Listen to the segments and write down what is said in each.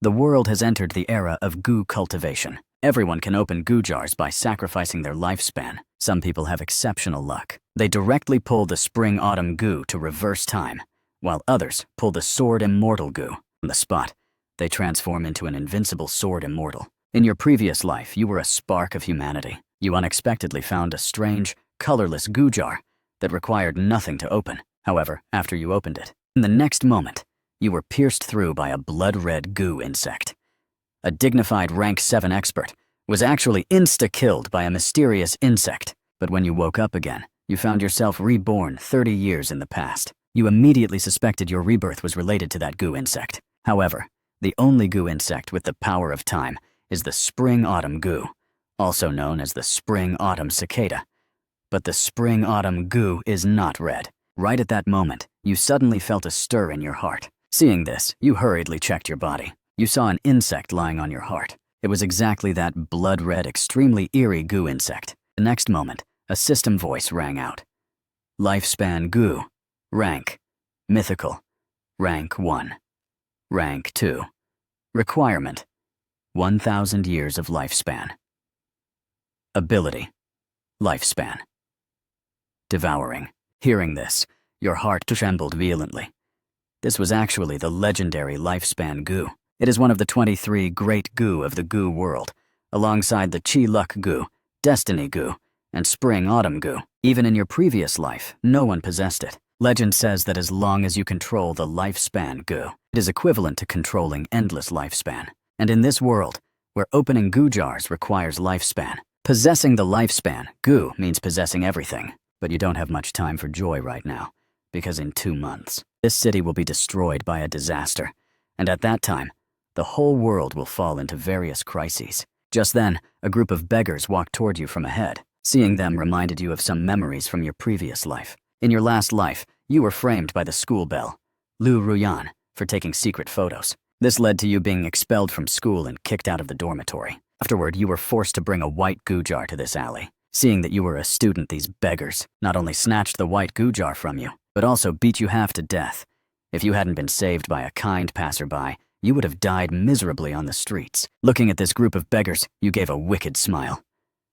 The world has entered the era of goo cultivation. Everyone can open goo jars by sacrificing their lifespan. Some people have exceptional luck. They directly pull the spring-autumn goo to reverse time, while others pull the sword immortal goo. On the spot, they transform into an invincible sword immortal. In your previous life, you were a spark of humanity. You unexpectedly found a strange, colorless goo jar that required nothing to open. However, after you opened it, in the next moment, you were pierced through by a blood-red goo insect. A dignified rank 7 expert was actually insta-killed by a mysterious insect. But when you woke up again, you found yourself reborn 30 years in the past. You immediately suspected your rebirth was related to that goo insect. However, the only goo insect with the power of time is the spring-autumn goo, also known as the spring-autumn cicada. But the spring-autumn goo is not red. Right at that moment, you suddenly felt a stir in your heart. Seeing this, you hurriedly checked your body. You saw an insect lying on your heart. It was exactly that blood-red, extremely eerie goo insect. The next moment, a system voice rang out. Lifespan goo. Rank. Mythical. Rank 1. Rank 2. Requirement. 1,000 years of lifespan. Ability. Lifespan. Devouring. Hearing this, your heart trembled violently. This was actually the legendary lifespan goo. It is one of the 23 great goo of the goo world, alongside the Chi-Luck goo, Destiny goo, and Spring-Autumn goo. Even in your previous life, no one possessed it. Legend says that as long as you control the lifespan goo, it is equivalent to controlling endless lifespan. And in this world, where opening goo jars requires lifespan, possessing the lifespan goo means possessing everything. But you don't have much time for joy right now, because in 2 months, this city will be destroyed by a disaster, and at that time, the whole world will fall into various crises. Just then, a group of beggars walked toward you from ahead. Seeing them reminded you of some memories from your previous life. In your last life, you were framed by the school belle, Lu Ruyan, for taking secret photos. This led to you being expelled from school and kicked out of the dormitory. Afterward, you were forced to bring a white goo jar to this alley. Seeing that you were a student, these beggars not only snatched the white goo jar from you, but also beat you half to death. If you hadn't been saved by a kind passerby, you would have died miserably on the streets. Looking at this group of beggars, you gave a wicked smile.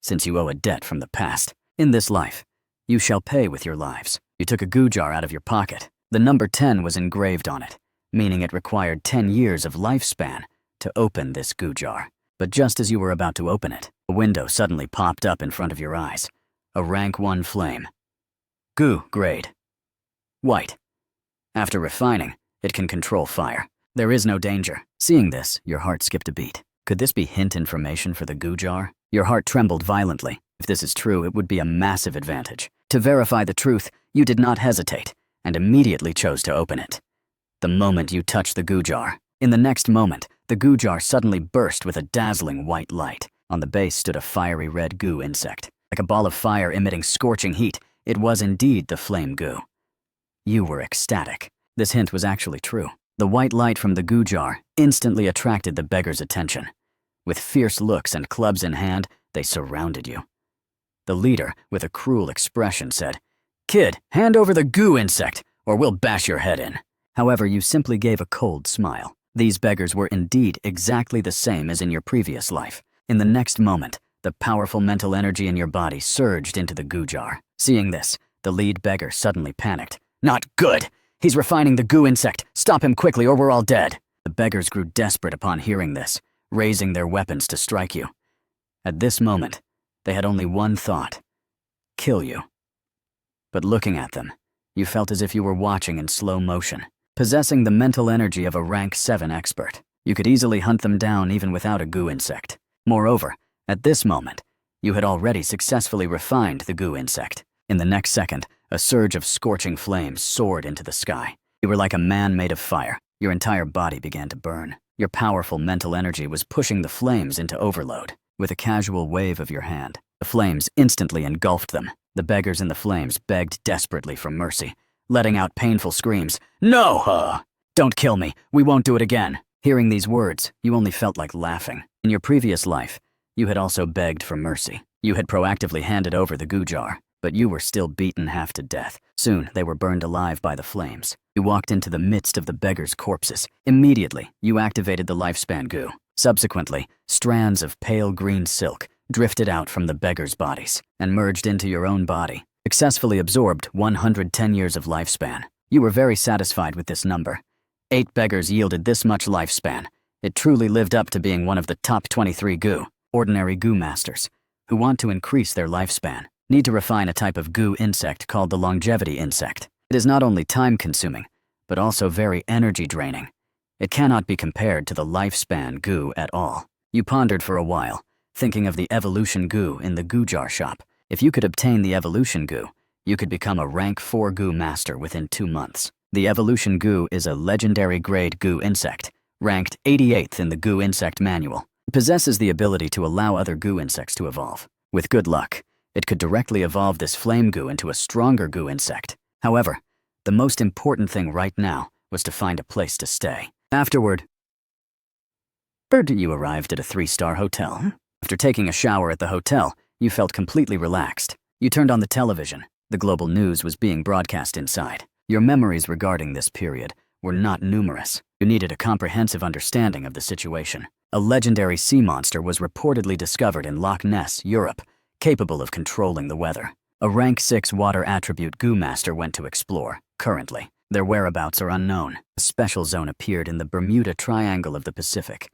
Since you owe a debt from the past, in this life, you shall pay with your lives. You took a goo jar out of your pocket. The number 10 was engraved on it, meaning it required 10 years of lifespan to open this goo jar. But just as you were about to open it, a window suddenly popped up in front of your eyes. A rank 1 flame. Goo grade. White. After refining, it can control fire. There is no danger. Seeing this, your heart skipped a beat. Could this be hint information for the goo jar? Your heart trembled violently. If this is true, it would be a massive advantage. To verify the truth, you did not hesitate, and immediately chose to open it. The moment you touched the goo jar, in the next moment, the goo jar suddenly burst with a dazzling white light. On the base stood a fiery red goo insect. Like a ball of fire emitting scorching heat, it was indeed the flame goo. You were ecstatic. This hint was actually true. The white light from the goo jar instantly attracted the beggars' attention. With fierce looks and clubs in hand, they surrounded you. The leader, with a cruel expression, said, "Kid, hand over the goo insect, or we'll bash your head in." However, you simply gave a cold smile. These beggars were indeed exactly the same as in your previous life. In the next moment, the powerful mental energy in your body surged into the goo jar. Seeing this, the lead beggar suddenly panicked. "Not good! He's refining the goo insect! Stop him quickly or we're all dead!" The beggars grew desperate upon hearing this, raising their weapons to strike you. At this moment, they had only one thought: kill you. But looking at them, you felt as if you were watching in slow motion. Possessing the mental energy of a rank 7 expert, you could easily hunt them down even without a goo insect. Moreover, at this moment, you had already successfully refined the goo insect. In the next second, a surge of scorching flames soared into the sky. You were like a man made of fire. Your entire body began to burn. Your powerful mental energy was pushing the flames into overload. With a casual wave of your hand, the flames instantly engulfed them. The beggars in the flames begged desperately for mercy, letting out painful screams. "No! Don't kill me! We won't do it again!" Hearing these words, you only felt like laughing. In your previous life, you had also begged for mercy. You had proactively handed over the goo jar. but you were still beaten half to death. Soon, they were burned alive by the flames. You walked into the midst of the beggars' corpses. Immediately, you activated the lifespan goo. Subsequently, strands of pale green silk drifted out from the beggars' bodies and merged into your own body, successfully absorbed 110 years of lifespan. You were very satisfied with this number. 8 beggars yielded this much lifespan. It truly lived up to being one of the top 23 goo. Ordinary goo masters, who want to increase their lifespan, need to refine a type of goo insect called the longevity insect. It is not only time-consuming, but also very energy-draining. It cannot be compared to the lifespan goo at all. You pondered for a while, thinking of the evolution goo in the goo jar shop. If you could obtain the evolution goo, you could become a rank 4 goo master within 2 months. The evolution goo is a legendary grade goo insect, ranked 88th in the goo insect manual. It possesses the ability to allow other goo insects to evolve. With good luck, it could directly evolve this flame goo into a stronger goo insect. However, the most important thing right now was to find a place to stay. Afterward, you arrived at a 3-star hotel. After taking a shower at the hotel, you felt completely relaxed. You turned on the television. The global news was being broadcast inside. Your memories regarding this period were not numerous. You needed a comprehensive understanding of the situation. A legendary sea monster was reportedly discovered in Loch Ness, Europe, capable of controlling the weather. A rank 6 water attribute goo master went to explore. Currently, their whereabouts are unknown. A special zone appeared in the Bermuda Triangle of the Pacific.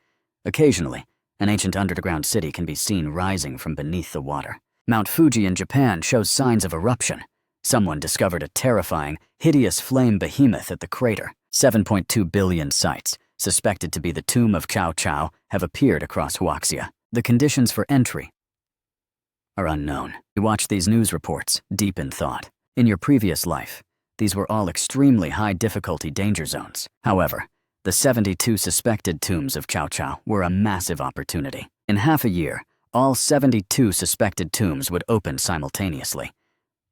Occasionally, an ancient underground city can be seen rising from beneath the water. Mount Fuji in Japan shows signs of eruption. Someone discovered a terrifying, hideous flame behemoth at the crater. 7.2 billion sites, suspected to be the tomb of Cao Cao, have appeared across Huaxia. The conditions for entry are unknown. You watch these news reports, deep in thought. In your previous life, these were all extremely high difficulty danger zones. However, the 72 suspected tombs of Cao Cao were a massive opportunity. In half a year, all 72 suspected tombs would open simultaneously.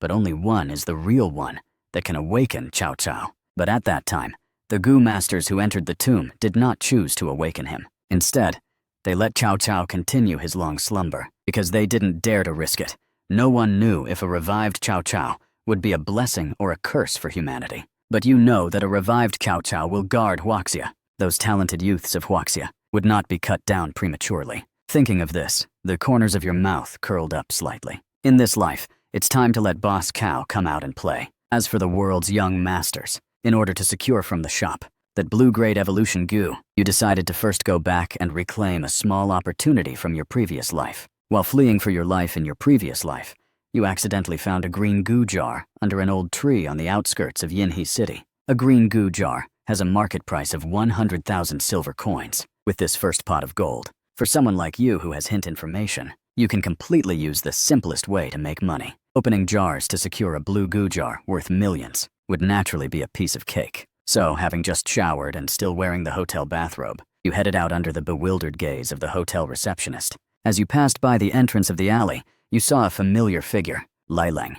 But only one is the real one that can awaken Cao Cao. But at that time, the goo masters who entered the tomb did not choose to awaken him. Instead, they let Cao Cao continue his long slumber because they didn't dare to risk it. No one knew if a revived Cao Cao would be a blessing or a curse for humanity. But you know that a revived Cao Cao will guard Huaxia. Those talented youths of Huaxia would not be cut down prematurely. Thinking of this, the corners of your mouth curled up slightly. In this life, it's time to let Boss Cao come out and play. As for the world's young masters, in order to secure from the shop that blue-grade evolution goo, you decided to first go back and reclaim a small opportunity from your previous life. While fleeing for your life in your previous life, you accidentally found a green goo jar under an old tree on the outskirts of Yinhe City. A green goo jar has a market price of 100,000 silver coins. With this first pot of gold, for someone like you who has hint information, you can completely use the simplest way to make money. Opening jars to secure a blue goo jar worth millions would naturally be a piece of cake. So, having just showered and still wearing the hotel bathrobe, you headed out under the bewildered gaze of the hotel receptionist. As you passed by the entrance of the alley, you saw a familiar figure, Lyleng,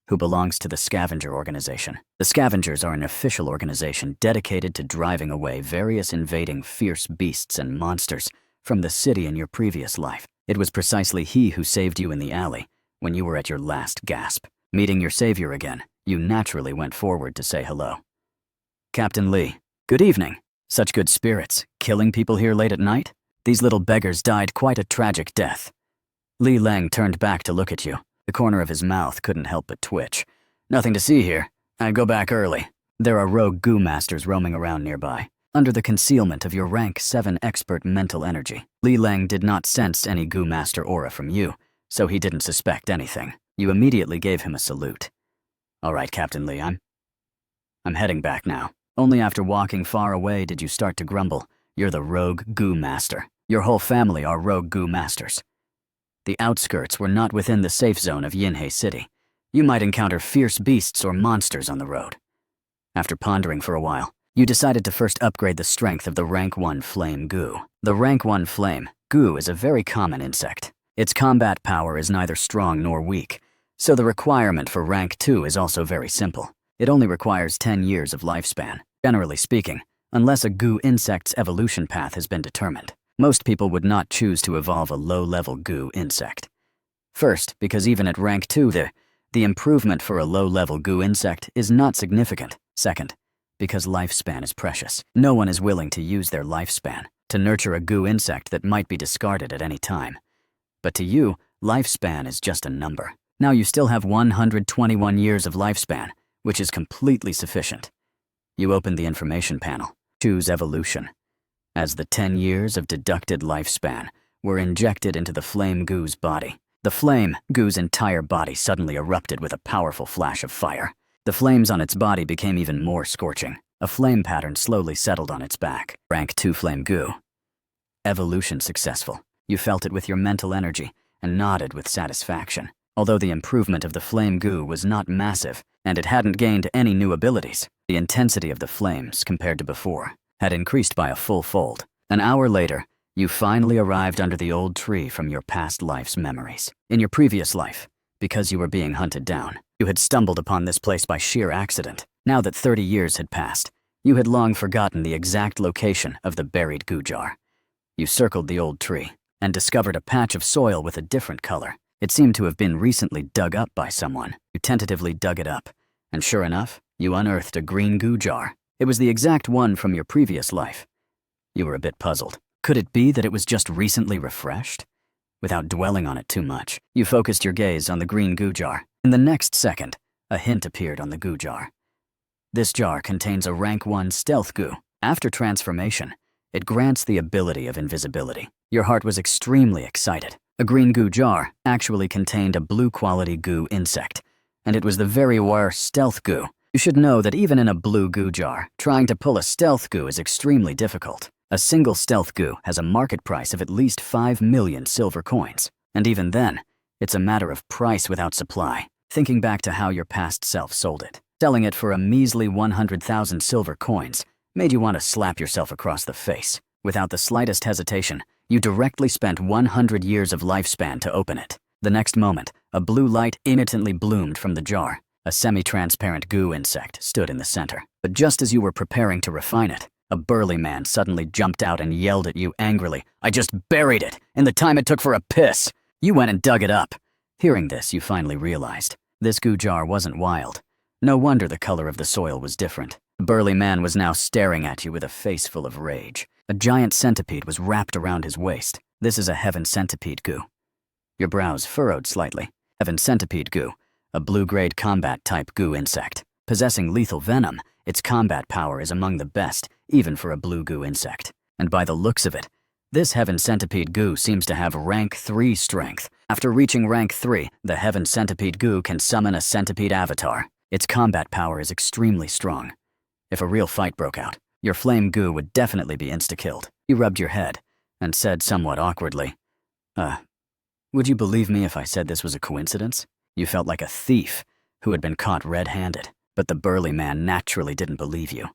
who belongs to the scavenger organization. The scavengers are an official organization dedicated to driving away various invading fierce beasts and monsters from the city in your previous life. It was precisely he who saved you in the alley when you were at your last gasp. Meeting your savior again, you naturally went forward to say hello. Captain Lee, good evening. Such good spirits, killing people here late at night? These little beggars died quite a tragic death. Li Leng turned back to look at you. The corner of his mouth couldn't help but twitch. Nothing to see here. I go back early. There are rogue goo masters roaming around nearby, under the concealment of your rank 7 expert mental energy. Li Leng did not sense any goo master aura from you, so he didn't suspect anything. You immediately gave him a salute. All right, Captain Lee, I'm heading back now. Only after walking far away did you start to grumble. You're the rogue goo master. Your whole family are rogue goo masters. The outskirts were not within the safe zone of Yinhe City. You might encounter fierce beasts or monsters on the road. After pondering for a while, you decided to first upgrade the strength of the rank 1 flame goo. The rank 1 flame goo is a very common insect. Its combat power is neither strong nor weak, so the requirement for rank 2 is also very simple. It only requires 10 years of lifespan. Generally speaking, unless a goo insect's evolution path has been determined, most people would not choose to evolve a low-level goo insect. First, because even at rank 2, The improvement for a low-level goo insect is not significant. Second, because lifespan is precious. No one is willing to use their lifespan to nurture a goo insect that might be discarded at any time. But to you, lifespan is just a number. Now you still have 121 years of lifespan, which is completely sufficient. You open the information panel, choose evolution. As the 10 years of deducted lifespan were injected into the flame goo's body, the flame goo's entire body suddenly erupted with a powerful flash of fire. The flames on its body became even more scorching. A flame pattern slowly settled on its back. Rank 2 flame goo. Evolution successful. You felt it with your mental energy and nodded with satisfaction. Although the improvement of the flame goo was not massive, and it hadn't gained any new abilities, the intensity of the flames, compared to before, had increased by a full fold. An hour later, you finally arrived under the old tree from your past life's memories. In your previous life, because you were being hunted down, you had stumbled upon this place by sheer accident. Now that 30 years had passed, you had long forgotten the exact location of the buried goo jar. You circled the old tree and discovered a patch of soil with a different color. It seemed to have been recently dug up by someone. You tentatively dug it up, and sure enough, you unearthed a green goo jar. It was the exact one from your previous life. You were a bit puzzled. Could it be that it was just recently refreshed? Without dwelling on it too much, you focused your gaze on the green goo jar. In the next second, a hint appeared on the goo jar. This jar contains a rank 1 stealth goo. After transformation, it grants the ability of invisibility. Your heart was extremely excited. A green goo jar actually contained a blue-quality goo insect, and it was the very rare stealth goo. You should know that even in a blue goo jar, trying to pull a stealth goo is extremely difficult. A single stealth goo has a market price of at least 5 million silver coins, and even then, it's a matter of price without supply. Thinking back to how your past self sold it, selling it for a measly 100,000 silver coins made you want to slap yourself across the face. Without the slightest hesitation, you directly spent 100 years of lifespan to open it. The next moment, a blue light instantly bloomed from the jar. A semi-transparent goo insect stood in the center. But just as you were preparing to refine it, a burly man suddenly jumped out and yelled at you angrily, "I just buried it in the time it took for a piss!" You went and dug it up. Hearing this, you finally realized this goo jar wasn't wild. No wonder the color of the soil was different. The burly man was now staring at you with a face full of rage. A giant centipede was wrapped around his waist. This is a heaven centipede goo. Your brows furrowed slightly. Heaven centipede goo, a blue-grade combat-type goo insect. Possessing lethal venom, its combat power is among the best, even for a blue goo insect. And by the looks of it, this heaven centipede goo seems to have rank 3 strength. After reaching rank 3, the heaven centipede goo can summon a centipede avatar. Its combat power is extremely strong. If a real fight broke out, your flame goo would definitely be insta-killed. You rubbed your head and said somewhat awkwardly, would you believe me if I said this was a coincidence? You felt like a thief who had been caught red-handed, but the burly man naturally didn't believe you.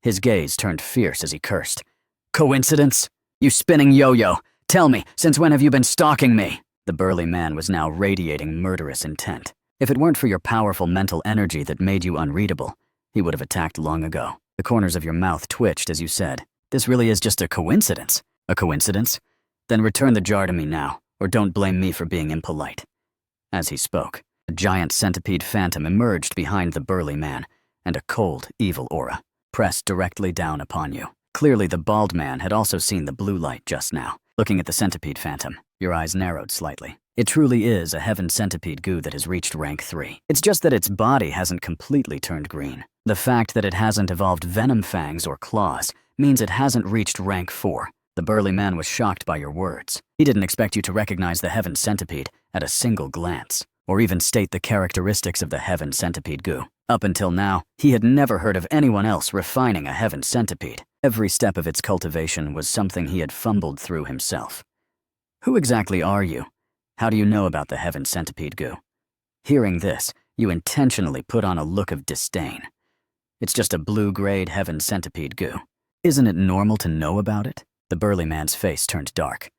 His gaze turned fierce as he cursed. "Coincidence? You spinning yo-yo! Tell me, since when have you been stalking me?" The burly man was now radiating murderous intent. If it weren't for your powerful mental energy that made you unreadable, he would have attacked long ago. The corners of your mouth twitched as you said, "This really is just a coincidence." "A coincidence? Then return the jar to me now, or don't blame me for being impolite." As he spoke, a giant centipede phantom emerged behind the burly man, and a cold, evil aura pressed directly down upon you. Clearly the bald man had also seen the blue light just now. Looking at the centipede phantom, your eyes narrowed slightly. It truly is a heaven centipede goo that has reached rank 3. It's just that its body hasn't completely turned green. The fact that it hasn't evolved venom fangs or claws means it hasn't reached rank 4. The burly man was shocked by your words. He didn't expect you to recognize the heaven centipede at a single glance, or even state the characteristics of the heaven centipede goo. Up until now, he had never heard of anyone else refining a heaven centipede. Every step of its cultivation was something he had fumbled through himself. Who exactly are you? How do you know about the heaven centipede goo? Hearing this, you intentionally put on a look of disdain. It's just a blue-grade heaven centipede goo. Isn't it normal to know about it? The burly man's face turned dark.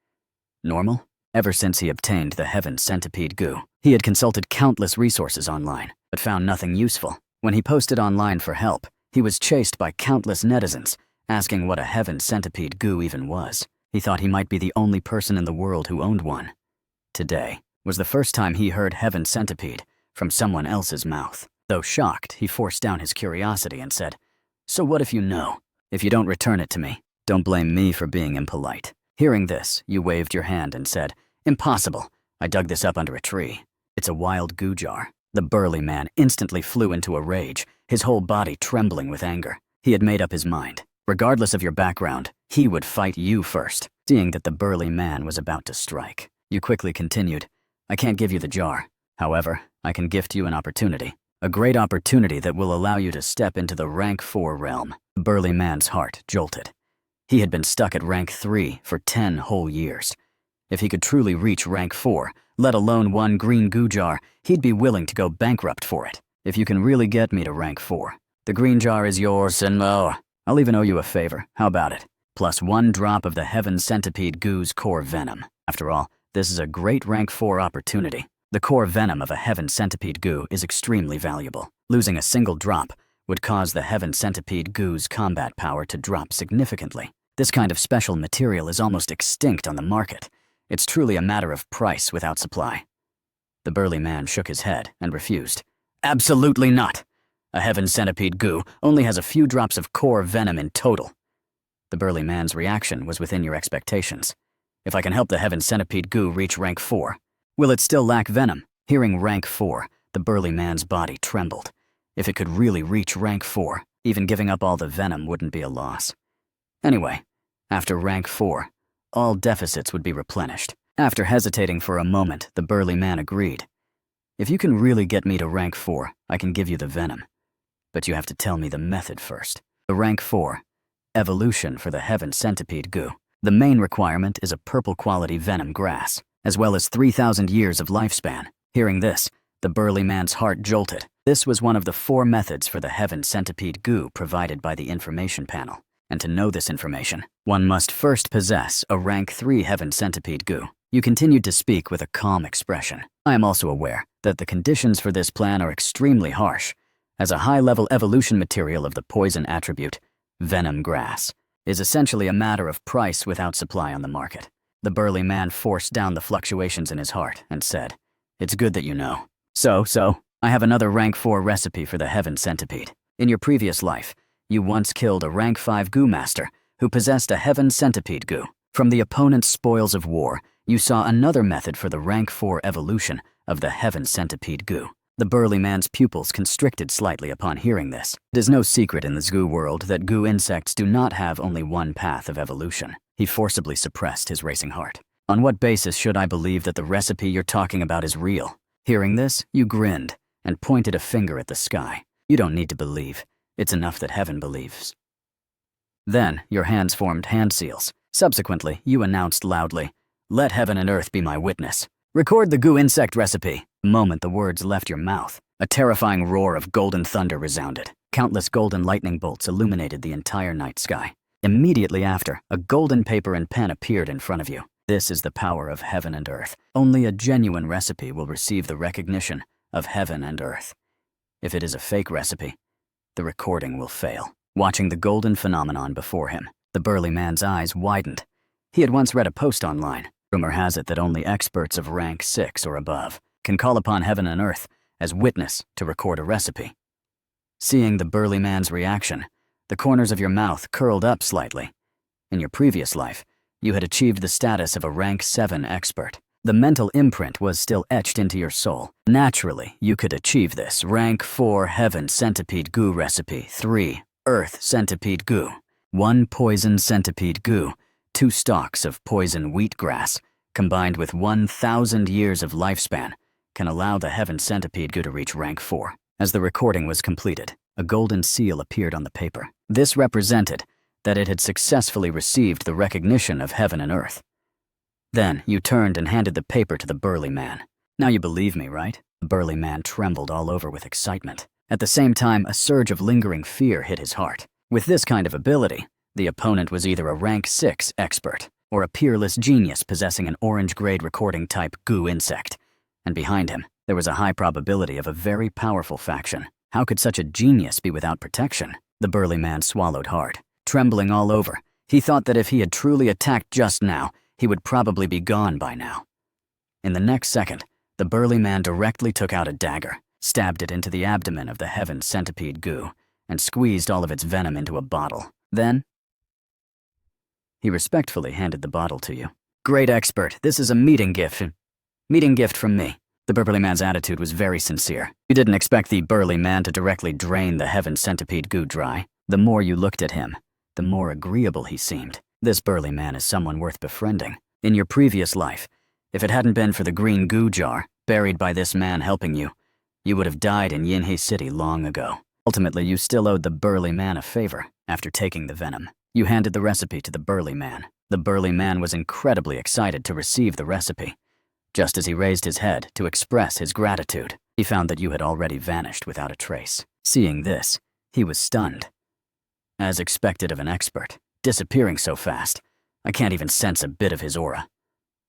Normal? Ever since he obtained the heaven centipede goo, he had consulted countless resources online, but found nothing useful. When he posted online for help, he was chased by countless netizens, asking what a heaven centipede goo even was. He thought he might be the only person in the world who owned one. Today was the first time he heard heaven centipede from someone else's mouth. Though shocked, he forced down his curiosity and said, "So what if you know? If you don't return it to me, don't blame me for being impolite." Hearing this, you waved your hand and said, "Impossible. I dug this up under a tree. It's a wild goo jar." The burly man instantly flew into a rage, his whole body trembling with anger. He had made up his mind. Regardless of your background, he would fight you first. Seeing that the burly man was about to strike, you quickly continued, "I can't give you the jar. However, I can gift you an opportunity. A great opportunity that will allow you to step into the rank 4 realm." The burly man's heart jolted. He had been stuck at rank 3 for 10 whole years. If he could truly reach rank 4, let alone one green goo jar, he'd be willing to go bankrupt for it. "If you can really get me to rank 4, the green jar is yours, and I'll even owe you a favor. How about it? Plus 1 drop of the Heaven Centipede goo's core venom. After all, this is a great rank 4 opportunity. The core venom of a Heaven Centipede goo is extremely valuable. Losing a single drop would cause the Heaven Centipede goo's combat power to drop significantly. This kind of special material is almost extinct on the market. It's truly a matter of price without supply." The burly man shook his head and refused. "Absolutely not. A Heaven Centipede goo only has a few drops of core venom in total." The burly man's reaction was within your expectations. "If I can help the Heaven Centipede goo reach rank 4, will it still lack venom?" Hearing rank 4, the burly man's body trembled. If it could really reach rank 4, even giving up all the venom wouldn't be a loss. Anyway, after rank 4, all deficits would be replenished. After hesitating for a moment, the burly man agreed. "If you can really get me to rank 4, I can give you the venom. But you have to tell me the method first." The rank 4, evolution for the Heaven Centipede goo. The main requirement is a purple quality venom grass, as well as 3,000 years of lifespan. Hearing this, the burly man's heart jolted. This was one of the 4 methods for the Heaven Centipede goo provided by the information panel. And to know this information, one must first possess a rank 3 Heaven Centipede goo. You continued to speak with a calm expression. "I am also aware that the conditions for this plan are extremely harsh, as a high-level evolution material of the poison attribute, venom grass, is essentially a matter of price without supply on the market." The burly man forced down the fluctuations in his heart and said, "It's good that you know. So, I have another rank 4 recipe for the Heaven Centipede. In your previous life, you once killed a rank 5 goo master who possessed a Heaven Centipede goo. From the opponent's spoils of war, you saw another method for the rank 4 evolution of the Heaven Centipede goo." The burly man's pupils constricted slightly upon hearing this. It is no secret in the goo world that goo insects do not have only one path of evolution. He forcibly suppressed his racing heart. "On what basis should I believe that the recipe you're talking about is real?" Hearing this, you grinned and pointed a finger at the sky. "You don't need to believe. It's enough that heaven believes." Then, your hands formed hand seals. Subsequently, you announced loudly, "Let heaven and earth be my witness. Record the goo insect recipe." The moment the words left your mouth, a terrifying roar of golden thunder resounded. Countless golden lightning bolts illuminated the entire night sky. Immediately after, a golden paper and pen appeared in front of you. This is the power of heaven and earth. Only a genuine recipe will receive the recognition of heaven and earth. If it is a fake recipe, the recording will fail. Watching the golden phenomenon before him, the burly man's eyes widened. He had once read a post online. Rumor has it that only experts of rank 6 or above can call upon heaven and earth as witness to record a recipe. Seeing the burly man's reaction, the corners of your mouth curled up slightly. In your previous life, you had achieved the status of a rank 7 expert. The mental imprint was still etched into your soul. Naturally, you could achieve this. Rank 4 Heaven Centipede Goo Recipe. 3 Earth Centipede Goo. 1 Poison Centipede Goo. 2 stalks of poison wheatgrass, combined with 1,000 years of lifespan, can allow the Heaven Centipede Goo to reach rank 4. As the recording was completed, a golden seal appeared on the paper. This represented that it had successfully received the recognition of heaven and earth. Then you turned and handed the paper to the burly man. "Now you believe me, right?" The burly man trembled all over with excitement. At the same time, a surge of lingering fear hit his heart. With this kind of ability, the opponent was either a rank 6 expert or a peerless genius possessing an orange-grade recording-type goo insect. And behind him, there was a high probability of a very powerful faction. How could such a genius be without protection? The burly man swallowed hard. Trembling all over, he thought that if he had truly attacked just now, he would probably be gone by now. In the next second, the burly man directly took out a dagger. stabbed it into the abdomen of the heaven centipede goo, and squeezed all of its venom into a bottle. Then, he respectfully handed the bottle to you. Great expert, this is a meeting gift. Meeting gift from me. The burly man's attitude was very sincere. You didn't expect the burly man to directly drain the heaven centipede goo dry. The more you looked at him, the more agreeable he seemed. This burly man is someone worth befriending. In your previous life, if it hadn't been for the green goo jar buried by this man helping you, you would have died in Yinhe City long ago. Ultimately, you still owed the burly man a favor after taking the venom. You handed the recipe to the burly man. The burly man was incredibly excited to receive the recipe. Just as he raised his head to express his gratitude, he found that you had already vanished without a trace. Seeing this, he was stunned. As expected of an expert, disappearing so fast, I can't even sense a bit of his aura.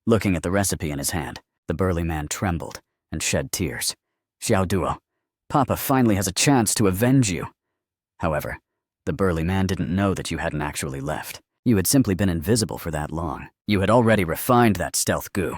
Looking at the recipe in his hand, the burly man trembled and shed tears. Xiao Duo, Papa finally has a chance to avenge you. However, the burly man didn't know that you hadn't actually left. You had simply been invisible for that long. You had already refined that stealth goo.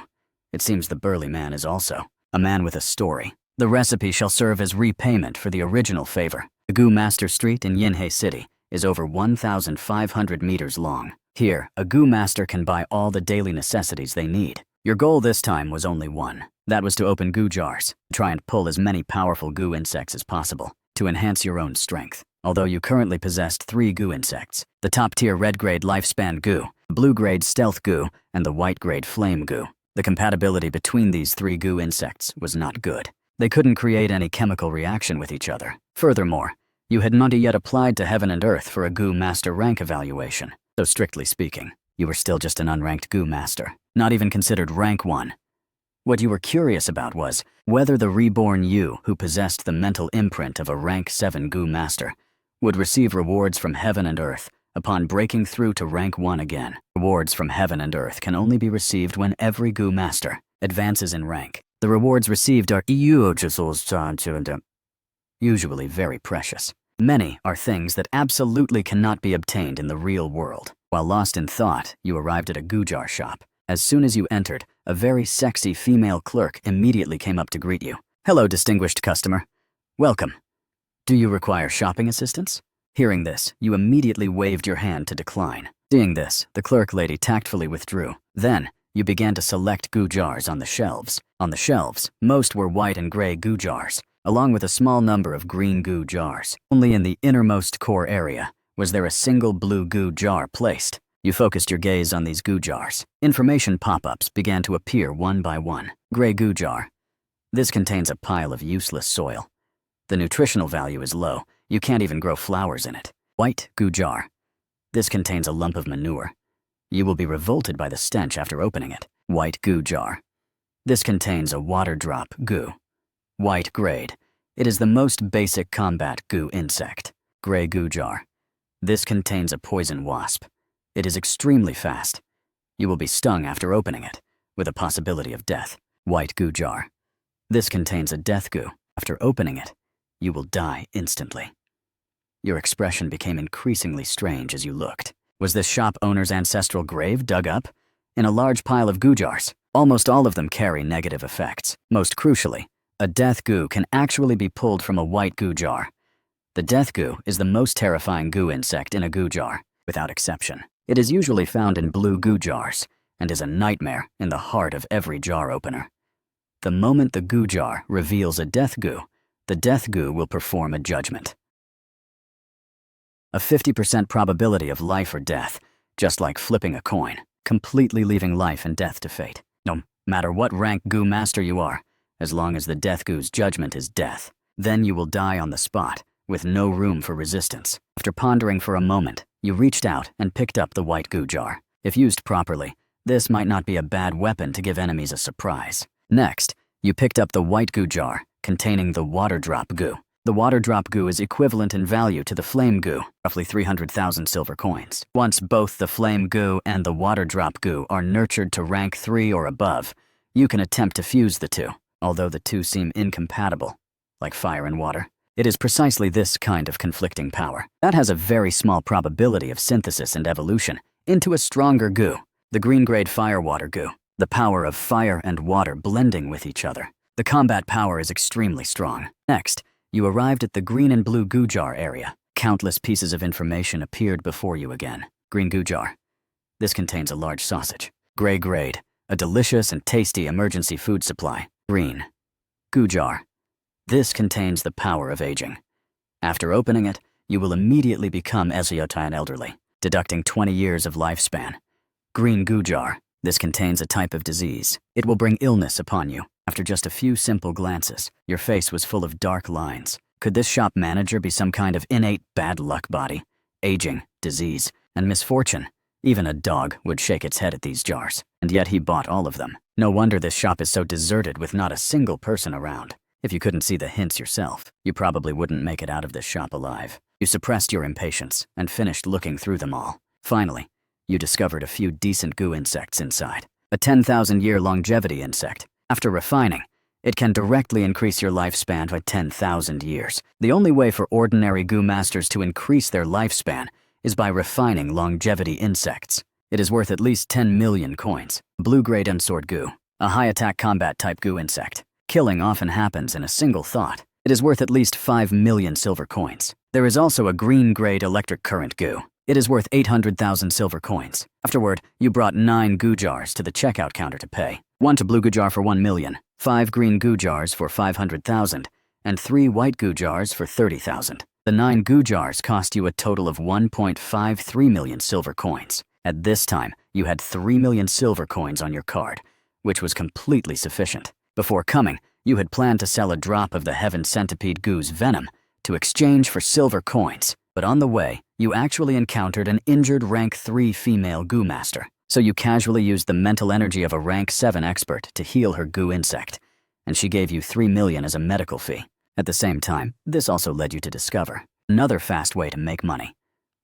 It seems the burly man is also a man with a story. The recipe shall serve as repayment for the original favor. The Goo Master Street in Yinhe City is over 1,500 meters long. Here, a Goo Master can buy all the daily necessities they need. Your goal this time was only one. That was to open goo jars, try and pull as many powerful goo insects as possible, to enhance your own strength. Although you currently possessed 3 goo insects, the top-tier red-grade lifespan goo, the blue-grade stealth goo, and the white-grade flame goo. The compatibility between these 3 goo insects was not good. They couldn't create any chemical reaction with each other. Furthermore, you had not yet applied to Heaven and Earth for a Goo Master rank evaluation. So strictly speaking, you were still just an unranked Goo Master, not even considered rank 1. What you were curious about was whether the reborn you who possessed the mental imprint of a rank 7 Goo Master would receive rewards from Heaven and Earth upon breaking through to rank 1 again. Rewards from Heaven and Earth can only be received when every Goo Master advances in rank. The rewards received are usually very precious. Many are things that absolutely cannot be obtained in the real world. While lost in thought, you arrived at a goo jar shop. As soon as you entered, a very sexy female clerk immediately came up to greet you. Hello, distinguished customer. Welcome. Do you require shopping assistance? Hearing this, you immediately waved your hand to decline. Seeing this, the clerk lady tactfully withdrew. Then, you began to select goo jars on the shelves. On the shelves, most were white and gray goo jars, along with a small number of green goo jars. Only in the innermost core area was there a single blue goo jar placed. You focused your gaze on these goo jars. Information pop-ups began to appear one by one. Gray goo jar. This contains a pile of useless soil. The nutritional value is low. You can't even grow flowers in it. White goo jar. This contains a lump of manure. You will be revolted by the stench after opening it. White goo jar. This contains a water drop goo. White grade. It is the most basic combat goo insect. Gray goo jar. This contains a poison wasp. It is extremely fast. You will be stung after opening it, with a possibility of death. White goo jar. This contains a death goo. After opening it, you will die instantly. Your expression became increasingly strange as you looked. Was this shop owner's ancestral grave dug up? In a large pile of goo jars. Almost all of them carry negative effects. Most crucially, a death goo can actually be pulled from a white goo jar. The death goo is the most terrifying goo insect in a goo jar, without exception. It is usually found in blue goo jars, and is a nightmare in the heart of every jar opener. The moment the goo jar reveals a death goo, the death goo will perform a judgment. A 50% probability of life or death, just like flipping a coin, completely leaving life and death to fate. No matter what rank goo master you are, as long as the death goo's judgment is death, then you will die on the spot, with no room for resistance. After pondering for a moment, you reached out and picked up the white goo jar. If used properly, this might not be a bad weapon to give enemies a surprise. Next, you picked up the white goo jar containing the water drop goo. The water drop goo is equivalent in value to the flame goo, roughly 300,000 silver coins. Once both the flame goo and the water drop goo are nurtured to rank 3 or above, you can attempt to fuse the two, although the two seem incompatible, like fire and water. It is precisely this kind of conflicting power that has a very small probability of synthesis and evolution into a stronger goo, the green-grade fire-water goo, the power of fire and water blending with each other. The combat power is extremely strong. Next, you arrived at the green and blue goo jar area. Countless pieces of information appeared before you again. Green goo jar. This contains a large sausage. Gray grade, a delicious and tasty emergency food supply. Green goo jar. This contains the power of aging. After opening it, you will immediately become and elderly, deducting 20 years of lifespan. Green goo jar. This contains a type of disease. It will bring illness upon you. After just a few simple glances, your face was full of dark lines. Could this shop manager be some kind of innate bad luck body? Aging, disease, and misfortune. Even a dog would shake its head at these jars. And yet he bought all of them. No wonder this shop is so deserted with not a single person around. If you couldn't see the hints yourself, you probably wouldn't make it out of this shop alive. You suppressed your impatience and finished looking through them all. Finally, you discovered a few decent goo insects inside. A 10,000-year longevity insect. After refining, it can directly increase your lifespan by 10,000 years. The only way for ordinary goo masters to increase their lifespan is by refining longevity insects. It is worth at least 10 million coins. Blue-grade unsword goo. A high-attack combat type goo insect. Killing often happens in a single thought. It is worth at least 5 million silver coins. There is also a green-grade electric current goo. It is worth 800,000 silver coins. Afterward, you brought 9 goo jars to the checkout counter to pay. 1 blue goo jar for 1 million, 5 green goo jars for 500,000, and 3 white goo jars for 30,000. The 9 goo jars cost you a total of 1.53 million silver coins. At this time, you had 3 million silver coins on your card, which was completely sufficient. Before coming, you had planned to sell a drop of the Heaven Centipede goo's venom to exchange for silver coins. But on the way, you actually encountered an injured rank 3 female goo master. So you casually used the mental energy of a rank 7 expert to heal her goo insect, and she gave you 3 million as a medical fee. At the same time, this also led you to discover another fast way to make money.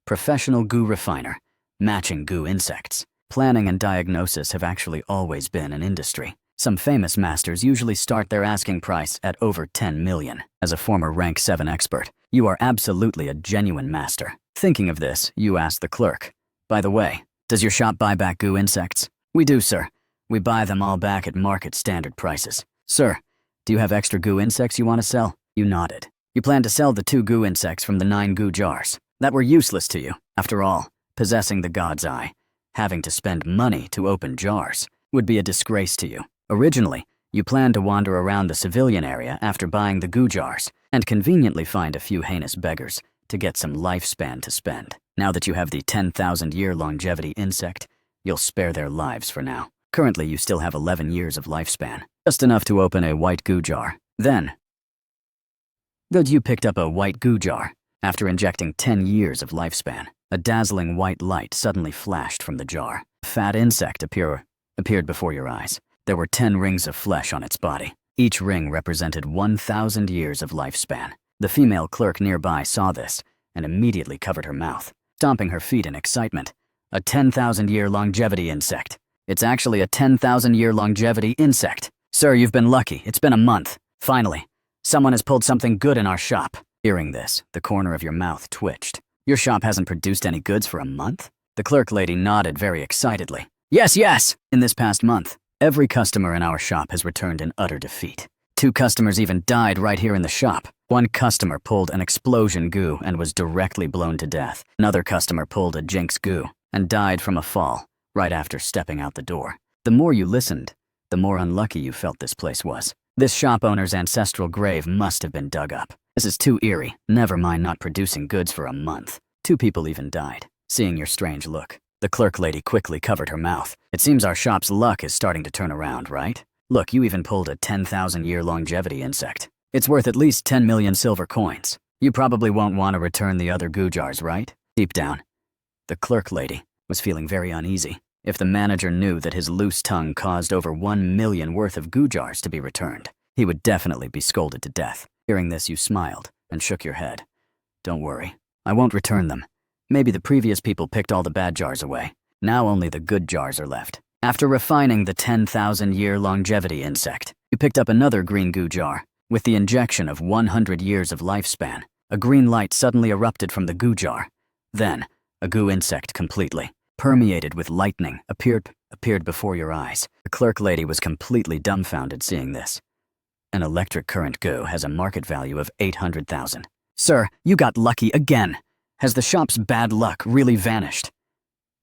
Professional goo refiner, matching goo insects. Planning and diagnosis have actually always been an industry. Some famous masters usually start their asking price at over 10 million. As a former rank 7 expert, you are absolutely a genuine master. Thinking of this, you ask the clerk, "By the way, does your shop buy back goo insects?" "We do, sir. We buy them all back at market standard prices." "Sir, do you have extra goo insects you want to sell?" You nodded. You plan to sell the 2 goo insects from the 9 goo jars that were useless to you. After all, possessing the God's Eye, having to spend money to open jars, would be a disgrace to you. Originally, you planned to wander around the civilian area after buying the goo jars and conveniently find a few heinous beggars to get some lifespan to spend. Now that you have the 10,000-year longevity insect, you'll spare their lives for now. Currently, you still have 11 years of lifespan, just enough to open a white goo jar. Then, you picked up a white goo jar. After injecting 10 years of lifespan, a dazzling white light suddenly flashed from the jar. A fat insect appeared before your eyes. There were 10 rings of flesh on its body. Each ring represented 1,000 years of lifespan. The female clerk nearby saw this and immediately covered her mouth, stomping her feet in excitement. A 10,000-year longevity insect. It's actually a 10,000-year longevity insect. "Sir, you've been lucky. It's been a month. Finally, someone has pulled something good in our shop." Hearing this, the corner of your mouth twitched. "Your shop hasn't produced any goods for a month?" The clerk lady nodded very excitedly. Yes. In this past month, every customer in our shop has returned in utter defeat. 2 customers even died right here in the shop. One customer pulled an explosion goo and was directly blown to death. Another customer pulled a jinx goo and died from a fall right after stepping out the door. The more you listened, the more unlucky you felt this place was. This shop owner's ancestral grave must have been dug up. This is too eerie. Never mind not producing goods for a month. 2 people even died. Seeing your strange look, the clerk lady quickly covered her mouth. "It seems our shop's luck is starting to turn around, right? Look, you even pulled a 10,000-year longevity insect. It's worth at least 10 million silver coins. You probably won't want to return the other goo jars, right?" Deep down, the clerk lady was feeling very uneasy. If the manager knew that his loose tongue caused over 1 million worth of goo jars to be returned, he would definitely be scolded to death. Hearing this, you smiled and shook your head. "Don't worry, I won't return them. Maybe the previous people picked all the bad jars away. Now only the good jars are left." After refining the 10,000-year longevity insect, you picked up another green goo jar. With the injection of 100 years of lifespan, a green light suddenly erupted from the goo jar. Then, a goo insect completely permeated with lightning appeared before your eyes. The clerk lady was completely dumbfounded seeing this. An electric current goo has a market value of 800,000. Sir, you got lucky again. Has the shop's bad luck really vanished?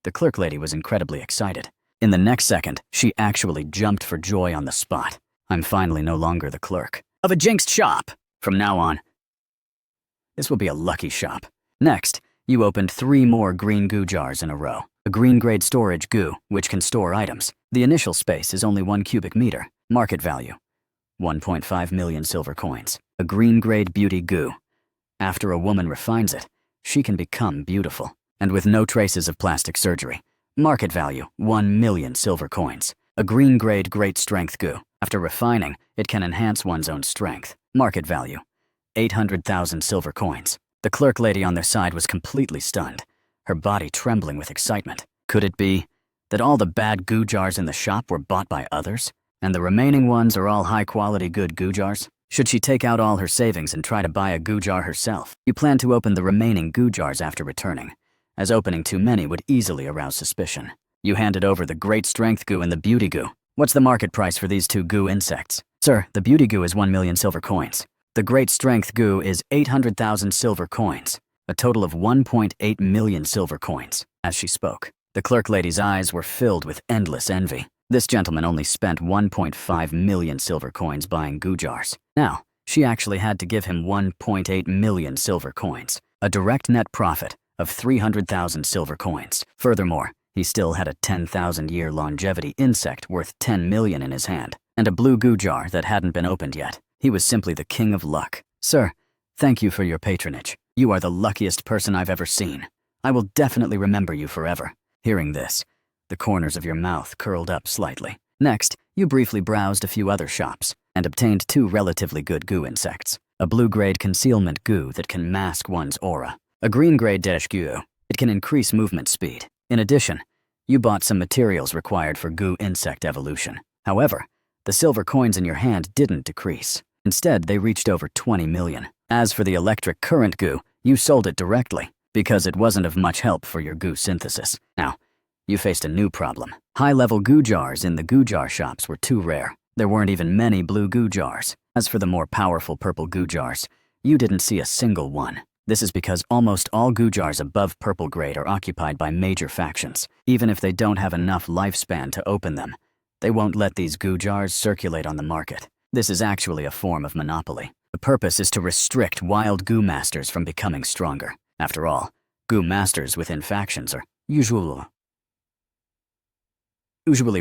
The clerk lady was incredibly excited. In the next second, she actually jumped for joy on the spot. I'm finally no longer the clerk of a jinxed shop. From now on, this will be a lucky shop. Next, you opened 3 more green goo jars in a row. A green-grade storage goo, which can store items. The initial space is only 1 cubic meter. Market value, 1.5 million silver coins. A green-grade beauty goo. After a woman refines it, she can become beautiful. And with no traces of plastic surgery. Market value, 1 million silver coins. A green-grade great strength goo. After refining, it can enhance one's own strength. Market value, 800,000 silver coins. The clerk lady on their side was completely stunned, her body trembling with excitement. Could it be that all the bad goo jars in the shop were bought by others, and the remaining ones are all high-quality good goo jars? Should she take out all her savings and try to buy a goo jar herself? You plan to open the remaining goo jars after returning, as opening too many would easily arouse suspicion. You handed over the great strength goo and the beauty goo. What's the market price for these 2 goo insects? Sir, the beauty goo is 1 million silver coins. The great strength goo is 800,000 silver coins, a total of 1.8 million silver coins. As she spoke, the clerk lady's eyes were filled with endless envy. This gentleman only spent 1.5 million silver coins buying goo jars. Now, she actually had to give him 1.8 million silver coins, a direct net profit of 300,000 silver coins. Furthermore, he still had a 10,000-year longevity insect worth 10 million in his hand, and a blue goo jar that hadn't been opened yet. He was simply the king of luck. Sir, thank you for your patronage. You are the luckiest person I've ever seen. I will definitely remember you forever. Hearing this, the corners of your mouth curled up slightly. Next, you briefly browsed a few other shops and obtained 2 relatively good goo insects. A blue-grade concealment goo that can mask one's aura. A green-grade dash goo. It can increase movement speed. In addition, you bought some materials required for goo insect evolution. However, the silver coins in your hand didn't decrease. Instead, they reached over 20 million. As for the electric current goo, you sold it directly because it wasn't of much help for your goo synthesis. Now, you faced a new problem. High-level goo jars in the goo jar shops were too rare. There weren't even many blue goo jars. As for the more powerful purple goo jars, you didn't see a single one. This is because almost all goo jars above purple grade are occupied by major factions. Even if they don't have enough lifespan to open them, they won't let these goo jars circulate on the market. This is actually a form of monopoly. The purpose is to restrict wild goo masters from becoming stronger. After all, goo masters within factions are usually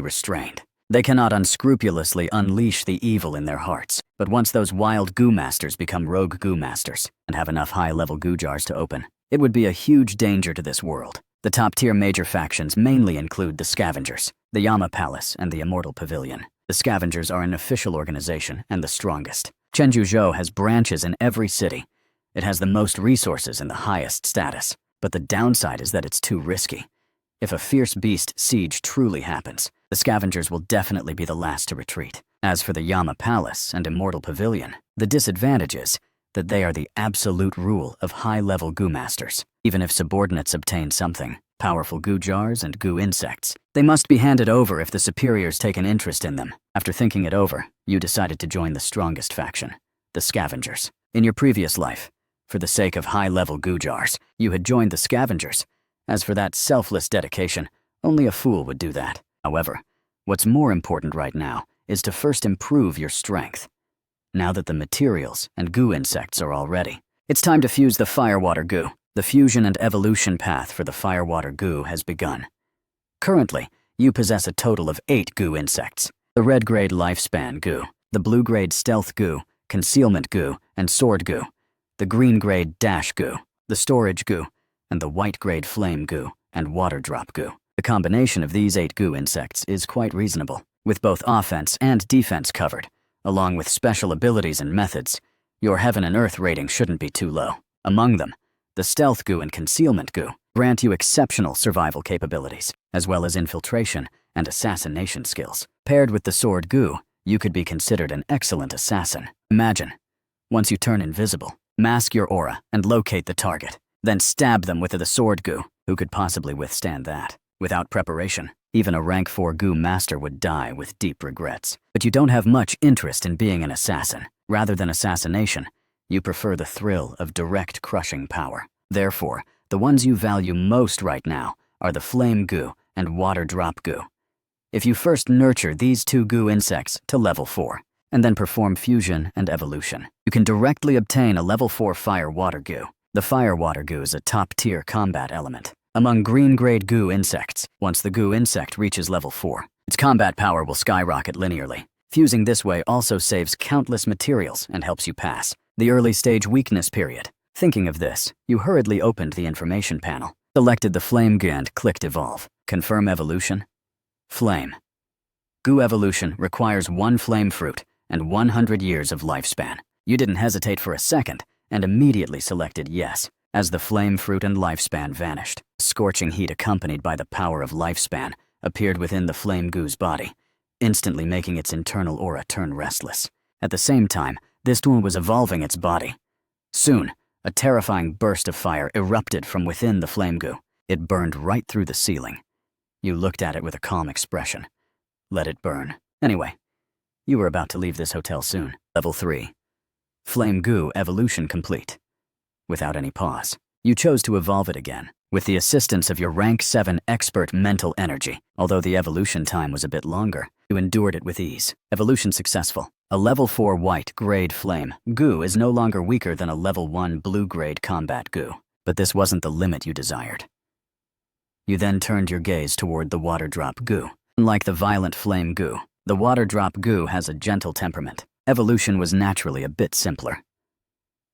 restrained. They cannot unscrupulously unleash the evil in their hearts. But once those wild goo masters become rogue goo masters and have enough high-level goo jars to open, it would be a huge danger to this world. The top-tier major factions mainly include the Scavengers, the Yama Palace, and the Immortal Pavilion. The Scavengers are an official organization and the strongest. Chenjuzhou has branches in every city. It has the most resources and the highest status. But the downside is that it's too risky. If a fierce beast siege truly happens, the Scavengers will definitely be the last to retreat. As for the Yama Palace and Immortal Pavilion, the disadvantage is that they are the absolute rule of high-level goo masters. Even if subordinates obtain something, powerful goo jars and goo insects, they must be handed over if the superiors take an interest in them. After thinking it over, you decided to join the strongest faction, the Scavengers. In your previous life, for the sake of high-level goo jars, you had joined the Scavengers. As for that selfless dedication, only a fool would do that. However, what's more important right now is to first improve your strength. Now that the materials and goo insects are all ready, it's time to fuse the firewater goo. The fusion and evolution path for the firewater goo has begun. Currently, you possess a total of 8 goo insects. The red-grade lifespan goo, the blue-grade stealth goo, concealment goo, and sword goo, the green-grade dash goo, the storage goo, and the white-grade flame goo and water drop goo. The combination of these 8 goo insects is quite reasonable. With both offense and defense covered, along with special abilities and methods, your heaven and earth rating shouldn't be too low. Among them, the stealth goo and concealment goo grant you exceptional survival capabilities, as well as infiltration and assassination skills. Paired with the sword goo, you could be considered an excellent assassin. Imagine, once you turn invisible, mask your aura and locate the target, then stab them with the sword goo. Who could possibly withstand that? Without preparation, Even a rank 4 goo master would die with deep regrets. But you don't have much interest in being an assassin. Rather than assassination, you prefer the thrill of direct crushing power. Therefore, the ones you value most right now are the flame goo and water drop goo. If you first nurture these 2 goo insects to level 4, and then perform fusion and evolution, you can directly obtain a level 4 fire water goo. The fire water goo is a top-tier combat element among green-grade goo insects. Once the goo insect reaches level 4, its combat power will skyrocket linearly. Fusing this way also saves countless materials and helps you pass the early-stage weakness period. Thinking of this, you hurriedly opened the information panel, selected the flame goo and clicked evolve. Confirm evolution. Flame. Goo evolution requires 1 flame fruit and 100 years of lifespan. You didn't hesitate for a second and immediately selected yes, as the flame fruit and lifespan vanished. Scorching heat accompanied by the power of lifespan appeared within the flame goo's body, instantly making its internal aura turn restless. At the same time, this tool was evolving its body. Soon, a terrifying burst of fire erupted from within the flame goo. It burned right through the ceiling. You looked at it with a calm expression. Let it burn. Anyway, you were about to leave this hotel soon. Level 3. Flame goo evolution complete. Without any pause, you chose to evolve it again, with the assistance of your rank 7 expert mental energy. Although the evolution time was a bit longer, you endured it with ease. Evolution successful. A level 4 white grade flame goo is no longer weaker than a level 1 blue grade combat goo. But this wasn't the limit you desired. You then turned your gaze toward the water drop goo. Unlike the violent flame goo, the water drop goo has a gentle temperament. Evolution was naturally a bit simpler.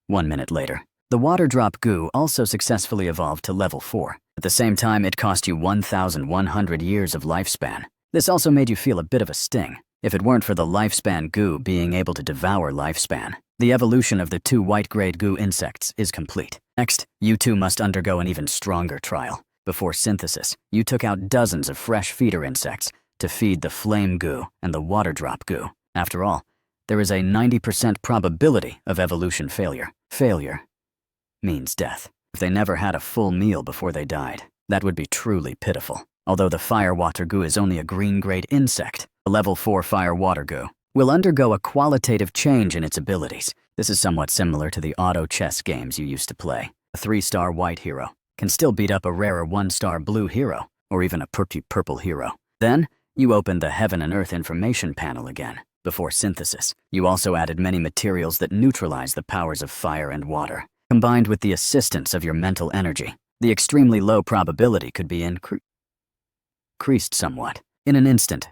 1 minute later, the water drop goo also successfully evolved to level 4. At the same time, it cost you 1,100 years of lifespan. This also made you feel a bit of a sting. If it weren't for the lifespan goo being able to devour lifespan, the evolution of the 2 white grade goo insects is complete. Next, you 2 must undergo an even stronger trial. Before synthesis, you took out dozens of fresh feeder insects to feed the flame goo and the water drop goo. After all, there is a 90% probability of evolution failure. Failure means death. If they never had a full meal before they died, that would be truly pitiful. Although the fire water goo is only a green grade insect, a level 4 fire water goo will undergo a qualitative change in its abilities. This is somewhat similar to the auto chess games you used to play. A 3-star white hero can still beat up a rarer 1-star blue hero, or even a purple hero. Then, you opened the Heaven and Earth information panel again. Before synthesis, you also added many materials that neutralize the powers of fire and water. Combined with the assistance of your mental energy, the extremely low probability could be increased somewhat. In an instant,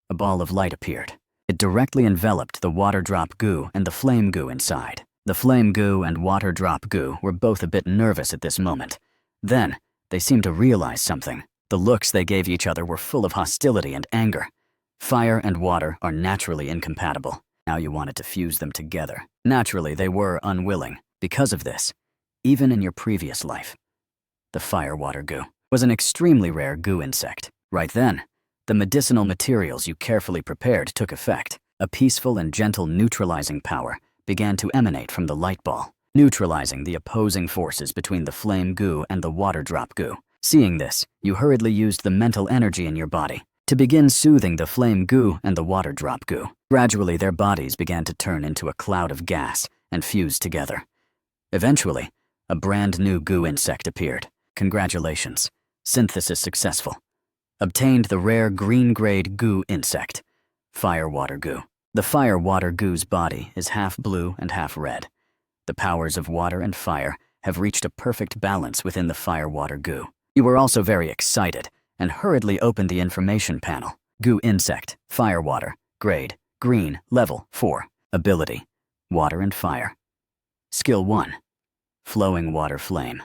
a ball of light appeared. It directly enveloped the water drop goo and the flame goo inside. The flame goo and water drop goo were both a bit nervous at this moment. Then, they seemed to realize something. The looks they gave each other were full of hostility and anger. Fire and water are naturally incompatible. Now you wanted to fuse them together. Naturally, they were unwilling. Because of this, even in your previous life, the fire water goo was an extremely rare goo insect. Right then, the medicinal materials you carefully prepared took effect. A peaceful and gentle neutralizing power began to emanate from the light ball, neutralizing the opposing forces between the flame goo and the water drop goo. Seeing this, you hurriedly used the mental energy in your body to begin soothing the flame goo and the water drop goo. Gradually, their bodies began to turn into a cloud of gas and fuse together. Eventually, a brand new goo insect appeared. Congratulations, synthesis successful. Obtained the rare green-grade goo insect, fire water goo. The fire water goo's body is half blue and half red. The powers of water and fire have reached a perfect balance within the fire water goo. You were also very excited and hurriedly opened the information panel. Goo insect, fire water, grade, green, level 4. Ability, water and fire. Skill 1, flowing water flame.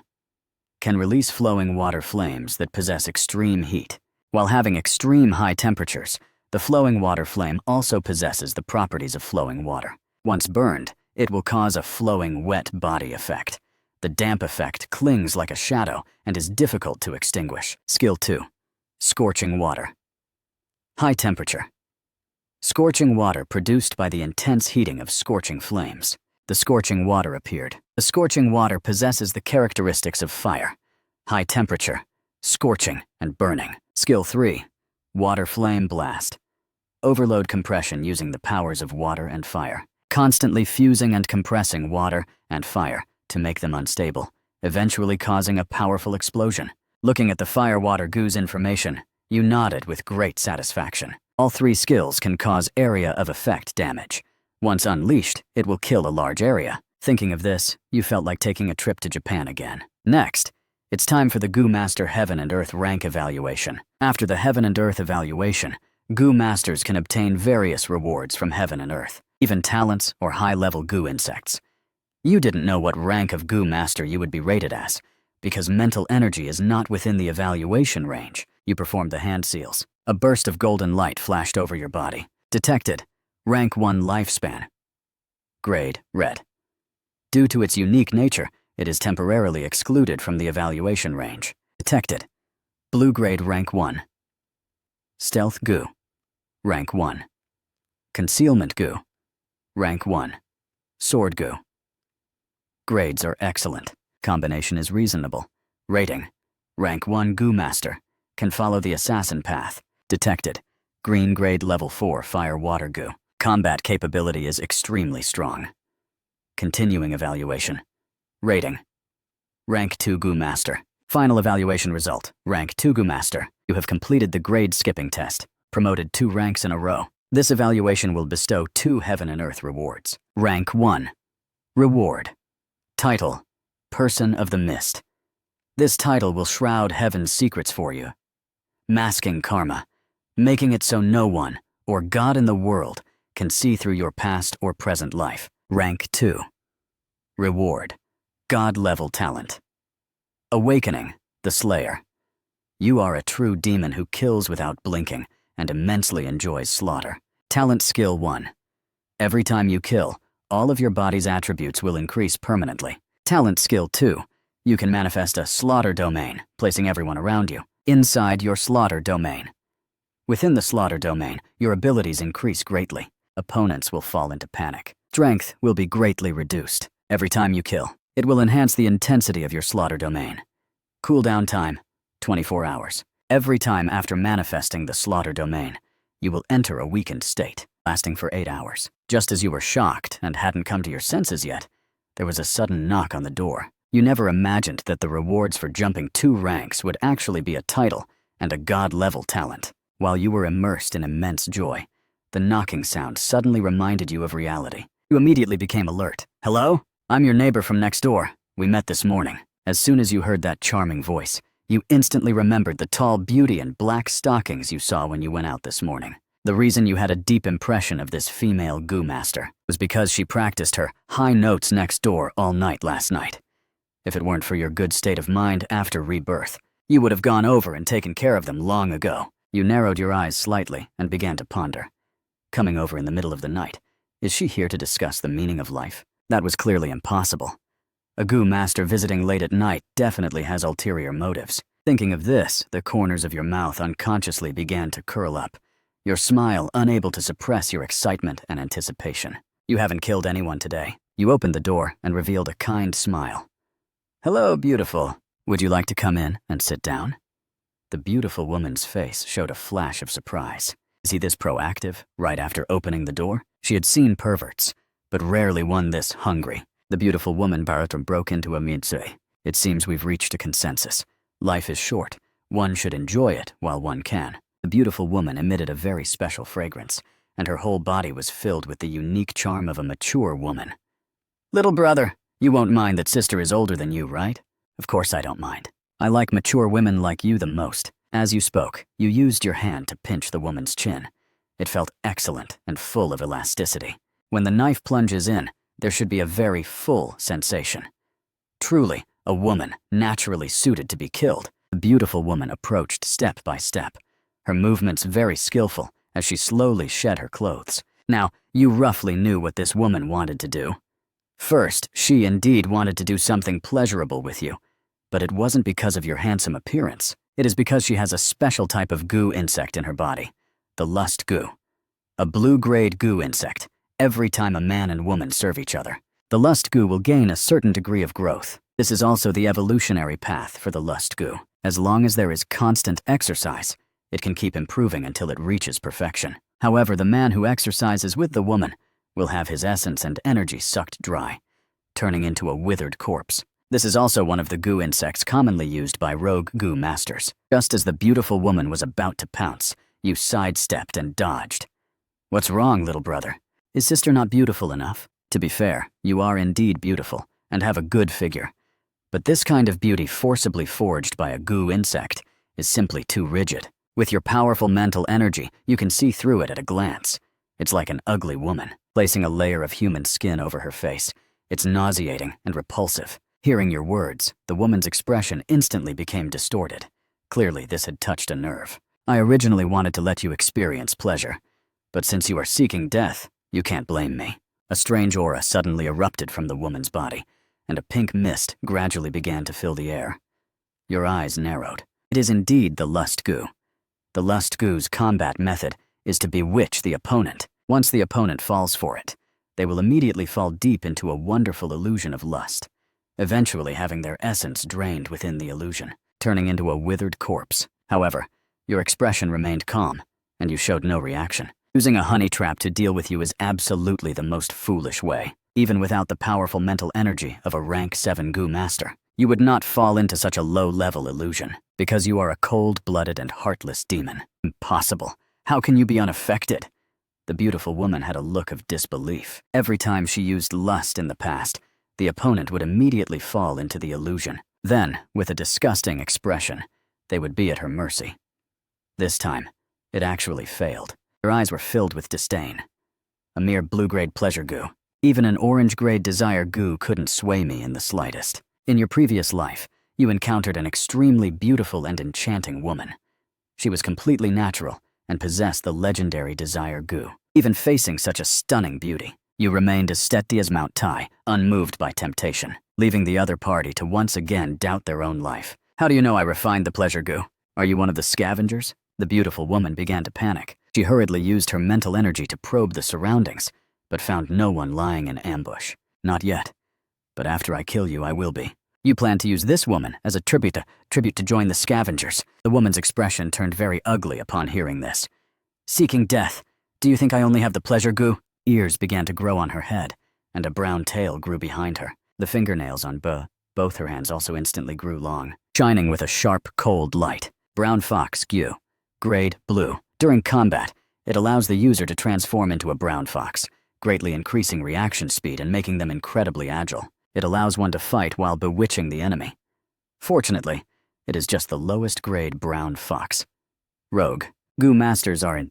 Can release flowing water flames that possess extreme heat. While having extreme high temperatures, the flowing water flame also possesses the properties of flowing water. Once burned, it will cause a flowing wet body effect. The damp effect clings like a shadow and is difficult to extinguish. Skill 2, scorching water. High temperature. Scorching water produced by the intense heating of scorching flames. The scorching water appeared. The scorching water possesses the characteristics of fire, high temperature, scorching, and burning. Skill 3, Water flame blast. Overload compression using the powers of water and fire, constantly fusing and compressing water and fire to make them unstable, eventually causing a powerful explosion. Looking at the fire-water goo's information, you nodded with great satisfaction. All three skills can cause area of effect damage. Once unleashed, it will kill a large area. Thinking of this, you felt like taking a trip to Japan again. Next, it's time for the Goo Master Heaven and Earth rank evaluation. After the Heaven and Earth evaluation, Goo Masters can obtain various rewards from Heaven and Earth, even talents or high-level Goo insects. You didn't know what rank of Goo Master you would be rated as, because mental energy is not within the evaluation range. You performed the hand seals. A burst of golden light flashed over your body. Detected. Rank 1 lifespan. Grade, red. Due to its unique nature, it is temporarily excluded from the evaluation range. Detected. Blue grade rank 1. Stealth Goo. Rank 1. Concealment Goo. Rank 1. Sword Goo. Grades are excellent. Combination is reasonable. Rating. Rank 1 Goo Master. Can follow the assassin path. Detected. Green grade level 4 fire water goo. Combat capability is extremely strong. Continuing evaluation. Rating. Rank 2 Goo Master. Final evaluation result. Rank 2 Goo Master. You have completed the grade skipping test. Promoted 2 ranks in a row. This evaluation will bestow 2 Heaven and Earth rewards. Rank 1. Reward. Title. Person of the Mist. This title will shroud Heaven's secrets for you, masking karma, making it so no one, or God in the world, can see through your past or present life. Rank 2. Reward. God-level talent. Awakening, the Slayer. You are a true demon who kills without blinking and immensely enjoys slaughter. Talent skill 1. Every time you kill, all of your body's attributes will increase permanently. Talent skill 2. You can manifest a slaughter domain, placing everyone around you inside your slaughter domain. Within the slaughter domain, your abilities increase greatly. Opponents will fall into panic. Strength will be greatly reduced. Every time you kill, it will enhance the intensity of your slaughter domain. Cooldown time, 24 hours. Every time after manifesting the slaughter domain, you will enter a weakened state, lasting for 8 hours. Just as you were shocked and hadn't come to your senses yet, there was a sudden knock on the door. You never imagined that the rewards for jumping 2 ranks would actually be a title and a god-level talent. While you were immersed in immense joy, the knocking sound suddenly reminded you of reality. You immediately became alert. Hello? I'm your neighbor from next door. We met this morning. As soon as you heard that charming voice, you instantly remembered the tall beauty and black stockings you saw when you went out this morning. The reason you had a deep impression of this female Goo Master was because she practiced her high notes next door all night last night. If it weren't for your good state of mind after rebirth, you would have gone over and taken care of them long ago. You narrowed your eyes slightly and began to ponder. Coming over in the middle of the night, is she here to discuss the meaning of life? That was clearly impossible. A Goo Master visiting late at night definitely has ulterior motives. Thinking of this, the corners of your mouth unconsciously began to curl up, your smile unable to suppress your excitement and anticipation. You haven't killed anyone today. You opened the door and revealed a kind smile. Hello, beautiful. Would you like to come in and sit down? The beautiful woman's face showed a flash of surprise. Is he this proactive, right after opening the door? She had seen perverts, but rarely one this hungry. The beautiful woman Baratam broke into a midsay. It seems we've reached a consensus. Life is short. One should enjoy it while one can. The beautiful woman emitted a very special fragrance, and her whole body was filled with the unique charm of a mature woman. Little brother, you won't mind that sister is older than you, right? Of course I don't mind. I like mature women like you the most. As you spoke, you used your hand to pinch the woman's chin. It felt excellent and full of elasticity. When the knife plunges in, there should be a very full sensation. Truly, a woman naturally suited to be killed. The beautiful woman approached step by step, her movements very skillful as she slowly shed her clothes. Now, you roughly knew what this woman wanted to do. First, she indeed wanted to do something pleasurable with you, but it wasn't because of your handsome appearance. It is because she has a special type of goo insect in her body, the lust goo. A blue-grade goo insect, every time a man and woman serve each other. The lust goo will gain a certain degree of growth. This is also the evolutionary path for the lust goo. As long as there is constant exercise, It can keep improving until it reaches perfection. However, the man who exercises with the woman will have his essence and energy sucked dry, turning into a withered corpse. This is also one of the goo insects commonly used by rogue goo masters. Just as the beautiful woman was about to pounce, you sidestepped and dodged. What's wrong, little brother? Is sister not beautiful enough? To be fair, you are indeed beautiful and have a good figure. But this kind of beauty forcibly forged by a goo insect is simply too rigid. With your powerful mental energy, you can see through it at a glance. It's like an ugly woman, placing a layer of human skin over her face. It's nauseating and repulsive. Hearing your words, the woman's expression instantly became distorted. Clearly, this had touched a nerve. I originally wanted to let you experience pleasure, but since you are seeking death, you can't blame me. A strange aura suddenly erupted from the woman's body, and a pink mist gradually began to fill the air. Your eyes narrowed. It is indeed the lust goo. The lust goo's combat method is to bewitch the opponent. Once the opponent falls for it, they will immediately fall deep into a wonderful illusion of lust, eventually having their essence drained within the illusion, turning into a withered corpse. However, your expression remained calm, and you showed no reaction. Using a honey trap to deal with you is absolutely the most foolish way. Even without the powerful mental energy of a rank 7 goo master, you would not fall into such a low-level illusion, because you are a cold-blooded and heartless demon. Impossible. How can you be unaffected? The beautiful woman had a look of disbelief. Every time she used lust in the past, the opponent would immediately fall into the illusion. Then, with a disgusting expression, they would be at her mercy. This time, it actually failed. Her eyes were filled with disdain. A mere blue-grade pleasure goo. Even an orange-grade desire goo couldn't sway me in the slightest. In your previous life, you encountered an extremely beautiful and enchanting woman. She was completely natural and possessed the legendary desire goo. Even facing such a stunning beauty, you remained as steady as Mount Tai, unmoved by temptation, leaving the other party to once again doubt their own life. How do you know I refined the pleasure goo? Are you one of the scavengers? The beautiful woman began to panic. She hurriedly used her mental energy to probe the surroundings, but found no one lying in ambush. Not yet. But after I kill you, I will be. You plan to use this woman as a tribute to join the scavengers. The woman's expression turned very ugly upon hearing this. Seeking death. Do you think I only have the pleasure goo? Ears began to grow on her head, and a brown tail grew behind her. The fingernails on both her hands also instantly grew long, shining with a sharp, cold light. Brown fox goo. Grade blue. During combat, it allows the user to transform into a brown fox, greatly increasing reaction speed and making them incredibly agile. It allows one to fight while bewitching the enemy. Fortunately, it is just the lowest grade brown fox. Rogue. Goo masters are in.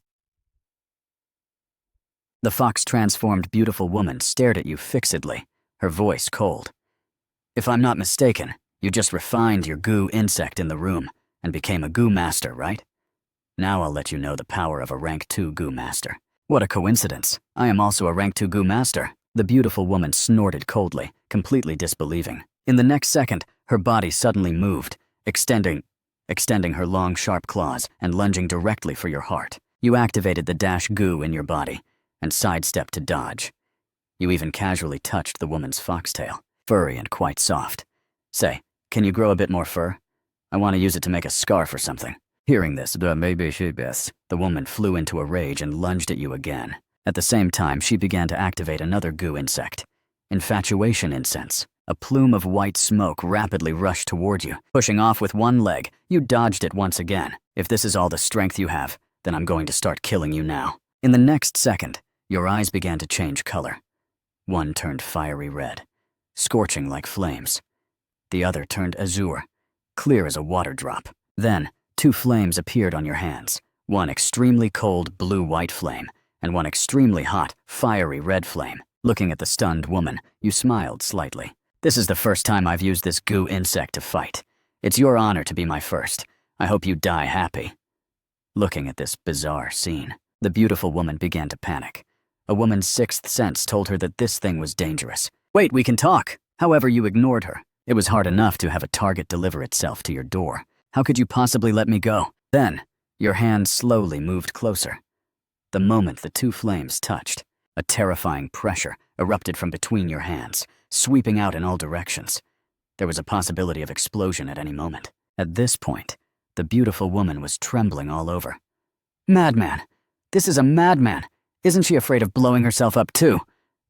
The fox-transformed beautiful woman stared at you fixedly, her voice cold. If I'm not mistaken, you just refined your goo insect in the room and became a goo master, right? Now I'll let you know the power of a rank 2 goo master. What a coincidence. I am also a rank 2 goo master. The beautiful woman snorted coldly, completely disbelieving. In the next second, her body suddenly moved, extending her long, sharp claws and lunging directly for your heart. You activated the dash goo in your body and sidestepped to dodge. You even casually touched the woman's foxtail, furry and quite soft. Say, can you grow a bit more fur? I want to use it to make a scarf or something. Hearing this, the woman flew into a rage and lunged at you again. At the same time, she began to activate another goo insect. Infatuation incense. A plume of white smoke rapidly rushed toward you. Pushing off with one leg, you dodged it once again. If this is all the strength you have, then I'm going to start killing you now. In the next second, your eyes began to change color. One turned fiery red, scorching like flames. The other turned azure, clear as a water drop. Then, 2 flames appeared on your hands. One extremely cold blue-white flame, and one extremely hot, fiery red flame. Looking at the stunned woman, you smiled slightly. This is the first time I've used this goo insect to fight. It's your honor to be my first. I hope you die happy. Looking at this bizarre scene, the beautiful woman began to panic. A woman's 6th sense told her that this thing was dangerous. Wait, we can talk. However, you ignored her. It was hard enough to have a target deliver itself to your door. How could you possibly let me go? Then, your hand slowly moved closer. The moment the 2 flames touched, a terrifying pressure erupted from between your hands, sweeping out in all directions. There was a possibility of explosion at any moment. At this point, The beautiful woman was trembling all over. Madman! This is a madman! Isn't she afraid of blowing herself up too?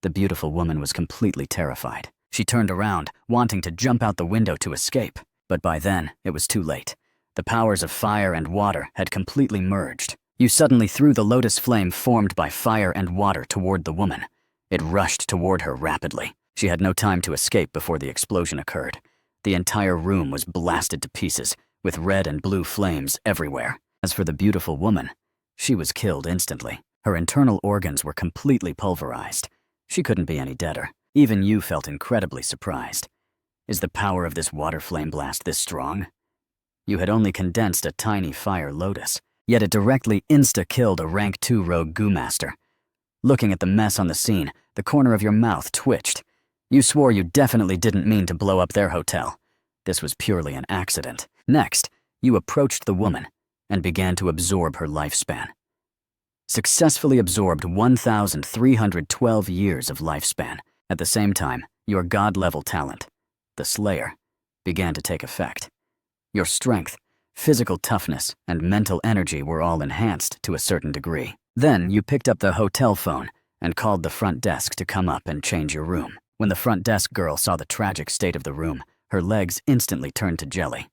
The beautiful woman was completely terrified. She turned around, wanting to jump out the window to escape. But by then, it was too late. The powers of fire and water had completely merged. You suddenly threw the lotus flame formed by fire and water toward the woman. It rushed toward her rapidly. She had no time to escape before the explosion occurred. The entire room was blasted to pieces, with red and blue flames everywhere. As for the beautiful woman, she was killed instantly. Her internal organs were completely pulverized. She couldn't be any deader. Even you felt incredibly surprised. Is the power of this water flame blast this strong? You had only condensed a tiny fire lotus, yet it directly insta-killed a rank 2 rogue goo master. Looking at the mess on the scene, the corner of your mouth twitched. You swore you definitely didn't mean to blow up their hotel. This was purely an accident. Next, you approached the woman and began to absorb her lifespan. Successfully absorbed 1,312 years of lifespan. At the same time, your god-level talent, the Slayer, began to take effect. Your strength, physical toughness, and mental energy were all enhanced to a certain degree. Then you picked up the hotel phone and called the front desk to come up and change your room. When the front desk girl saw the tragic state of the room, her legs instantly turned to jelly.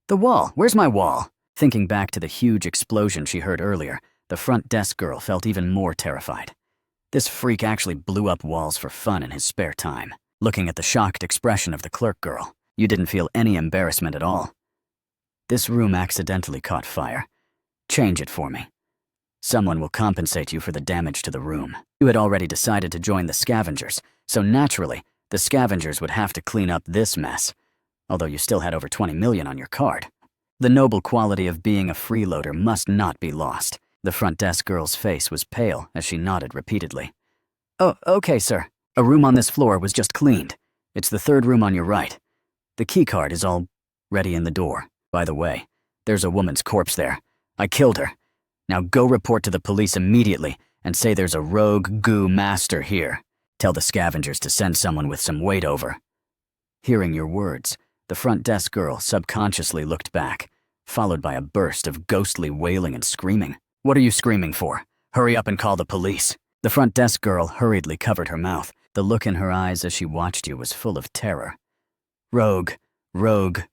The wall! Where's my wall? Thinking back to the huge explosion she heard earlier, the front desk girl felt even more terrified. This freak actually blew up walls for fun in his spare time. Looking at the shocked expression of the clerk girl, you didn't feel any embarrassment at all. This room accidentally caught fire. Change it for me. Someone will compensate you for the damage to the room. You had already decided to join the scavengers, so naturally, the scavengers would have to clean up this mess, although you still had over 20 million on your card. The noble quality of being a freeloader must not be lost. The front desk girl's face was pale as she nodded repeatedly. Oh, okay, sir. A room on this floor was just cleaned. It's the third room on your right. The key card is all ready in the door. By the way, there's a woman's corpse there. I killed her. Now go report to the police immediately and say there's a rogue goo master here. Tell the scavengers to send someone with some weight over. Hearing your words, the front desk girl subconsciously looked back, followed by a burst of ghostly wailing and screaming. What are you screaming for? Hurry up and call the police. The front desk girl hurriedly covered her mouth. The look in her eyes as she watched you was full of terror. Rogue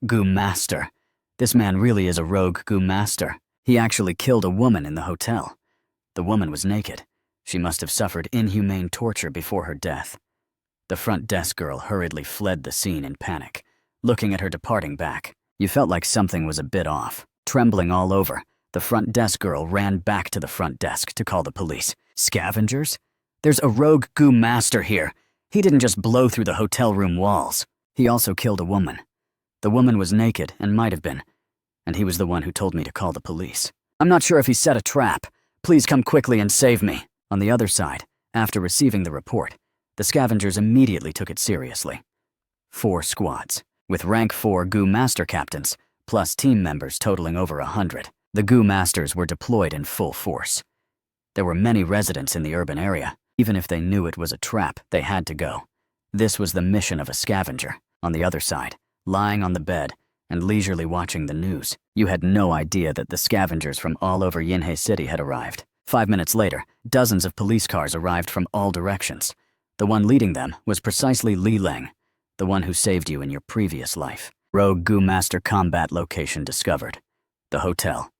goo master. This man really is a rogue goo master. He actually killed a woman in the hotel. The woman was naked. She must have suffered inhumane torture before her death. The front desk girl hurriedly fled the scene in panic. Looking at her departing back, you felt like something was a bit off. Trembling all over, the front desk girl ran back to the front desk to call the police. Scavengers? There's a rogue goo master here. He didn't just blow through the hotel room walls. He also killed a woman. The woman was naked and might have been, and he was the one who told me to call the police. I'm not sure if he set a trap. Please come quickly and save me. On the other side, after receiving the report, the scavengers immediately took it seriously. 4 squads, with rank 4 goo master captains, plus team members totaling over 100. The goo masters were deployed in full force. There were many residents in the urban area. Even if they knew it was a trap, they had to go. This was the mission of a scavenger. On the other side, lying on the bed and leisurely watching the news, you had no idea that the scavengers from all over Yinhe City had arrived. 5 minutes later, dozens of police cars arrived from all directions. The one leading them was precisely Li Leng, the one who saved you in your previous life. Rogue goo master combat location discovered. The hotel.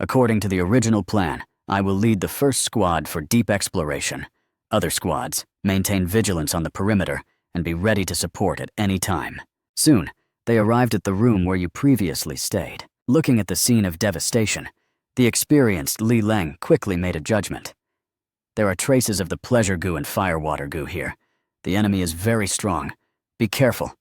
According to the original plan, I will lead the first squad for deep exploration. Other squads maintain vigilance on the perimeter and be ready to support at any time. Soon, they arrived at the room where you previously stayed. Looking at the scene of devastation, the experienced Li Leng quickly made a judgment. There are traces of the pleasure goo and firewater goo here. The enemy is very strong. Be careful.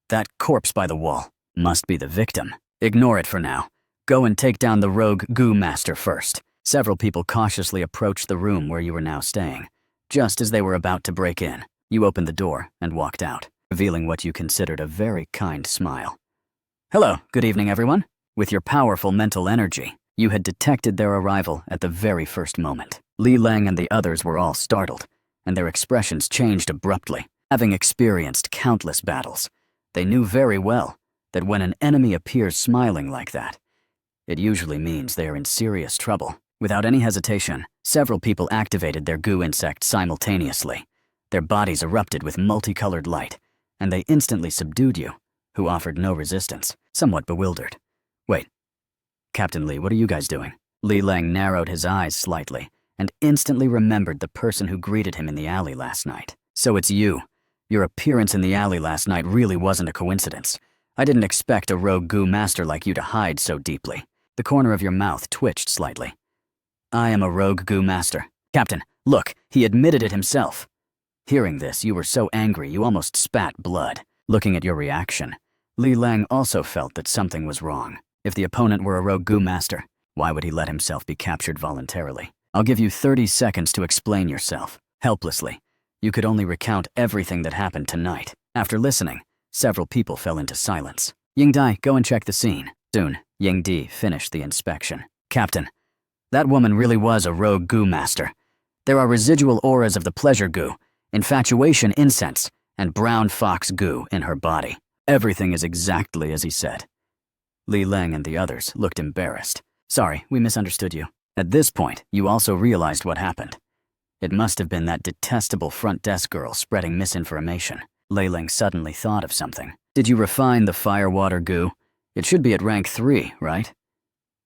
That corpse by the wall must be the victim. Ignore it for now. Go and take down the rogue goo master first. Several people cautiously approached the room where you were now staying. Just as they were about to break in, you opened the door and walked out, revealing what you considered a very kind smile. Hello, good evening, everyone. With your powerful mental energy, you had detected their arrival at the very first moment. Li Leng and the others were all startled, and their expressions changed abruptly. Having experienced countless battles, they knew very well that when an enemy appears smiling like that, it usually means they are in serious trouble. Without any hesitation, several people activated their goo insect simultaneously. Their bodies erupted with multicolored light, and they instantly subdued you, who offered no resistance, somewhat bewildered. Wait, Captain Lee, what are you guys doing? Li Lang narrowed his eyes slightly and instantly remembered the person who greeted him in the alley last night. So it's you. Your appearance in the alley last night really wasn't a coincidence. I didn't expect a rogue goo master like you to hide so deeply. The corner of your mouth twitched slightly. I am a rogue goo master. Captain, look, he admitted it himself. Hearing this, you were so angry you almost spat blood. Looking at your reaction, Li Lang also felt that something was wrong. If the opponent were a rogue goo master, why would he let himself be captured voluntarily? I'll give you 30 seconds to explain yourself. Helplessly, you could only recount everything that happened tonight. After listening, several people fell into silence. Yingdai, go and check the scene. Soon, Yingdi finished the inspection. Captain, that woman really was a rogue goo master. There are residual auras of the pleasure goo, infatuation incense, and brown fox goo in her body. Everything is exactly as he said. Li Lang and the others looked embarrassed. Sorry, we misunderstood you. At this point, you also realized what happened. It must have been that detestable front desk girl spreading misinformation. Lei Ling suddenly thought of something. Did you refine the firewater goo? It should be at rank 3, right?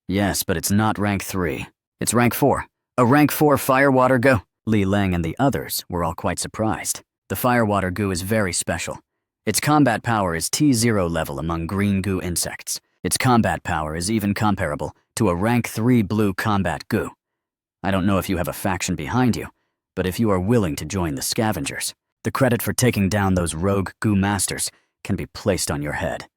Yes, but it's not rank 3. It's rank 4. A rank 4 firewater goo? Li Lang and the others were all quite surprised. The firewater goo is very special. Its combat power is T0 level among green goo insects. Its combat power is even comparable to a rank 3 blue combat goo. I don't know if you have a faction behind you, but if you are willing to join the scavengers, the credit for taking down those rogue goo masters can be placed on your head.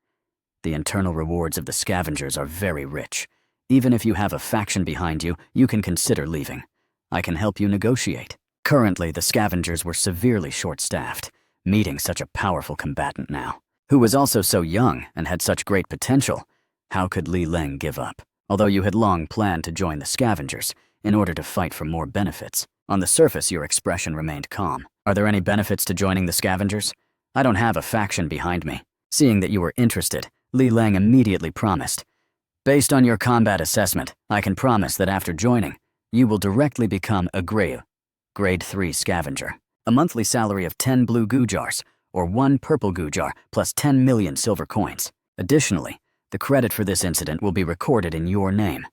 The internal rewards of the scavengers are very rich. Even if you have a faction behind you, you can consider leaving. I can help you negotiate. Currently, the scavengers were severely short-staffed, meeting such a powerful combatant now, who was also so young and had such great potential. How could Li Lang give up? Although you had long planned to join the scavengers in order to fight for more benefits, on the surface your expression remained calm. Are there any benefits to joining the scavengers? I don't have a faction behind me. Seeing that you were interested, Li Lang immediately promised. Based on your combat assessment, I can promise that after joining, you will directly become a grade 3 scavenger. A monthly salary of 10 blue goo jars, or 1 purple goo jar, plus 10 million silver coins. Additionally, the credit for this incident will be recorded in your name.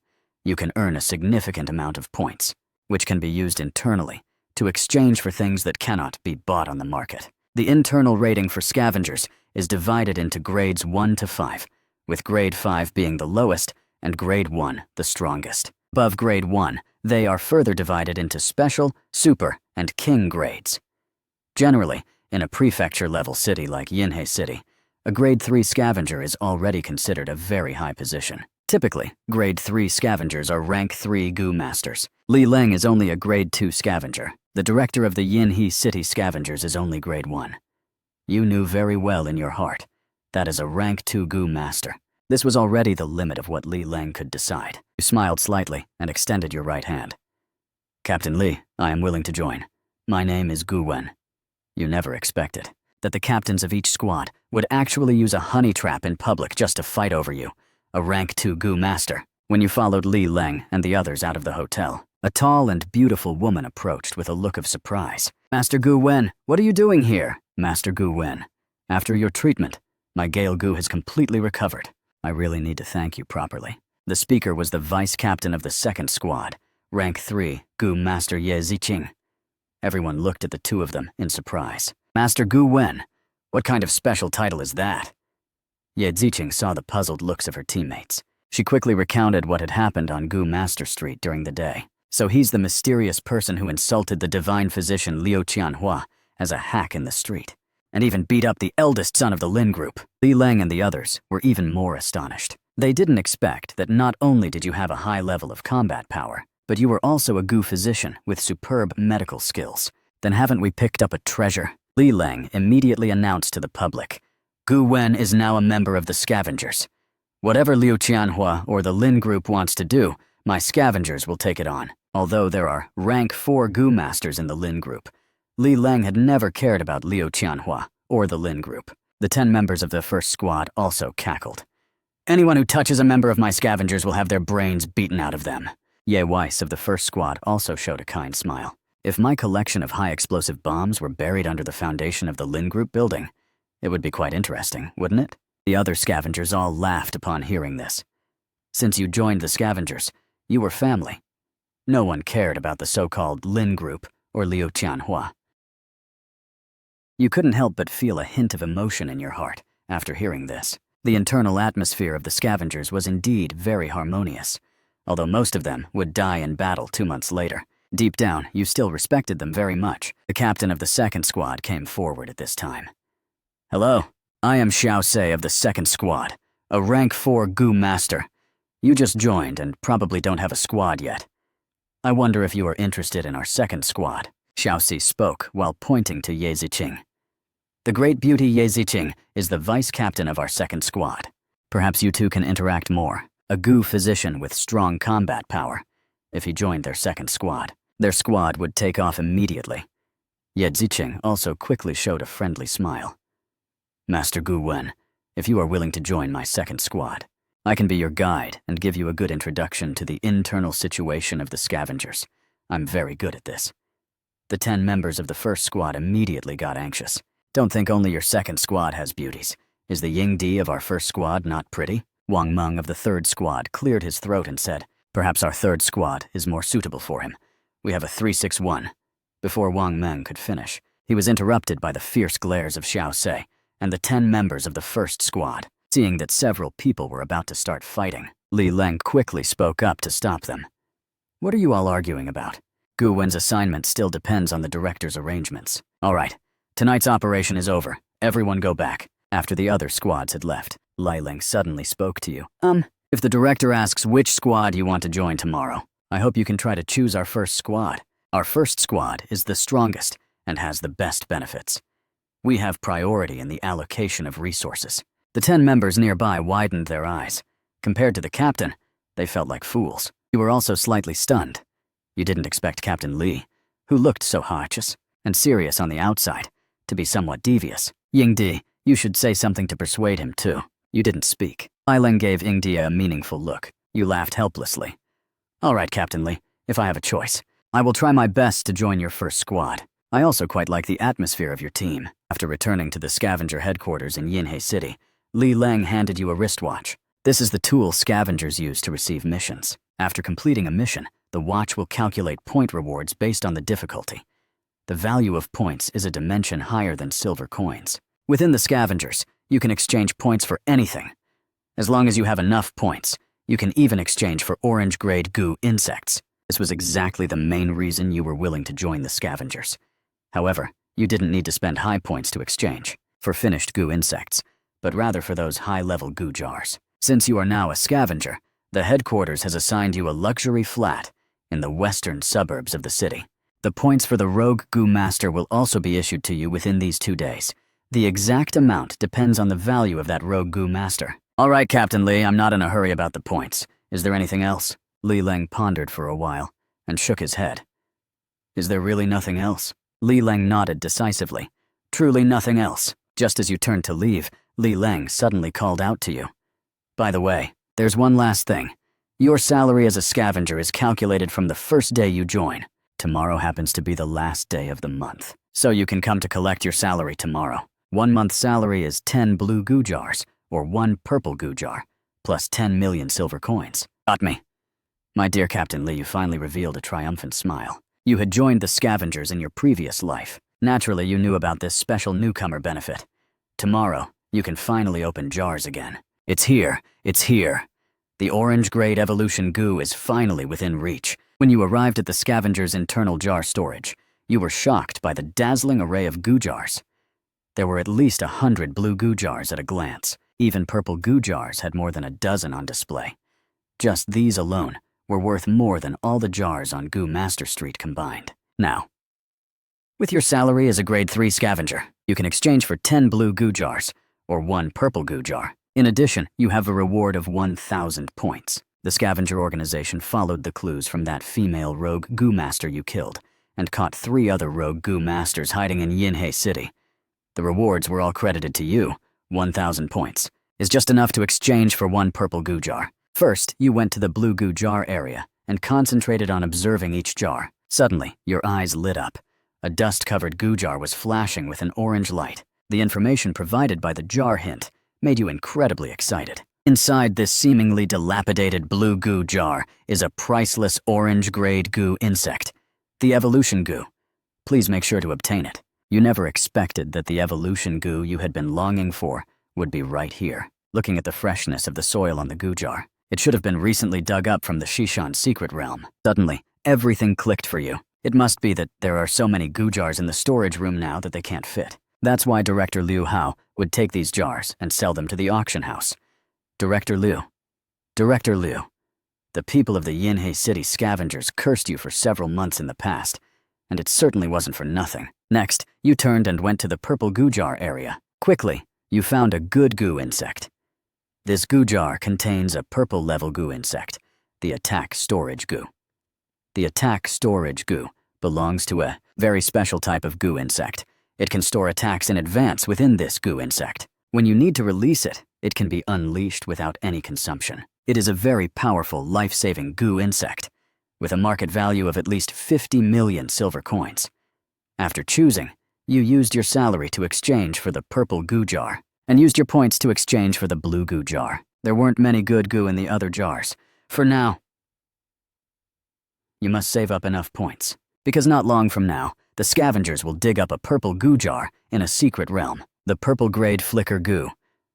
You can earn a significant amount of points, which can be used internally to exchange for things that cannot be bought on the market. The internal rating for scavengers is divided into grades 1 to 5, with grade 5 being the lowest and grade 1 the strongest. Above grade 1, they are further divided into special, super, and king grades. Generally, in a prefecture-level city like Yinhe City, a grade 3 scavenger is already considered a very high position. Typically, grade 3 scavengers are rank 3 goo masters. Li Lang is only a grade 2 scavenger. The director of the Yinhe City Scavengers is only grade 1. You knew very well in your heart that is a rank 2 goo master. This was already the limit of what Li Lang could decide. You smiled slightly and extended your right hand. Captain Li, I am willing to join. My name is Gu Wen. You never expected that the captains of each squad would actually use a honey trap in public just to fight over you, a rank 2 goo master. When you followed Li Lang and the others out of the hotel, a tall and beautiful woman approached with a look of surprise. Master Gu Wen, what are you doing here? Master Gu Wen, after your treatment, my Gale Gu has completely recovered. I really need to thank you properly. The speaker was the vice captain of the second squad, rank 3, Gu Master Ye Ziqing. Everyone looked at the two of them in surprise. Master Gu Wen, what kind of special title is that? Ye Ziqing saw the puzzled looks of her teammates. She quickly recounted what had happened on Gu Master Street during the day. So he's the mysterious person who insulted the divine physician Liu Qianhua as a hack in the street, and even beat up the eldest son of the Lynn group. Li Lang and the others were even more astonished. They didn't expect that not only did you have a high level of combat power, but you were also a Gu physician with superb medical skills. Then haven't we picked up a treasure? Li Lang immediately announced to the public, Gu Wen is now a member of the scavengers. Whatever Liu Qianhua or the Lin group wants to do, my scavengers will take it on. Although there are rank 4 Gu masters in the Lin group, Li Lang had never cared about Liu Qianhua or the Lin group. The 10 members of the first squad also cackled. Anyone who touches a member of my scavengers will have their brains beaten out of them. Ye Weiss of the first squad also showed a kind smile. If my collection of high-explosive bombs were buried under the foundation of the Lynn Group building, it would be quite interesting, wouldn't it? The other scavengers all laughed upon hearing this. Since you joined the scavengers, you were family. No one cared about the so-called Lynn Group or Liu Qianhua. You couldn't help but feel a hint of emotion in your heart after hearing this. The internal atmosphere of the scavengers was indeed very harmonious, although most of them would die in battle 2 months later. Deep down, you still respected them very much. The captain of the second squad came forward at this time. Hello, I am Xiao Se of the second squad, a rank 4 Gu Master. You just joined and probably don't have a squad yet. I wonder if you are interested in our second squad. Xiao Se spoke while pointing to Ye Ziqing. The great beauty Ye Ziqing is the vice captain of our second squad. Perhaps you two can interact more. A Gu physician with strong combat power. If he joined their second squad, their squad would take off immediately. Ye Ziqing also quickly showed a friendly smile. Master Gu Wen, if you are willing to join my second squad, I can be your guide and give you a good introduction to the internal situation of the scavengers. I'm very good at this. The 10 members of the first squad immediately got anxious. Don't think only your second squad has beauties. Is the Ying Di of our first squad not pretty? Wang Meng of the third squad cleared his throat and said, perhaps our third squad is more suitable for him. We have a 361. Before Wang Meng could finish, he was interrupted by the fierce glares of Xiao Se and the 10 members of the first squad. Seeing that several people were about to start fighting, Li Leng quickly spoke up to stop them. What are you all arguing about? Gu Wen's assignment still depends on the director's arrangements. All right, tonight's operation is over. Everyone go back. After the other squads had left, Li Leng suddenly spoke to you. If the director asks which squad you want to join tomorrow, I hope you can try to choose our first squad. Our first squad is the strongest and has the best benefits. We have priority in the allocation of resources. The 10 members nearby widened their eyes. Compared to the captain, they felt like fools. You were also slightly stunned. You didn't expect Captain Li, who looked so harmless and serious on the outside, to be somewhat devious. Yingdi, you should say something to persuade him too. You didn't speak. Li Leng gave Yingdi a meaningful look. You laughed helplessly. All right, Captain Li, if I have a choice, I will try my best to join your first squad. I also quite like the atmosphere of your team. After returning to the scavenger headquarters in Yinhe City, Li Leng handed you a wristwatch. This is the tool scavengers use to receive missions. After completing a mission, the watch will calculate point rewards based on the difficulty. The value of points is a dimension higher than silver coins. Within the scavengers, you can exchange points for anything. As long as you have enough points, you can even exchange for orange-grade goo insects. This was exactly the main reason you were willing to join the scavengers. However, you didn't need to spend high points to exchange for finished goo insects, but rather for those high-level goo jars. Since you are now a scavenger, the headquarters has assigned you a luxury flat in the western suburbs of the city. The points for the Rogue Goo Master will also be issued to you within these 2 days. The exact amount depends on the value of that Rogue Goo Master. All right, Captain Li, I'm not in a hurry about the points. Is there anything else? Li Leng pondered for a while and shook his head. Is there really nothing else? Li Leng nodded decisively. Truly nothing else. Just as you turned to leave, Li Leng suddenly called out to you. By the way, there's one last thing. Your salary as a scavenger is calculated from the first day you join. Tomorrow happens to be the last day of the month, so you can come to collect your salary tomorrow. 1 month's salary is 10 blue goo jars, or 1 purple goo jar, plus 10 million silver coins. Got me. My dear Captain Li, you finally revealed a triumphant smile. You had joined the scavengers in your previous life. Naturally, you knew about this special newcomer benefit. Tomorrow, you can finally open jars again. It's here. It's here. The orange-grade evolution goo is finally within reach. When you arrived at the scavenger's internal jar storage, you were shocked by the dazzling array of goo jars. There were at least 100 blue goo jars at a glance. Even purple goo jars had more than a dozen on display. Just these alone were worth more than all the jars on Goo Master Street combined. Now, with your salary as a grade 3 scavenger, you can exchange for 10 blue goo jars, or 1 purple goo jar. In addition, you have a reward of 1,000 points. The scavenger organization followed the clues from that female rogue goo master you killed, and caught 3 other rogue goo masters hiding in Yinhe City. The rewards were all credited to you, 1,000 points, is just enough to exchange for 1 purple goo jar. First, you went to the blue goo jar area and concentrated on observing each jar. Suddenly, your eyes lit up. A dust-covered goo jar was flashing with an orange light. The information provided by the jar hint made you incredibly excited. Inside this seemingly dilapidated blue goo jar is a priceless orange-grade goo insect, the evolution goo. Please make sure to obtain it. You never expected that the evolution goo you had been longing for would be right here. Looking at the freshness of the soil on the goo jar, it should have been recently dug up from the Shishan secret realm. Suddenly, everything clicked for you. It must be that there are so many goo jars in the storage room now that they can't fit. That's why Director Liu Hao would take these jars and sell them to the auction house. Director Liu, the people of the Yinhe City scavengers cursed you for several months in the past, and it certainly wasn't for nothing. Next, you turned and went to the purple goo jar area. Quickly, you found a good goo insect. This goo jar contains a purple level goo insect, the attack storage goo. The attack storage goo belongs to a very special type of goo insect. It can store attacks in advance within this goo insect. When you need to release it, it can be unleashed without any consumption. It is a very powerful, life-saving goo insect, with a market value of at least 50 million silver coins. After choosing, you used your salary to exchange for the purple goo jar, and used your points to exchange for the blue goo jar. There weren't many good goo in the other jars. For now, you must save up enough points, because not long from now, the scavengers will dig up a purple goo jar in a secret realm. The purple grade flicker goo,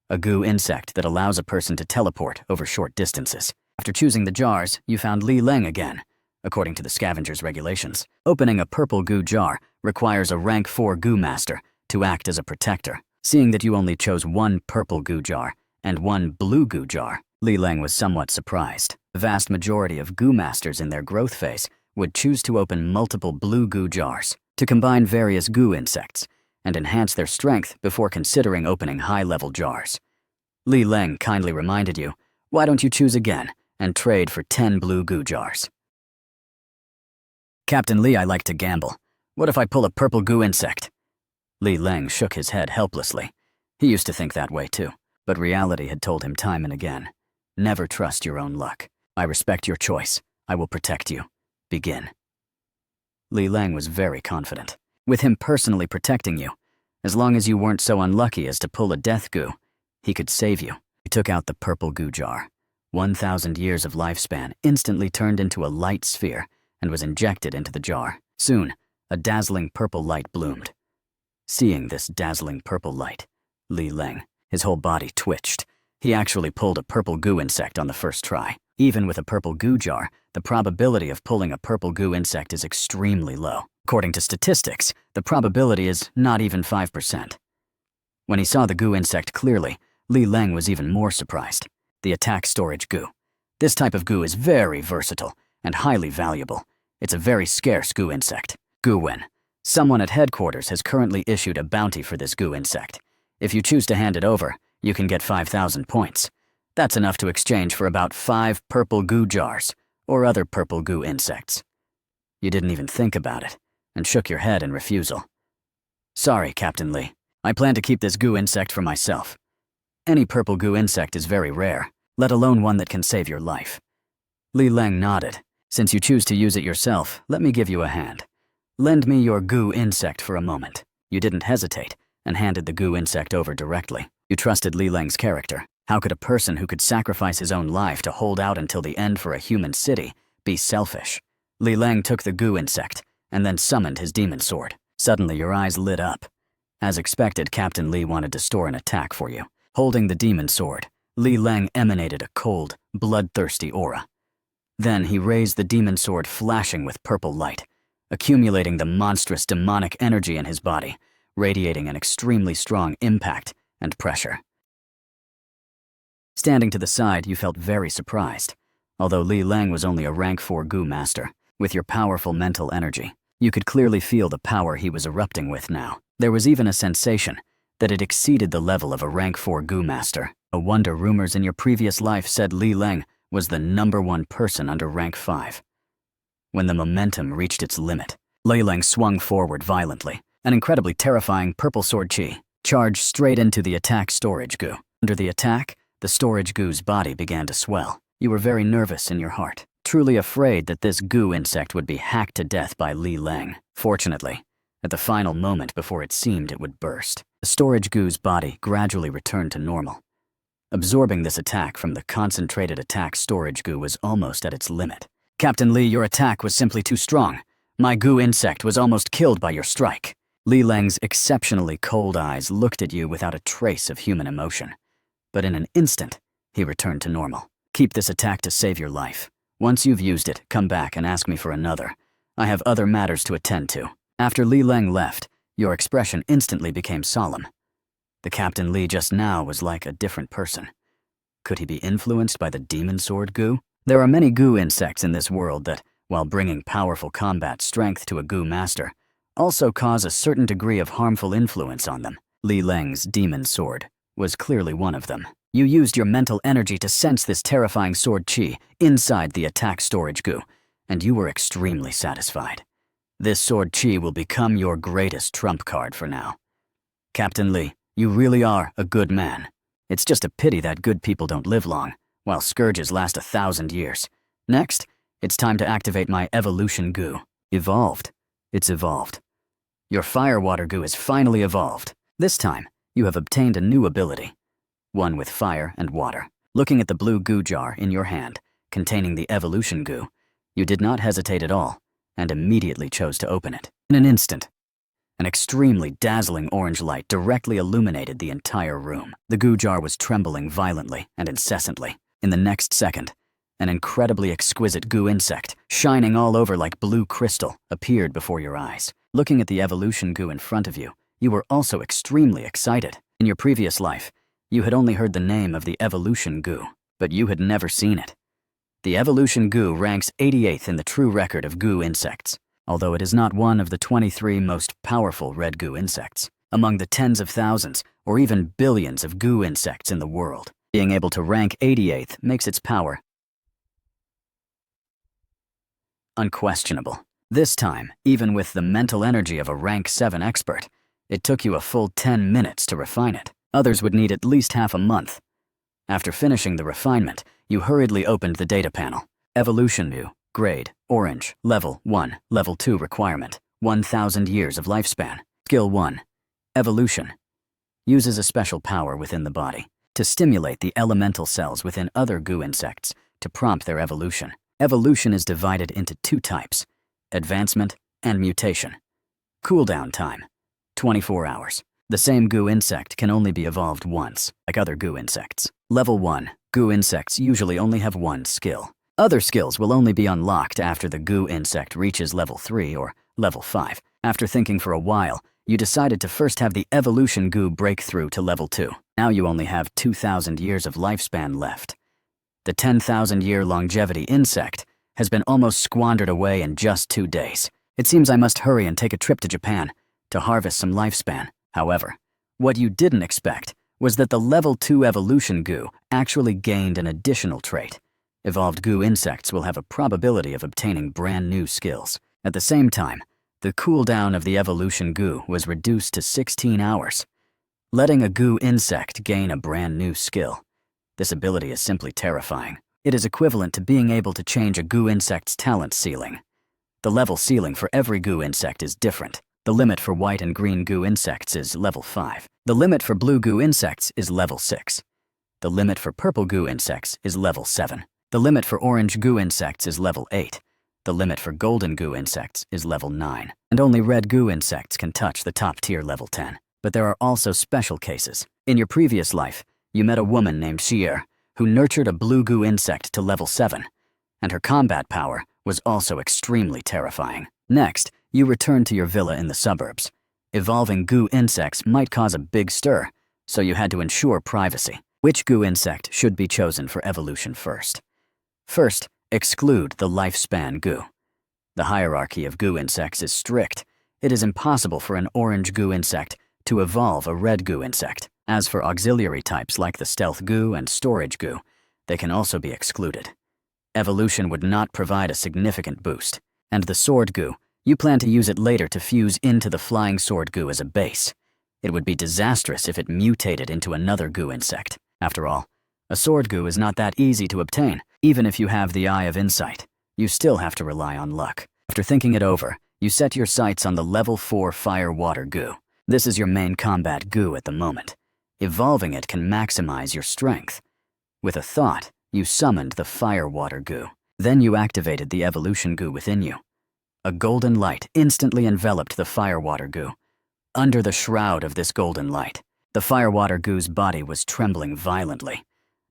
a goo insect that allows a person to teleport over short distances. After choosing the jars, you found Li Leng again. According to the scavengers' regulations, opening a purple goo jar requires a rank 4 goo master to act as a protector. Seeing that you only chose 1 purple goo jar and 1 blue goo jar, Li Leng was somewhat surprised. The vast majority of goo masters in their growth phase would choose to open multiple blue goo jars to combine various goo insects and enhance their strength before considering opening high-level jars. Li Leng kindly reminded you, why don't you choose again and trade for 10 blue goo jars? Captain Li, I like to gamble. What if I pull a purple goo insect? Li Leng shook his head helplessly. He used to think that way too, but reality had told him time and again, never trust your own luck. I respect your choice. I will protect you. Begin. Li Leng was very confident, with him personally protecting you. As long as you weren't so unlucky as to pull a death goo, he could save you. He took out the purple goo jar. 1,000 years of lifespan instantly turned into a light sphere and was injected into the jar. Soon, a dazzling purple light bloomed. Seeing this dazzling purple light, Li Leng, his whole body twitched. He actually pulled a purple goo insect on the first try. Even with a purple goo jar, the probability of pulling a purple goo insect is extremely low. According to statistics, the probability is not even 5%. When he saw the goo insect clearly, Li Leng was even more surprised. The attack storage goo. This type of goo is very versatile and highly valuable. It's a very scarce goo insect. Goo-win. Someone at headquarters has currently issued a bounty for this goo insect. If you choose to hand it over, you can get 5,000 points. That's enough to exchange for about 5 purple goo jars or other purple goo insects. You didn't even think about it and shook your head in refusal. Sorry, Captain Li. I plan to keep this goo insect for myself. Any purple goo insect is very rare, let alone one that can save your life. Li Leng nodded. Since you choose to use it yourself, let me give you a hand. Lend me your goo insect for a moment. You didn't hesitate and handed the goo insect over directly. You trusted Li Leng's character. How could a person who could sacrifice his own life to hold out until the end for a human city be selfish? Li Leng took the goo insect and then summoned his demon sword. Suddenly your eyes lit up. As expected, Captain Li wanted to store an attack for you. Holding the demon sword, Li Leng emanated a cold, bloodthirsty aura. Then he raised the demon sword, flashing with purple light, accumulating the monstrous demonic energy in his body, radiating an extremely strong impact and pressure. Standing to the side, you felt very surprised. Although Li Leng was only a rank 4 goo master, with your powerful mental energy, you could clearly feel the power he was erupting with now. There was even a sensation that it exceeded the level of a rank 4 goo master. No wonder rumors in your previous life said Li Leng was the #1 person under rank 5. When the momentum reached its limit, Li Leng swung forward violently. An incredibly terrifying purple sword chi charged straight into the attack storage goo. Under the attack, the storage goo's body began to swell. You were very nervous in your heart, truly afraid that this goo insect would be hacked to death by Li Leng. Fortunately, at the final moment before it seemed it would burst, the storage goo's body gradually returned to normal. Absorbing this attack from the concentrated attack storage goo was almost at its limit. Captain Li, your attack was simply too strong. My goo insect was almost killed by your strike. Li Leng's exceptionally cold eyes looked at you without a trace of human emotion. But in an instant, he returned to normal. Keep this attack to save your life. Once you've used it, come back and ask me for another. I have other matters to attend to. After Li Leng left, your expression instantly became solemn. The Captain Li just now was like a different person. Could he be influenced by the demon sword goo? There are many goo insects in this world that, while bringing powerful combat strength to a goo master, also cause a certain degree of harmful influence on them. Li Leng's demon sword was clearly one of them. You used your mental energy to sense this terrifying sword chi inside the attack storage goo, and you were extremely satisfied. This sword chi will become your greatest trump card for now. Captain Li, you really are a good man. It's just a pity that good people don't live long, while scourges last 1,000 years. Next, it's time to activate my evolution goo. Evolved. It's evolved. Your firewater goo is finally evolved. This time, you have obtained a new ability. One with fire and water. Looking at the blue goo jar in your hand, containing the evolution goo, you did not hesitate at all, and immediately chose to open it. In an instant, an extremely dazzling orange light directly illuminated the entire room. The goo jar was trembling violently and incessantly. In the next second, an incredibly exquisite goo insect, shining all over like blue crystal, appeared before your eyes. Looking at the evolution goo in front of you, you were also extremely excited. In your previous life, you had only heard the name of the evolution goo, but you had never seen it. The evolution goo ranks 88th in the true record of goo insects, although it is not one of the 23 most powerful red goo insects. Among the tens of thousands, or even billions of goo insects in the world, being able to rank 88th makes its power unquestionable. This time, even with the mental energy of a rank 7 expert, it took you a full 10 minutes to refine it. Others would need at least half a month. After finishing the refinement, you hurriedly opened the data panel. Evolution view, grade, orange, level 1, level 2 requirement, 1,000 years of lifespan. Skill 1, evolution. Uses a special power within the body to stimulate the elemental cells within other goo insects to prompt their evolution. Evolution is divided into 2 types, advancement and mutation. Cooldown time, 24 hours. The same goo insect can only be evolved once, like other goo insects. Level 1, goo insects usually only have one skill. Other skills will only be unlocked after the goo insect reaches level 3 or level 5. After thinking for a while, you decided to first have the evolution goo break through to level 2. Now you only have 2,000 years of lifespan left. The 10,000-year longevity insect has been almost squandered away in just 2 days. It seems I must hurry and take a trip to Japan to harvest some lifespan. However, what you didn't expect was that the level 2 evolution goo actually gained an additional trait. Evolved goo insects will have a probability of obtaining brand new skills. At the same time, the cooldown of the evolution goo was reduced to 16 hours. Letting a goo insect gain a brand new skill. This ability is simply terrifying. It is equivalent to being able to change a goo insect's talent ceiling. The level ceiling for every goo insect is different. The limit for white and green goo insects is level 5. The limit for blue goo insects is level 6. The limit for purple goo insects is level 7. The limit for orange goo insects is level 8. The limit for golden goo insects is level 9. And only red goo insects can touch the top tier level 10. But there are also special cases. In your previous life, you met a woman named Xier, who nurtured a blue goo insect to level 7, and her combat power was also extremely terrifying. Next, you returned to your villa in the suburbs. Evolving goo insects might cause a big stir, so you had to ensure privacy. Which goo insect should be chosen for evolution first? First, exclude the lifespan goo. The hierarchy of goo insects is strict. It is impossible for an orange goo insect to evolve a red goo insect. As for auxiliary types like the stealth goo and storage goo, they can also be excluded. Evolution would not provide a significant boost. And the sword goo, you plan to use it later to fuse into the flying sword goo as a base. It would be disastrous if it mutated into another goo insect. After all, a sword goo is not that easy to obtain. Even if you have the eye of insight, you still have to rely on luck. After thinking it over, you set your sights on the level 4 fire water goo. This is your main combat goo at the moment. Evolving it can maximize your strength. With a thought, you summoned the fire water goo. Then you activated the evolution goo within you. A golden light instantly enveloped the fire water goo. Under the shroud of this golden light, the fire water goo's body was trembling violently.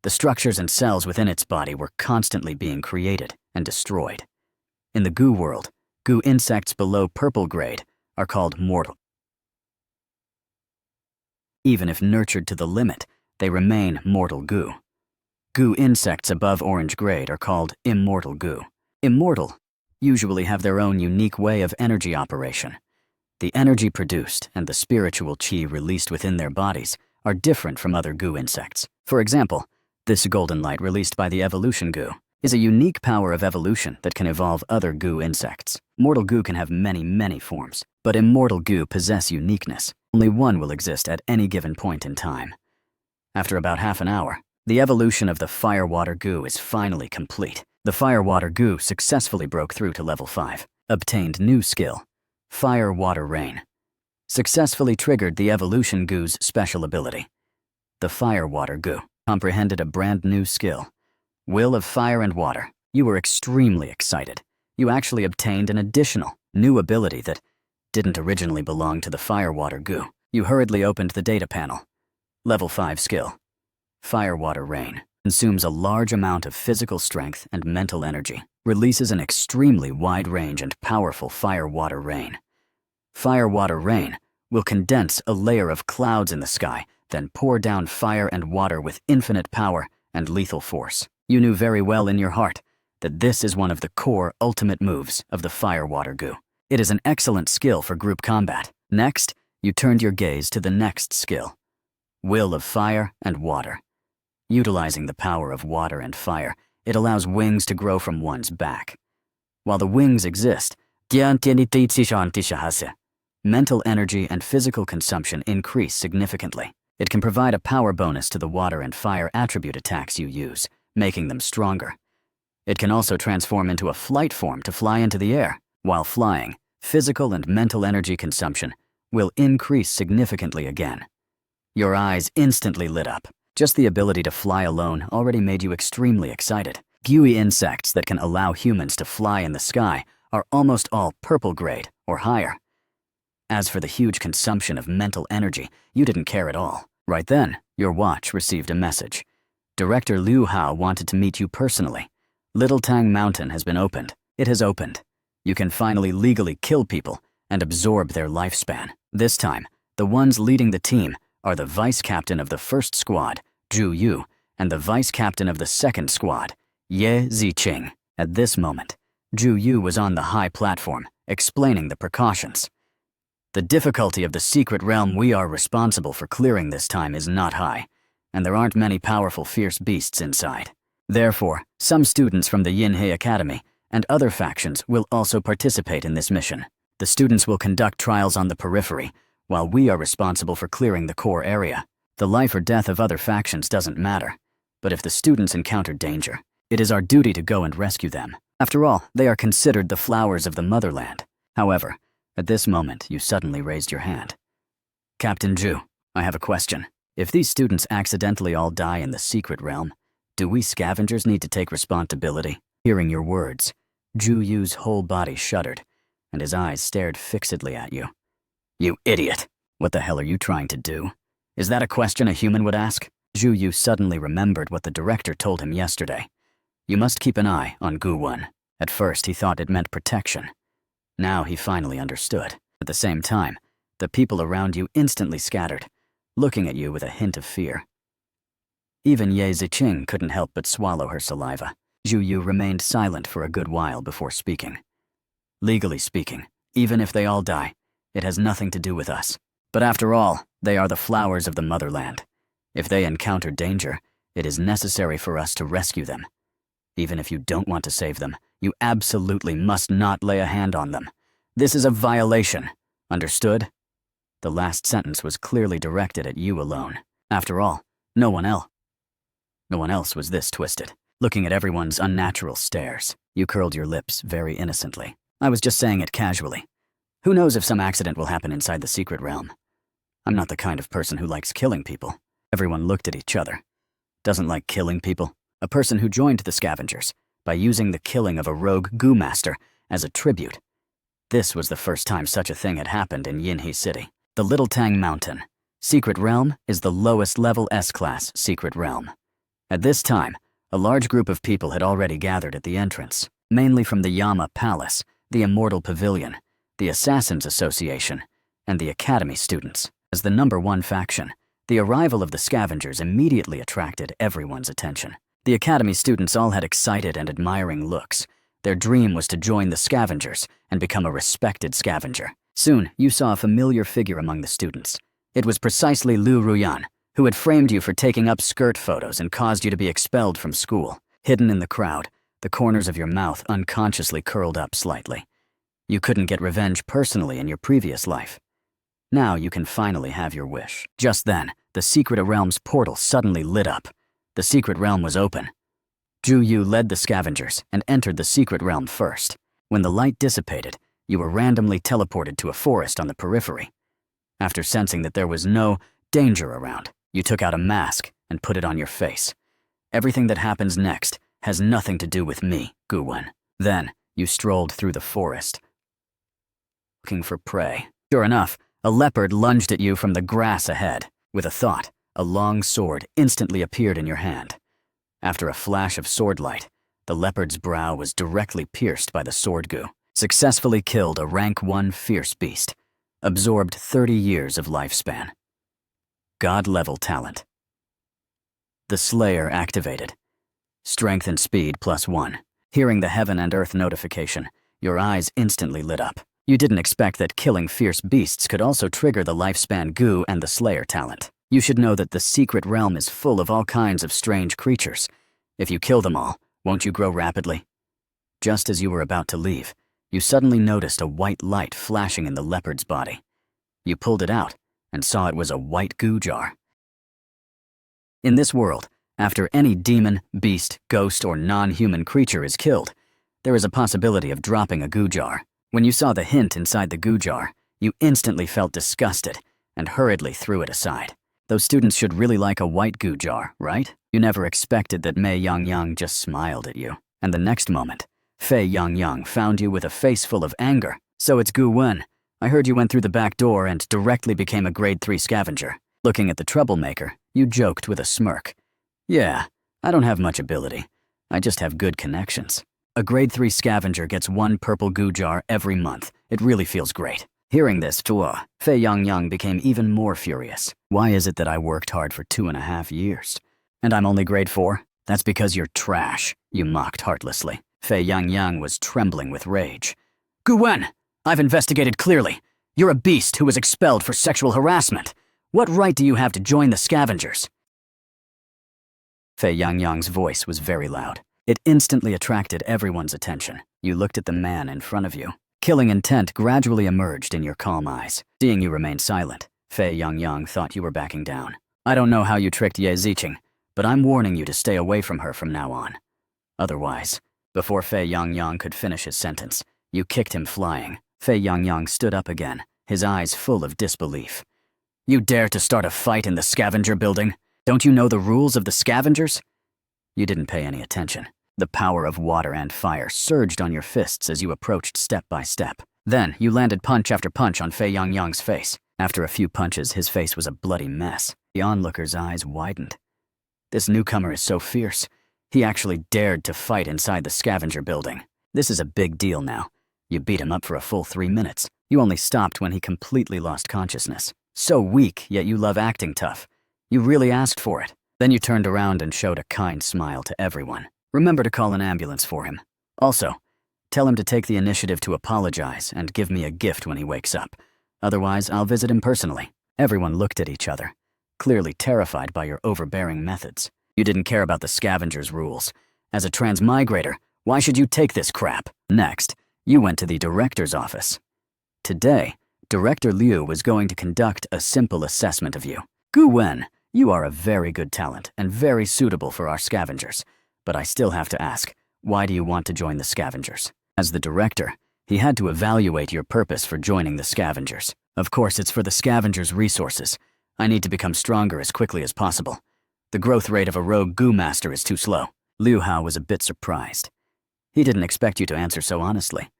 The structures and cells within its body were constantly being created and destroyed. In the goo world, goo insects below purple grade are called mortal. Even if nurtured to the limit, they remain mortal goo. Goo insects above orange grade are called immortal goo. Immortal usually have their own unique way of energy operation. The energy produced and the spiritual chi released within their bodies are different from other goo insects. For example, this golden light released by the evolution goo is a unique power of evolution that can evolve other goo insects. Mortal goo can have many forms, but immortal goo possess uniqueness. Only one will exist at any given point in time. After about half an hour, the evolution of the fire water goo is finally complete. The fire water goo successfully broke through to level 5, obtained new skill, Fire Water Rain. Successfully triggered the evolution goo's special ability. The fire water goo comprehended a brand new skill, Will of Fire and Water. You were extremely excited. You actually obtained an additional, new ability that didn't originally belong to the fire water goo. You hurriedly opened the data panel. Level 5 skill, Fire Water Rain. Consumes a large amount of physical strength and mental energy. Releases an extremely wide range and powerful fire water rain. Fire water rain will condense a layer of clouds in the sky, then pour down fire and water with infinite power and lethal force. You knew very well in your heart that this is one of the core ultimate moves of the fire water goo. It is an excellent skill for group combat. Next, you turned your gaze to the next skill, Will of Fire and Water. Utilizing the power of water and fire, it allows wings to grow from one's back. While the wings exist, mental energy and physical consumption increase significantly. It can provide a power bonus to the water and fire attribute attacks you use, making them stronger. It can also transform into a flight form to fly into the air. While flying, physical and mental energy consumption will increase significantly again. Your eyes instantly lit up. Just the ability to fly alone already made you extremely excited. Gooey insects that can allow humans to fly in the sky are almost all purple grade or higher. As for the huge consumption of mental energy, you didn't care at all. Right then, your watch received a message. Director Liu Hao wanted to meet you personally. Little Tang Mountain has been opened. It has opened. You can finally legally kill people and absorb their lifespan. This time, the ones leading the team are the vice captain of the first squad, Zhu Yu, and the vice captain of the second squad, Ye Ziqing. At this moment, Zhu Yu was on the high platform, explaining the precautions. The difficulty of the secret realm we are responsible for clearing this time is not high, and there aren't many powerful fierce beasts inside. Therefore, some students from the Yinhe Academy and other factions will also participate in this mission. The students will conduct trials on the periphery, while we are responsible for clearing the core area. The life or death of other factions doesn't matter, but if the students encounter danger, it is our duty to go and rescue them. After all, they are considered the flowers of the motherland. However, at this moment, you suddenly raised your hand. Captain Zhu, I have a question. If these students accidentally all die in the secret realm, do we scavengers need to take responsibility? Hearing your words, Zhu Yu's whole body shuddered, and his eyes stared fixedly at you. You idiot! What the hell are you trying to do? Is that a question a human would ask? Zhu Yu suddenly remembered what the director told him yesterday. You must keep an eye on Gu 1. At first, he thought it meant protection. Now he finally understood. At the same time, the people around you instantly scattered, looking at you with a hint of fear. Even Ye Ziqing couldn't help but swallow her saliva. Zhu Yu remained silent for a good while before speaking. Legally speaking, even if they all die, it has nothing to do with us. But after all, they are the flowers of the motherland. If they encounter danger, it is necessary for us to rescue them. Even if you don't want to save them, you absolutely must not lay a hand on them. This is a violation. Understood? The last sentence was clearly directed at you alone. After all, no one else. No one else was this twisted. Looking at everyone's unnatural stares, you curled your lips very innocently. I was just saying it casually. Who knows if some accident will happen inside the secret realm? I'm not the kind of person who likes killing people. Everyone looked at each other. Doesn't like killing people? A person who joined the scavengers by using the killing of a rogue goo master as a tribute. This was the first time such a thing had happened in Yinhe City. The Little Tang Mountain. Secret Realm is the lowest level S-class secret realm. At this time, a large group of people had already gathered at the entrance, mainly from the Yama Palace, the Immortal Pavilion, the Assassins Association, and the Academy students. As the #1 faction, the arrival of the scavengers immediately attracted everyone's attention. The Academy students all had excited and admiring looks. Their dream was to join the scavengers and become a respected scavenger. Soon, you saw a familiar figure among the students. It was precisely Liu Ruyan, who had framed you for taking up skirt photos and caused you to be expelled from school. Hidden in the crowd, the corners of your mouth unconsciously curled up slightly. You couldn't get revenge personally in your previous life. Now you can finally have your wish. Just then, the Secret Realm's portal suddenly lit up. The Secret Realm was open. Zhu Yu led the scavengers and entered the Secret Realm first. When the light dissipated, you were randomly teleported to a forest on the periphery. After sensing that there was no danger around, you took out a mask and put it on your face. Everything that happens next has nothing to do with me, Guwen. Then, you strolled through the forest, looking for prey. Sure enough, a leopard lunged at you from the grass ahead. With a thought, a long sword instantly appeared in your hand. After a flash of sword light, the leopard's brow was directly pierced by the sword goo. Successfully killed a rank 1 fierce beast. Absorbed 30 years of lifespan. God-level talent. The Slayer activated. Strength and speed +1. Hearing the heaven and earth notification, your eyes instantly lit up. You didn't expect that killing fierce beasts could also trigger the lifespan goo and the Slayer talent. You should know that the secret realm is full of all kinds of strange creatures. If you kill them all, won't you grow rapidly? Just as you were about to leave, you suddenly noticed a white light flashing in the leopard's body. You pulled it out and saw it was a white goo jar. In this world, after any demon, beast, ghost, or non-human creature is killed, there is a possibility of dropping a goo jar. When you saw the hint inside the goo jar, you instantly felt disgusted and hurriedly threw it aside. Those students should really like a white goo jar, right? You never expected that Mei Yangyang just smiled at you. And the next moment, Fei Yangyang found you with a face full of anger. So it's Gu Wen. I heard you went through the back door and directly became a grade 3 scavenger. Looking at the troublemaker, you joked with a smirk. Yeah, I don't have much ability. I just have good connections. A grade 3 scavenger gets 1 purple goo jar every month. It really feels great. Hearing this, Fei Yangyang became even more furious. Why is it that I worked hard for 2.5 years? And I'm only grade 4? That's because you're trash, you mocked heartlessly. Fei Yangyang was trembling with rage. Gu Wen, I've investigated clearly. You're a beast who was expelled for sexual harassment. What right do you have to join the scavengers? Fei Yangyang's voice was very loud. It instantly attracted everyone's attention. You looked at the man in front of you. Killing intent gradually emerged in your calm eyes. Seeing you remain silent, Fei Yangyang thought you were backing down. I don't know how you tricked Ye Ziqing, but I'm warning you to stay away from her from now on. Otherwise, before Fei Yangyang could finish his sentence, you kicked him flying. Fei Yangyang stood up again, his eyes full of disbelief. You dare to start a fight in the scavenger building? Don't you know the rules of the scavengers? You didn't pay any attention. The power of water and fire surged on your fists as you approached step by step. Then, you landed punch after punch on Fei Yangyang's face. After a few punches, his face was a bloody mess. The onlooker's eyes widened. This newcomer is so fierce. He actually dared to fight inside the scavenger building. This is a big deal now. You beat him up for a full 3 minutes. You only stopped when he completely lost consciousness. So weak, yet you love acting tough. You really asked for it. Then you turned around and showed a kind smile to everyone. Remember to call an ambulance for him. Also, tell him to take the initiative to apologize and give me a gift when he wakes up. Otherwise, I'll visit him personally. Everyone looked at each other, clearly terrified by your overbearing methods. You didn't care about the scavengers' rules. As a transmigrator, why should you take this crap? Next, you went to the director's office. Today, Director Liu was going to conduct a simple assessment of you. Gu Wen, You are a very good talent and very suitable for our scavengers, but I still have to ask, why do you want to join the scavengers? As the director, he had to evaluate your purpose for joining the scavengers. Of course, it's for the scavengers' resources. I need to become stronger as quickly as possible. The growth rate of a rogue goo master is too slow. Liu Hao was a bit surprised. He didn't expect you to answer so honestly.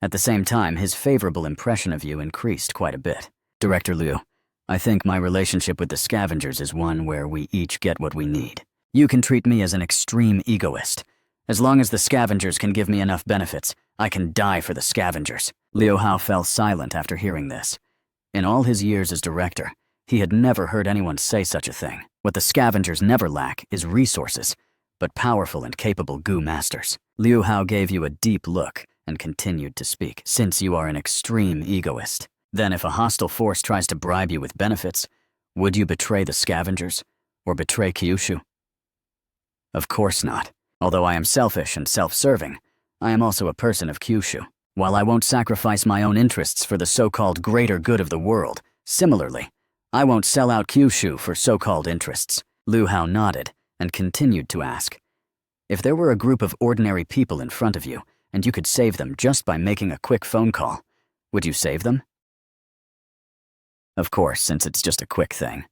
At the same time, his favorable impression of you increased quite a bit. Director Liu, I think my relationship with the scavengers is one where we each get what we need. You can treat me as an extreme egoist. As long as the scavengers can give me enough benefits, I can die for the scavengers. Liu Hao fell silent after hearing this. In all his years as director, he had never heard anyone say such a thing. What the scavengers never lack is resources, but powerful and capable goo masters. Liu Hao gave you a deep look and continued to speak. Since you are an extreme egoist, then if a hostile force tries to bribe you with benefits, would you betray the scavengers or betray Kyushu? Of course not. Although I am selfish and self-serving, I am also a person of Kyushu. While I won't sacrifice my own interests for the so-called greater good of the world, similarly, I won't sell out Kyushu for so-called interests. Liu Hao nodded and continued to ask, if there were a group of ordinary people in front of you and you could save them just by making a quick phone call, would you save them? Of course, since it's just a quick thing.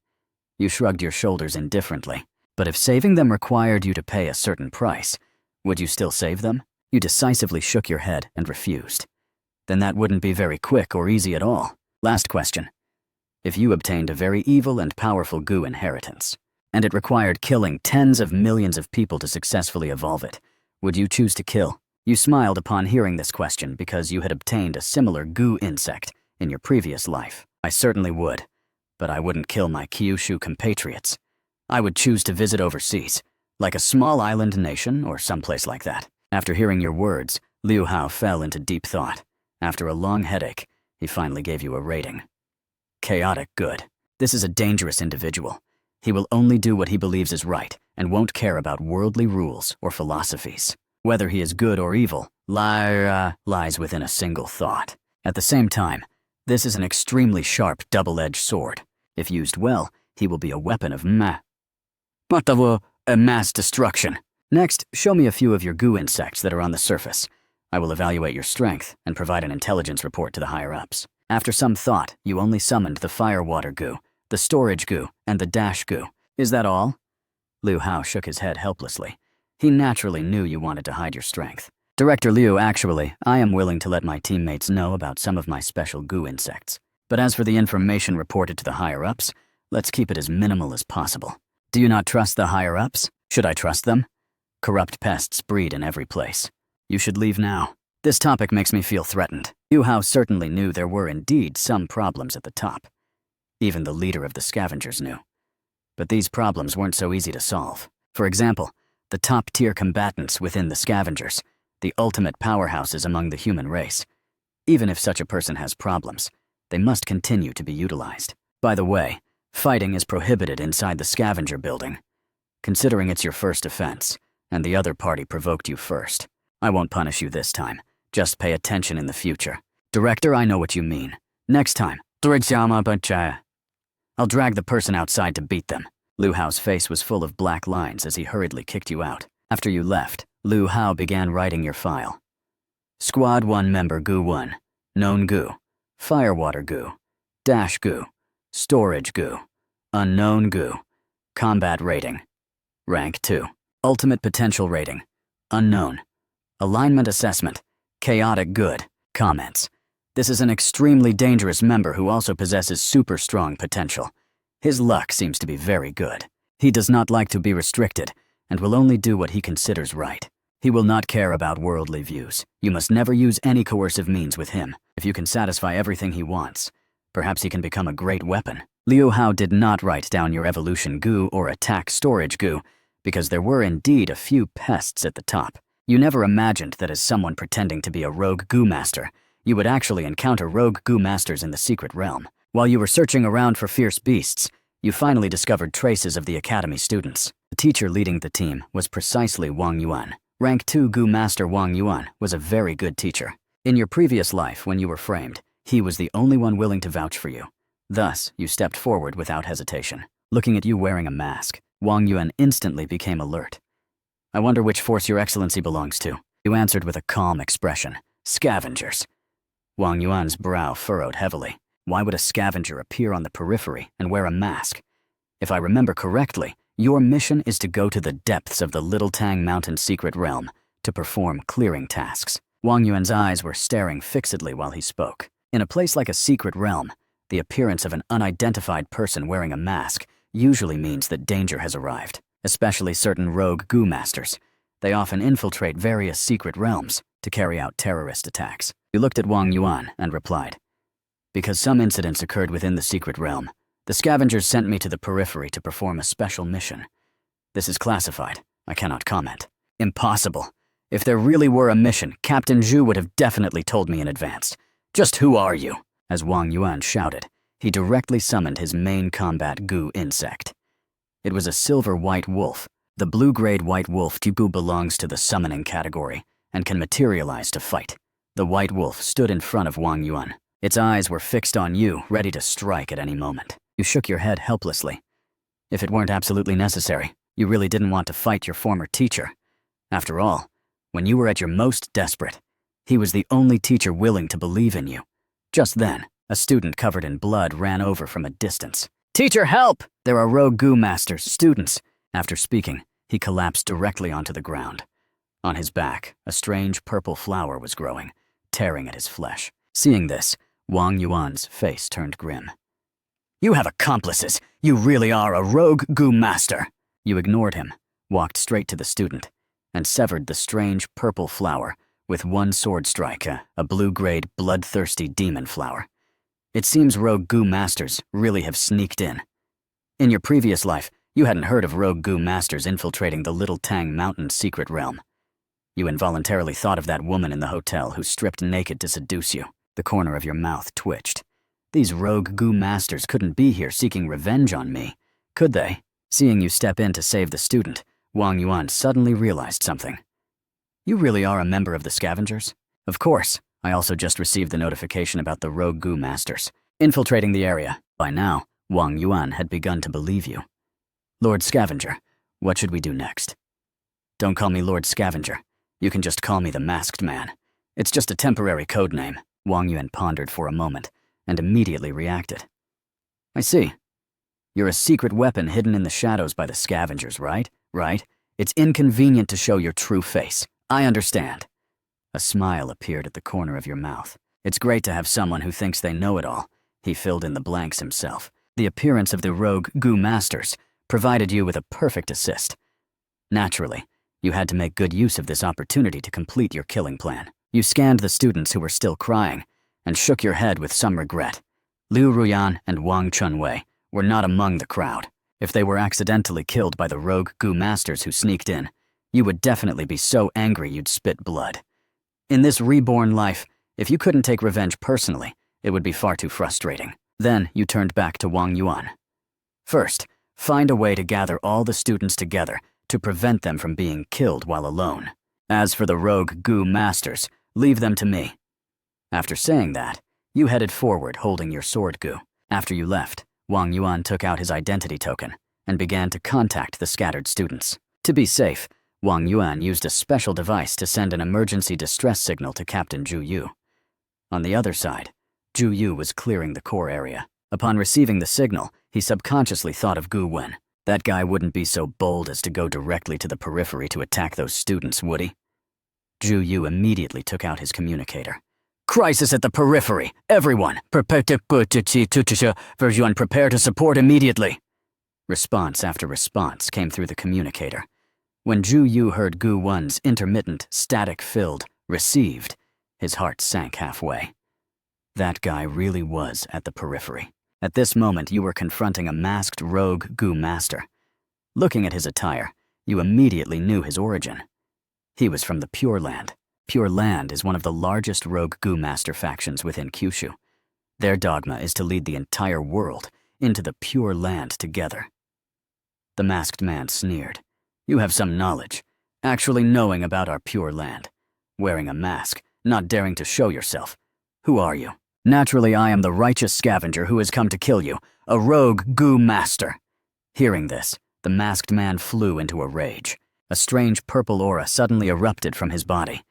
You shrugged your shoulders indifferently. But if saving them required you to pay a certain price, would you still save them? You decisively shook your head and refused. Then that wouldn't be very quick or easy at all. Last question. If you obtained a very evil and powerful goo inheritance, and it required killing tens of millions of people to successfully evolve it, would you choose to kill? You smiled upon hearing this question because you had obtained a similar goo insect in your previous life. I certainly would, but I wouldn't kill my Kyushu compatriots. I would choose to visit overseas, like a small island nation or someplace like that. After hearing your words, Liu Hao fell into deep thought. After a long headache, he finally gave you a rating. Chaotic good. This is a dangerous individual. He will only do what he believes is right and won't care about worldly rules or philosophies. Whether he is good or evil lies within a single thought. At the same time, this is an extremely sharp double-edged sword. If used well, he will be a weapon of mass destruction. Next, show me a few of your goo insects that are on the surface. I will evaluate your strength and provide an intelligence report to the higher-ups. After some thought, you only summoned the fire-water goo, the storage goo, and the dash goo. Is that all? Liu Hao shook his head helplessly. He naturally knew you wanted to hide your strength. Director Liu, actually, I am willing to let my teammates know about some of my special goo insects. But as for the information reported to the higher-ups, let's keep it as minimal as possible. Do you not trust the higher-ups? Should I trust them? Corrupt pests breed in every place. You should leave now. This topic makes me feel threatened. Liu Hao certainly knew there were indeed some problems at the top. Even the leader of the scavengers knew. But these problems weren't so easy to solve. For example, the top-tier combatants within the scavengers, the ultimate powerhouses among the human race. Even if such a person has problems, they must continue to be utilized. By the way, fighting is prohibited inside the scavenger building. Considering it's your first offense, and the other party provoked you first, I won't punish you this time. Just pay attention in the future. Director, I know what you mean. Next time, I'll drag the person outside to beat them. Liu Hao's face was full of black lines as he hurriedly kicked you out. After you left, Liu Hao began writing your file. Squad 1 member Goo 1, known Goo, firewater Goo, dash Goo, storage Goo, unknown Goo, combat rating, rank 2, ultimate potential rating, unknown, alignment assessment, chaotic good, comments. This is an extremely dangerous member who also possesses super strong potential. His luck seems to be very good. He does not like to be restricted and will only do what he considers right. He will not care about worldly views. You must never use any coercive means with him. If you can satisfy everything he wants, perhaps he can become a great weapon. Liu Hao did not write down your evolution Goo or attack storage Goo because there were indeed a few pests at the top. You never imagined that as someone pretending to be a rogue Goo master, you would actually encounter rogue Goo masters in the secret realm. While you were searching around for fierce beasts, you finally discovered traces of the academy students. The teacher leading the team was precisely Wang Yuan. Rank 2 Goo Master Wang Yuan was a very good teacher. In your previous life, when you were framed, he was the only one willing to vouch for you. Thus, you stepped forward without hesitation. Looking at you wearing a mask, Wang Yuan instantly became alert. I wonder which force your excellency belongs to. You answered with a calm expression. Scavengers. Wang Yuan's brow furrowed heavily. Why would a scavenger appear on the periphery and wear a mask? If I remember correctly, your mission is to go to the depths of the Little Tang Mountain secret realm to perform clearing tasks. Wang Yuan's eyes were staring fixedly while he spoke. In a place like a secret realm, the appearance of an unidentified person wearing a mask usually means that danger has arrived, especially certain rogue goo masters. They often infiltrate various secret realms to carry out terrorist attacks. You looked at Wang Yuan and replied, because some incidents occurred within the secret realm, the scavengers sent me to the periphery to perform a special mission. This is classified. I cannot comment. Impossible. If there really were a mission, Captain Zhu would have definitely told me in advance. Just who are you? As Wang Yuan shouted, he directly summoned his main combat goo insect. It was a silver-white wolf. The blue-grade white wolf Tipu belongs to the summoning category and can materialize to fight. The white wolf stood in front of Wang Yuan. Its eyes were fixed on you, ready to strike at any moment. You shook your head helplessly. If it weren't absolutely necessary, you really didn't want to fight your former teacher. After all, when you were at your most desperate, he was the only teacher willing to believe in you. Just then, a student covered in blood ran over from a distance. Teacher, help! There are rogue goo masters, students. After speaking, he collapsed directly onto the ground. On his back, a strange purple flower was growing, tearing at his flesh. Seeing this, Wang Yuan's face turned grim. You have accomplices. You really are a rogue goo master. You ignored him, walked straight to the student, and severed the strange purple flower with one sword strike, a blue-grade, bloodthirsty demon flower. It seems rogue goo masters really have sneaked in. In your previous life, you hadn't heard of rogue goo masters infiltrating the Little Tang Mountain secret realm. You involuntarily thought of that woman in the hotel who stripped naked to seduce you. The corner of your mouth twitched. These rogue goo masters couldn't be here seeking revenge on me, could they? Seeing you step in to save the student, Wang Yuan suddenly realized something. You really are a member of the scavengers? Of course. I also just received the notification about the rogue goo masters infiltrating the area. By now, Wang Yuan had begun to believe you. Lord Scavenger, what should we do next? Don't call me Lord Scavenger. You can just call me the Masked Man. It's just a temporary code name. Wang Yuan pondered for a moment and immediately reacted. I see. You're a secret weapon hidden in the shadows by the scavengers, right? Right? It's inconvenient to show your true face. I understand. A smile appeared at the corner of your mouth. It's great to have someone who thinks they know it all. He filled in the blanks himself. The appearance of the rogue goo masters provided you with a perfect assist. Naturally, you had to make good use of this opportunity to complete your killing plan. You scanned the students who were still crying and shook your head with some regret. Liu Ruyan and Wang Chunwei were not among the crowd. If they were accidentally killed by the rogue goo masters who sneaked in, you would definitely be so angry you'd spit blood. In this reborn life, if you couldn't take revenge personally, it would be far too frustrating. Then you turned back to Wang Yuan. First, find a way to gather all the students together to prevent them from being killed while alone. As for the rogue goo masters, leave them to me. After saying that, you headed forward holding your sword goo. After you left, Wang Yuan took out his identity token and began to contact the scattered students. To be safe, Wang Yuan used a special device to send an emergency distress signal to Captain Zhu Yu. On the other side, Zhu Yu was clearing the core area. Upon receiving the signal, he subconsciously thought of Gu Wen. That guy wouldn't be so bold as to go directly to the periphery to attack those students, would he? Zhu Yu immediately took out his communicator. Crisis at the periphery! Everyone, prepare to support immediately! Response after response came through the communicator. When Zhu Yu heard Gu Wen's intermittent, static-filled, received, his heart sank halfway. That guy really was at the periphery. At this moment, you were confronting a masked rogue goo master. Looking at his attire, you immediately knew his origin. He was from the Pure Land. Pure Land is one of the largest rogue goo master factions within Kyushu. Their dogma is to lead the entire world into the Pure Land together. The masked man sneered. You have some knowledge, actually knowing about our Pure Land. Wearing a mask, not daring to show yourself. Who are you? Naturally, I am the righteous scavenger who has come to kill you, a rogue goo master. Hearing this, the masked man flew into a rage. A strange purple aura suddenly erupted from his body.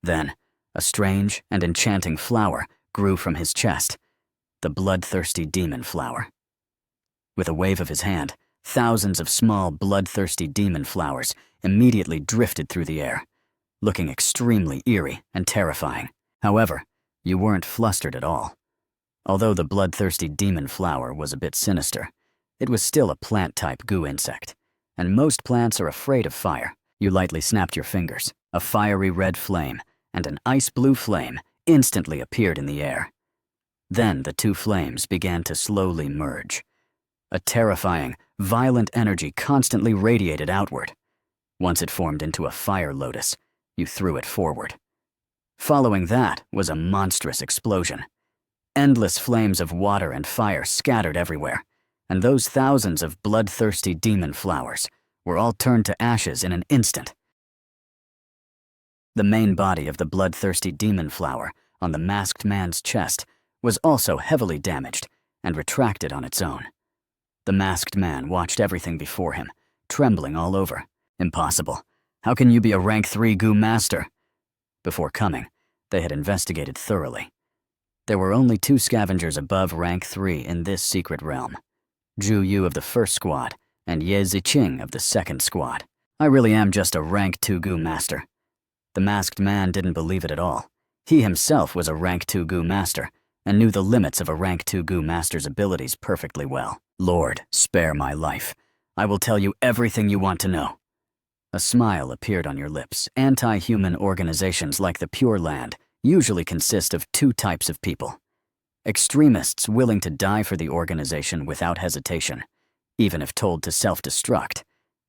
Then, a strange and enchanting flower grew from his chest, the bloodthirsty demon flower. With a wave of his hand, thousands of small bloodthirsty demon flowers immediately drifted through the air, looking extremely eerie and terrifying. However, you weren't flustered at all. Although the bloodthirsty demon flower was a bit sinister, it was still a plant-type goo insect, and most plants are afraid of fire. You lightly snapped your fingers. A fiery red flame and an ice blue flame instantly appeared in the air. Then the two flames began to slowly merge. A terrifying, violent energy constantly radiated outward. Once it formed into a fire lotus, you threw it forward. Following that was a monstrous explosion. Endless flames of water and fire scattered everywhere, and those thousands of bloodthirsty demon flowers were all turned to ashes in an instant. The main body of the bloodthirsty demon flower on the masked man's chest was also heavily damaged and retracted on its own. The masked man watched everything before him, trembling all over. Impossible. How can you be a rank 3 goo master? Before coming, they had investigated thoroughly. There were only 2 scavengers above rank 3 in this secret realm. Zhu Yu of the first squad and Ye Ziqing of the second squad. I really am just a rank 2 goo master. The masked man didn't believe it at all. He himself was a rank 2 goo master and knew the limits of a rank 2 goo master's abilities perfectly well. Lord, spare my life. I will tell you everything you want to know. A smile appeared on your lips. Anti-human organizations like the Pure Land usually consist of 2 types of people. Extremists willing to die for the organization without hesitation, even if told to self-destruct,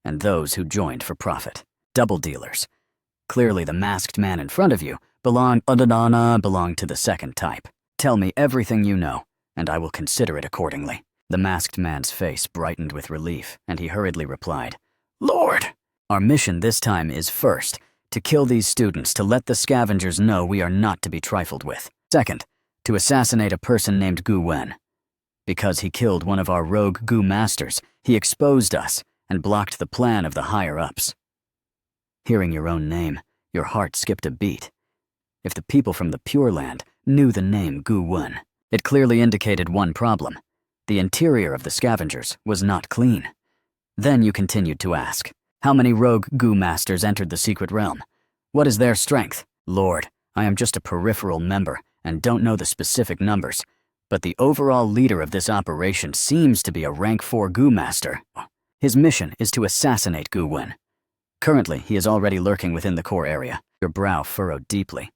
and those who joined for profit. Double dealers. Clearly the masked man in front of you belonged to the second type. Tell me everything you know, and I will consider it accordingly. The masked man's face brightened with relief, and he hurriedly replied, Lord! Our mission this time is first, to kill these students to let the scavengers know we are not to be trifled with. Second, to assassinate a person named Gu Wen. Because he killed one of our rogue Gu masters, he exposed us and blocked the plan of the higher-ups. Hearing your own name, your heart skipped a beat. If the people from the Pure Land knew the name Gu Wen, it clearly indicated one problem. The interior of the scavengers was not clean. Then you continued to ask, how many rogue Gu masters entered the secret realm? What is their strength? Lord, I am just a peripheral member and don't know the specific numbers, but the overall leader of this operation seems to be a rank 4 Gu master. His mission is to assassinate Gu Wen. Currently, he is already lurking within the core area. Your brow furrowed deeply.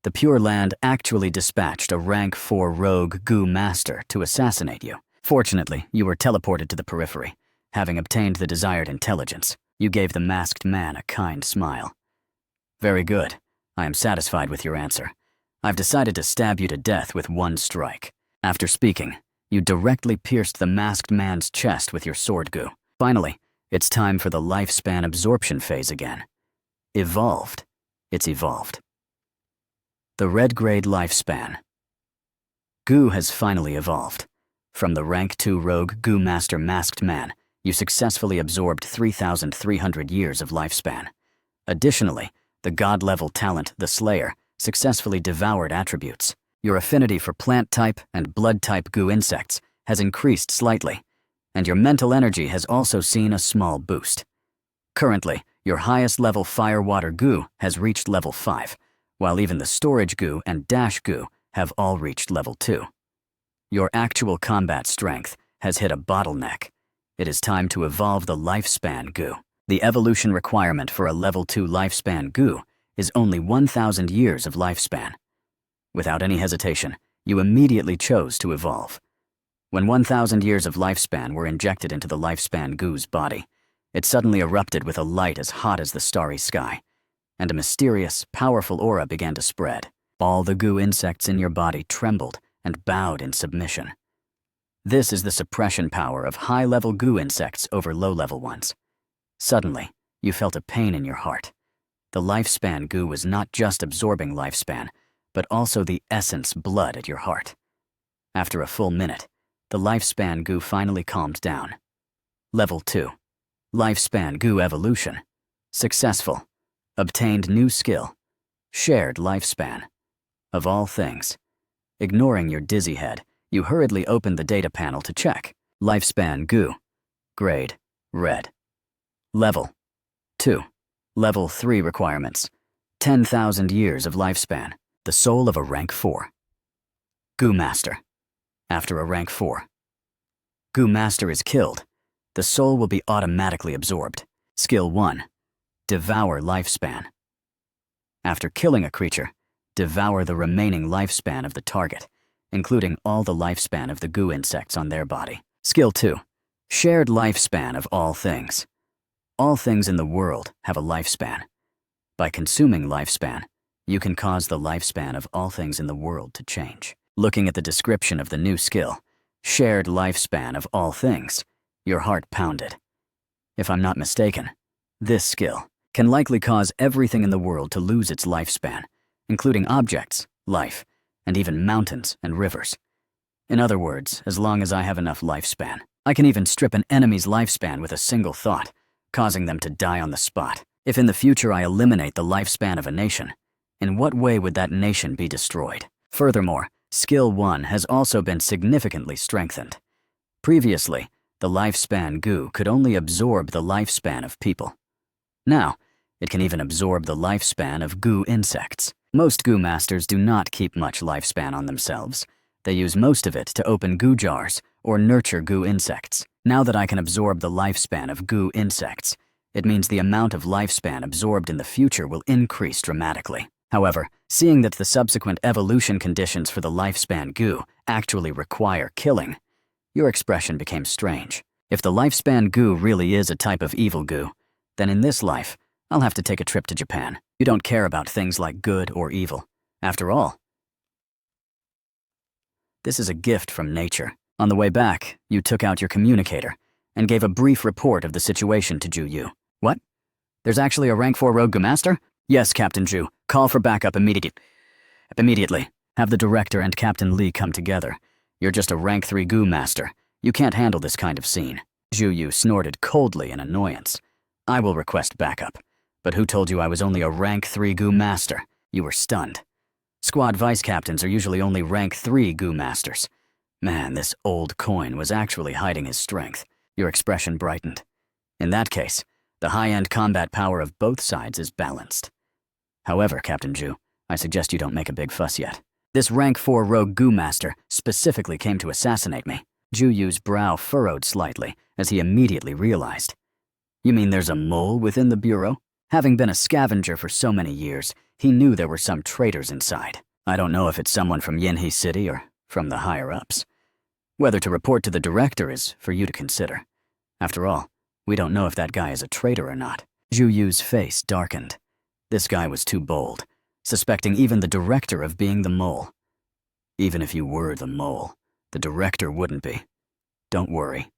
The Pure Land actually dispatched a rank 4 rogue Gu master to assassinate you. Fortunately, you were teleported to the periphery, having obtained the desired intelligence. You gave the masked man a kind smile. Very good. I am satisfied with your answer. I've decided to stab you to death with one strike. After speaking, you directly pierced the masked man's chest with your sword goo. Finally, it's time for the lifespan absorption phase again. Evolved. It's evolved. The red grade lifespan. Goo has finally evolved. From the rank 2 rogue Goo master masked man, you successfully absorbed 3,300 years of lifespan. Additionally, the god-level talent, the Slayer, successfully devoured attributes. Your affinity for plant-type and blood-type goo insects has increased slightly, and your mental energy has also seen a small boost. Currently, your highest level fire-water goo has reached level 5, while even the storage goo and dash goo have all reached level 2. Your actual combat strength has hit a bottleneck. It is time to evolve the lifespan goo. The evolution requirement for a level 2 lifespan goo is only 1,000 years of lifespan. Without any hesitation, you immediately chose to evolve. When 1,000 years of lifespan were injected into the lifespan goo's body, it suddenly erupted with a light as hot as the starry sky, and a mysterious, powerful aura began to spread. All the goo insects in your body trembled and bowed in submission. This is the suppression power of high-level goo insects over low-level ones. Suddenly, you felt a pain in your heart. The lifespan goo was not just absorbing lifespan, but also the essence blood at your heart. After a full minute, the lifespan goo finally calmed down. Level 2. Lifespan goo evolution. Successful. Obtained new skill. Shared lifespan. Of all things. Ignoring your dizzy head, you hurriedly opened the data panel to check. Lifespan goo. Grade. Red. Level 2. Level 3 requirements. 10,000 years of lifespan. The soul of a rank 4. Goo Master. After a rank 4. Goo Master is killed. The soul will be automatically absorbed. Skill 1. Devour lifespan. After killing a creature, devour the remaining lifespan of the target, including all the lifespan of the goo insects on their body. Skill 2. Shared lifespan of all things. All things in the world have a lifespan. By consuming lifespan, you can cause the lifespan of all things in the world to change. Looking at the description of the new skill, shared lifespan of all things, your heart pounded. If I'm not mistaken, this skill can likely cause everything in the world to lose its lifespan, including objects, life, and even mountains and rivers. In other words, as long as I have enough lifespan, I can even strip an enemy's lifespan with a single thought, causing them to die on the spot. If in the future I eliminate the lifespan of a nation, in what way would that nation be destroyed? Furthermore, Skill 1 has also been significantly strengthened. Previously, the lifespan goo could only absorb the lifespan of people. Now, it can even absorb the lifespan of goo insects. Most goo masters do not keep much lifespan on themselves. They use most of it to open goo jars or nurture goo insects. Now that I can absorb the lifespan of goo insects, it means the amount of lifespan absorbed in the future will increase dramatically. However, seeing that the subsequent evolution conditions for the lifespan goo actually require killing, your expression became strange. If the lifespan goo really is a type of evil goo, then in this life, I'll have to take a trip to Japan. You don't care about things like good or evil. After all, this is a gift from nature. On the way back, you took out your communicator and gave a brief report of the situation to Ju Yu. What? There's actually a rank 4 rogue goo master? Yes, Captain Ju. Call for backup immediately. Have the director and Captain Lee come together. You're just a rank 3 goo master. You can't handle this kind of scene. Ju Yu snorted coldly in annoyance. I will request backup. But who told you I was only a rank 3 goo master? You were stunned. Squad vice captains are usually only rank 3 goo masters. Man, this old coin was actually hiding his strength. Your expression brightened. In that case, the high-end combat power of both sides is balanced. However, Captain Ju, I suggest you don't make a big fuss yet. This rank 4 rogue goo master specifically came to assassinate me. Ju Yu's brow furrowed slightly as he immediately realized. You mean there's a mole within the Bureau? Having been a scavenger for so many years, he knew there were some traitors inside. I don't know if it's someone from Yinhe City or from the higher-ups. Whether to report to the director is for you to consider. After all, we don't know if that guy is a traitor or not. Ju Yu's face darkened. This guy was too bold, suspecting even the director of being the mole. Even if you were the mole, the director wouldn't be. Don't worry.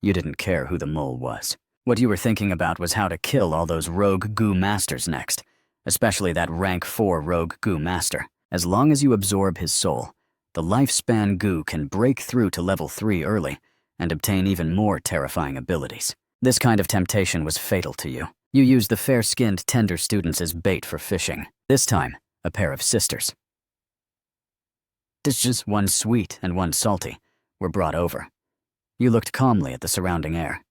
You didn't care who the mole was. What you were thinking about was how to kill all those rogue goo masters next, especially that rank 4 rogue goo master. As long as you absorb his soul, the lifespan goo can break through to level 3 early and obtain even more terrifying abilities. This kind of temptation was fatal to you. You used the fair-skinned tender students as bait for fishing. This time, a pair of sisters. Dishes, one sweet and one salty, were brought over. You looked calmly at the surrounding air.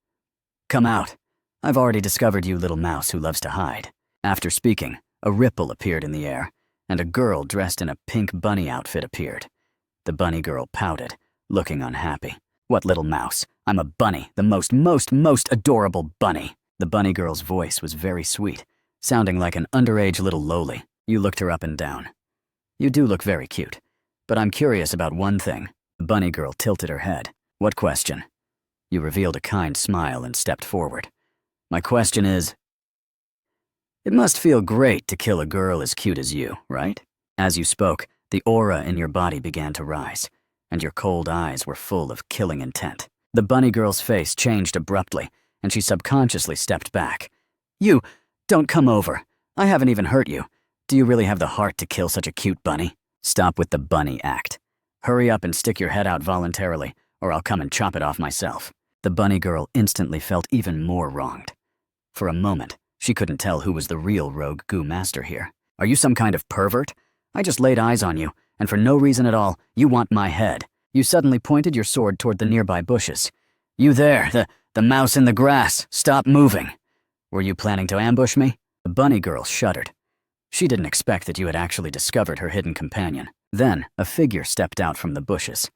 Come out. I've already discovered you little mouse who loves to hide. After speaking, a ripple appeared in the air, and a girl dressed in a pink bunny outfit appeared. The bunny girl pouted, looking unhappy. What little mouse? I'm a bunny, the most adorable bunny. The bunny girl's voice was very sweet, sounding like an underage little loli. You looked her up and down. You do look very cute, but I'm curious about one thing. The bunny girl tilted her head. What question? You revealed a kind smile and stepped forward. My question is, it must feel great to kill a girl as cute as you, right? As you spoke, the aura in your body began to rise, and your cold eyes were full of killing intent. The bunny girl's face changed abruptly, and she subconsciously stepped back. You, don't come over. I haven't even hurt you. Do you really have the heart to kill such a cute bunny? Stop with the bunny act. Hurry up and stick your head out voluntarily, or I'll come and chop it off myself. The bunny girl instantly felt even more wronged. For a moment, she couldn't tell who was the real rogue goo master here. Are you some kind of pervert? I just laid eyes on you, and for no reason at all, you want my head. You suddenly pointed your sword toward the nearby bushes. You there, the mouse in the grass, stop moving. Were you planning to ambush me? The bunny girl shuddered. She didn't expect that you had actually discovered her hidden companion. Then, a figure stepped out from the bushes.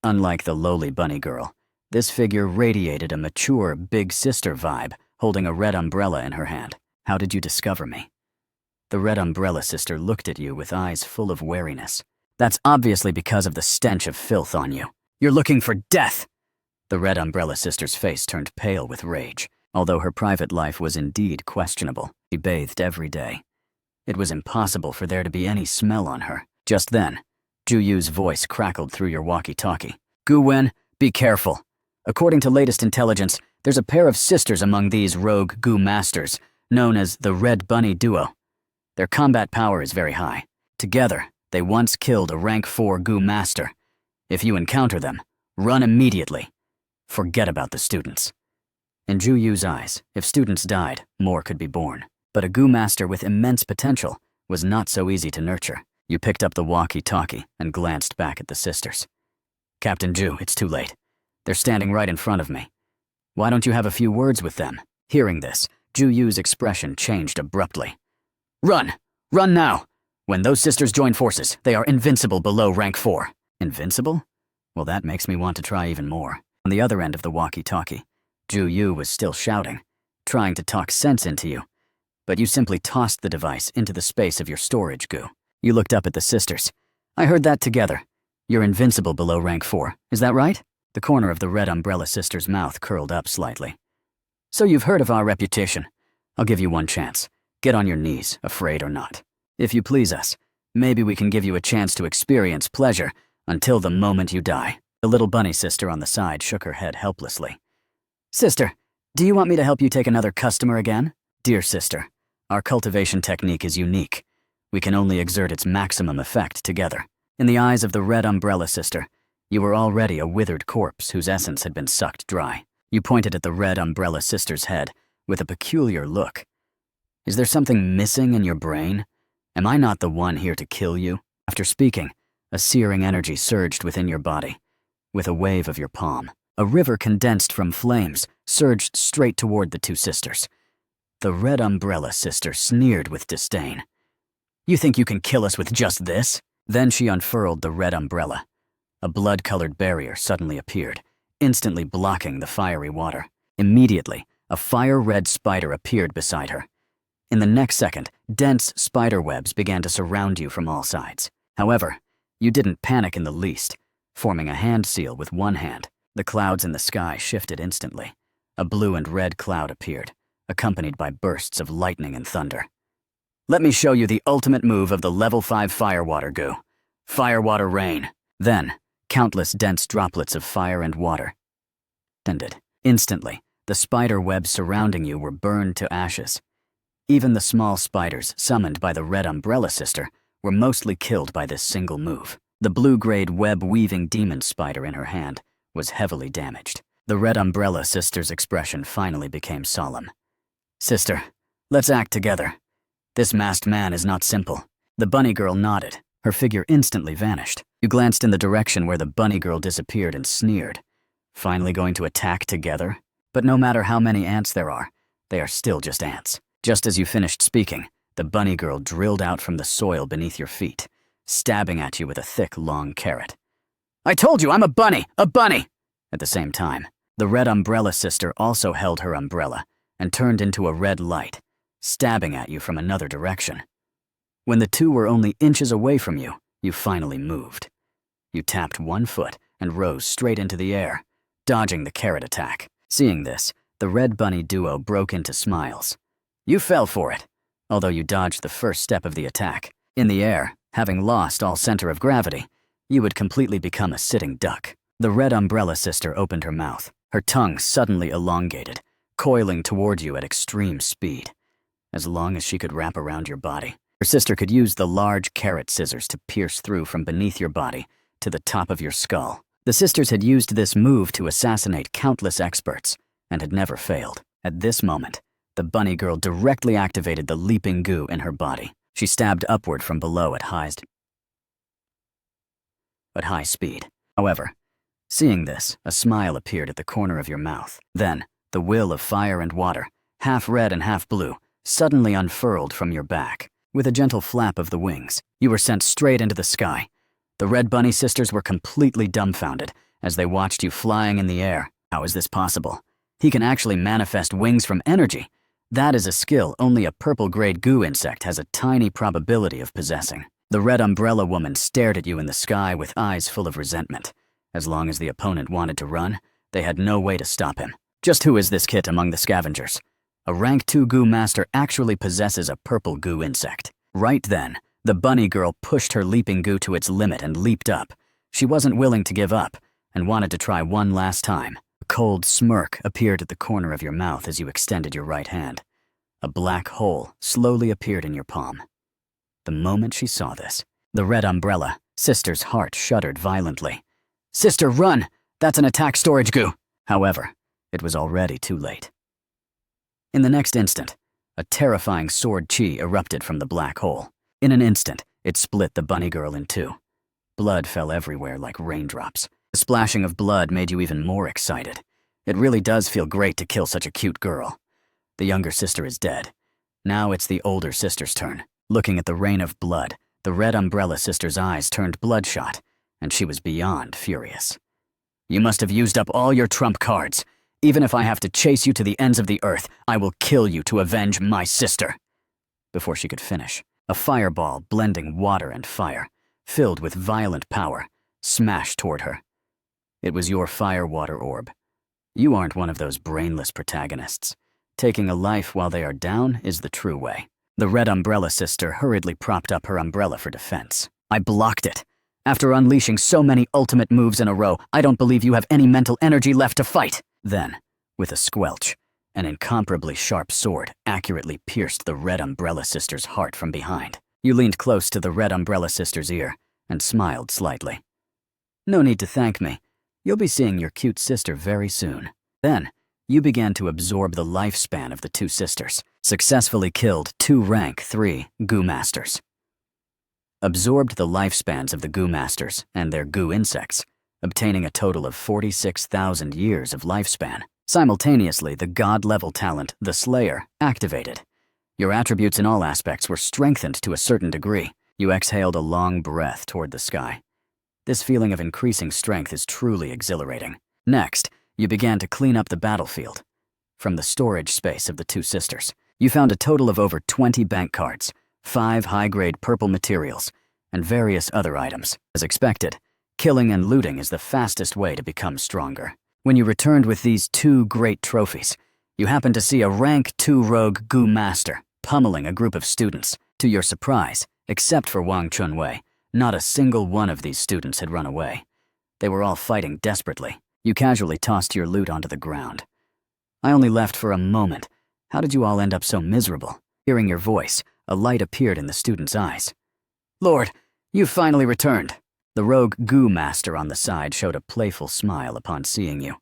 Unlike the lowly bunny girl, this figure radiated a mature, big sister vibe, holding a red umbrella in her hand. How did you discover me? The red umbrella sister looked at you with eyes full of wariness. That's obviously because of the stench of filth on you. You're looking for death! The red umbrella sister's face turned pale with rage. Although her private life was indeed questionable, she bathed every day. It was impossible for there to be any smell on her. Just then, Ju Yu's voice crackled through your walkie-talkie. Gu Wen, be careful. According to latest intelligence, there's a pair of sisters among these rogue goo masters, known as the Red Bunny Duo. Their combat power is very high. Together, they once killed a rank 4 goo master. If you encounter them, run immediately. Forget about the students. In Ju Yu's eyes, if students died, more could be born. But a goo master with immense potential was not so easy to nurture. You picked up the walkie-talkie and glanced back at the sisters. Captain Ju, it's too late. They're standing right in front of me. Why don't you have a few words with them? Hearing this, Ju Yu's expression changed abruptly. Run! Run now! When those sisters join forces, they are invincible below rank 4. Invincible? Well, that makes me want to try even more. On the other end of the walkie-talkie, Ju Yu was still shouting, trying to talk sense into you. But you simply tossed the device into the space of your storage goo. You looked up at the sisters. I heard that together. You're invincible below rank 4, is that right? The corner of the red umbrella sister's mouth curled up slightly. So you've heard of our reputation. I'll give you one chance. Get on your knees, afraid or not. If you please us, maybe we can give you a chance to experience pleasure until the moment you die. The little bunny sister on the side shook her head helplessly. Sister, do you want me to help you take another customer again? Dear sister, our cultivation technique is unique. We can only exert its maximum effect together. In the eyes of the red umbrella sister, you were already a withered corpse whose essence had been sucked dry. You pointed at the red umbrella sister's head with a peculiar look. Is there something missing in your brain? Am I not the one here to kill you? After speaking, a searing energy surged within your body. With a wave of your palm, a river condensed from flames surged straight toward the two sisters. The red umbrella sister sneered with disdain. You think you can kill us with just this? Then she unfurled the red umbrella. A blood-colored barrier suddenly appeared, instantly blocking the fiery water. Immediately, a fire-red spider appeared beside her. In the next second, dense spider webs began to surround you from all sides. However, you didn't panic in the least, forming a hand seal with one hand. The clouds in the sky shifted instantly. A blue and red cloud appeared, accompanied by bursts of lightning and thunder. Let me show you the ultimate move of the level 5 firewater goo. Firewater rain. Then, countless dense droplets of fire and water ended. Instantly, the spider webs surrounding you were burned to ashes. Even the small spiders summoned by the red umbrella sister were mostly killed by this single move. The blue-grade web-weaving demon spider in her hand was heavily damaged. The red umbrella sister's expression finally became solemn. Sister, let's act together. This masked man is not simple. The bunny girl nodded. Her figure instantly vanished. You glanced in the direction where the bunny girl disappeared and sneered. Finally going to attack together? But no matter how many ants there are, they are still just ants. Just as you finished speaking, the bunny girl drilled out from the soil beneath your feet, stabbing at you with a thick, long carrot. I told you I'm a bunny! A bunny! At the same time, the red umbrella sister also held her umbrella and turned into a red light, stabbing at you from another direction. When the two were only inches away from you, you finally moved. You tapped one foot and rose straight into the air, dodging the carrot attack. Seeing this, the red bunny duo broke into smiles. You fell for it, although you dodged the first step of the attack. In the air, having lost all center of gravity, you would completely become a sitting duck. The red umbrella sister opened her mouth, her tongue suddenly elongated, coiling toward you at extreme speed. As long as she could wrap around your body, her sister could use the large carrot scissors to pierce through from beneath your body to the top of your skull. The sisters had used this move to assassinate countless experts and had never failed. At this moment, the bunny girl directly activated the leaping goo in her body. She stabbed upward from below at high speed. However, seeing this, a smile appeared at the corner of your mouth. Then, the will of fire and water, half red and half blue, suddenly unfurled from your back. With a gentle flap of the wings, you were sent straight into the sky. The Red Bunny sisters were completely dumbfounded as they watched you flying in the air. How is this possible? He can actually manifest wings from energy. That is a skill only a purple-grade goo insect has a tiny probability of possessing. The red umbrella woman stared at you in the sky with eyes full of resentment. As long as the opponent wanted to run, they had no way to stop him. Just who is this kit among the scavengers? A rank 2 goo master actually possesses a purple goo insect. Right then, the bunny girl pushed her leaping goo to its limit and leaped up. She wasn't willing to give up and wanted to try one last time. A cold smirk appeared at the corner of your mouth as you extended your right hand. A black hole slowly appeared in your palm. The moment she saw this, the red umbrella sister's heart shuddered violently. "Sister, run! That's an attack storage goo!" However, it was already too late. In the next instant, a terrifying sword chi erupted from the black hole. In an instant, it split the bunny girl in two. Blood fell everywhere like raindrops. The splashing of blood made you even more excited. It really does feel great to kill such a cute girl. The younger sister is dead. Now it's the older sister's turn. Looking at the rain of blood, the red umbrella sister's eyes turned bloodshot, and she was beyond furious. "You must have used up all your trump cards. Even if I have to chase you to the ends of the earth, I will kill you to avenge my sister." Before she could finish, a fireball blending water and fire, filled with violent power, smashed toward her. It was your fire-water orb. You aren't one of those brainless protagonists. Taking a life while they are down is the true way. The red umbrella sister hurriedly propped up her umbrella for defense. "I blocked it. After unleashing so many ultimate moves in a row, I don't believe you have any mental energy left to fight." Then, with a squelch, an incomparably sharp sword accurately pierced the red umbrella sister's heart from behind. You leaned close to the red umbrella sister's ear and smiled slightly. "No need to thank me. You'll be seeing your cute sister very soon." Then, you began to absorb the lifespan of the two sisters, successfully killed 2 rank 3 goo masters. Absorbed the lifespans of the goo masters and their goo insects, obtaining a total of 46,000 years of lifespan. Simultaneously, the god-level talent, the Slayer, activated. Your attributes in all aspects were strengthened to a certain degree. You exhaled a long breath toward the sky. This feeling of increasing strength is truly exhilarating. Next, you began to clean up the battlefield. From the storage space of the two sisters, you found a total of over 20 bank cards, 5 high-grade purple materials, and various other items. As expected, killing and looting is the fastest way to become stronger. When you returned with these 2 great trophies, you happened to see a rank 2 rogue goo master pummeling a group of students. To your surprise, except for Wang Chunwei, not a single one of these students had run away. They were all fighting desperately. You casually tossed your loot onto the ground. "I only left for a moment. How did you all end up so miserable?" Hearing your voice, a light appeared in the student's eyes. "Lord, you've finally returned." The rogue goo master on the side showed a playful smile upon seeing you.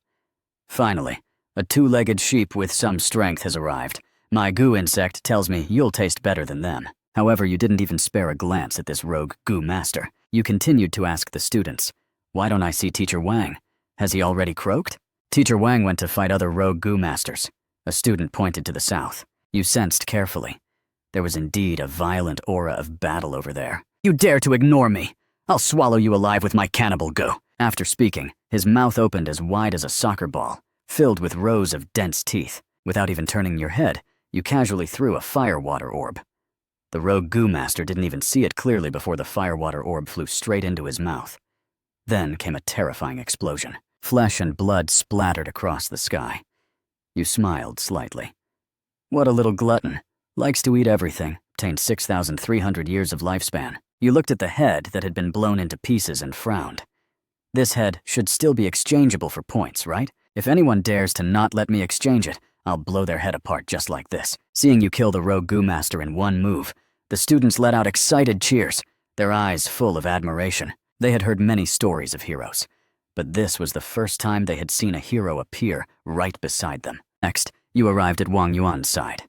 "Finally, a 2-legged sheep with some strength has arrived. My goo insect tells me you'll taste better than them." However, you didn't even spare a glance at this rogue goo master. You continued to ask the students, "Why don't I see Teacher Wang? Has he already croaked?" Teacher Wang went to fight other rogue goo masters. A student pointed to the south. You sensed carefully. There was indeed a violent aura of battle over there. "You dare to ignore me! I'll swallow you alive with my cannibal goo." After speaking, his mouth opened as wide as a soccer ball, filled with rows of dense teeth. Without even turning your head, you casually threw a fire-water orb. The rogue goo master didn't even see it clearly before the fire-water orb flew straight into his mouth. Then came a terrifying explosion. Flesh and blood splattered across the sky. You smiled slightly. "What a little glutton. Likes to eat everything. Obtained 6,300 years of lifespan." You looked at the head that had been blown into pieces and frowned. "This head should still be exchangeable for points, right? If anyone dares to not let me exchange it, I'll blow their head apart just like this." Seeing you kill the rogue goo master in one move, the students let out excited cheers, their eyes full of admiration. They had heard many stories of heroes, but this was the first time they had seen a hero appear right beside them. Next, you arrived at Wang Yuan's side.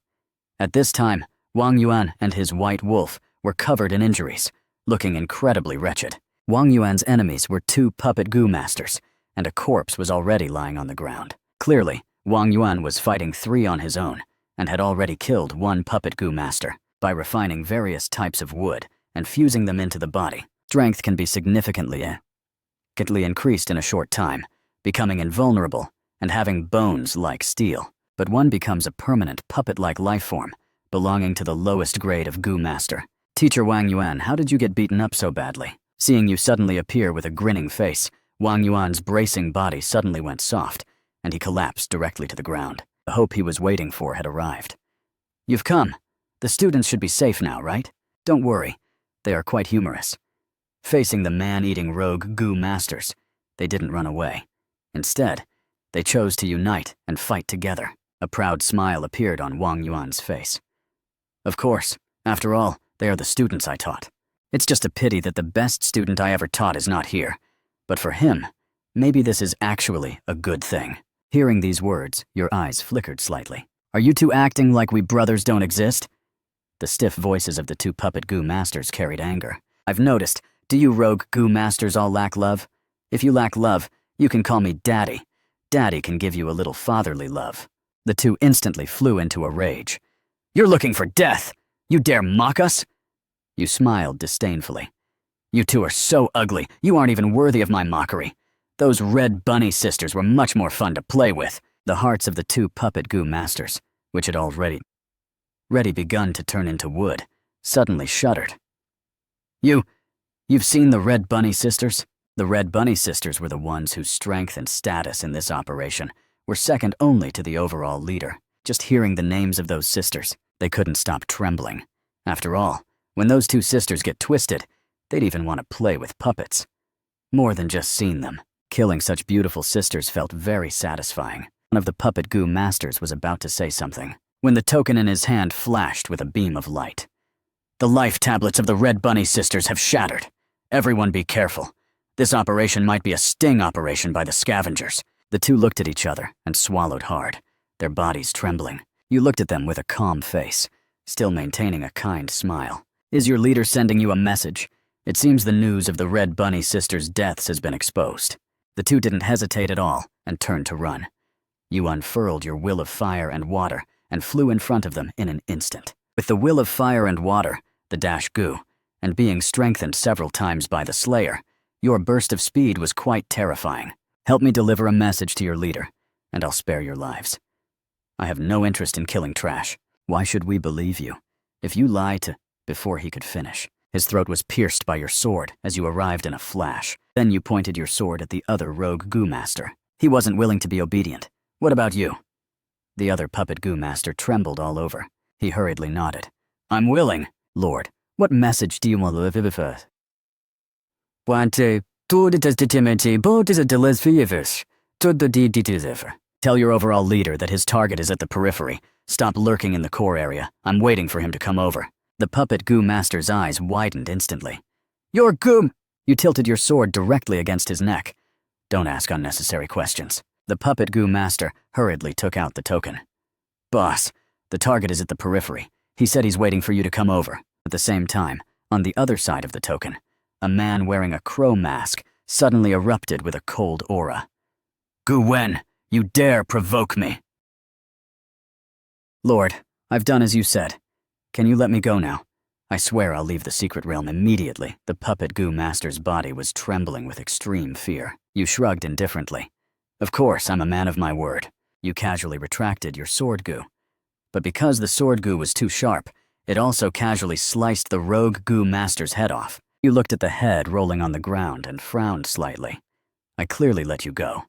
At this time, Wang Yuan and his white wolf were covered in injuries, looking incredibly wretched. Wang Yuan's enemies were 2 puppet goo masters, and a corpse was already lying on the ground. Clearly, Wang Yuan was fighting 3 on his own, and had already killed 1 puppet goo master. By refining various types of wood and fusing them into the body, strength can be significantly increased in a short time, becoming invulnerable and having bones like steel. But one becomes a permanent puppet-like life form, belonging to the lowest grade of goo master. Teacher Wang Yuan, how did you get beaten up so badly? Seeing you suddenly appear with a grinning face, Wang Yuan's bracing body suddenly went soft, and he collapsed directly to the ground. The hope he was waiting for had arrived. You've come. The students should be safe now, right? Don't worry. They are quite humorous. Facing the man-eating rogue goo masters, they didn't run away. Instead, they chose to unite and fight together. A proud smile appeared on Wang Yuan's face. Of course, after all, they are the students I taught. It's just a pity that the best student I ever taught is not here. But for him, maybe this is actually a good thing. Hearing these words, your eyes flickered slightly. Are you two acting like we brothers don't exist? The stiff voices of the 2 puppet goo masters carried anger. I've noticed. Do you rogue goo masters all lack love? If you lack love, you can call me Daddy. Daddy can give you a little fatherly love. The 2 instantly flew into a rage. You're looking for death! You dare mock us? You smiled disdainfully. You 2 are so ugly, you aren't even worthy of my mockery. Those red bunny sisters were much more fun to play with. The hearts of the 2 puppet goo masters, which had already begun to turn into wood, suddenly shuddered. You've seen the red bunny sisters? The red bunny sisters were the ones whose strength and status in this operation were second only to the overall leader. Just hearing the names of those sisters, they couldn't stop trembling. After all, when those 2 sisters get twisted, they'd even want to play with puppets. More than just seeing them, killing such beautiful sisters felt very satisfying. One of the puppet goo masters was about to say something, when the token in his hand flashed with a beam of light. The life tablets of the red bunny sisters have shattered. Everyone be careful. This operation might be a sting operation by the scavengers. The 2 looked at each other and swallowed hard, their bodies trembling. You looked at them with a calm face, still maintaining a kind smile. Is your leader sending you a message? It seems the news of the red bunny sisters' deaths has been exposed. The 2 didn't hesitate at all and turned to run. You unfurled your will of fire and water and flew in front of them in an instant. With the will of fire and water, the dash goo, and being strengthened several times by the Slayer, your burst of speed was quite terrifying. Help me deliver a message to your leader, and I'll spare your lives. I have no interest in killing trash. Why should we believe you? If you lie to... Before he could finish, his throat was pierced by your sword as you arrived in a flash. Then you pointed your sword at the other rogue goo master. He wasn't willing to be obedient. What about you? The other puppet goo master trembled all over. He hurriedly nodded. I'm willing. Lord, what message do you want to live with us? Tell your overall leader that his target is at the periphery. Stop lurking in the core area. I'm waiting for him to come over. The puppet goo master's eyes widened instantly. Your goo! You tilted your sword directly against his neck. Don't ask unnecessary questions. The puppet goo master hurriedly took out the token. Boss, the target is at the periphery. He said he's waiting for you to come over. At the same time, on the other side of the token, a man wearing a crow mask suddenly erupted with a cold aura. Gu Wen, you dare provoke me! Lord, I've done as you said. Can you let me go now? I swear I'll leave the secret realm immediately. The puppet goo master's body was trembling with extreme fear. You shrugged indifferently. Of course, I'm a man of my word. You casually retracted your sword goo. But because the sword goo was too sharp, it also casually sliced the rogue goo master's head off. You looked at the head rolling on the ground and frowned slightly. I clearly let you go.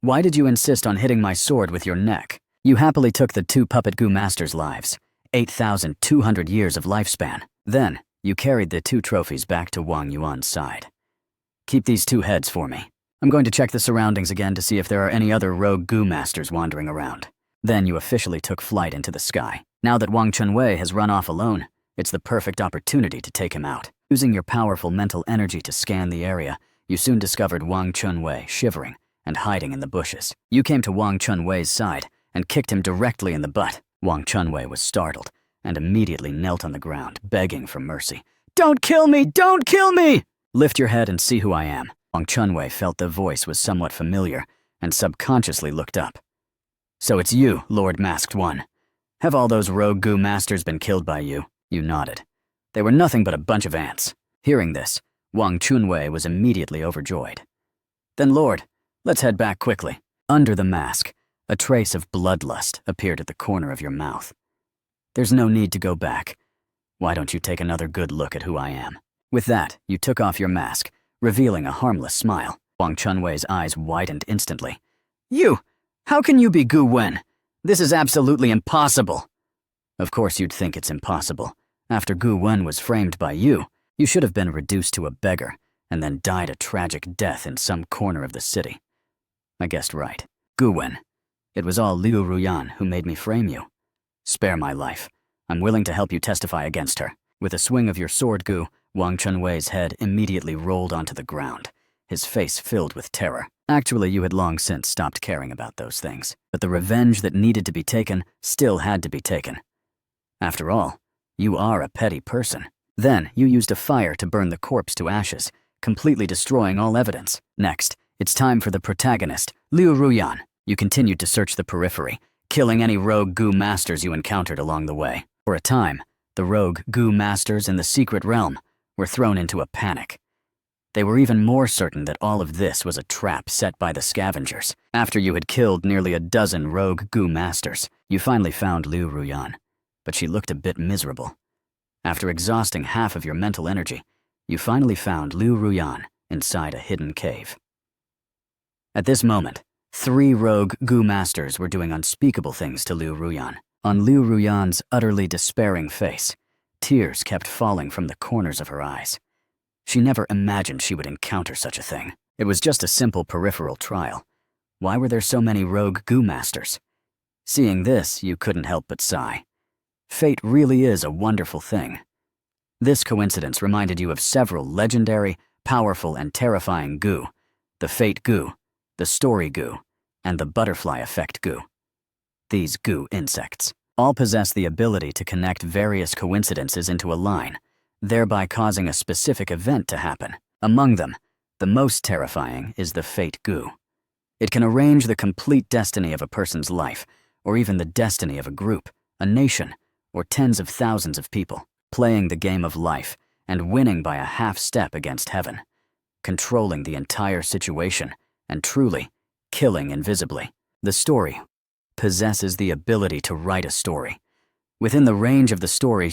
Why did you insist on hitting my sword with your neck? You happily took the 2 puppet goo masters' lives, 8,200 years of lifespan. Then, you carried the 2 trophies back to Wang Yuan's side. Keep these 2 heads for me. I'm going to check the surroundings again to see if there are any other rogue goo masters wandering around. Then you officially took flight into the sky. Now that Wang Chunwei has run off alone, it's the perfect opportunity to take him out. Using your powerful mental energy to scan the area, You soon discovered Wang Chunwei shivering and hiding in the bushes. You came to Wang Chunwei's side and kicked him directly in the butt. Wang Chunwei was startled and immediately knelt on the ground, begging for mercy. "Don't kill me! Don't kill me!" "Lift your head and see who I am." Wang Chunwei felt the voice was somewhat familiar and subconsciously looked up. "So it's you, Lord Masked One. Have all those rogue goo masters been killed by you?" You nodded. "They were nothing but a bunch of ants." Hearing this, Wang Chunwei was immediately overjoyed. "Then, Lord, let's head back quickly." Under the mask, a trace of bloodlust appeared at the corner of your mouth. "There's no need to go back. Why don't you take another good look at who I am?" With that, you took off your mask, revealing a harmless smile. Wang Chunwei's eyes widened instantly. "You! How can you be Gu Wen? This is absolutely impossible." "Of course you'd think it's impossible. After Gu Wen was framed by you, you should have been reduced to a beggar and then died a tragic death in some corner of the city." "I guessed right. Gu Wen. It was all Liu Ruyan who made me frame you. Spare my life. I'm willing to help you testify against her." With a swing of your sword, Gu, Wang Chunwei's head immediately rolled onto the ground, his face filled with terror. Actually, you had long since stopped caring about those things, but the revenge that needed to be taken still had to be taken. After all, you are a petty person. Then, you used a fire to burn the corpse to ashes, completely destroying all evidence. Next, it's time for the protagonist, Liu Ruyan. You continued to search the periphery, killing any rogue Gu masters you encountered along the way. For a time, the rogue Gu masters in the secret realm were thrown into a panic. They were even more certain that all of this was a trap set by the scavengers. After you had killed nearly a dozen rogue Gu masters, you finally found Liu Ruyan, but she looked a bit miserable. After exhausting half of your mental energy, you finally found Liu Ruyan inside a hidden cave. At this moment, 3 rogue Gu masters were doing unspeakable things to Liu Ruyan. On Liu Ruyan's utterly despairing face, tears kept falling from the corners of her eyes. She never imagined she would encounter such a thing. It was just a simple peripheral trial. Why were there so many rogue Gu masters? Seeing this, you couldn't help but sigh. Fate really is a wonderful thing. This coincidence reminded you of several legendary, powerful, and terrifying Gu: the Fate Gu, the Story Gu, and the Butterfly Effect Gu. These Gu insects all possess the ability to connect various coincidences into a line, thereby causing a specific event to happen. Among them, the most terrifying is the Fate Gu. It can arrange the complete destiny of a person's life, or even the destiny of a group, a nation, or tens of thousands of people, playing the game of life and winning by a half step against heaven, controlling the entire situation and truly killing invisibly. The story possesses the ability to write a story. Within the range of the story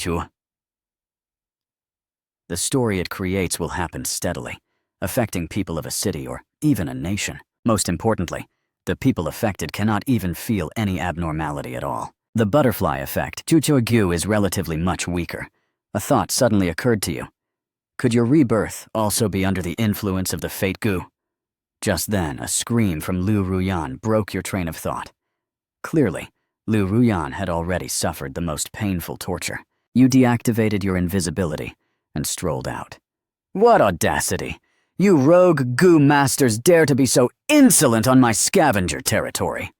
it creates will happen steadily, affecting people of a city or even a nation. Most importantly, the people affected cannot even feel any abnormality at all. The butterfly effect, Chuchuagyu, is relatively much weaker. A thought suddenly occurred to you. Could your rebirth also be under the influence of the Fate Gu? Just then, a scream from Liu Ruyan broke your train of thought. Clearly, Liu Ruyan had already suffered the most painful torture. You deactivated your invisibility and strolled out. "What audacity! You rogue Gu masters dare to be so insolent on my scavenger territory!"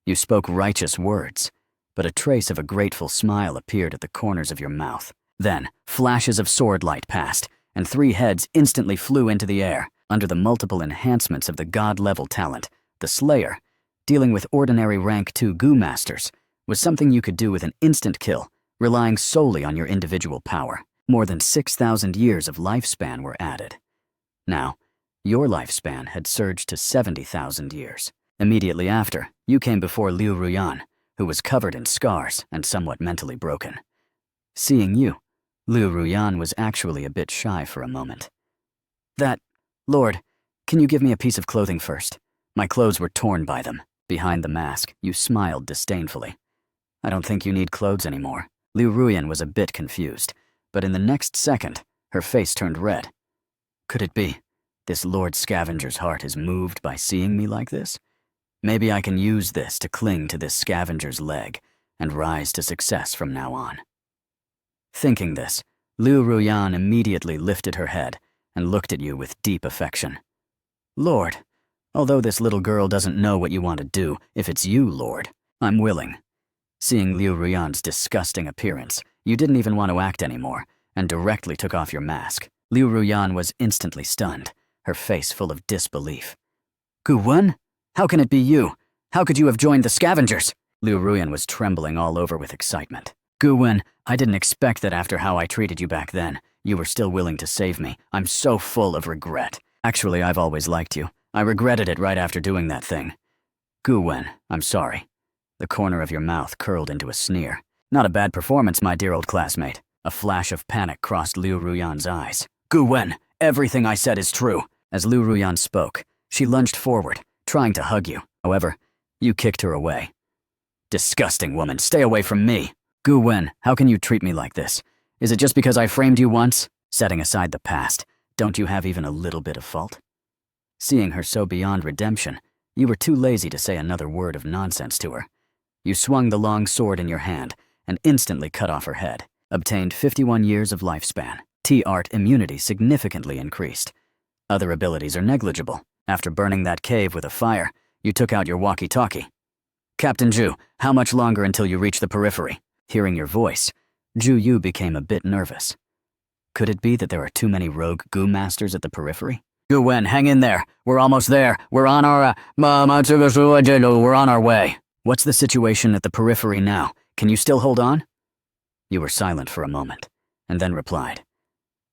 You spoke righteous words, but a trace of a grateful smile appeared at the corners of your mouth. Then, flashes of sword light passed, and 3 heads instantly flew into the air. Under the multiple enhancements of the god-level talent, the Slayer, dealing with ordinary rank 2 Gu masters, was something you could do with an instant kill, relying solely on your individual power. More than 6,000 years of lifespan were added. Now, your lifespan had surged to 70,000 years. Immediately after, you came before Liu Ruyan, who was covered in scars and somewhat mentally broken. Seeing you, Liu Ruyan was actually a bit shy for a moment. "Lord, can you give me a piece of clothing first? My clothes were torn by them." Behind the mask, you smiled disdainfully. "I don't think you need clothes anymore." Liu Ruyan was a bit confused, but in the next second, her face turned red. Could it be this Lord Scavenger's heart is moved by seeing me like this? Maybe I can use this to cling to this scavenger's leg and rise to success from now on. Thinking this, Liu Ruyan immediately lifted her head and looked at you with deep affection. Lord, although this little girl doesn't know what you want to do, if it's you, Lord, I'm willing. Seeing Liu Ruyan's disgusting appearance, you didn't even want to act anymore, and directly took off your mask. Liu Ruyan was instantly stunned, her face full of disbelief. Gu Wen? How can it be you? How could you have joined the scavengers? Liu Ruyan was trembling all over with excitement. Gu Wen, I didn't expect that after how I treated you back then, you were still willing to save me. I'm so full of regret. Actually, I've always liked you. I regretted it right after doing that thing. Gu Wen, I'm sorry. The corner of your mouth curled into a sneer. Not a bad performance, my dear old classmate. A flash of panic crossed Liu Ruyan's eyes. Gu Wen, everything I said is true. As Liu Ruyan spoke, she lunged forward, trying to hug you. However, you kicked her away. Disgusting woman, stay away from me. Gu Wen, how can you treat me like this? Is it just because I framed you once? Setting aside the past, don't you have even a little bit of fault? Seeing her so beyond redemption, you were too lazy to say another word of nonsense to her. You swung the long sword in your hand and instantly cut off her head. Obtained 51 years of lifespan. T-Art immunity significantly increased. Other abilities are negligible. After burning that cave with a fire, you took out your walkie-talkie. Captain Zhu, how much longer until you reach the periphery? Hearing your voice, Zhu Yu became a bit nervous. Could it be that there are too many rogue goo masters at the periphery? Gu Wen, hang in there. We're almost there. We're on our way. What's the situation at the periphery now? Can you still hold on? You were silent for a moment, and then replied.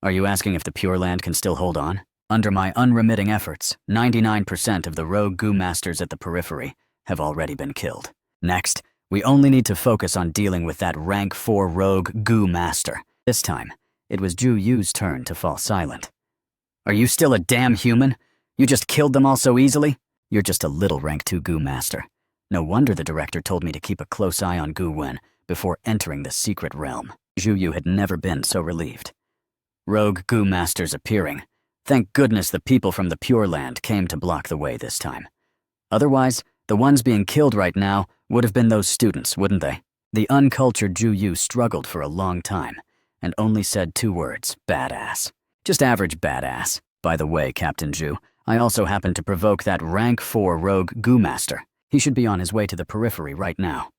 Are you asking if the Pure Land can still hold on? Under my unremitting efforts, 99% of the rogue goo masters at the periphery have already been killed. Next, we only need to focus on dealing with that rank 4 rogue goo master. This time, it was Zhu Yu's turn to fall silent. Are you still a damn human? You just killed them all so easily? You're just a little rank 2 goo master. No wonder the director told me to keep a close eye on Gu Wen before entering the secret realm. Zhu Yu had never been so relieved. Rogue goo masters appearing. Thank goodness the people from the Pure Land came to block the way this time. Otherwise, the ones being killed right now would have been those students, wouldn't they? The uncultured Zhu Yu struggled for a long time and only said 2 words, badass. Just average badass. By the way, Captain Zhu, I also happened to provoke that rank 4 rogue goo master. He should be on his way to the periphery right now.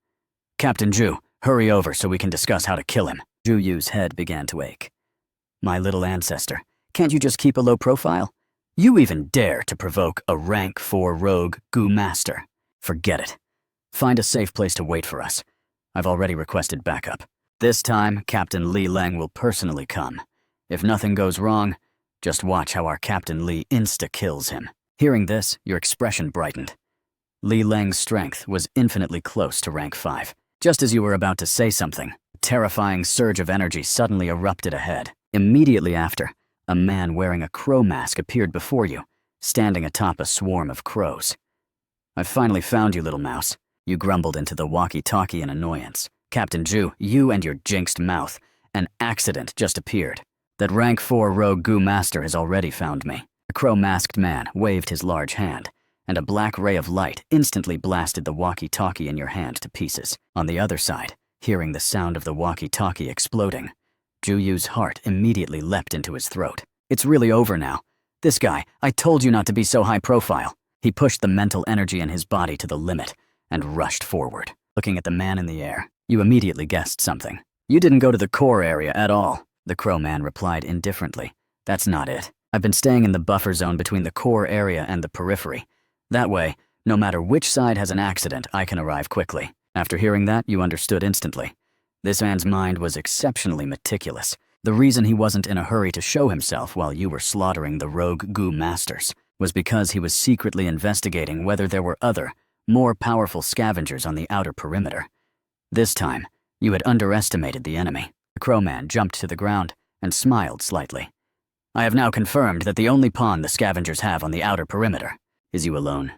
Captain Zhu, hurry over so we can discuss how to kill him. Zhu Yu's head began to ache. My little ancestor, can't you just keep a low profile? You even dare to provoke a rank 4 rogue goo master. Forget it. Find a safe place to wait for us. I've already requested backup. This time, Captain Li Leng will personally come. If nothing goes wrong, just watch how our Captain Li insta-kills him. Hearing this, your expression brightened. Li Leng's strength was infinitely close to rank 5. Just as you were about to say something, a terrifying surge of energy suddenly erupted ahead. Immediately after, a man wearing a crow mask appeared before you, standing atop a swarm of crows. I've finally found you, little mouse. You grumbled into the walkie-talkie in annoyance. Captain Zhu, you and your jinxed mouth. An accident just appeared. That rank 4 rogue goo master has already found me. The crow-masked man waved his large hand, and a black ray of light instantly blasted the walkie-talkie in your hand to pieces. On the other side, hearing the sound of the walkie-talkie exploding, Zhu Yu's heart immediately leapt into his throat. It's really over now. This guy, I told you not to be so high profile. He pushed the mental energy in his body to the limit and rushed forward. Looking at the man in the air, you immediately guessed something. You didn't go to the core area at all, the crow man replied indifferently. That's not it. I've been staying in the buffer zone between the core area and the periphery. That way, no matter which side has an accident, I can arrive quickly. After hearing that, you understood instantly. This man's mind was exceptionally meticulous. The reason he wasn't in a hurry to show himself while you were slaughtering the rogue goo masters was because he was secretly investigating whether there were other, more powerful scavengers on the outer perimeter. This time, you had underestimated the enemy. The crowman jumped to the ground and smiled slightly. I have now confirmed that the only pawn the scavengers have on the outer perimeter is you alone.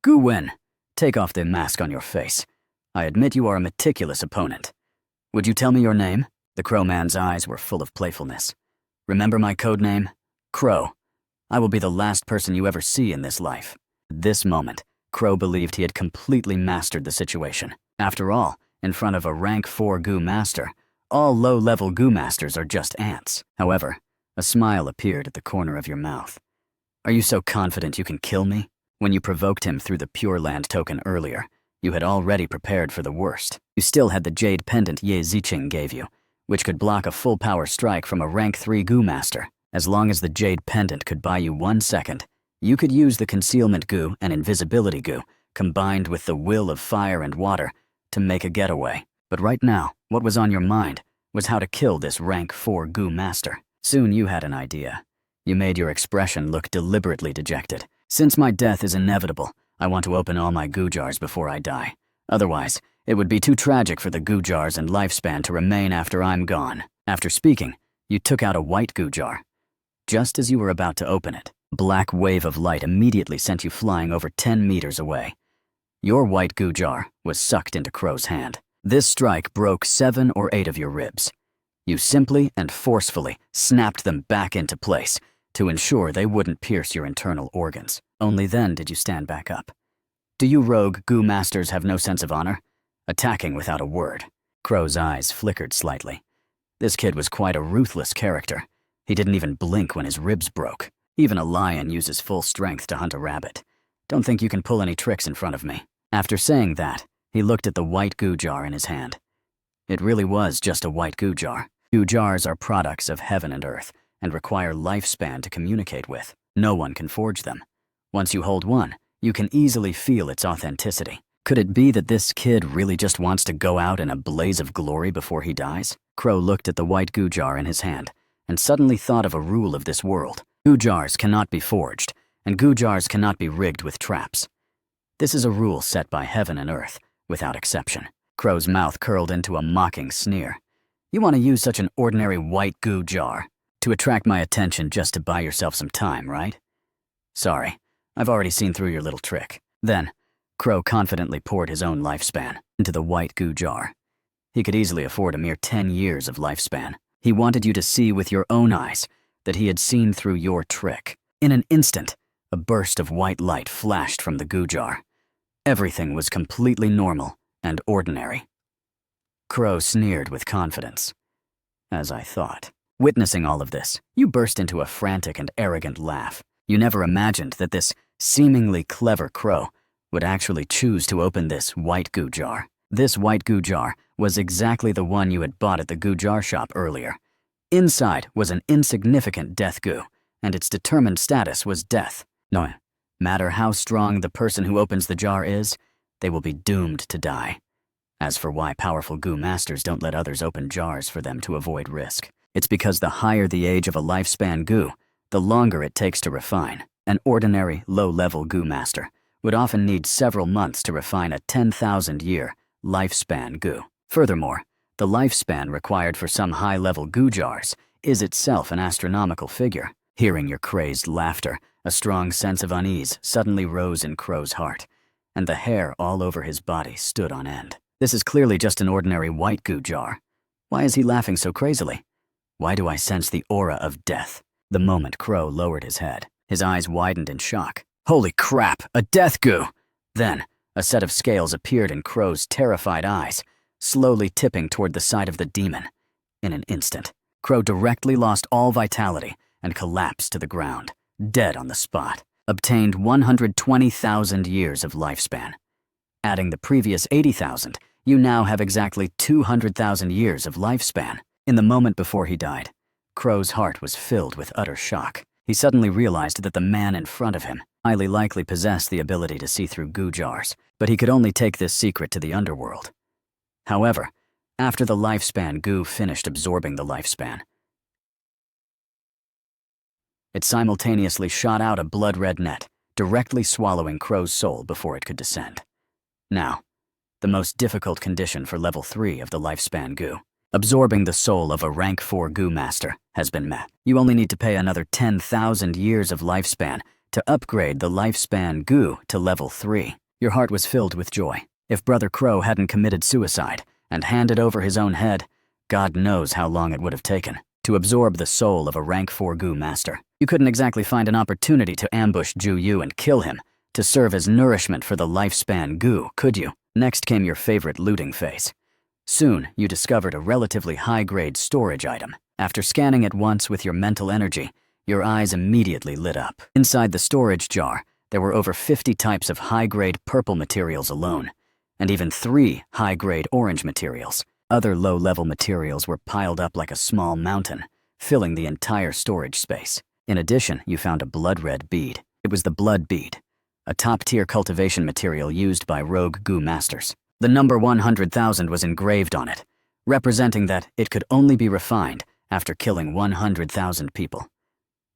Gu Wen, take off the mask on your face. I admit you are a meticulous opponent. Would you tell me your name? The crowman's eyes were full of playfulness. Remember my code name? Crow. I will be the last person you ever see in this life. At this moment, Crow believed he had completely mastered the situation. After all, in front of a rank 4 goo master, all low-level goo masters are just ants. However, a smile appeared at the corner of your mouth. Are you so confident you can kill me? When you provoked him through the Pure Land token earlier, you had already prepared for the worst. You still had the Jade Pendant Ye Ziqing gave you, which could block a full power strike from a rank 3 Goo Master. As long as the Jade Pendant could buy you 1 second, you could use the Concealment Goo and Invisibility Goo, combined with the Will of Fire and Water, to make a getaway. But right now, what was on your mind was how to kill this rank 4 Goo Master. Soon you had an idea. You made your expression look deliberately dejected. Since my death is inevitable, I want to open all my goo jars before I die. Otherwise, it would be too tragic for the goo jars and lifespan to remain after I'm gone. After speaking, you took out a white goo jar. Just as you were about to open it, a black wave of light immediately sent you flying over 10 meters away. Your white goo jar was sucked into Crow's hand. This strike broke 7 or 8 of your ribs. You simply and forcefully snapped them back into place to ensure they wouldn't pierce your internal organs. Only then did you stand back up. Do you rogue Goo Masters have no sense of honor? Attacking without a word. Crow's eyes flickered slightly. This kid was quite a ruthless character. He didn't even blink when his ribs broke. Even a lion uses full strength to hunt a rabbit. Don't think you can pull any tricks in front of me. After saying that, he looked at the white goo jar in his hand. It really was just a white goo jar. Goo jars are products of heaven and earth and require lifespan to communicate with. No one can forge them. Once you hold one, you can easily feel its authenticity. Could it be that this kid really just wants to go out in a blaze of glory before he dies? Crow looked at the white goo jar in his hand and suddenly thought of a rule of this world. Goo jars cannot be forged, and goo jars cannot be rigged with traps. This is a rule set by heaven and earth, without exception. Crow's mouth curled into a mocking sneer. You want to use such an ordinary white goo jar to attract my attention just to buy yourself some time, right? Sorry, I've already seen through your little trick. Then, Crow confidently poured his own lifespan into the white goo jar. He could easily afford a mere 10 years of lifespan. He wanted you to see with your own eyes that he had seen through your trick. In an instant, a burst of white light flashed from the goo jar. Everything was completely normal and ordinary. Crow sneered with confidence. As I thought. Witnessing all of this, you burst into a frantic and arrogant laugh. You never imagined that this seemingly clever Crow would actually choose to open this white goo jar. This white goo jar was exactly the one you had bought at the goo jar shop earlier. Inside was an insignificant death goo, and its determined status was death. No matter how strong the person who opens the jar is, they will be doomed to die. As for why powerful goo masters don't let others open jars for them to avoid risk, it's because the higher the age of a lifespan goo, the longer it takes to refine. An ordinary, low-level goo master would often need several months to refine a 10,000-year lifespan goo. Furthermore, the lifespan required for some high-level goo jars is itself an astronomical figure. Hearing your crazed laughter, a strong sense of unease suddenly rose in Crow's heart, and the hair all over his body stood on end. This is clearly just an ordinary white goo jar. Why is he laughing so crazily? Why do I sense the aura of death? The moment Crow lowered his head, his eyes widened in shock. Holy crap, a death goo! Then, a set of scales appeared in Crow's terrified eyes, slowly tipping toward the side of the demon. In an instant, Crow directly lost all vitality and collapsed to the ground, dead on the spot. Obtained 120,000 years of lifespan. Adding the previous 80,000, you now have exactly 200,000 years of lifespan. In the moment before he died, Crow's heart was filled with utter shock. He suddenly realized that the man in front of him highly likely possessed the ability to see through goo jars, but he could only take this secret to the underworld. However, after the lifespan goo finished absorbing the lifespan, it simultaneously shot out a blood-red net, directly swallowing Crow's soul before it could descend. Now, the most difficult condition for level 3 of the lifespan goo, absorbing the soul of a rank 4 goo master, has been met. You only need to pay another 10,000 years of lifespan to upgrade the lifespan goo to level 3. Your heart was filled with joy. If Brother Crow hadn't committed suicide and handed over his own head, God knows how long it would have taken to absorb the soul of a rank 4 goo master. You couldn't exactly find an opportunity to ambush Ju Yu and kill him to serve as nourishment for the lifespan goo, could you? Next came your favorite looting phase. Soon, you discovered a relatively high-grade storage item. After scanning it once with your mental energy, Your eyes immediately lit up. Inside the storage jar, there were over 50 types of high-grade purple materials alone, and even 3 high-grade orange materials. Other low-level materials were piled up like a small mountain, filling the entire storage space. In addition, you found a blood-red bead. It was the blood bead, a top-tier cultivation material used by rogue goo masters. The number 100,000 was engraved on it, representing that it could only be refined after killing 100,000 people.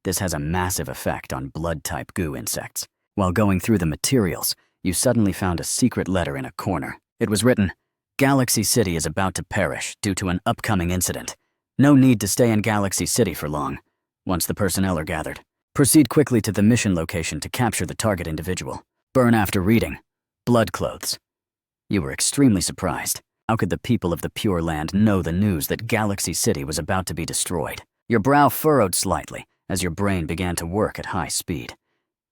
This has a massive effect on blood-type goo insects. While going through the materials, you suddenly found a secret letter in a corner. It was written, "Galaxy City is about to perish due to an upcoming incident. No need to stay in Galaxy City for long. Once the personnel are gathered, proceed quickly to the mission location to capture the target individual. Burn after reading. Blood clothes." You were extremely surprised. How could the people of the Pure Land know the news that Galaxy City was about to be destroyed? Your brow furrowed slightly as your brain began to work at high speed.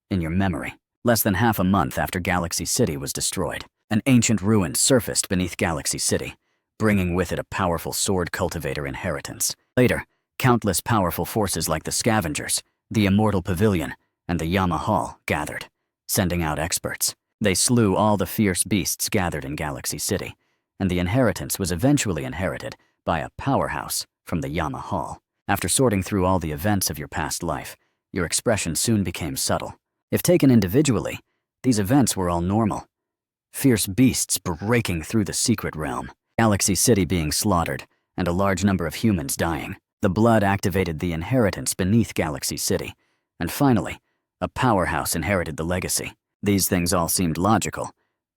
In your memory, less than half a month after Galaxy City was destroyed, an ancient ruin surfaced beneath Galaxy City, bringing with it a powerful sword cultivator inheritance. Later, countless powerful forces like the Scavengers, the Immortal Pavilion, and the Yama Hall gathered, sending out experts. They slew all the fierce beasts gathered in Galaxy City, and the inheritance was eventually inherited by a powerhouse from the Yama Hall. After sorting through all the events of your past life, your expression soon became subtle. If taken individually, these events were all normal. Fierce beasts breaking through the secret realm, Galaxy City being slaughtered, and a large number of humans dying. The blood activated the inheritance beneath Galaxy City, and finally, a powerhouse inherited the legacy. These things all seemed logical,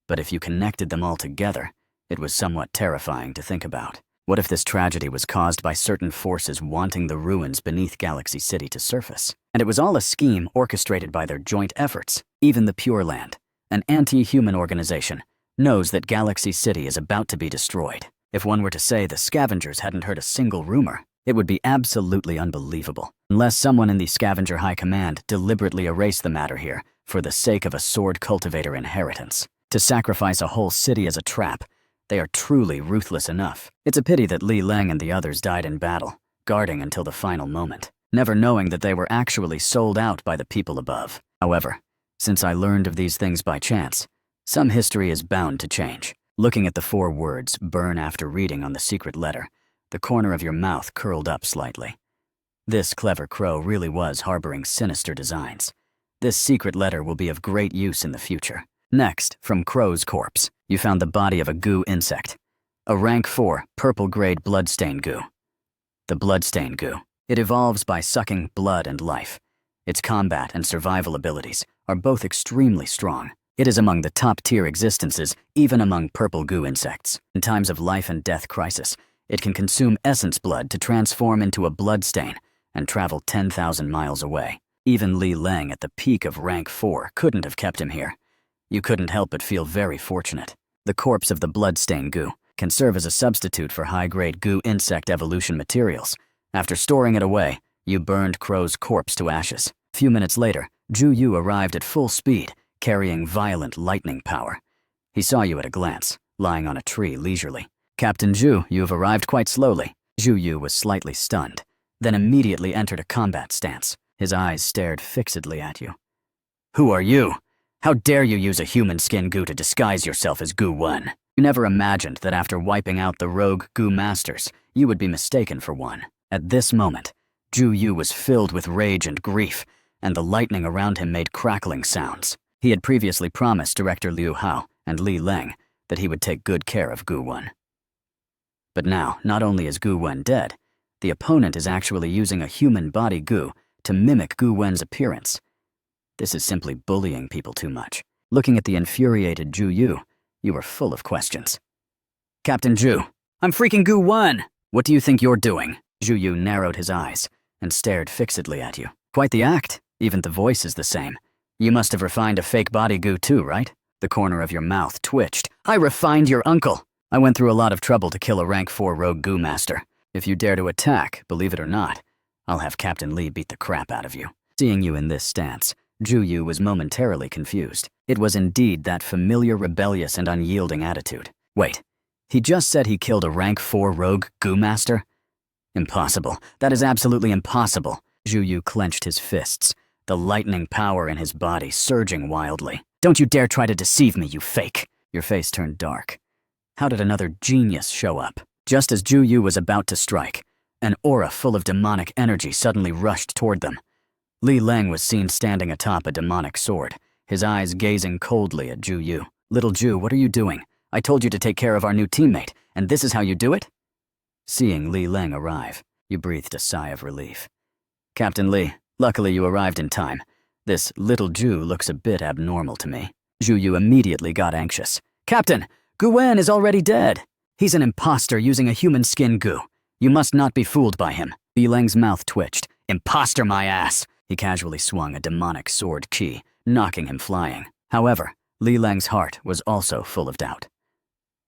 but if you connected them all together, it was somewhat terrifying to think about. What if this tragedy was caused by certain forces wanting the ruins beneath Galaxy City to surface? And it was all a scheme orchestrated by their joint efforts. Even the Pure Land, an anti-human organization, knows that Galaxy City is about to be destroyed. If one were to say the Scavengers hadn't heard a single rumor, it would be absolutely unbelievable. Unless someone in the Scavenger High Command deliberately erased the matter here for the sake of a sword cultivator inheritance. To sacrifice a whole city as a trap, they are truly ruthless enough. It's a pity that Li Leng and the others died in battle, guarding until the final moment, never knowing that they were actually sold out by the people above. However, since I learned of these things by chance, some history is bound to change. Looking at the 4 words, "burn after reading" on the secret letter, the corner of your mouth curled up slightly. This clever crow really was harboring sinister designs. This secret letter will be of great use in the future. Next, from Crow's corpse, you found the body of a goo insect, a rank 4 purple-grade bloodstain goo. The bloodstain goo. It evolves by sucking blood and life. Its combat and survival abilities are both extremely strong. It is among the top-tier existences, even among purple goo insects. In times of life and death crisis, it can consume essence blood to transform into a bloodstain and travel 10,000 miles away. Even Li Leng at the peak of rank 4 couldn't have kept him here. You couldn't help but feel very fortunate. The corpse of the bloodstain goo can serve as a substitute for high-grade goo insect evolution materials. After storing it away, you burned Crow's corpse to ashes. A few minutes later, Zhu Yu arrived at full speed, carrying violent lightning power. He saw you at a glance, lying on a tree leisurely. "Captain Zhu, you have arrived quite slowly." Zhu Yu was slightly stunned, then immediately entered a combat stance. His eyes stared fixedly at you. "Who are you? How dare you use a human skin goo to disguise yourself as Goo 1? You never imagined that after wiping out the rogue goo masters, you would be mistaken for one." At this moment, Zhu Yu was filled with rage and grief, and the lightning around him made crackling sounds. He had previously promised Director Liu Hao and Li Leng that he would take good care of Goo 1. But now, not only is Goo 1 dead, the opponent is actually using a human body goo to mimic Goo 1's appearance. This is simply bullying people too much. Looking at the infuriated Zhu Yu, you were full of questions. "Captain Zhu, I'm freaking Goo 1! What do you think you're doing?" Zhu Yu narrowed his eyes and stared fixedly at you. "Quite the act. Even the voice is the same. You must have refined a fake body goo too, right?" The corner of your mouth twitched. "I refined your uncle! I went through a lot of trouble to kill a rank 4 rogue goo master. If you dare to attack, believe it or not, I'll have Captain Li beat the crap out of you." Seeing you in this stance, Zhu Yu was momentarily confused. It was indeed that familiar rebellious and unyielding attitude. Wait, he just said he killed a rank 4 rogue goo master? Impossible. That is absolutely impossible. Zhu Yu clenched his fists, the lightning power in his body surging wildly. "Don't you dare try to deceive me, you fake!" Your face turned dark. How did another genius show up? Just as Zhu Yu was about to strike, an aura full of demonic energy suddenly rushed toward them. Li Leng was seen standing atop a demonic sword, his eyes gazing coldly at Zhu Yu. "Little Zhu, what are you doing? I told you to take care of our new teammate, and this is how you do it?" Seeing Li Leng arrive, you breathed a sigh of relief. "Captain Li, luckily you arrived in time. This little Zhu looks a bit abnormal to me." Zhu Yu immediately got anxious. "Captain, Gu Wen is already dead. He's an imposter using a human skin Gu. You must not be fooled by him." Li Leng's mouth twitched. "Imposter my ass!" He casually swung a demonic sword qi, knocking him flying. However, Li Leng's heart was also full of doubt.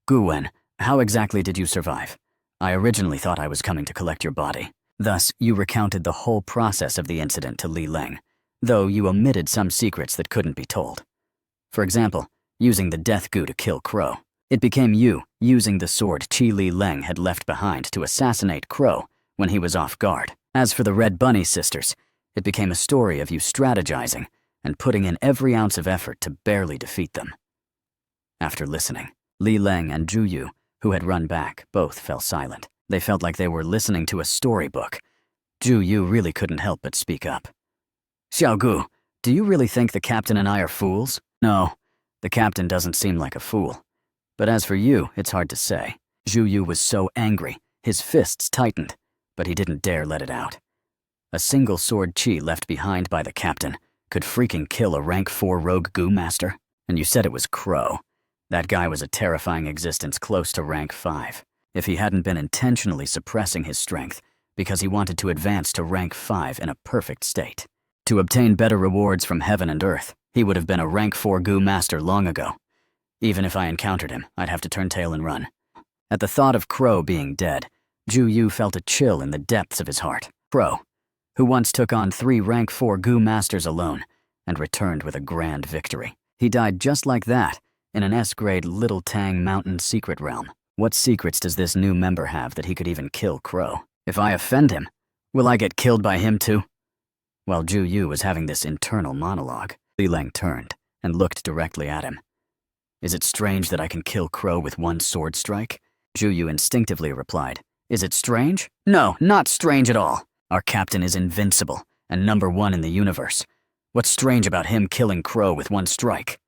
"Gu Wen, how exactly did you survive? I originally thought I was coming to collect your body." Thus, you recounted the whole process of the incident to Li Leng, though you omitted some secrets that couldn't be told. For example, using the death Gu to kill Crow. It became you using the sword Qi Li Leng had left behind to assassinate Crow when he was off guard. As for the Red Bunny sisters, it became a story of you strategizing and putting in every ounce of effort to barely defeat them. After listening, Li Leng and Zhu Yu, who had run back, both fell silent. They felt like they were listening to a storybook. Zhu Yu really couldn't help but speak up. "Xiao Gu, do you really think the captain and I are fools?" "No, the captain doesn't seem like a fool. But as for you, it's hard to say." Zhu Yu was so angry, his fists tightened, but he didn't dare let it out. A single sword qi left behind by the captain could freaking kill a rank 4 rogue Gu master. And you said it was Crow. That guy was a terrifying existence close to rank 5. If he hadn't been intentionally suppressing his strength because he wanted to advance to rank 5 in a perfect state. To obtain better rewards from heaven and earth, he would have been a rank 4 Gu master long ago. Even if I encountered him, I'd have to turn tail and run. At the thought of Crow being dead, Zhu Yu felt a chill in the depths of his heart. Crow, who once took on 3 rank 4 Gu masters alone and returned with a grand victory. He died just like that in an S-grade Little Tang Mountain secret realm. What secrets does this new member have that he could even kill Crow? If I offend him, will I get killed by him too? While Zhu Yu was having this internal monologue, Li Leng turned and looked directly at him. "Is it strange that I can kill Crow with one sword strike?" Zhu Yu instinctively replied, "Is it strange? No, not strange at all. Our captain is invincible and #1 in the universe. What's strange about him killing Crow with one strike?"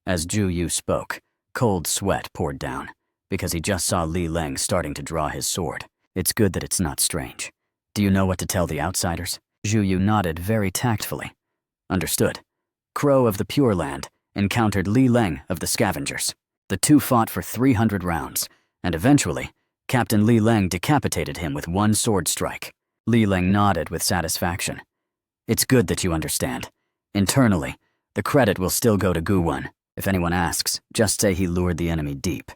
As Zhu Yu spoke, cold sweat poured down, because he just saw Li Leng starting to draw his sword. "It's good that it's not strange. Do you know what to tell the outsiders?" Zhu Yu nodded very tactfully. "Understood. Crow of the Pure Land encountered Li Leng of the Scavengers. The two fought for 300 rounds, and eventually, Captain Li Leng decapitated him with one sword strike." Li Leng nodded with satisfaction. "It's good that you understand. Internally, the credit will still go to Gu Wen. If anyone asks, just say he lured the enemy deep.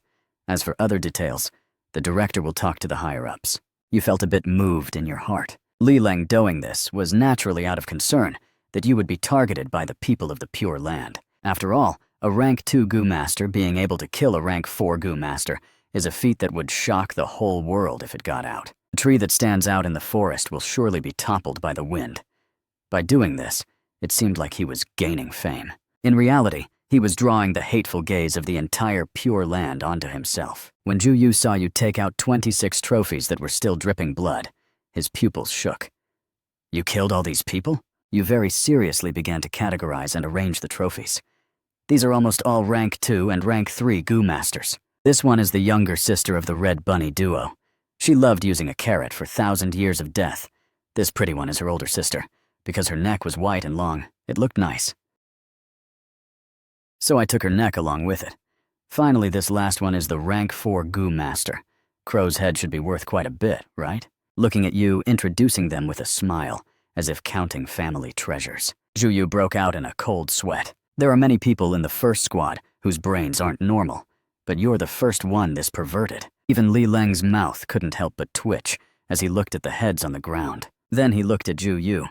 As for other details, the director will talk to the higher-ups." You felt a bit moved in your heart. Li Leng doing this was naturally out of concern that you would be targeted by the people of the Pure Land. After all, a rank 2 Gu master being able to kill a rank 4 Gu master is a feat that would shock the whole world if it got out. The tree that stands out in the forest will surely be toppled by the wind. By doing this, it seemed like he was gaining fame. In reality, he was drawing the hateful gaze of the entire Pure Land onto himself. When Zhu Yu saw you take out 26 trophies that were still dripping blood, his pupils shook. "You killed all these people?" You very seriously began to categorize and arrange the trophies. "These are almost all rank 2 and rank 3 Gu masters. This one is the younger sister of the Red Bunny duo. She loved using a carrot for 1,000 years of death. This pretty one is her older sister. Because her neck was white and long, it looked nice. So I took her neck along with it. Finally, this last one is the rank 4 Gu master. Crow's head should be worth quite a bit, right?" Looking at you, introducing them with a smile, as if counting family treasures. Zhu Yu broke out in a cold sweat. There are many people in the first squad whose brains aren't normal, but you're the first one this perverted. Even Li Leng's mouth couldn't help but twitch as he looked at the heads on the ground. Then he looked at Zhu Yu.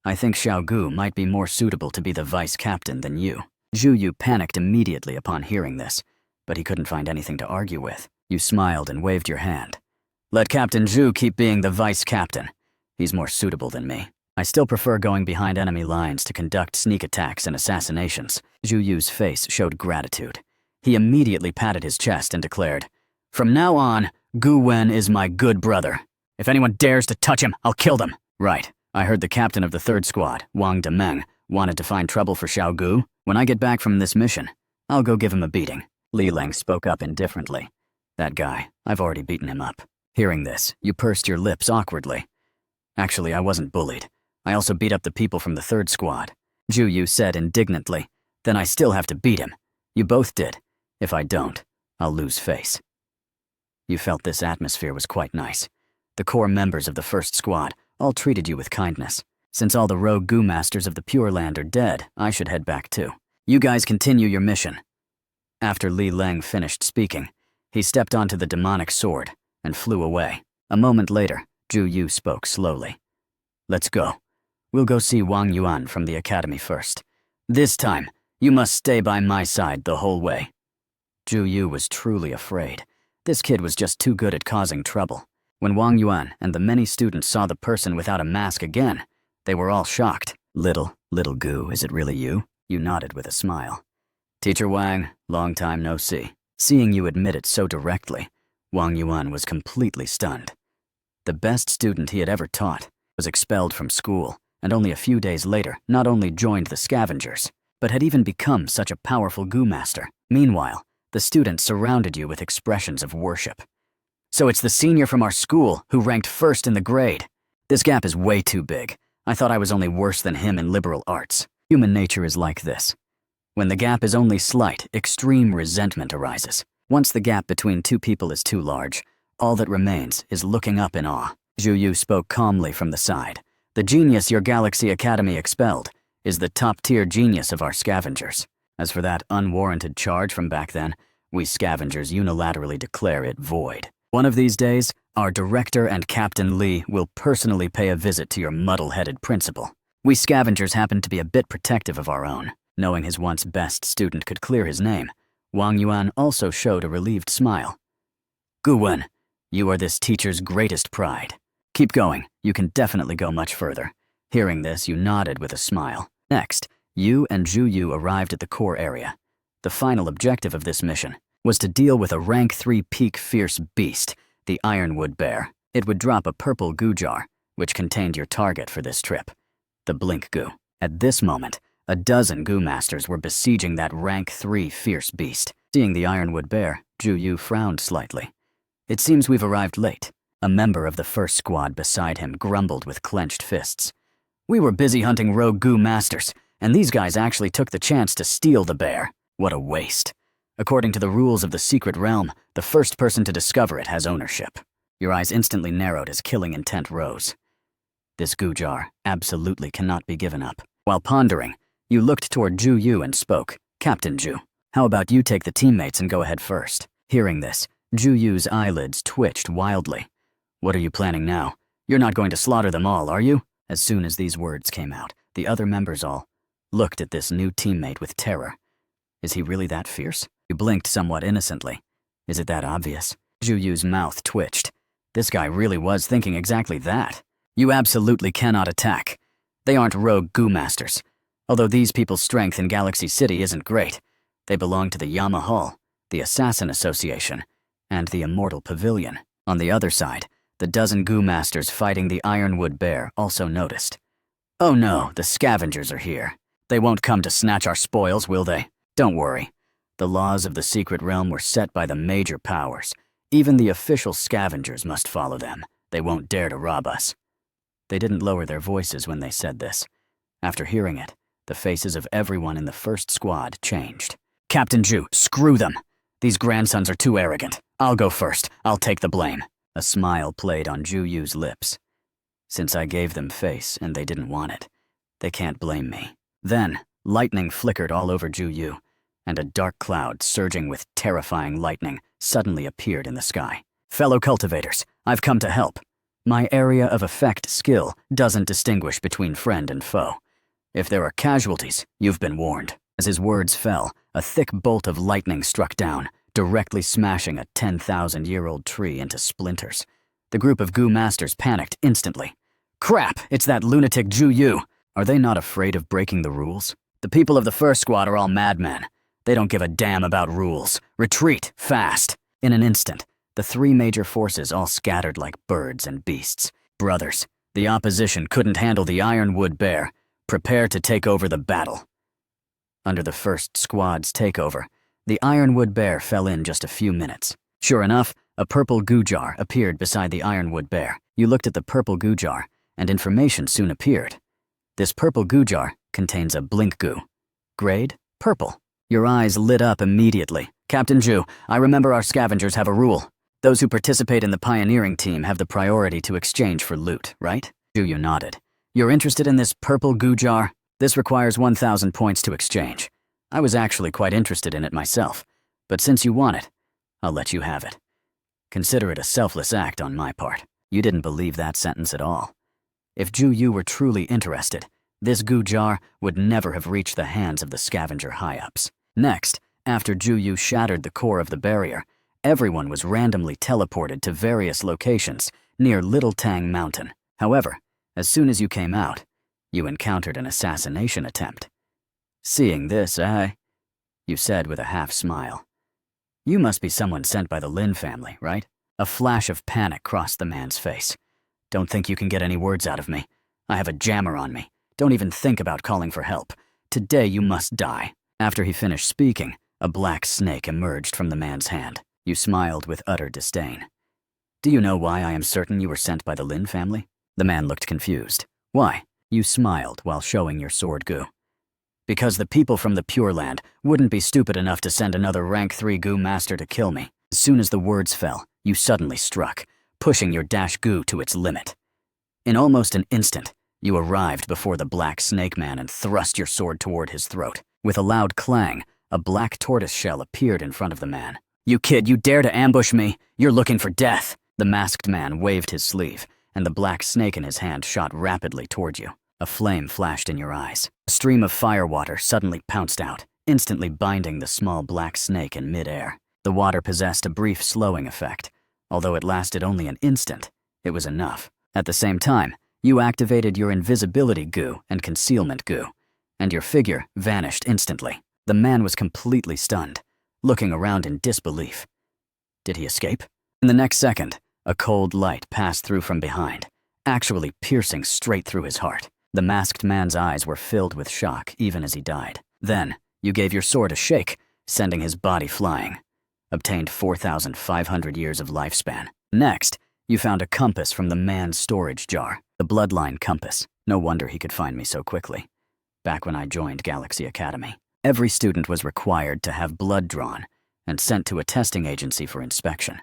"I think Xiao Gu might be more suitable to be the vice captain than you." Zhu Yu panicked immediately upon hearing this, but he couldn't find anything to argue with. You smiled and waved your hand. "Let Captain Zhu keep being the vice captain. He's more suitable than me. I still prefer going behind enemy lines to conduct sneak attacks and assassinations. Zhu Yu's face showed gratitude. He immediately patted his chest and declared, "From now on, Gu Wen is my good brother. If anyone dares to touch him, I'll kill them." Right. I heard the captain of the 3rd Squad, Wang Demeng, wanted to find trouble for Xiao Gu. When I get back from this mission, I'll go give him a beating. Li Leng spoke up indifferently. That guy, I've already beaten him up. Hearing this, you pursed your lips awkwardly. Actually, I wasn't bullied. I also beat up the people from the 3rd Squad. Zhu Yu said indignantly. Then I still have to beat him. You both did. If I don't, I'll lose face. You felt this atmosphere was quite nice. The core members of the 1st Squad all treated you with kindness. Since all the rogue Gu Masters of the Pure Land are dead, I should head back too. You guys continue your mission. After Li Leng finished speaking, he stepped onto the demonic sword and flew away. A moment later, Zhu Yu spoke slowly. Let's go. We'll go see Wang Yuan from the academy first. This time, you must stay by my side the whole way. Zhu Yu was truly afraid. This kid was just too good at causing trouble. When Wang Yuan and the many students saw the person without a mask again, they were all shocked. Little Gu, is it really you? You nodded with a smile. Teacher Wang, long time no see. Seeing you admit it so directly, Wang Yuan was completely stunned. The best student he had ever taught was expelled from school, and only a few days later not only joined the scavengers, but had even become such a powerful Gu Master. Meanwhile, the students surrounded you with expressions of worship. So it's the senior from our school who ranked 1st in the grade. This gap is way too big. I thought I was only worse than him in liberal arts. Human nature is like this. When the gap is only slight, extreme resentment arises. Once the gap between two people is too large, all that remains is looking up in awe. Zhu Yu spoke calmly from the side. The genius your Galaxy Academy expelled is the top-tier genius of our scavengers. As for that unwarranted charge from back then, we scavengers unilaterally declare it void. One of these days, our director and Captain Li will personally pay a visit to your muddle-headed principal. We scavengers happen to be a bit protective of our own. Knowing his once best student could clear his name, Wang Yuan also showed a relieved smile. Gu Wen, you are this teacher's greatest pride. Keep going, you can definitely go much further. Hearing this, you nodded with a smile. Next, you and Zhu Yu arrived at the core area. The final objective of this mission was to deal with a rank 3 peak fierce beast, the Ironwood Bear. It would drop a purple goo jar, which contained your target for this trip, the Blink Goo. At this moment, a dozen Goo Masters were besieging that rank 3 fierce beast. Seeing the Ironwood Bear, Zhu Yu frowned slightly. It seems we've arrived late. A member of the 1st Squad beside him grumbled with clenched fists. We were busy hunting rogue Goo Masters, and these guys actually took the chance to steal the bear. What a waste. According to the rules of the secret realm, the first person to discover it has ownership. Your eyes instantly narrowed as killing intent rose. This goo jar absolutely cannot be given up. While pondering, you looked toward Zhu Yu and spoke. Captain Zhu, how about you take the teammates and go ahead first? Hearing this, Zhu Yu's eyelids twitched wildly. What are you planning now? You're not going to slaughter them all, are you? As soon as these words came out, the other members all looked at this new teammate with terror. Is he really that fierce? You blinked somewhat innocently. Is it that obvious? Zhu Yu's mouth twitched. This guy really was thinking exactly that. You absolutely cannot attack. They aren't rogue Goo Masters. Although these people's strength in Galaxy City isn't great, they belong to the Yama Hall, the Assassin Association, and the Immortal Pavilion. On the other side, the dozen Goo Masters fighting the Ironwood Bear also noticed. Oh no, the scavengers are here. They won't come to snatch our spoils, will they? Don't worry. The laws of the secret realm were set by the major powers. Even the official scavengers must follow them. They won't dare to rob us. They didn't lower their voices when they said this. After hearing it, the faces of everyone in the 1st Squad changed. Captain Zhu, screw them. These grandsons are too arrogant. I'll go first. I'll take the blame. A smile played on Zhu Yu's lips. Since I gave them face and they didn't want it, they can't blame me. Then, lightning flickered all over Zhu Yu, and a dark cloud surging with terrifying lightning suddenly appeared in the sky. Fellow cultivators, I've come to help. My area of effect skill doesn't distinguish between friend and foe. If there are casualties, you've been warned. As his words fell, a thick bolt of lightning struck down, directly smashing a 10,000-year-old tree into splinters. The group of Goo Masters panicked instantly. Crap, it's that lunatic Ju Yu. Are they not afraid of breaking the rules? The people of the first squad are all madmen. They don't give a damn about rules. Retreat, fast. In an instant, the three major forces all scattered like birds and beasts. Brothers, the opposition couldn't handle the Ironwood Bear. Prepare to take over the battle. Under the first squad's takeover, the Ironwood Bear fell in just a few minutes. Sure enough, a purple goo jar appeared beside the Ironwood Bear. You looked at the purple goo jar, and information soon appeared. This purple goo jar contains a blink goo. Grade? Purple. Your eyes lit up immediately. Captain Ju, I remember our scavengers have a rule. Those who participate in the pioneering team have the priority to exchange for loot, right? Ju Yu nodded. You're interested in this purple goo jar? This requires 1,000 points to exchange. I was actually quite interested in it myself, but since you want it, I'll let you have it. Consider it a selfless act on my part. You didn't believe that sentence at all. If Ju Yu were truly interested, this goo jar would never have reached the hands of the scavenger high-ups. Next, after Ju Yu shattered the core of the barrier, everyone was randomly teleported to various locations near Little Tang Mountain. However, as soon as you came out, you encountered an assassination attempt. Seeing this, you said with a half-smile. You must be someone sent by the Lynn family, right? A flash of panic crossed the man's face. Don't think you can get any words out of me. I have a jammer on me. Don't even think about calling for help. Today you must die. After he finished speaking, a black snake emerged from the man's hand. You smiled with utter disdain. Do you know why I am certain you were sent by the Lynn family? The man looked confused. Why? You smiled while showing your sword goo. Because the people from the Pure Land wouldn't be stupid enough to send another rank 3 goo master to kill me. As soon as the words fell, you suddenly struck, pushing your dash goo to its limit. In almost an instant, you arrived before the black snake man and thrust your sword toward his throat. With a loud clang, a black tortoise shell appeared in front of the man. You kid, you dare to ambush me? You're looking for death. The masked man waved his sleeve, and the black snake in his hand shot rapidly toward you. A flame flashed in your eyes. A stream of firewater suddenly pounced out, instantly binding the small black snake in midair. The water possessed a brief slowing effect. Although it lasted only an instant, it was enough. At the same time, you activated your invisibility goo and concealment goo, and your figure vanished instantly. The man was completely stunned, looking around in disbelief. Did he escape? In the next second, a cold light passed through from behind, actually piercing straight through his heart. The masked man's eyes were filled with shock even as he died. Then, you gave your sword a shake, sending his body flying. Obtained 4,500 years of lifespan. Next, you found a compass from the man's storage jar. The bloodline compass. No wonder he could find me so quickly. Back when I joined Galaxy Academy, every student was required to have blood drawn and sent to a testing agency for inspection.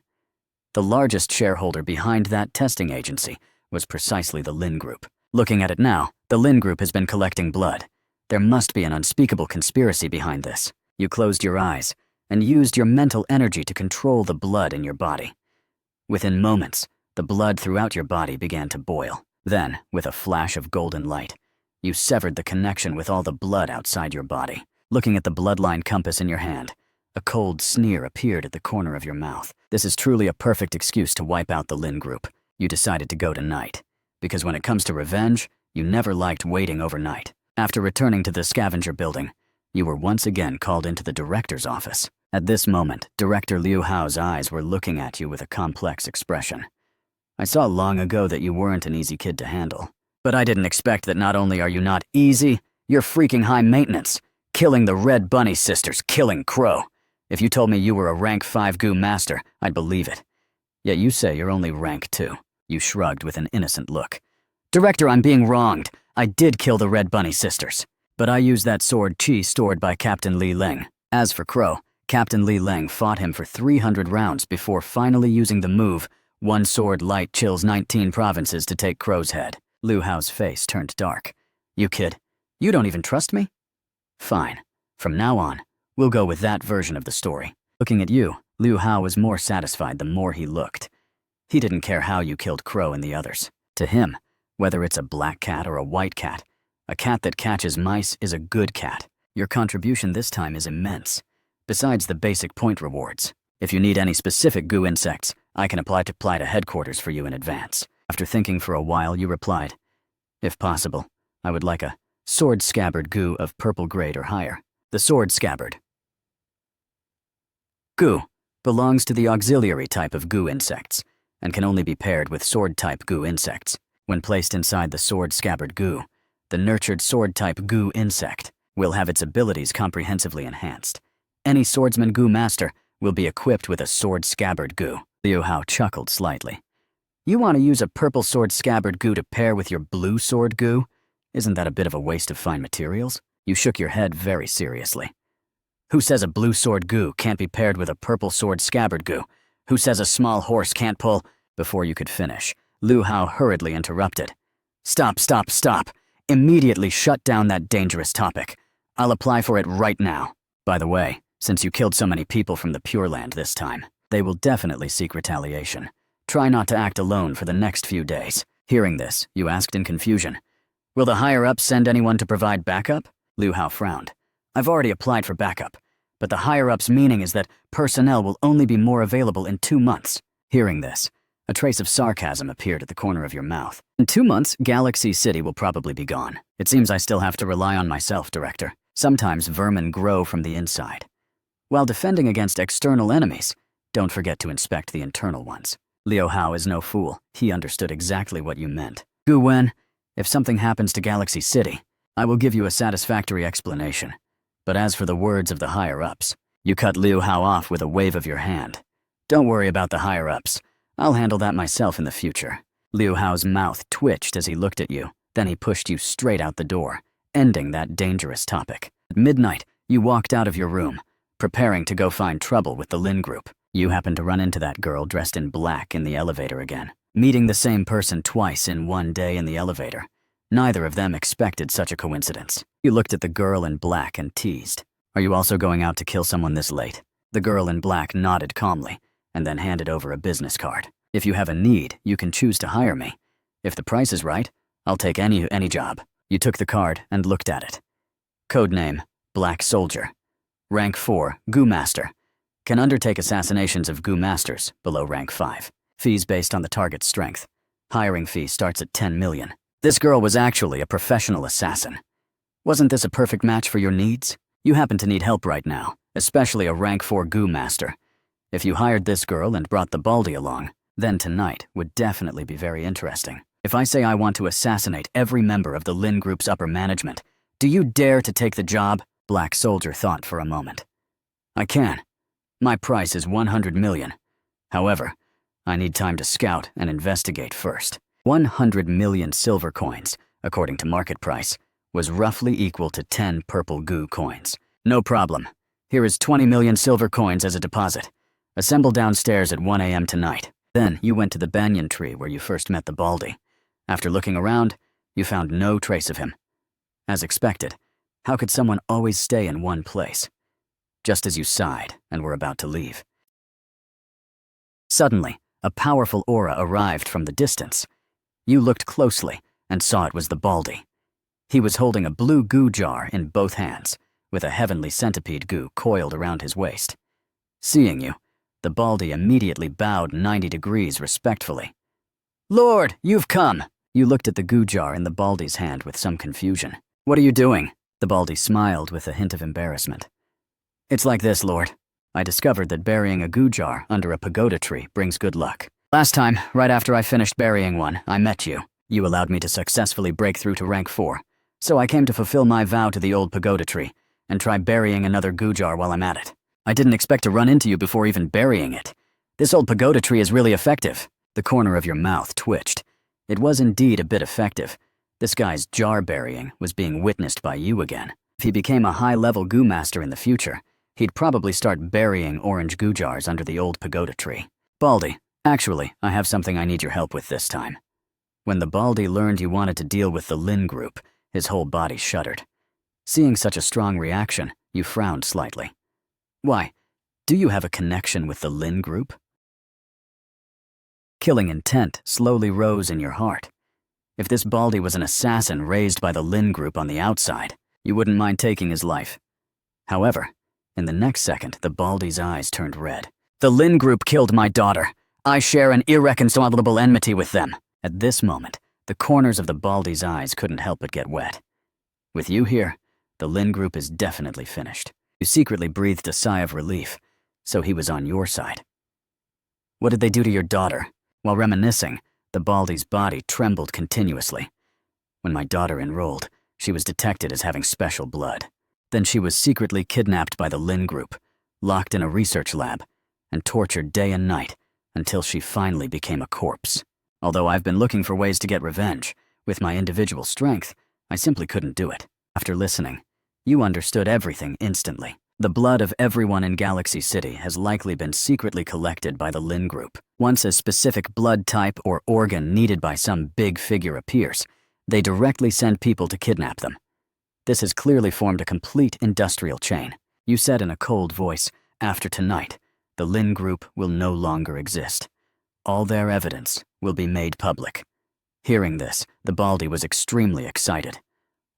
The largest shareholder behind that testing agency was precisely the Lynn Group. Looking at it now, the Lynn Group has been collecting blood. There must be an unspeakable conspiracy behind this. You closed your eyes and used your mental energy to control the blood in your body. Within moments, the blood throughout your body began to boil. Then, with a flash of golden light, you severed the connection with all the blood outside your body. Looking at the bloodline compass in your hand, a cold sneer appeared at the corner of your mouth. This is truly a perfect excuse to wipe out the Lynn Group. You decided to go tonight, because when it comes to revenge, you never liked waiting overnight. After returning to the scavenger building, you were once again called into the director's office. At this moment, Director Liu Hao's eyes were looking at you with a complex expression. I saw long ago that you weren't an easy kid to handle. But I didn't expect that not only are you not easy, you're freaking high maintenance. Killing the Red Bunny sisters, killing Crow. If you told me you were a rank 5 goo master, I'd believe it. Yet you say you're only rank 2. You shrugged with an innocent look. Director, I'm being wronged. I did kill the Red Bunny sisters. But I used that sword chi stored by Captain Li Ling. As for Crow, Captain Li Ling fought him for 300 rounds before finally using the move, one sword light chills 19 provinces to take Crow's head. Liu Hao's face turned dark. You kid, you don't even trust me? Fine. From now on, we'll go with that version of the story. Looking at you, Liu Hao was more satisfied the more he looked. He didn't care how you killed Crow and the others. To him, whether it's a black cat or a white cat, a cat that catches mice is a good cat. Your contribution this time is immense. Besides the basic point rewards, if you need any specific goo insects, I can apply to headquarters for you in advance. After thinking for a while, you replied, If possible, I would like a sword scabbard goo of purple grade or higher. The sword scabbard goo belongs to the auxiliary type of goo insects and can only be paired with sword-type goo insects. When placed inside the sword scabbard goo, the nurtured sword-type goo insect will have its abilities comprehensively enhanced. Any swordsman goo master will be equipped with a sword scabbard goo. Liu Hao chuckled slightly. You want to use a purple sword scabbard goo to pair with your blue sword goo? Isn't that a bit of a waste of fine materials? You shook your head very seriously. Who says a blue sword goo can't be paired with a purple sword scabbard goo? Who says a small horse can't pull? Before you could finish, Liu Hao hurriedly interrupted. Stop, stop, stop. Immediately shut down that dangerous topic. I'll apply for it right now. By the way, since you killed so many people from the Pure Land this time, they will definitely seek retaliation. Try not to act alone for the next few days. Hearing this, you asked in confusion. Will the higher-ups send anyone to provide backup? Liu Hao frowned. I've already applied for backup, but the higher-ups' meaning is that personnel will only be more available in 2 months. Hearing this, a trace of sarcasm appeared at the corner of your mouth. In 2 months, Galaxy City will probably be gone. It seems I still have to rely on myself, Director. Sometimes vermin grow from the inside. While defending against external enemies, don't forget to inspect the internal ones. Liu Hao is no fool. He understood exactly what you meant. Gu Wen, if something happens to Galaxy City, I will give you a satisfactory explanation. But as for the words of the higher-ups, you cut Liu Hao off with a wave of your hand. Don't worry about the higher-ups. I'll handle that myself in the future. Liu Hao's mouth twitched as he looked at you. Then he pushed you straight out the door, ending that dangerous topic. At midnight, you walked out of your room, preparing to go find trouble with the Lynn group. You happened to run into that girl dressed in black in the elevator again. Meeting the same person twice in one day in the elevator. Neither of them expected such a coincidence. You looked at the girl in black and teased. Are you also going out to kill someone this late? The girl in black nodded calmly, and then handed over a business card. If you have a need, you can choose to hire me. If the price is right, I'll take any job. You took the card and looked at it. Codename, Black Soldier. Rank 4, Goo Master. Can undertake assassinations of Goo Masters below rank 5. Fees based on the target's strength. Hiring fee starts at 10 million. This girl was actually a professional assassin. Wasn't this a perfect match for your needs? You happen to need help right now, especially a rank 4 Goo Master. If you hired this girl and brought the Baldy along, then tonight would definitely be very interesting. If I say I want to assassinate every member of the Lynn Group's upper management, do you dare to take the job? Black Soldier thought for a moment. I can. My price is 100 million. However, I need time to scout and investigate first. 100 million silver coins, according to market price, was roughly equal to 10 purple goo coins. No problem. Here is 20 million silver coins as a deposit. Assemble downstairs at 1 a.m. tonight. Then you went to the banyan tree where you first met the Baldy. After looking around, you found no trace of him. As expected, how could someone always stay in one place? Just as you sighed and were about to leave. Suddenly, a powerful aura arrived from the distance. You looked closely and saw it was the Baldy. He was holding a blue goo jar in both hands, with a heavenly centipede goo coiled around his waist. Seeing you, the Baldy immediately bowed 90 degrees respectfully. Lord, you've come! You looked at the goo jar in the Baldy's hand with some confusion. What are you doing? The Baldy smiled with a hint of embarrassment. It's like this, Lord. I discovered that burying a goo jar under a pagoda tree brings good luck. Last time, right after I finished burying one, I met you. You allowed me to successfully break through to rank 4. So I came to fulfill my vow to the old pagoda tree and try burying another goo jar while I'm at it. I didn't expect to run into you before even burying it. This old pagoda tree is really effective. The corner of your mouth twitched. It was indeed a bit effective. This guy's jar burying was being witnessed by you again. If he became a high-level goo master in the future, he'd probably start burying orange goo jars under the old pagoda tree. Baldy, actually, I have something I need your help with this time. When the Baldy learned you wanted to deal with the Lynn group, his whole body shuddered. Seeing such a strong reaction, you frowned slightly. Why, do you have a connection with the Lynn group? Killing intent slowly rose in your heart. If this Baldy was an assassin raised by the Lynn group on the outside, you wouldn't mind taking his life. However, in the next second, the Baldy's eyes turned red. The Lynn group killed my daughter. I share an irreconcilable enmity with them. At this moment, The corners of the Baldy's eyes couldn't help but get wet. With you here, the Lynn group is definitely finished. You secretly breathed a sigh of relief, so he was on your side. What did they do to your daughter? While reminiscing, the Baldy's body trembled continuously. When my daughter enrolled, she was detected as having special blood. Then she was secretly kidnapped by the Lynn group, locked in a research lab, and tortured day and night until she finally became a corpse. Although I've been looking for ways to get revenge, with my individual strength, I simply couldn't do it. After listening, you understood everything instantly. The blood of everyone in Galaxy City has likely been secretly collected by the Lynn group. Once a specific blood type or organ needed by some big figure appears, they directly send people to kidnap them. This has clearly formed a complete industrial chain. You said in a cold voice, after tonight, the Lynn group will no longer exist. All their evidence will be made public. Hearing this, the Baldy was extremely excited.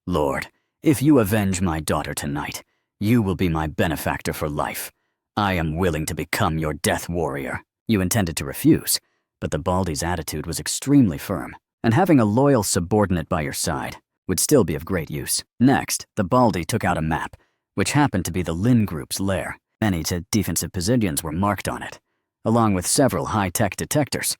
Lord, if you avenge my daughter tonight, you will be my benefactor for life. I am willing to become your death warrior. You intended to refuse, but the Baldy's attitude was extremely firm, and having a loyal subordinate by your side would still be of great use. Next, the Baldy took out a map, which happened to be the Lynn group's lair. Many defensive positions were marked on it, along with several high-tech detectors.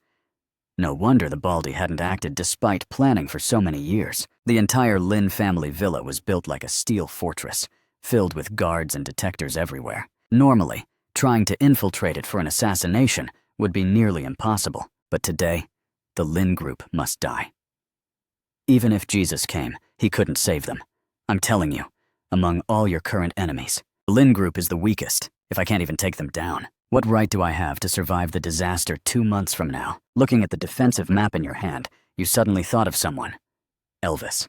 No wonder the Baldy hadn't acted despite planning for so many years. The entire Lynn family villa was built like a steel fortress, filled with guards and detectors everywhere. Normally, trying to infiltrate it for an assassination would be nearly impossible, but today, the Lynn group must die. Even if Jesus came, he couldn't save them. I'm telling you, among all your current enemies, the Lynn group is the weakest, if I can't even take them down. What right do I have to survive the disaster 2 months from now? Looking at the defensive map in your hand, you suddenly thought of someone. Elvis.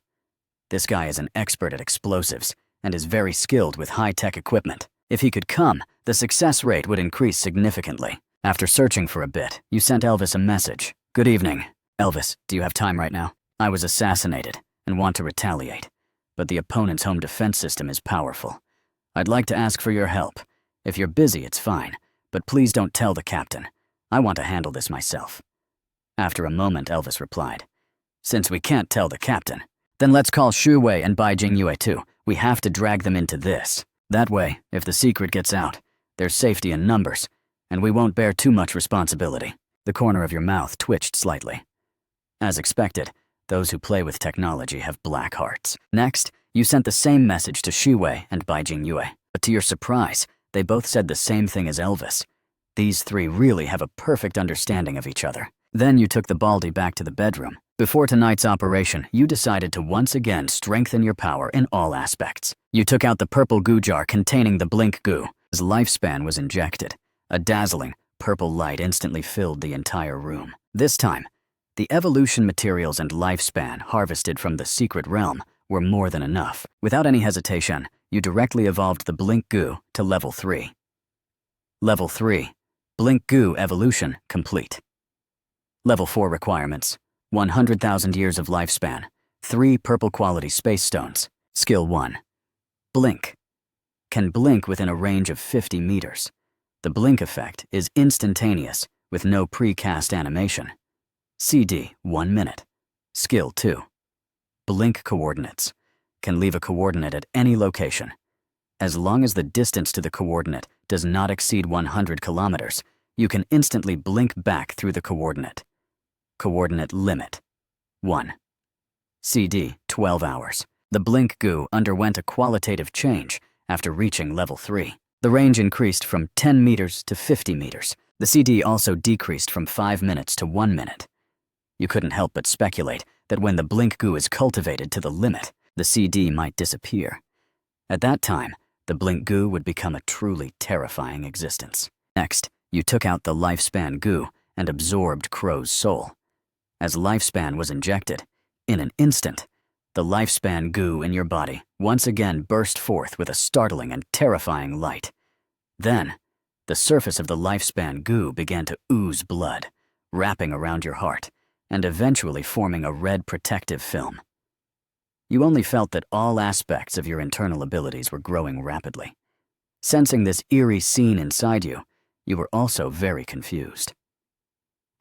This guy is an expert at explosives and is very skilled with high-tech equipment. If he could come, the success rate would increase significantly. After searching for a bit, you sent Elvis a message. Good evening. Elvis, do you have time right now? I was assassinated and want to retaliate, but the opponent's home defense system is powerful. I'd like to ask for your help. If you're busy, it's fine, but please don't tell the captain. I want to handle this myself. After a moment, Elvis replied, Since we can't tell the captain, then let's call Shu Wei and Bai Jingyue too. We have to drag them into this. That way, if the secret gets out, there's safety in numbers, and we won't bear too much responsibility. The corner of your mouth twitched slightly. As expected, those who play with technology have black hearts. Next, you sent the same message to Shu Wei and Bai Jingyue, but to your surprise, they both said the same thing as Elvis. These three really have a perfect understanding of each other. Then you took the Baldy back to the bedroom. Before tonight's operation, you decided to once again strengthen your power in all aspects. You took out the purple goo jar containing the blink goo. His lifespan was injected. A dazzling, purple light instantly filled the entire room. This time, the evolution materials and lifespan harvested from the secret realm were more than enough. Without any hesitation, you directly evolved the blink goo to level 3. Level 3. Blink goo evolution complete. Level 4 requirements. 100,000 years of lifespan. 3 purple quality space stones. Skill 1. Blink. Can blink within a range of 50 meters. The blink effect is instantaneous with no precast animation. CD 1 minute. Skill 2. Blink coordinates. Can leave a coordinate at any location. As long as the distance to the coordinate does not exceed 100 kilometers, you can instantly blink back through the coordinate. Coordinate limit 1. CD 12 hours. The blink goo underwent a qualitative change after reaching level 3. The range increased from 10 meters to 50 meters. The CD also decreased from 5 minutes to 1 minute. You couldn't help but speculate that when the blink goo is cultivated to the limit, the CD might disappear. At that time, the blink goo would become a truly terrifying existence. Next, you took out the lifespan goo and absorbed Crow's soul. As lifespan was injected, in an instant, the lifespan goo in your body once again burst forth with a startling and terrifying light. Then, the surface of the lifespan goo began to ooze blood, wrapping around your heart, and eventually forming a red protective film. You only felt that all aspects of your internal abilities were growing rapidly. Sensing this eerie scene inside you, you were also very confused.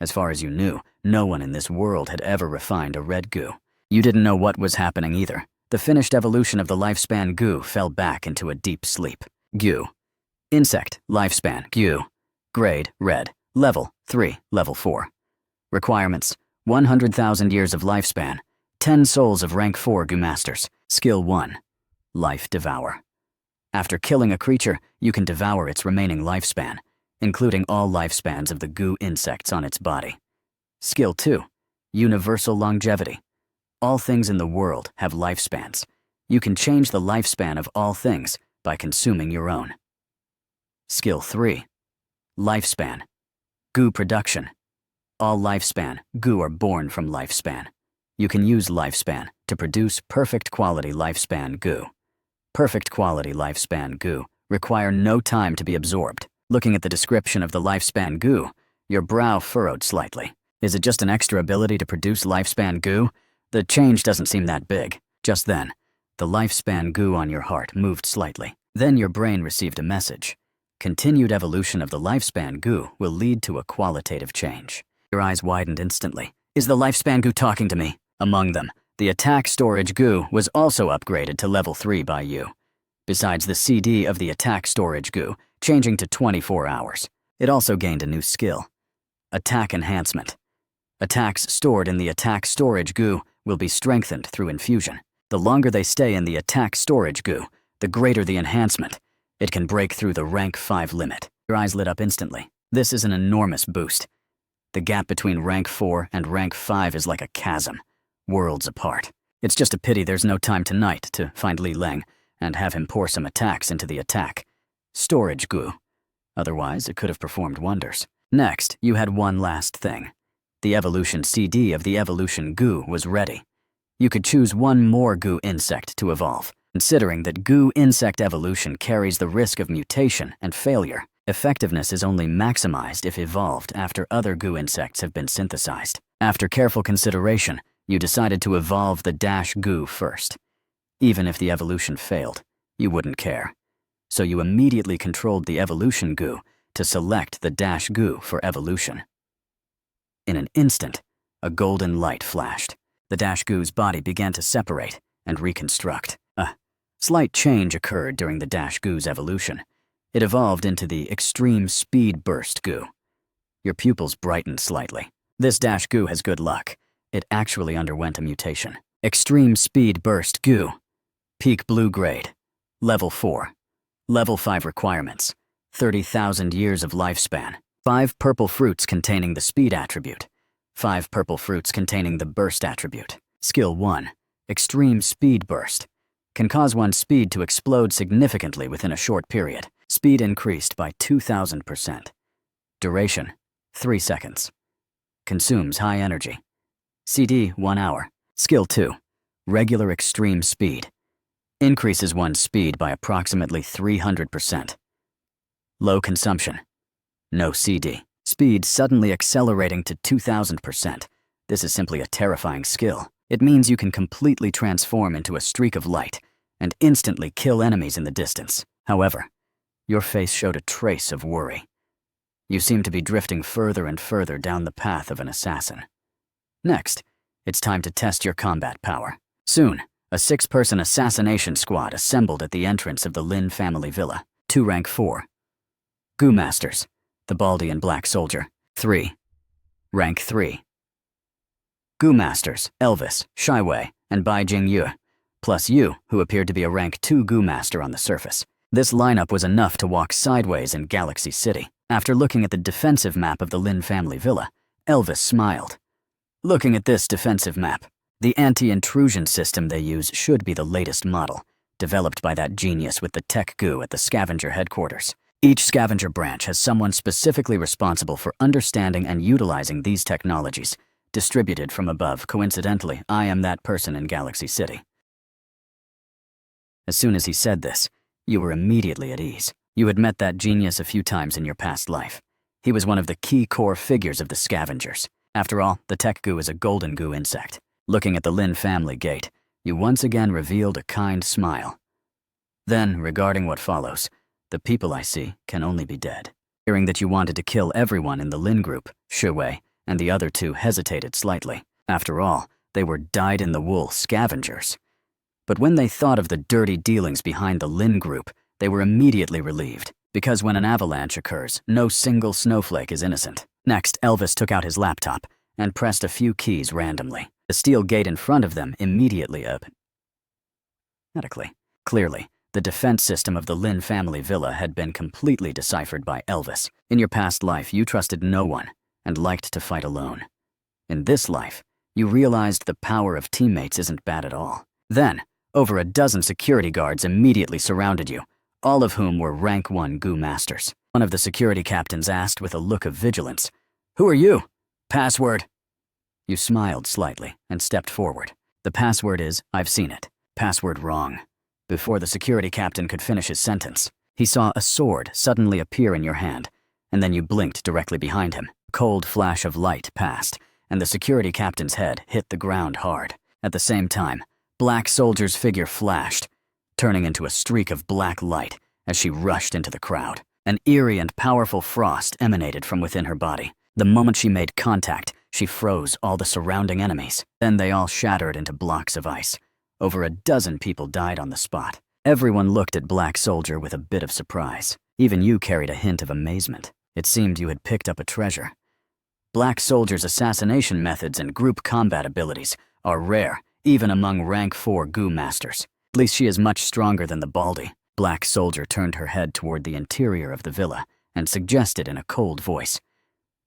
As far as you knew, No one in this world had ever refined a red goo. You didn't know what was happening either. The finished evolution of the lifespan goo fell back into a deep sleep. Goo. Insect, lifespan, goo. Grade, red. Level, 3, level 4. Requirements, 100,000 years of lifespan, 10 souls of rank 4 goo masters. Skill 1, life devour. After killing a creature, you can devour its remaining lifespan, including all lifespans of the goo insects on its body. Skill 2, universal longevity. All things in the world have lifespans. You can change the lifespan of all things by consuming your own. Skill 3, lifespan. Goo production. All lifespan goo are born from lifespan. You can use lifespan to produce perfect quality lifespan goo. Perfect quality lifespan goo require no time to be absorbed. Looking at the description of the lifespan goo, your brow furrowed slightly. Is it just an extra ability to produce lifespan goo? The change doesn't seem that big. Just then, the lifespan goo on your heart moved slightly. Then your brain received a message. Continued evolution of the lifespan goo will lead to a qualitative change. Your eyes widened instantly. Is the lifespan goo talking to me? Among them, the attack storage goo was also upgraded to level 3 by you. Besides the CD of the attack storage goo, changing to 24 hours. It also gained a new skill. Attack enhancement. Attacks stored in the attack storage goo will be strengthened through infusion. The longer they stay in the attack storage goo, the greater the enhancement. It can break through the rank 5 limit. Your eyes lit up instantly. This is an enormous boost. The gap between rank 4 and rank 5 is like a chasm, worlds apart. It's just a pity there's no time tonight to find Li Leng and have him pour some attacks into the attack storage goo. Otherwise, it could have performed wonders. Next, you had one last thing. The evolution CD of the evolution goo was ready. You could choose one more goo insect to evolve. Considering that goo insect evolution carries the risk of mutation and failure, effectiveness is only maximized if evolved after other goo insects have been synthesized. After careful consideration, you decided to evolve the dash goo first. Even if the evolution failed, you wouldn't care. So you immediately controlled the evolution goo to select the dash goo for evolution. In an instant, a golden light flashed. The dash goo's body began to separate and reconstruct. A slight change occurred during the dash goo's evolution. It evolved into the extreme speed burst goo. Your pupils brightened slightly. This dash goo has good luck. It actually underwent a mutation. Extreme speed burst goo. Peak blue grade. Level 4. Level 5 requirements. 30,000 years of lifespan. 5 purple fruits containing the speed attribute. 5 purple fruits containing the burst attribute. Skill 1. Extreme speed burst. Can cause one's speed to explode significantly within a short period. Speed increased by 2,000%. Duration, 3 seconds. Consumes high energy. CD, 1 hour. Skill 2. Regular extreme speed. Increases one's speed by approximately 300%. Low consumption. No CD. Speed suddenly accelerating to 2,000%. This is simply a terrifying skill. It means you can completely transform into a streak of light and instantly kill enemies in the distance. However, your face showed a trace of worry. You seem to be drifting further and further down the path of an assassin. Next, it's time to test your combat power. Soon, a 6-person assassination squad assembled at the entrance of the Lynn family villa. 2 rank 4. Goo Masters, the Baldy and Black Soldier. 3. Rank 3. Goo Masters, Elvis, Shaiwei, and Bai Jingyu, plus you, who appeared to be a rank 2 Goo Master on the surface. This lineup was enough to walk sideways in Galaxy City. After looking at the defensive map of the Lynn family villa, Elvis smiled. Looking at this defensive map, the anti-intrusion system they use should be the latest model, developed by that genius with the tech goo at the scavenger headquarters. Each scavenger branch has someone specifically responsible for understanding and utilizing these technologies, distributed from above. Coincidentally, I am that person in Galaxy City. As soon as he said this, you were immediately at ease. You had met that genius a few times in your past life. He was one of the key core figures of the scavengers. After all, the tech goo is a golden goo insect. Looking at the Lynn family gate, you once again revealed a kind smile. Then, regarding what follows, the people I see can only be dead. Hearing that you wanted to kill everyone in the Lynn group, Shuwei, and the other two hesitated slightly. After all, they were dyed-in-the-wool scavengers. But when they thought of the dirty dealings behind the Lynn group, they were immediately relieved, because when an avalanche occurs, no single snowflake is innocent. Next, Elvis took out his laptop and pressed a few keys randomly. The steel gate in front of them immediately opened. Clearly, the defense system of the Lynn family villa had been completely deciphered by Elvis. In your past life, you trusted no one and liked to fight alone. In this life, you realized the power of teammates isn't bad at all. Then, over a dozen security guards immediately surrounded you, all of whom were rank 1 goo masters. One of the security captains asked with a look of vigilance, "Who are you? Password?" You smiled slightly and stepped forward. "The password is, I've seen it. Password wrong." Before the security captain could finish his sentence, he saw a sword suddenly appear in your hand, and then you blinked directly behind him. A cold flash of light passed, and the security captain's head hit the ground hard. At the same time, Black Soldier's figure flashed, turning into a streak of black light as she rushed into the crowd. An eerie and powerful frost emanated from within her body. The moment she made contact, she froze all the surrounding enemies. Then they all shattered into blocks of ice. Over a dozen people died on the spot. Everyone looked at Black Soldier with a bit of surprise. Even you carried a hint of amazement. It seemed you had picked up a treasure. Black Soldier's assassination methods and group combat abilities are rare, even among rank 4 goo masters. At least she is much stronger than the Baldy. Black Soldier turned her head toward the interior of the villa and suggested in a cold voice,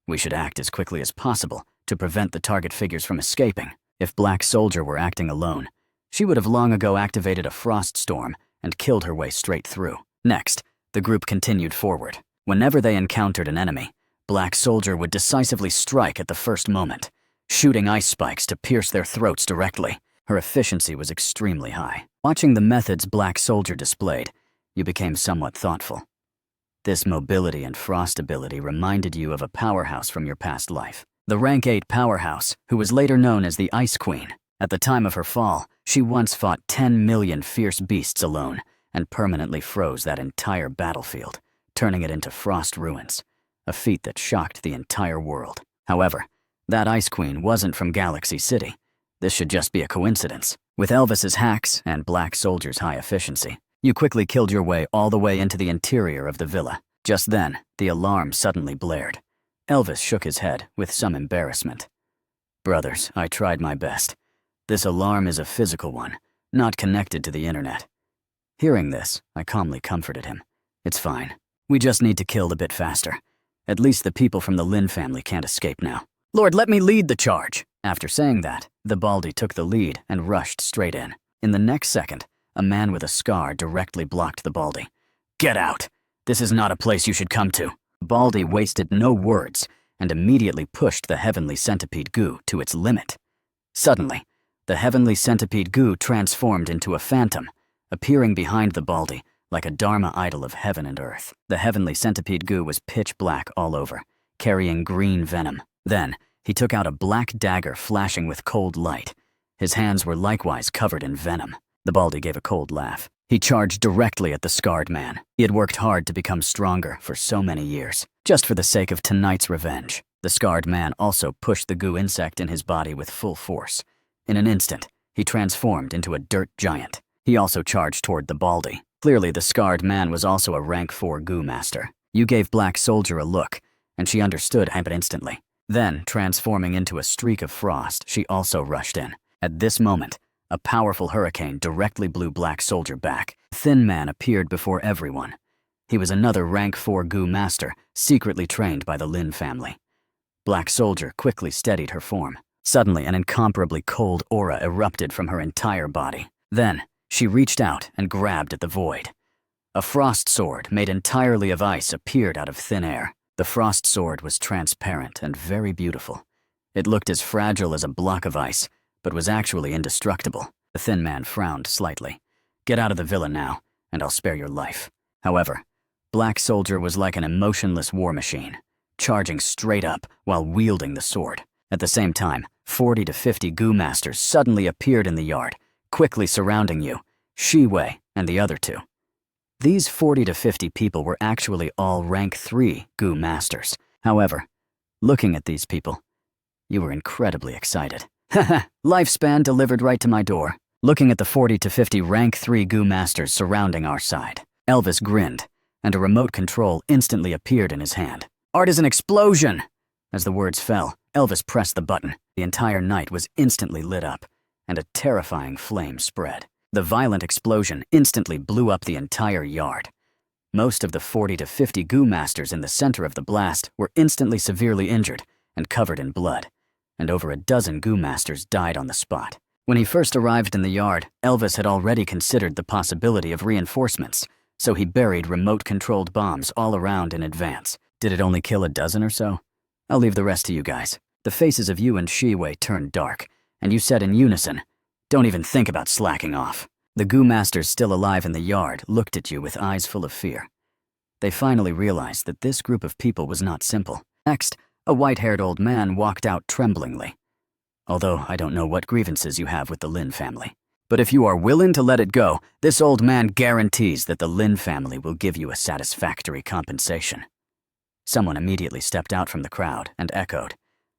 "We should act as quickly as possible to prevent the target figures from escaping." If Black Soldier were acting alone, she would have long ago activated a frost storm and killed her way straight through. Next, the group continued forward. Whenever they encountered an enemy, Black Soldier would decisively strike at the first moment, shooting ice spikes to pierce their throats directly. Her efficiency was extremely high. Watching the methods Black Soldier displayed, you became somewhat thoughtful. This mobility and frost ability reminded you of a powerhouse from your past life. The rank 8 powerhouse, who was later known as the Ice Queen. At the time of her fall, she once fought 10 million fierce beasts alone and permanently froze that entire battlefield, turning it into frost ruins, a feat that shocked the entire world. However, that Ice Queen wasn't from Galaxy City. This should just be a coincidence. With Elvis's hacks and Black Soldier's high efficiency, you quickly killed your way all the way into the interior of the villa. Just then, the alarm suddenly blared. Elvis shook his head with some embarrassment. "Brothers, I tried my best. This alarm is a physical one, not connected to the internet." Hearing this, I calmly comforted him. "It's fine. We just need to kill a bit faster. At least the people from the Lynn family can't escape now." "Lord, let me lead the charge." After saying that, the Baldy took the lead and rushed straight in. In the next second, a man with a scar directly blocked the Baldy. "Get out! This is not a place you should come to." The Baldy wasted no words and immediately pushed the Heavenly Centipede goo to its limit. Suddenly, the Heavenly Centipede goo transformed into a phantom, appearing behind the Baldy like a Dharma idol of heaven and earth. The Heavenly Centipede goo was pitch black all over, carrying green venom. Then, he took out a black dagger flashing with cold light. His hands were likewise covered in venom. The Baldy gave a cold laugh. He charged directly at the scarred man. He had worked hard to become stronger for so many years, just for the sake of tonight's revenge. The scarred man also pushed the goo insect in his body with full force. In an instant, he transformed into a dirt giant. He also charged toward the Baldy. Clearly, the scarred man was also a rank 4 goo master. You gave Black Soldier a look, and she understood him instantly. Then, transforming into a streak of frost, she also rushed in. At this moment, a powerful hurricane directly blew Black Soldier back. The thin man appeared before everyone. He was another rank 4 goo master, secretly trained by the Lynn family. Black Soldier quickly steadied her form. Suddenly, an incomparably cold aura erupted from her entire body. Then, she reached out and grabbed at the void. A frost sword made entirely of ice appeared out of thin air. The frost sword was transparent and very beautiful. It looked as fragile as a block of ice, but was actually indestructible. The thin man frowned slightly. "Get out of the villa now, and I'll spare your life." However, Black Soldier was like an emotionless war machine, charging straight up while wielding the sword. At the same time, 40 to 50 goo masters suddenly appeared in the yard, quickly surrounding you, Shiwei and the other two. These 40 to 50 people were actually all rank 3 goo masters. However, looking at these people, You were incredibly excited. Haha, lifespan delivered right to my door. Looking at the 40 to 50 rank 3 goo masters surrounding our side, Elvis grinned, and a remote control instantly appeared in his hand. Art is an explosion! As the words fell, Elvis pressed the button. The entire night was instantly lit up, and a terrifying flame spread. The violent explosion instantly blew up the entire yard. Most of the 40 to 50 goo masters in the center of the blast were instantly severely injured and covered in blood, and over a dozen goo masters died on the spot. When he first arrived in the yard, Elvis had already considered the possibility of reinforcements, so he buried remote-controlled bombs all around in advance. Did it only kill a dozen or so? I'll leave the rest to you guys. The faces of you and Shiwei turned dark, and you said in unison, "Don't even think about slacking off." The goo masters still alive in the yard looked at you with eyes full of fear. They finally realized that this group of people was not simple. Next, a white-haired old man walked out tremblingly. Although I don't know what grievances you have with the Lynn family. But if you are willing to let it go, this old man guarantees that the Lynn family will give you a satisfactory compensation. Someone immediately stepped out from the crowd and echoed,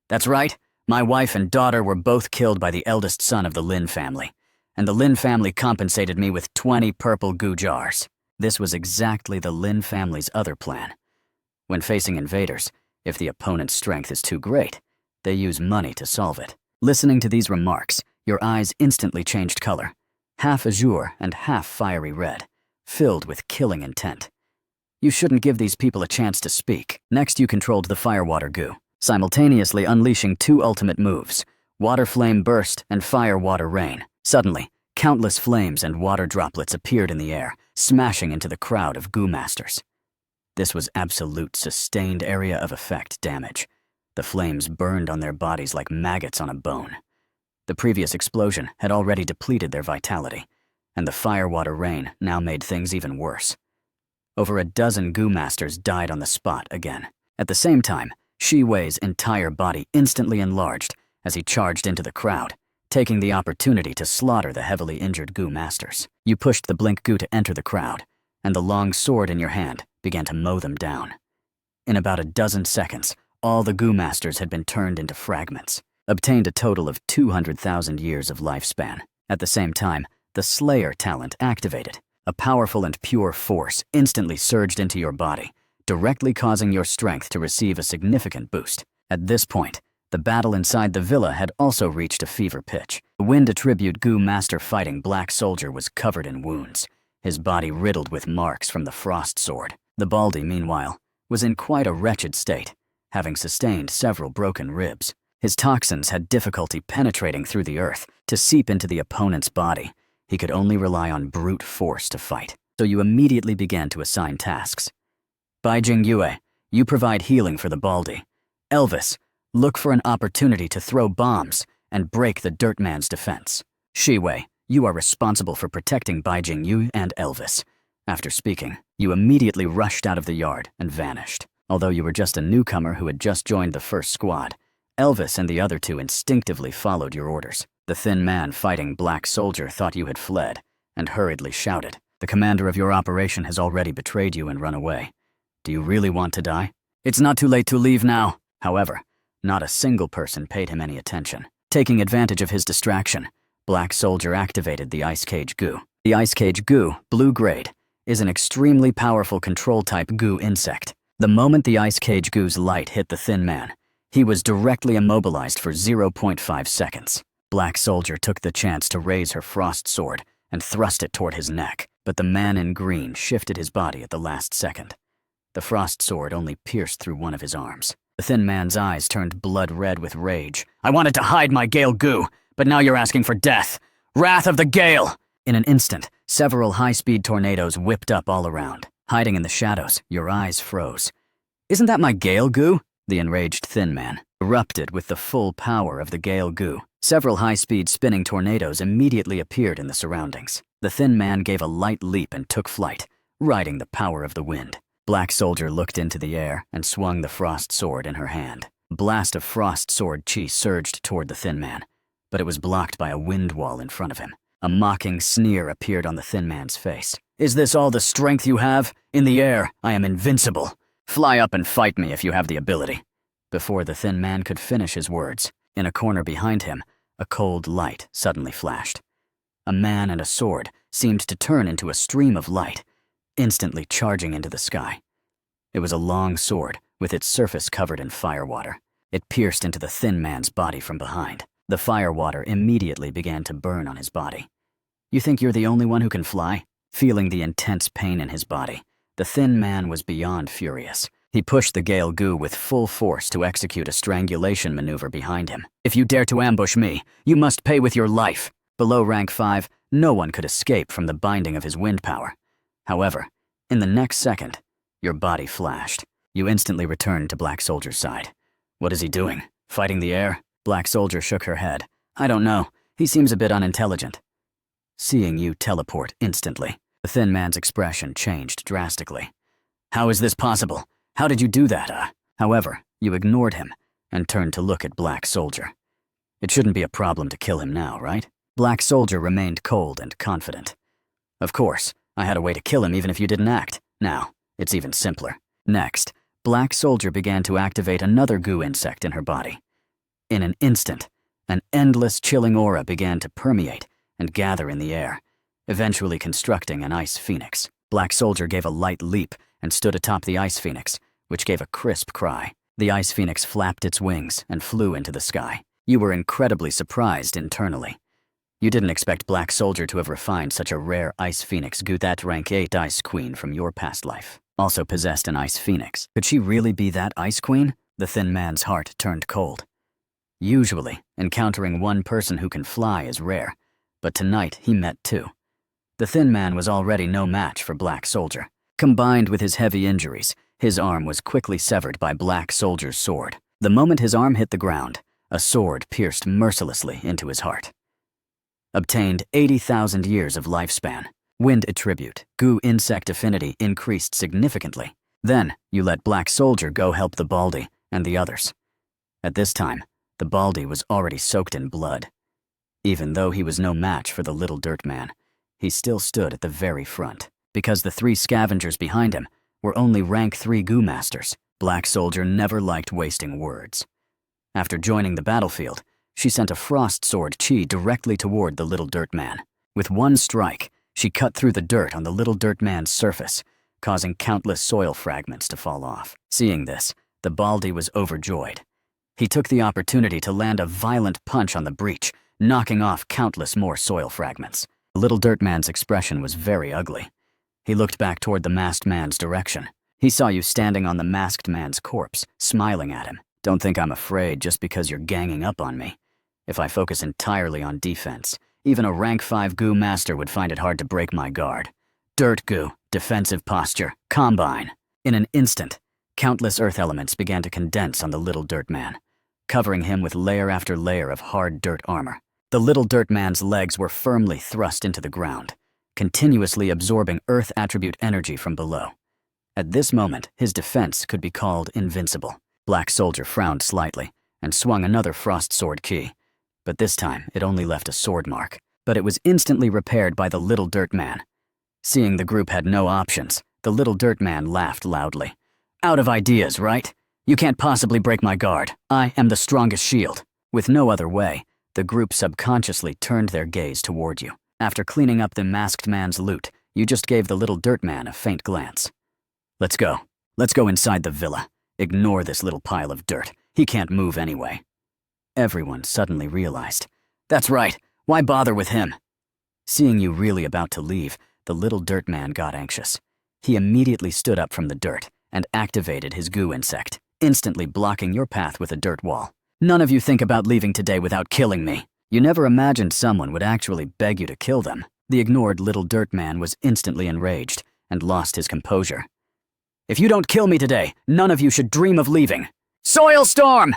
"That's right, my wife and daughter were both killed by the eldest son of the Lynn family, and the Lynn family compensated me with 20 purple goo jars." This was exactly the Lynn family's other plan. When facing invaders, if the opponent's strength is too great, they use money to solve it. Listening to these remarks, your eyes instantly changed color, half azure and half fiery red, filled with killing intent. You shouldn't give these people a chance to speak. Next, you controlled the firewater goo, simultaneously unleashing 2 ultimate moves, Water Flame Burst and Fire Water Rain. Suddenly, countless flames and water droplets appeared in the air, smashing into the crowd of goo masters. This was absolute sustained area of effect damage. The flames burned on their bodies like maggots on a bone. The previous explosion had already depleted their vitality, and the firewater rain now made things even worse. Over a dozen goo masters died on the spot again. At the same time, Shiwei's entire body instantly enlarged as he charged into the crowd, taking the opportunity to slaughter the heavily injured goo masters. You pushed the blink goo to enter the crowd, and the long sword in your hand began to mow them down. In about a dozen seconds, all the goo masters had been turned into fragments, obtained a total of 200,000 years of lifespan. At the same time, the Slayer talent activated. A powerful and pure force instantly surged into your body, directly causing your strength to receive a significant boost. At this point, the battle inside the villa had also reached a fever pitch. The Wind Attribute Goo Master fighting Black Soldier was covered in wounds, his body riddled with marks from the Frost Sword. The Baldy, meanwhile, was in quite a wretched state, having sustained several broken ribs. His toxins had difficulty penetrating through the earth to seep into the opponent's body. He could only rely on brute force to fight, so you immediately began to assign tasks. Baijing Yue, you provide healing for the Baldy. Elvis, look for an opportunity to throw bombs and break the Dirtman's defense. Shiwei, you are responsible for protecting Baijing Yue and Elvis. After speaking, you immediately rushed out of the yard and vanished. Although you were just a newcomer who had just joined the first squad, Elvis and the other 2 instinctively followed your orders. The thin man fighting Black Soldier thought you had fled and hurriedly shouted, "The commander of your operation has already betrayed you and run away. Do you really want to die? It's not too late to leave now." However, not a single person paid him any attention. Taking advantage of his distraction, Black Soldier activated the Ice Cage Goo. The Ice Cage Goo, blue grade, is an extremely powerful control-type goo insect. The moment the Ice Cage Goo's light hit the thin man, he was directly immobilized for 0.5 seconds. Black Soldier took the chance to raise her Frost Sword and thrust it toward his neck, but the man in green shifted his body at the last second. The Frost Sword only pierced through one of his arms. The thin man's eyes turned blood red with rage. "I wanted to hide my Gale Goo, but now you're asking for death. Wrath of the Gale!" In an instant, several high-speed tornadoes whipped up all around. Hiding in the shadows, your eyes froze. "Isn't that my Gale Goo?" The enraged thin man erupted with the full power of the Gale Goo. Several high-speed spinning tornadoes immediately appeared in the surroundings. The thin man gave a light leap and took flight, riding the power of the wind. Black Soldier looked into the air and swung the Frost Sword in her hand. A blast of Frost Sword chi surged toward the thin man, but it was blocked by a wind wall in front of him. A mocking sneer appeared on the thin man's face. "Is this all the strength you have? In the air, I am invincible. Fly up and fight me if you have the ability. Before the thin man could finish his words, in a corner behind him, a cold light suddenly flashed. A man and a sword seemed to turn into a stream of light, instantly charging into the sky. It was a long sword with its surface covered in firewater. It pierced into the thin man's body from behind. The firewater immediately began to burn on his body. You think you're the only one who can fly? Feeling the intense pain in his body, the thin man was beyond furious. He pushed the Gale Goo with full force to execute a strangulation maneuver behind him. If you dare to ambush me, you must pay with your life. Below rank 5, no one could escape from the binding of his wind power. However, in the next second, your body flashed. You instantly returned to Black Soldier's side. What is he doing? Fighting the air? Black Soldier shook her head. I don't know. He seems a bit unintelligent. Seeing you teleport instantly, the thin man's expression changed drastically. How is this possible? How did you do that, However, you ignored him and turned to look at Black Soldier. It shouldn't be a problem to kill him now, right? Black Soldier remained cold and confident. Of course, I had a way to kill him even if you didn't act. Now, it's even simpler. Next, Black Soldier began to activate another goo insect in her body. In an instant, an endless chilling aura began to permeate and gather in the air, eventually constructing an ice phoenix. Black Soldier gave a light leap and stood atop the ice phoenix, which gave a crisp cry. The ice phoenix flapped its wings and flew into the sky. You were incredibly surprised internally. You didn't expect Black Soldier to have refined such a rare ice phoenix goo. That rank 8 ice queen from your past life also possessed an ice phoenix. Could she really be that ice queen? The thin man's heart turned cold. Usually, encountering one person who can fly is rare, but tonight he met two. The thin man was already no match for Black Soldier. Combined with his heavy injuries, his arm was quickly severed by Black Soldier's sword. The moment his arm hit the ground, a sword pierced mercilessly into his heart. Obtained 80,000 years of lifespan. Wind attribute, goo insect affinity increased significantly. Then, you let Black Soldier go help the Baldy and the others. At this time, the Baldy was already soaked in blood. Even though he was no match for the little dirt man, he still stood at the very front. Because the 3 scavengers behind him were only rank 3 goo masters, Black Soldier never liked wasting words. After joining the battlefield, she sent a frost sword chi directly toward the little dirt man. With one strike, she cut through the dirt on the little dirt man's surface, causing countless soil fragments to fall off. Seeing this, the Baldy was overjoyed. He took the opportunity to land a violent punch on the breach, knocking off countless more soil fragments. The little dirt man's expression was very ugly. He looked back toward the masked man's direction. He saw you standing on the masked man's corpse, smiling at him. Don't think I'm afraid just because you're ganging up on me. If I focus entirely on defense, even a rank 5 goo master would find it hard to break my guard. Dirt goo, defensive posture, combine. In an instant, countless earth elements began to condense on the little dirt man, covering him with layer after layer of hard dirt armor. The little dirt man's legs were firmly thrust into the ground, continuously absorbing earth attribute energy from below. At this moment, his defense could be called invincible. Black Soldier frowned slightly and swung another frost sword key, but this time it only left a sword mark. But it was instantly repaired by the little dirt man. Seeing the group had no options, the little dirt man laughed loudly. Out of ideas, right? You can't possibly break my guard. I am the strongest shield. With no other way, the group subconsciously turned their gaze toward you. After cleaning up the masked man's loot, you just gave the little dirt man a faint glance. Let's go. Let's go inside the villa. Ignore this little pile of dirt. He can't move anyway. Everyone suddenly realized. That's right. Why bother with him? Seeing you really about to leave, the little dirt man got anxious. He immediately stood up from the dirt and activated his goo insect, instantly blocking your path with a dirt wall. None of you think about leaving today without killing me. You never imagined someone would actually beg you to kill them. The ignored little dirt man was instantly enraged and lost his composure. If you don't kill me today, none of you should dream of leaving. Soil storm!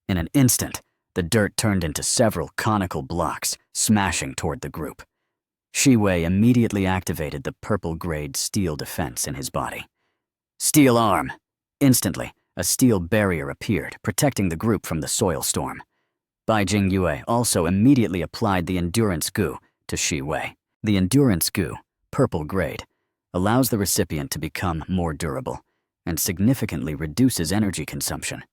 In an instant, the dirt turned into several conical blocks, smashing toward the group. Shiwei immediately activated the purple-grade steel defense in his body. Steel arm! Instantly, a steel barrier appeared, protecting the group from the soil storm. Bai Jingyue also immediately applied the endurance goo to Shiwei. The endurance goo, purple grade, allows the recipient to become more durable and significantly reduces energy consumption.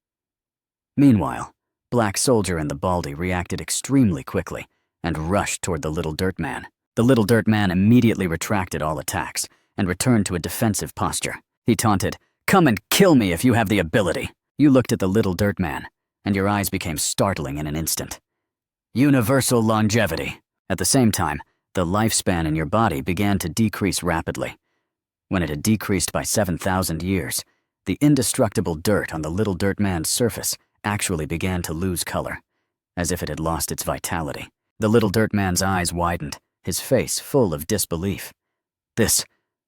Meanwhile, Black Soldier and the Baldy reacted extremely quickly and rushed toward the little dirt man. The little dirt man immediately retracted all attacks and returned to a defensive posture. He taunted, "Come and kill me if you have the ability." You looked at the little dirt man, and your eyes became startling in an instant. Universal longevity. At the same time, the lifespan in your body began to decrease rapidly. When it had decreased by 7,000 years, the indestructible dirt on the little dirt man's surface actually began to lose color, as if it had lost its vitality. The little dirt man's eyes widened, his face full of disbelief.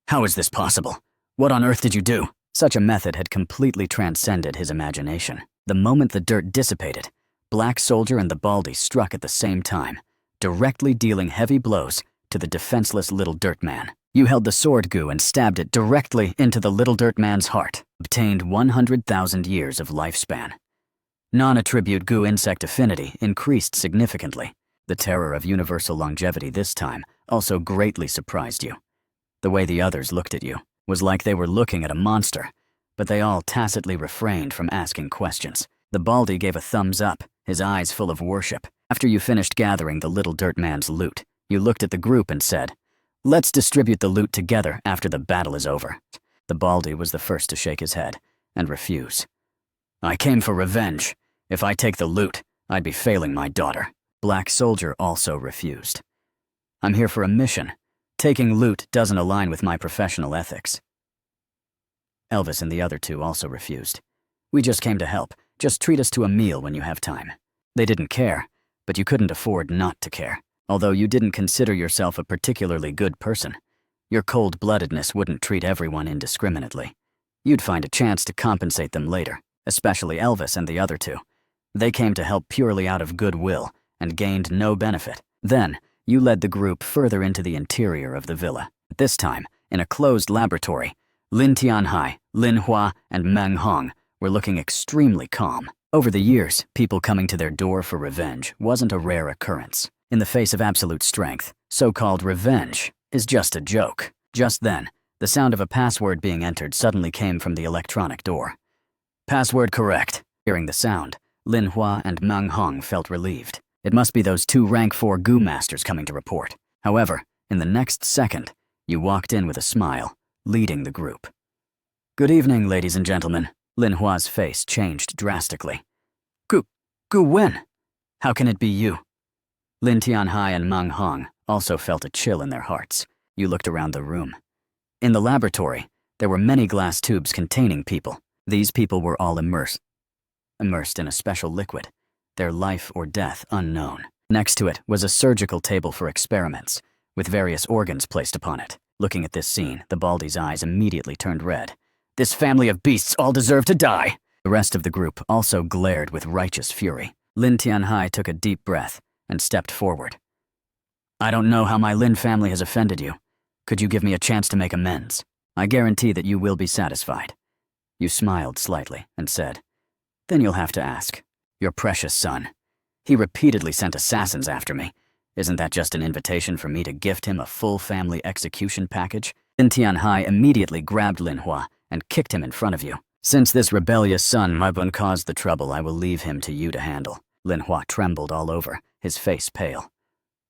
How is this possible? What on earth did you do?" Such a method had completely transcended his imagination. The moment the dirt dissipated, Black Soldier and the Baldy struck at the same time, directly dealing heavy blows to the defenseless little dirt man. You held the sword goo and stabbed it directly into the little dirt man's heart, obtained 100,000 years of lifespan. Non-attribute goo insect affinity increased significantly. The terror of universal longevity this time also greatly surprised you. The way the others looked at you was like they were looking at a monster, but they all tacitly refrained from asking questions. The Baldy gave a thumbs up, his eyes full of worship. After you finished gathering the little dirt man's loot, you looked at the group and said, "Let's distribute the loot together after the battle is over." The Baldy was the first to shake his head and refuse. "I came for revenge. If I take the loot, I'd be failing my daughter." Black Soldier also refused. "I'm here for a mission. Taking loot doesn't align with my professional ethics." Elvis and the other two also refused. "We just came to help. Just treat us to a meal when you have time." They didn't care, but you couldn't afford not to care. Although you didn't consider yourself a particularly good person, your cold-bloodedness wouldn't treat everyone indiscriminately. You'd find a chance to compensate them later, especially Elvis and the other two. They came to help purely out of goodwill and gained no benefit. Then, you led the group further into the interior of the villa. At this time, in a closed laboratory, Lin Tianhai, Lin Hua, and Meng Hong were looking extremely calm. Over the years, people coming to their door for revenge wasn't a rare occurrence. In the face of absolute strength, so-called revenge is just a joke. Just then, the sound of a password being entered suddenly came from the electronic door. "Password correct." Hearing the sound, Lin Hua and Meng Hong felt relieved. It must be those two rank 4 goo masters coming to report. However, in the next second, you walked in with a smile, leading the group. "Good evening, ladies and gentlemen." Lin Hua's face changed drastically. Gu Wen? How can it be you?" Lin Tianhai and Meng Hong also felt a chill in their hearts. You looked around the room. In the laboratory, there were many glass tubes containing people. These people were all immersed in a special liquid, their life or death unknown. Next to it was a surgical table for experiments, with various organs placed upon it. Looking at this scene, the Baldy's eyes immediately turned red. "This family of beasts all deserve to die!" The rest of the group also glared with righteous fury. Lin Tianhai took a deep breath and stepped forward. "I don't know how my Lin family has offended you. Could you give me a chance to make amends? I guarantee that you will be satisfied." You smiled slightly and said, "Then you'll have to ask. Your precious son. He repeatedly sent assassins after me. Isn't that just an invitation for me to gift him a full family execution package?" Lin Tianhai immediately grabbed Lin Hua and kicked him in front of you. "Since this rebellious son Maibun caused the trouble, I will leave him to you to handle." Lin Hua trembled all over, his face pale.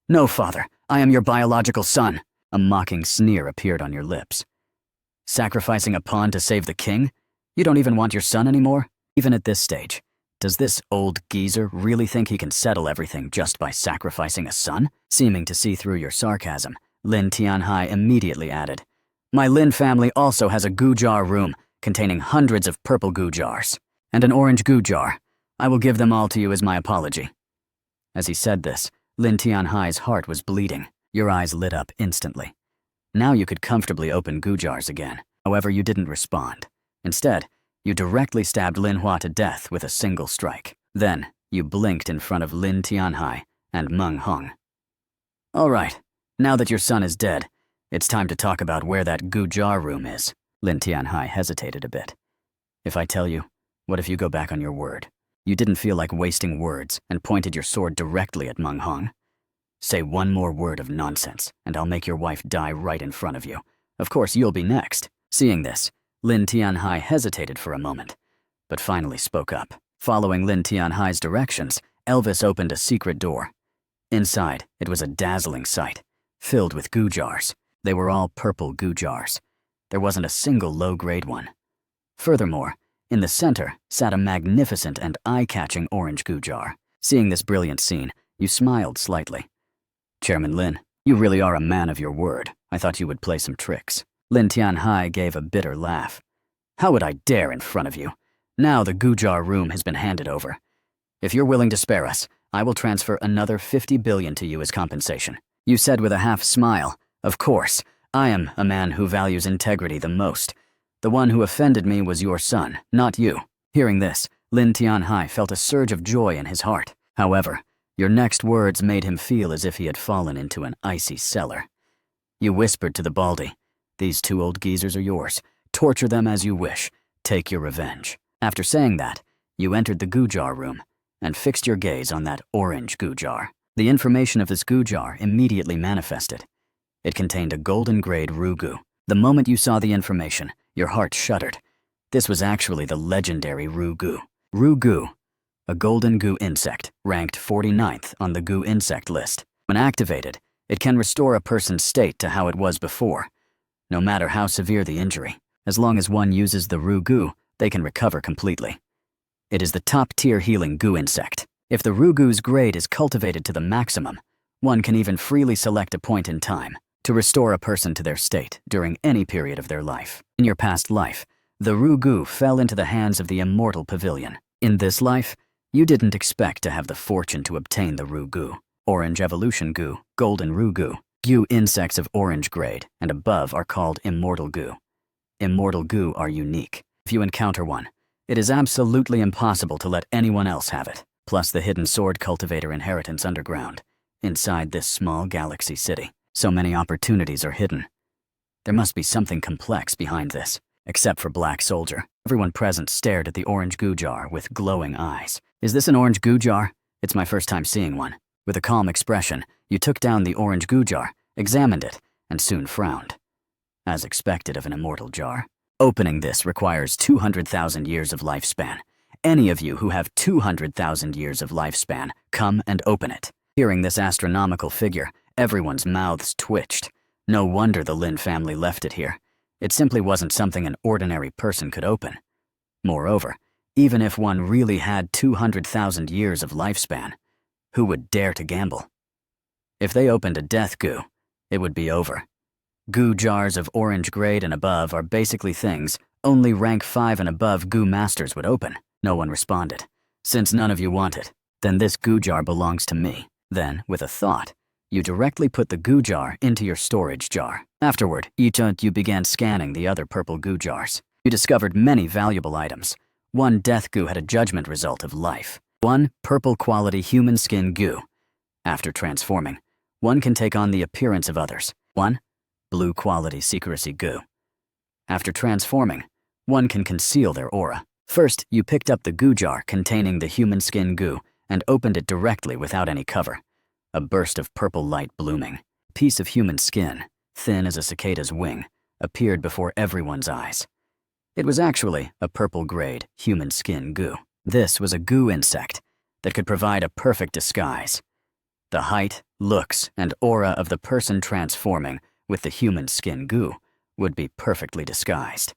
"No, father, I am your biological son." A mocking sneer appeared on your lips. "Sacrificing a pawn to save the king? You don't even want your son anymore?" Even at this stage, does this old geezer really think he can settle everything just by sacrificing a son? Seeming to see through your sarcasm, Lin Tianhai immediately added, "My Lin family also has a goo jar room containing hundreds of purple goo jars, and an orange goo jar. I will give them all to you as my apology." As he said this, Lin Tianhai's heart was bleeding. Your eyes lit up instantly. Now you could comfortably open goo jars again. However, you didn't respond. Instead, you directly stabbed Lin Hua to death with a single strike. Then, you blinked in front of Lin Tianhai and Meng Hong. "All right, now that your son is dead, it's time to talk about where that goo jar room is." Lin Tianhai hesitated a bit. "If I tell you, what if you go back on your word?" You didn't feel like wasting words and pointed your sword directly at Meng Hong. "Say one more word of nonsense, and I'll make your wife die right in front of you. Of course, you'll be next." Seeing this, Lin Tianhai hesitated for a moment, but finally spoke up. Following Lin Tianhai's directions, Elvis opened a secret door. Inside, it was a dazzling sight, filled with goo jars. They were all purple goo jars. There wasn't a single low-grade one. Furthermore, in the center sat a magnificent and eye-catching orange goo jar. Seeing this brilliant scene, you smiled slightly. Chairman Lin, you really are a man of your word. I thought you would play some tricks. Lin Tianhai gave a bitter laugh. How would I dare in front of you? Now the goo jar room has been handed over. If you're willing to spare us, I will transfer another 50 billion to you as compensation. You said with a half smile, of course, I am a man who values integrity the most. The one who offended me was your son, not you. Hearing this, Lin Tianhai felt a surge of joy in his heart. However, your next words made him feel as if he had fallen into an icy cellar. You whispered to the baldy, "These two old geezers are yours. Torture them as you wish. Take your revenge." After saying that, you entered the goo jar room and fixed your gaze on that orange goo jar. The information of this goo jar immediately manifested. It contained a golden-grade Rugu. The moment you saw the information, your heart shuddered. This was actually the legendary Rugu. Rugu, a golden goo insect, ranked 49th on the goo insect list. When activated, it can restore a person's state to how it was before, no matter how severe the injury. As long as one uses the Rugu, they can recover completely. It is the top-tier healing goo insect. If the Rugu's grade is cultivated to the maximum, one can even freely select a point in time to restore a person to their state during any period of their life. In your past life, the Rugu fell into the hands of the Immortal Pavilion. In this life, you didn't expect to have the fortune to obtain the Rugu. Orange evolution goo, golden Rugu. Goo insects of orange grade and above are called immortal goo. Immortal goo are unique. If you encounter one, it is absolutely impossible to let anyone else have it. Plus the hidden sword cultivator inheritance underground, inside this small galaxy city. So many opportunities are hidden. There must be something complex behind this. Except for Black Soldier, everyone present stared at the orange goo jar with glowing eyes. Is this an orange goo jar? It's my first time seeing one. With a calm expression, you took down the orange goo jar, examined it, and soon frowned. As expected of an immortal jar. Opening this requires 200,000 years of lifespan. Any of you who have 200,000 years of lifespan, come and open it. Hearing this astronomical figure, everyone's mouths twitched. No wonder the Lin family left it here. It simply wasn't something an ordinary person could open. Moreover, even if one really had 200,000 years of lifespan, who would dare to gamble? If they opened a death goo, it would be over. Goo jars of orange grade and above are basically things only rank 5 and above goo masters would open. No one responded. Since none of you want it, then this goo jar belongs to me. Then, with a thought, you directly put the goo jar into your storage jar. Afterward, you began scanning the other purple goo jars. You discovered many valuable items. One death goo had a judgment result of life. One purple quality human skin goo. After transforming, one can take on the appearance of others. One blue quality secrecy goo. After transforming, one can conceal their aura. First, you picked up the goo jar containing the human skin goo and opened it directly without any cover. A burst of purple light blooming. A piece of human skin, thin as a cicada's wing, appeared before everyone's eyes. It was actually a purple-grade human skin goo. This was a goo insect that could provide a perfect disguise. The height, looks, and aura of the person transforming with the human skin goo would be perfectly disguised.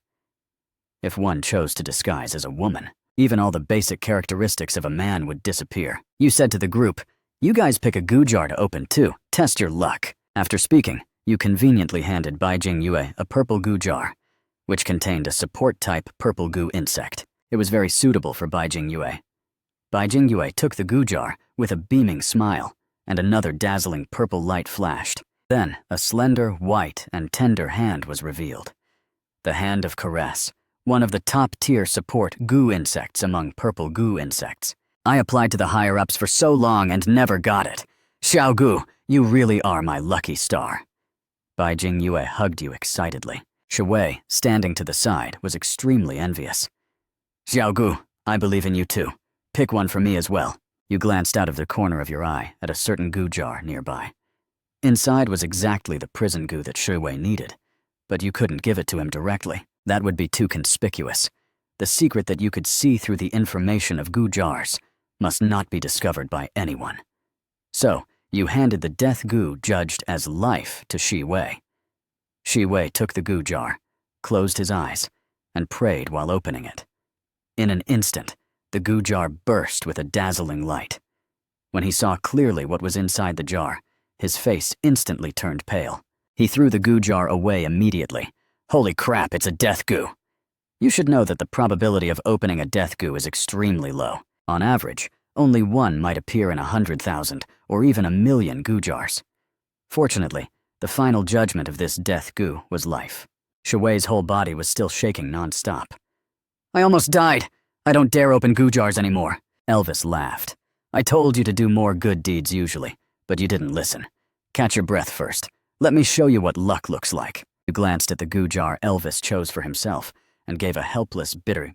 If one chose to disguise as a woman, even all the basic characteristics of a man would disappear. You said to the group, "You guys pick a goo jar to open too. Test your luck." After speaking, you conveniently handed Bai Jingyue a purple goo jar, which contained a support-type purple goo insect. It was very suitable for Bai Jingyue. Bai Jingyue took the goo jar with a beaming smile, and another dazzling purple light flashed. Then, a slender, white, and tender hand was revealed. The hand of Caress, one of the top-tier support goo insects among purple goo insects. I applied to the higher-ups for so long and never got it. Xiao Gu, you really are my lucky star. Bai Jingyue hugged you excitedly. Shui, standing to the side, was extremely envious. Xiao Gu, I believe in you too. Pick one for me as well. You glanced out of the corner of your eye at a certain goo jar nearby. Inside was exactly the prison goo that Shui needed, but you couldn't give it to him directly. That would be too conspicuous. The secret that you could see through the information of goo jars must not be discovered by anyone. So, you handed the death goo judged as life to Shi Wei. Shi Wei took the goo jar, closed his eyes, and prayed while opening it. In an instant, the goo jar burst with a dazzling light. When he saw clearly what was inside the jar, his face instantly turned pale. He threw the goo jar away immediately. Holy crap, it's a death goo! You should know that the probability of opening a death goo is extremely low. On average, only one might appear in 100,000 or even 1,000,000 goo jars. Fortunately, the final judgment of this death goo was life. Shi Wei's whole body was still shaking non-stop. I almost died! I don't dare open goo jars anymore. Elvis laughed. I told you to do more good deeds usually, but you didn't listen. Catch your breath first. Let me show you what luck looks like. You glanced at the goo jar Elvis chose for himself and gave a helpless, bitter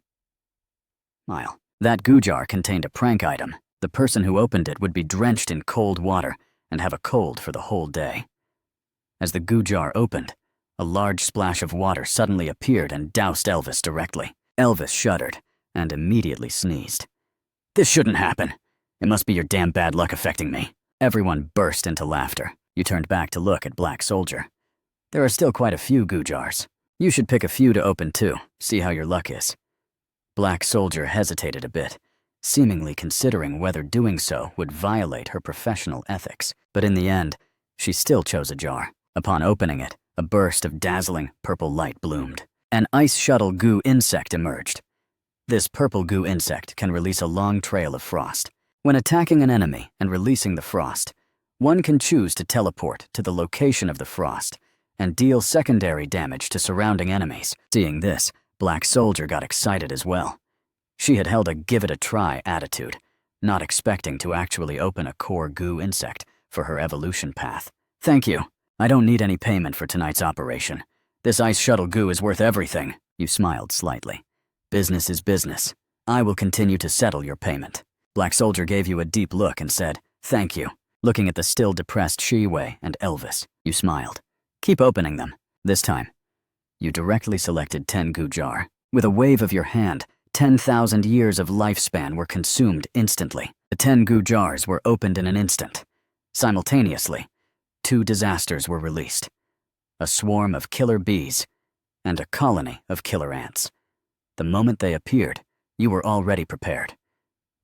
smile. That goo jar contained a prank item. The person who opened it would be drenched in cold water and have a cold for the whole day. As the goo jar opened, a large splash of water suddenly appeared and doused Elvis directly. Elvis shuddered and immediately sneezed. This shouldn't happen. It must be your damn bad luck affecting me. Everyone burst into laughter. You turned back to look at Black Soldier. There are still quite a few goo jars. You should pick a few to open too, see how your luck is. Black Soldier hesitated a bit, seemingly considering whether doing so would violate her professional ethics. But in the end, she still chose a jar. Upon opening it, a burst of dazzling purple light bloomed. An ice shuttle goo insect emerged. This purple goo insect can release a long trail of frost. When attacking an enemy and releasing the frost, one can choose to teleport to the location of the frost and deal secondary damage to surrounding enemies. Seeing this, Black Soldier got excited as well. She had held a give-it-a-try attitude, not expecting to actually open a core goo insect for her evolution path. Thank you. I don't need any payment for tonight's operation. This ice shuttle goo is worth everything. You smiled slightly. Business is business. I will continue to settle your payment. Black Soldier gave you a deep look and said, thank you. Looking at the still depressed Shi Wei and Elvis, you smiled. Keep opening them. This time, you directly selected 10 goo jar. With a wave of your hand, 10,000 years of lifespan were consumed instantly. The 10 goo jars were opened in an instant. Simultaneously, 2 disasters were released. A swarm of killer bees and a colony of killer ants. The moment they appeared, you were already prepared,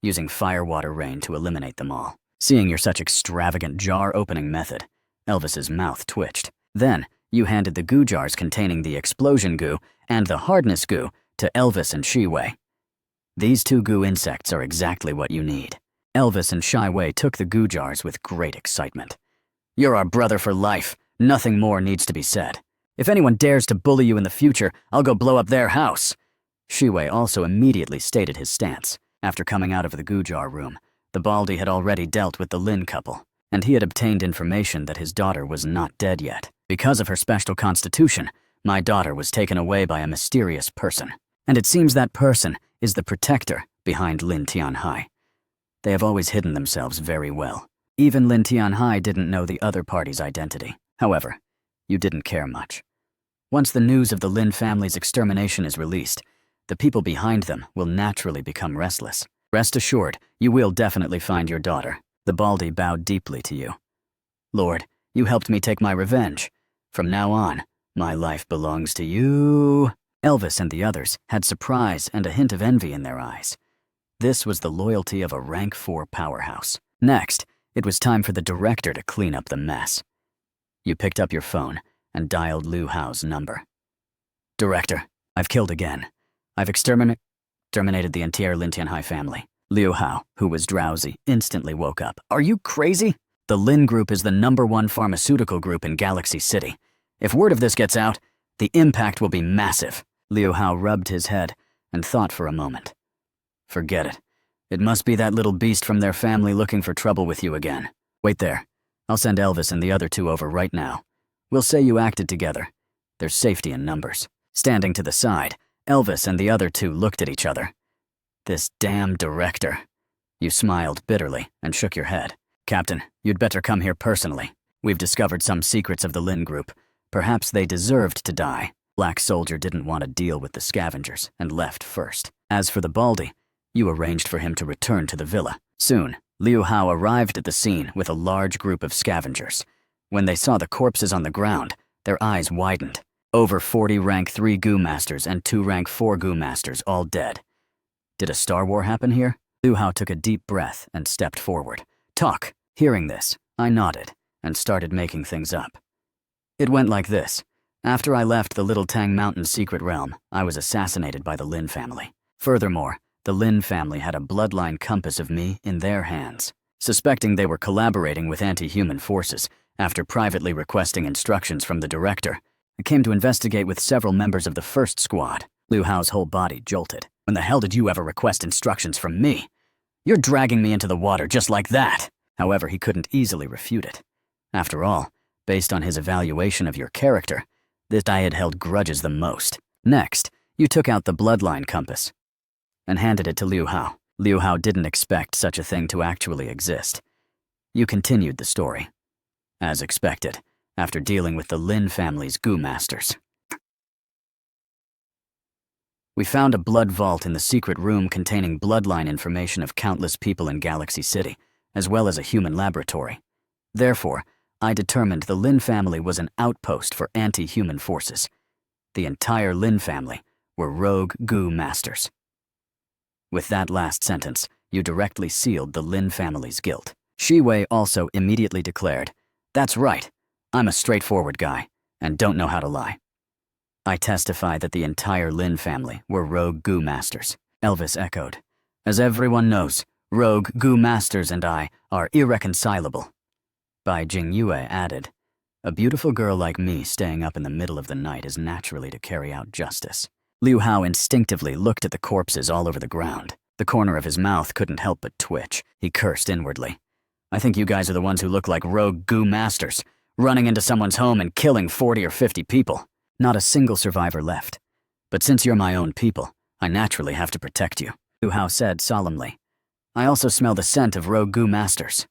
using firewater rain to eliminate them all. Seeing your such extravagant jar-opening method, Elvis's mouth twitched. Then, you handed the goo jars containing the explosion goo and the hardness goo to Elvis and Shi Wei. These 2 goo insects are exactly what you need. Elvis and Shi Wei took the goo jars with great excitement. You're our brother for life. Nothing more needs to be said. If anyone dares to bully you in the future, I'll go blow up their house. Shi Wei also immediately stated his stance. After coming out of the goo jar room, the Baldy had already dealt with the Lynn couple, and he had obtained information that his daughter was not dead yet. Because of her special constitution, my daughter was taken away by a mysterious person, and it seems that person is the protector behind Lin Tianhai. They have always hidden themselves very well. Even Lin Tianhai didn't know the other party's identity. However, you didn't care much. Once the news of the Lin family's extermination is released, the people behind them will naturally become restless. Rest assured, you will definitely find your daughter. The Baldy bowed deeply to you. Lord, you helped me take my revenge. From now on, my life belongs to you. Elvis and the others had surprise and a hint of envy in their eyes. This was the loyalty of a rank 4 powerhouse. Next, it was time for the director to clean up the mess. You picked up your phone and dialed Liu Hao's number. Director, I've killed again. I've exterminated the entire Lin Tianhai family. Liu Hao, who was drowsy, instantly woke up. Are you crazy? The Lin Group is the #1 pharmaceutical group in Galaxy City. If word of this gets out, the impact will be massive. Liu Hao rubbed his head and thought for a moment. Forget it. It must be that little beast from their family looking for trouble with you again. Wait there. I'll send Elvis and the other 2 over right now. We'll say you acted together. There's safety in numbers. Standing to the side, Elvis and the other 2 looked at each other. This damn director. You smiled bitterly and shook your head. Captain, you'd better come here personally. We've discovered some secrets of the Lin Group. Perhaps they deserved to die. Black Soldier didn't want to deal with the scavengers and left first. As for the Baldy, you arranged for him to return to the villa. Soon, Liu Hao arrived at the scene with a large group of scavengers. When they saw the corpses on the ground, their eyes widened. Over 40 rank 3 Goo Masters and 2 rank 4 Goo Masters all dead. Did a Star War happen here? Liu Hao took a deep breath and stepped forward. Talk. Hearing this, I nodded and started making things up. It went like this. After I left the little Tang Mountain secret realm, I was assassinated by the Lynn family. Furthermore, the Lynn family had a bloodline compass of me in their hands. Suspecting they were collaborating with anti-human forces, after privately requesting instructions from the director, I came to investigate with several members of the first squad. Liu Hao's whole body jolted. When the hell did you ever request instructions from me? You're dragging me into the water just like that. However, he couldn't easily refute it. After all, based on his evaluation of your character, this I had held grudges the most. Next, you took out the bloodline compass and handed it to Liu Hao. Liu Hao didn't expect such a thing to actually exist. You continued the story. As expected, after dealing with the Lin family's Goo Masters. We found a blood vault in the secret room containing bloodline information of countless people in Galaxy City, as well as a human laboratory. Therefore, I determined the Lin family was an outpost for anti-human forces. The entire Lin family were rogue Goo Masters. With that last sentence, you directly sealed the Lin family's guilt. Shi Wei also immediately declared, "That's right. I'm a straightforward guy, and don't know how to lie." I testify that the entire Lin family were rogue Goo Masters. Elvis echoed, "As everyone knows, rogue Goo Masters and I are irreconcilable." Bai Jingyue added, "A beautiful girl like me staying up in the middle of the night is naturally to carry out justice." Liu Hao instinctively looked at the corpses all over the ground. The corner of his mouth couldn't help but twitch. He cursed inwardly. "I think you guys are the ones who look like rogue Goo Masters, running into someone's home and killing 40 or 50 people. Not a single survivor left. But since you're my own people, I naturally have to protect you," Liu Hao said solemnly. "I also smell the scent of rogue Goo Masters."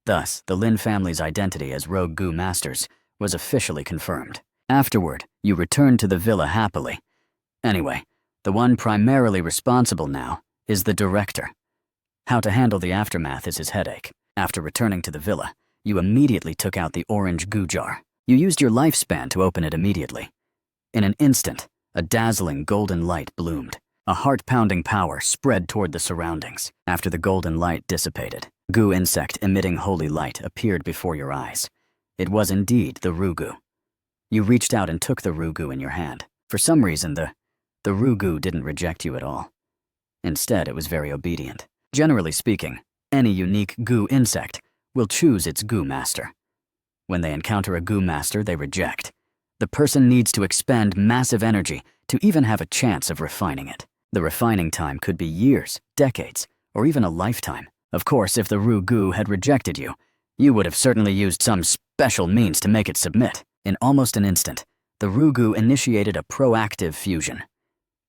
Thus, the Lin family's identity as rogue Goo Masters was officially confirmed. Afterward, you returned to the villa happily. Anyway, the one primarily responsible now is the director. How to handle the aftermath is his headache. After returning to the villa, you immediately took out the orange goo jar. You used your lifespan to open it immediately. In an instant, a dazzling golden light bloomed. A heart-pounding power spread toward the surroundings. After the golden light dissipated, goo insect emitting holy light appeared before your eyes. It was indeed the Rugu. You reached out and took the Rugu in your hand. For some reason, the Rugu didn't reject you at all. Instead, it was very obedient. Generally speaking, any unique goo insect will choose its Goo Master. When they encounter a Goo Master they reject, the person needs to expend massive energy to even have a chance of refining it. The refining time could be years, decades, or even a lifetime. Of course, if the Rugu had rejected you, you would have certainly used some special means to make it submit. In almost an instant, the Rugu initiated a proactive fusion.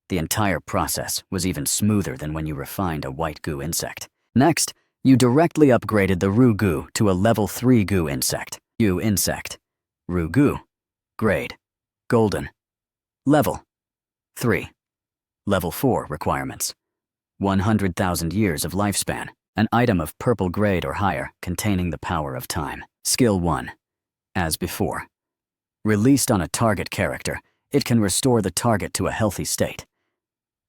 The entire process was even smoother than when you refined a white goo insect. Next, you directly upgraded the Rugu to a level 3 goo insect. Goo insect. Rugu. Grade. Golden. Level. 3. Level 4 requirements. 100,000 years of lifespan. An item of purple grade or higher containing the power of time. Skill 1. As before. Released on a target character, it can restore the target to a healthy state.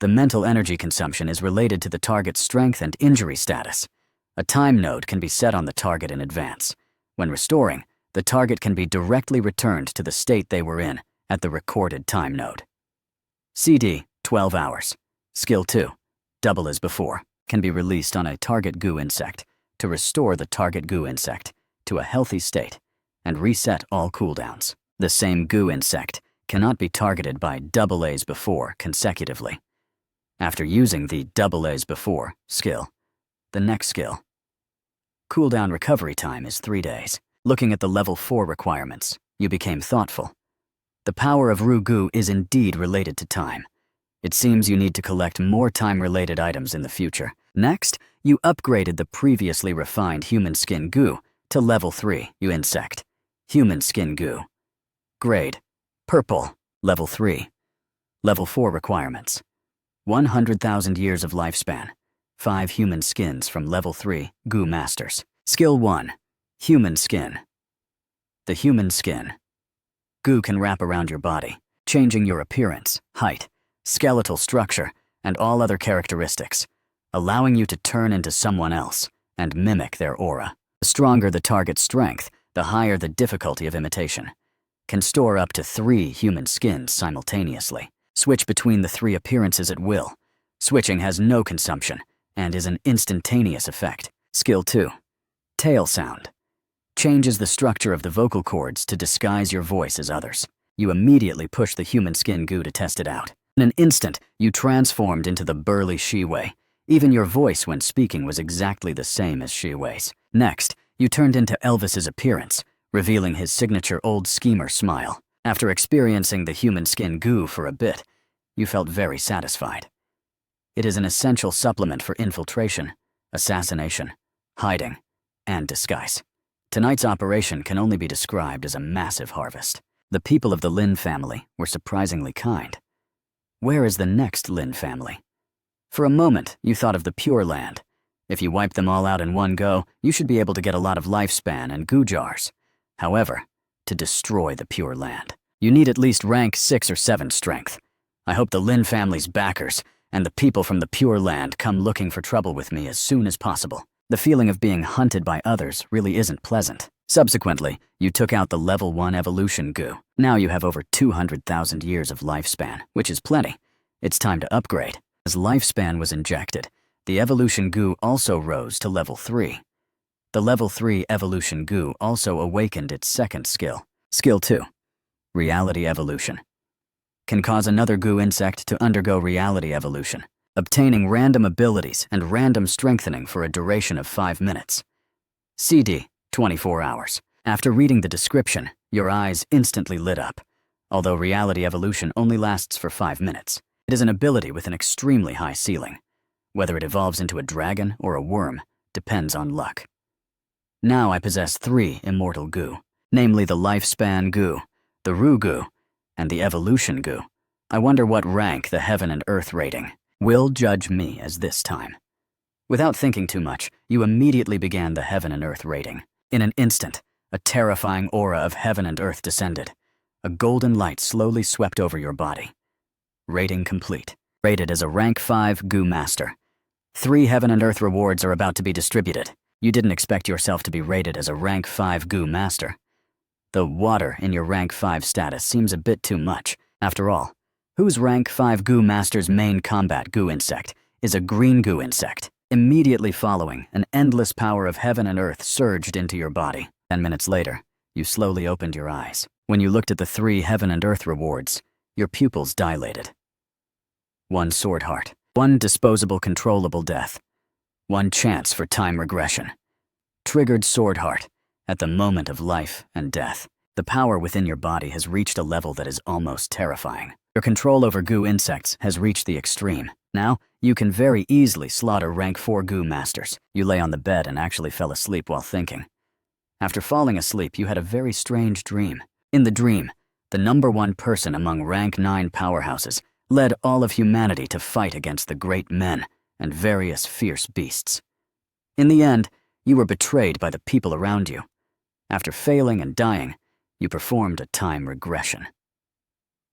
The mental energy consumption is related to the target's strength and injury status. A time node can be set on the target in advance. When restoring, the target can be directly returned to the state they were in at the recorded time node. CD, 12 hours. Skill 2, double as before, can be released on a target goo insect to restore the target goo insect to a healthy state and reset all cooldowns. The same goo insect cannot be targeted by double A's before consecutively. After using the double A's before skill, the next skill. Cooldown recovery time is 3 days. Looking at the level 4 requirements, you became thoughtful. The power of Rugu is indeed related to time. It seems you need to collect more time-related items in the future. Next, you upgraded the previously refined human skin goo to level 3, you insect. Human skin goo. Grade. Purple. Level 3. Level 4 requirements. 100,000 years of lifespan. 5 human skins from Level 3 Goo Masters. Skill 1. Human Skin. The human skin. Goo can wrap around your body, changing your appearance, height, skeletal structure, and all other characteristics, allowing you to turn into someone else and mimic their aura. The stronger the target's strength, the higher the difficulty of imitation. Can store up to 3 human skins simultaneously. Switch between the 3 appearances at will. Switching has no consumption and is an instantaneous effect. Skill 2. Tail sound. Changes the structure of the vocal cords to disguise your voice as others. You immediately push the human skin goo to test it out. In an instant, you transformed into the burly Shiwei. Even your voice when speaking was exactly the same as Shiwei's. Next, you turned into Elvis's appearance, revealing his signature old schemer smile. After experiencing the human skin goo for a bit, you felt very satisfied. It is an essential supplement for infiltration, assassination, hiding, and disguise. Tonight's operation can only be described as a massive harvest. The people of the Lynn family were surprisingly kind. Where is the next Lynn family? For a moment, you thought of the Pure Land. If you wipe them all out in one go, you should be able to get a lot of lifespan and goo jars. However, to destroy the Pure Land, you need at least rank 6 or 7 strength. I hope the Lynn family's backers and the people from the Pure Land come looking for trouble with me as soon as possible. The feeling of being hunted by others really isn't pleasant. Subsequently, you took out the Level 1 evolution goo. Now you have over 200,000 years of lifespan, which is plenty. It's time to upgrade. As lifespan was injected, the evolution goo also rose to Level 3. The Level 3 evolution goo also awakened its second skill. Skill 2. Reality evolution. Can cause another goo insect to undergo reality evolution, obtaining random abilities and random strengthening for a duration of 5 minutes. CD, 24 hours. After reading the description, your eyes instantly lit up. Although reality evolution only lasts for 5 minutes, it is an ability with an extremely high ceiling. Whether it evolves into a dragon or a worm depends on luck. Now I possess 3 immortal goo, namely the lifespan goo, the Ru goo, and the evolution goo. I wonder what rank the heaven and earth rating will judge me as this time. Without thinking too much, you immediately began the heaven and earth rating. In an instant, a terrifying aura of heaven and earth descended. A golden light slowly swept over your body. Rating complete. Rated as a rank 5 goo master. 3 heaven and earth rewards are about to be distributed. You didn't expect yourself to be rated as a rank 5 goo master. The water in your rank 5 status seems a bit too much. After all, whose rank 5 goo master's main combat goo insect is a green goo insect? Immediately following, an endless power of heaven and earth surged into your body. 10 minutes later, you slowly opened your eyes. When you looked at the 3 heaven and earth rewards, your pupils dilated. 1 sword heart, 1 disposable controllable death, 1 chance for time regression. Triggered sword heart, at the moment of life and death. The power within your body has reached a level that is almost terrifying. Your control over goo insects has reached the extreme. Now, you can very easily slaughter rank 4 goo masters. You lay on the bed and actually fell asleep while thinking. After falling asleep, you had a very strange dream. In the dream, the #1 person among rank 9 powerhouses led all of humanity to fight against the great men and various fierce beasts. In the end, you were betrayed by the people around you. After failing and dying, you performed a time regression.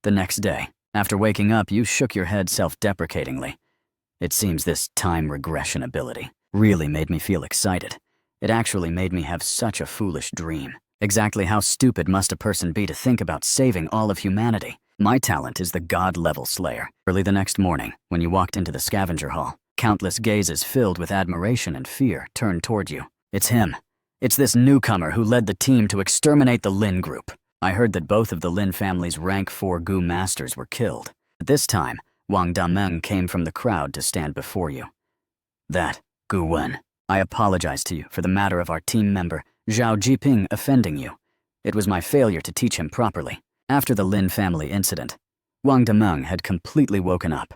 The next day, after waking up, you shook your head self-deprecatingly. It seems this time regression ability really made me feel excited. It actually made me have such a foolish dream. Exactly how stupid must a person be to think about saving all of humanity? My talent is the God-level slayer. Early the next morning, when you walked into the scavenger hall, countless gazes filled with admiration and fear turned toward you. It's him. It's this newcomer who led the team to exterminate the Lynn group. I heard that both of the Lynn family's rank 4 goo masters were killed. At this time, Wang Dameng came from the crowd to stand before you. That, Gu Wen, I apologize to you for the matter of our team member, Zhao Jiping, offending you. It was my failure to teach him properly. After the Lynn family incident, Wang Dameng had completely woken up.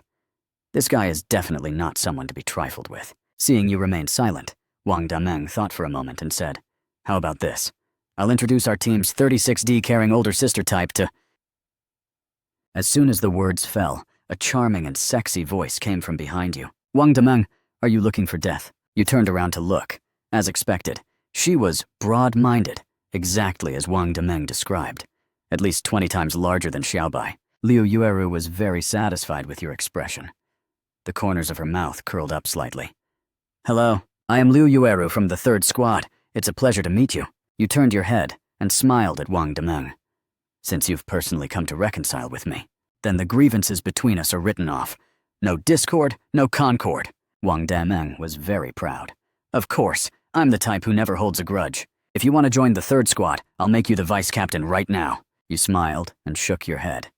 This guy is definitely not someone to be trifled with. Seeing you remain silent, Wang Dameng thought for a moment and said, "How about this? I'll introduce our team's 36D carrying older sister type to..." As soon as the words fell, a charming and sexy voice came from behind you. Wang Demeng, are you looking for death? You turned around to look. As expected, she was broad-minded, exactly as Wang Demeng described. At least 20 times larger than Xiaobai. Liu Yueru was very satisfied with your expression. The corners of her mouth curled up slightly. Hello, I am Liu Yueru from the 3rd Squad. It's a pleasure to meet you. You turned your head and smiled at Wang Demeng. Since you've personally come to reconcile with me, then the grievances between us are written off. No discord, no concord. Wang Demeng was very proud. Of course, I'm the type who never holds a grudge. If you want to join the 3rd Squad, I'll make you the vice captain right now. You smiled and shook your head.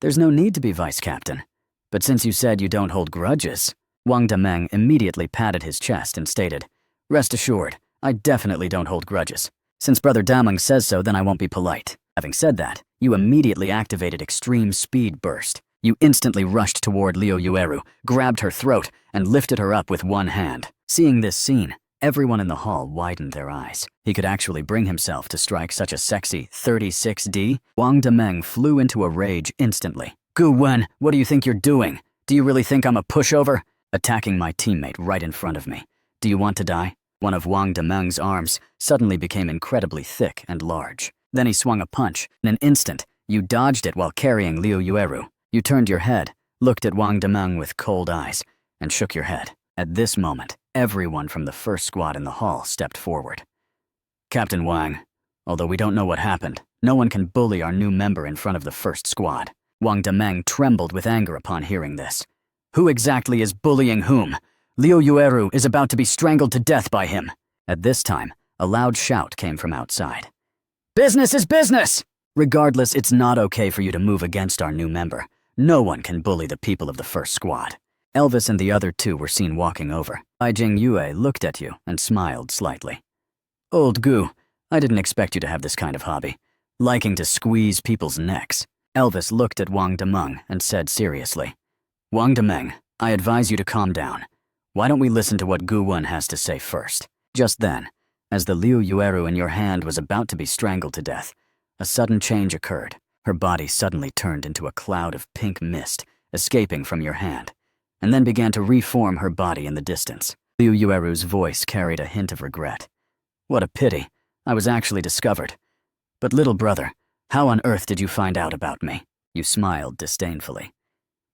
There's no need to be vice captain. But since you said you don't hold grudges, Wang Demeng immediately patted his chest and stated, Rest assured, I definitely don't hold grudges. Since Brother Dameng says so, then I won't be polite. Having said that, you immediately activated Extreme Speed Burst. You instantly rushed toward Liu Yueru, grabbed her throat, and lifted her up with one hand. Seeing this scene, everyone in the hall widened their eyes. He could actually bring himself to strike such a sexy 36D. Wang Demeng flew into a rage instantly. Gu Wen, what do you think you're doing? Do you really think I'm a pushover? Attacking my teammate right in front of me. Do you want to die? One of Wang Demeng's arms suddenly became incredibly thick and large. Then he swung a punch. In an instant, you dodged it while carrying Liu Yueru. You turned your head, looked at Wang Demeng with cold eyes, and shook your head. At this moment, everyone from the 1st Squad in the hall stepped forward. Captain Wang, although we don't know what happened, no one can bully our new member in front of the 1st Squad. Wang Demeng trembled with anger upon hearing this. Who exactly is bullying whom? Liu Yueru is about to be strangled to death by him. At this time, a loud shout came from outside. Business is business! Regardless, it's not okay for you to move against our new member. No one can bully the people of the 1st Squad. Elvis and the other 2 were seen walking over. Aijing Yue looked at you and smiled slightly. Old Gu, I didn't expect you to have this kind of hobby. Liking to squeeze people's necks. Elvis looked at Wang Demeng and said seriously, Wang Demeng, I advise you to calm down. Why don't we listen to what Gu Wen has to say first? Just then, as the Liu Yueru in your hand was about to be strangled to death, a sudden change occurred. Her body suddenly turned into a cloud of pink mist, escaping from your hand, and then began to reform her body in the distance. Liu Yueru's voice carried a hint of regret. What a pity. I was actually discovered. But little brother, how on earth did you find out about me? You smiled disdainfully.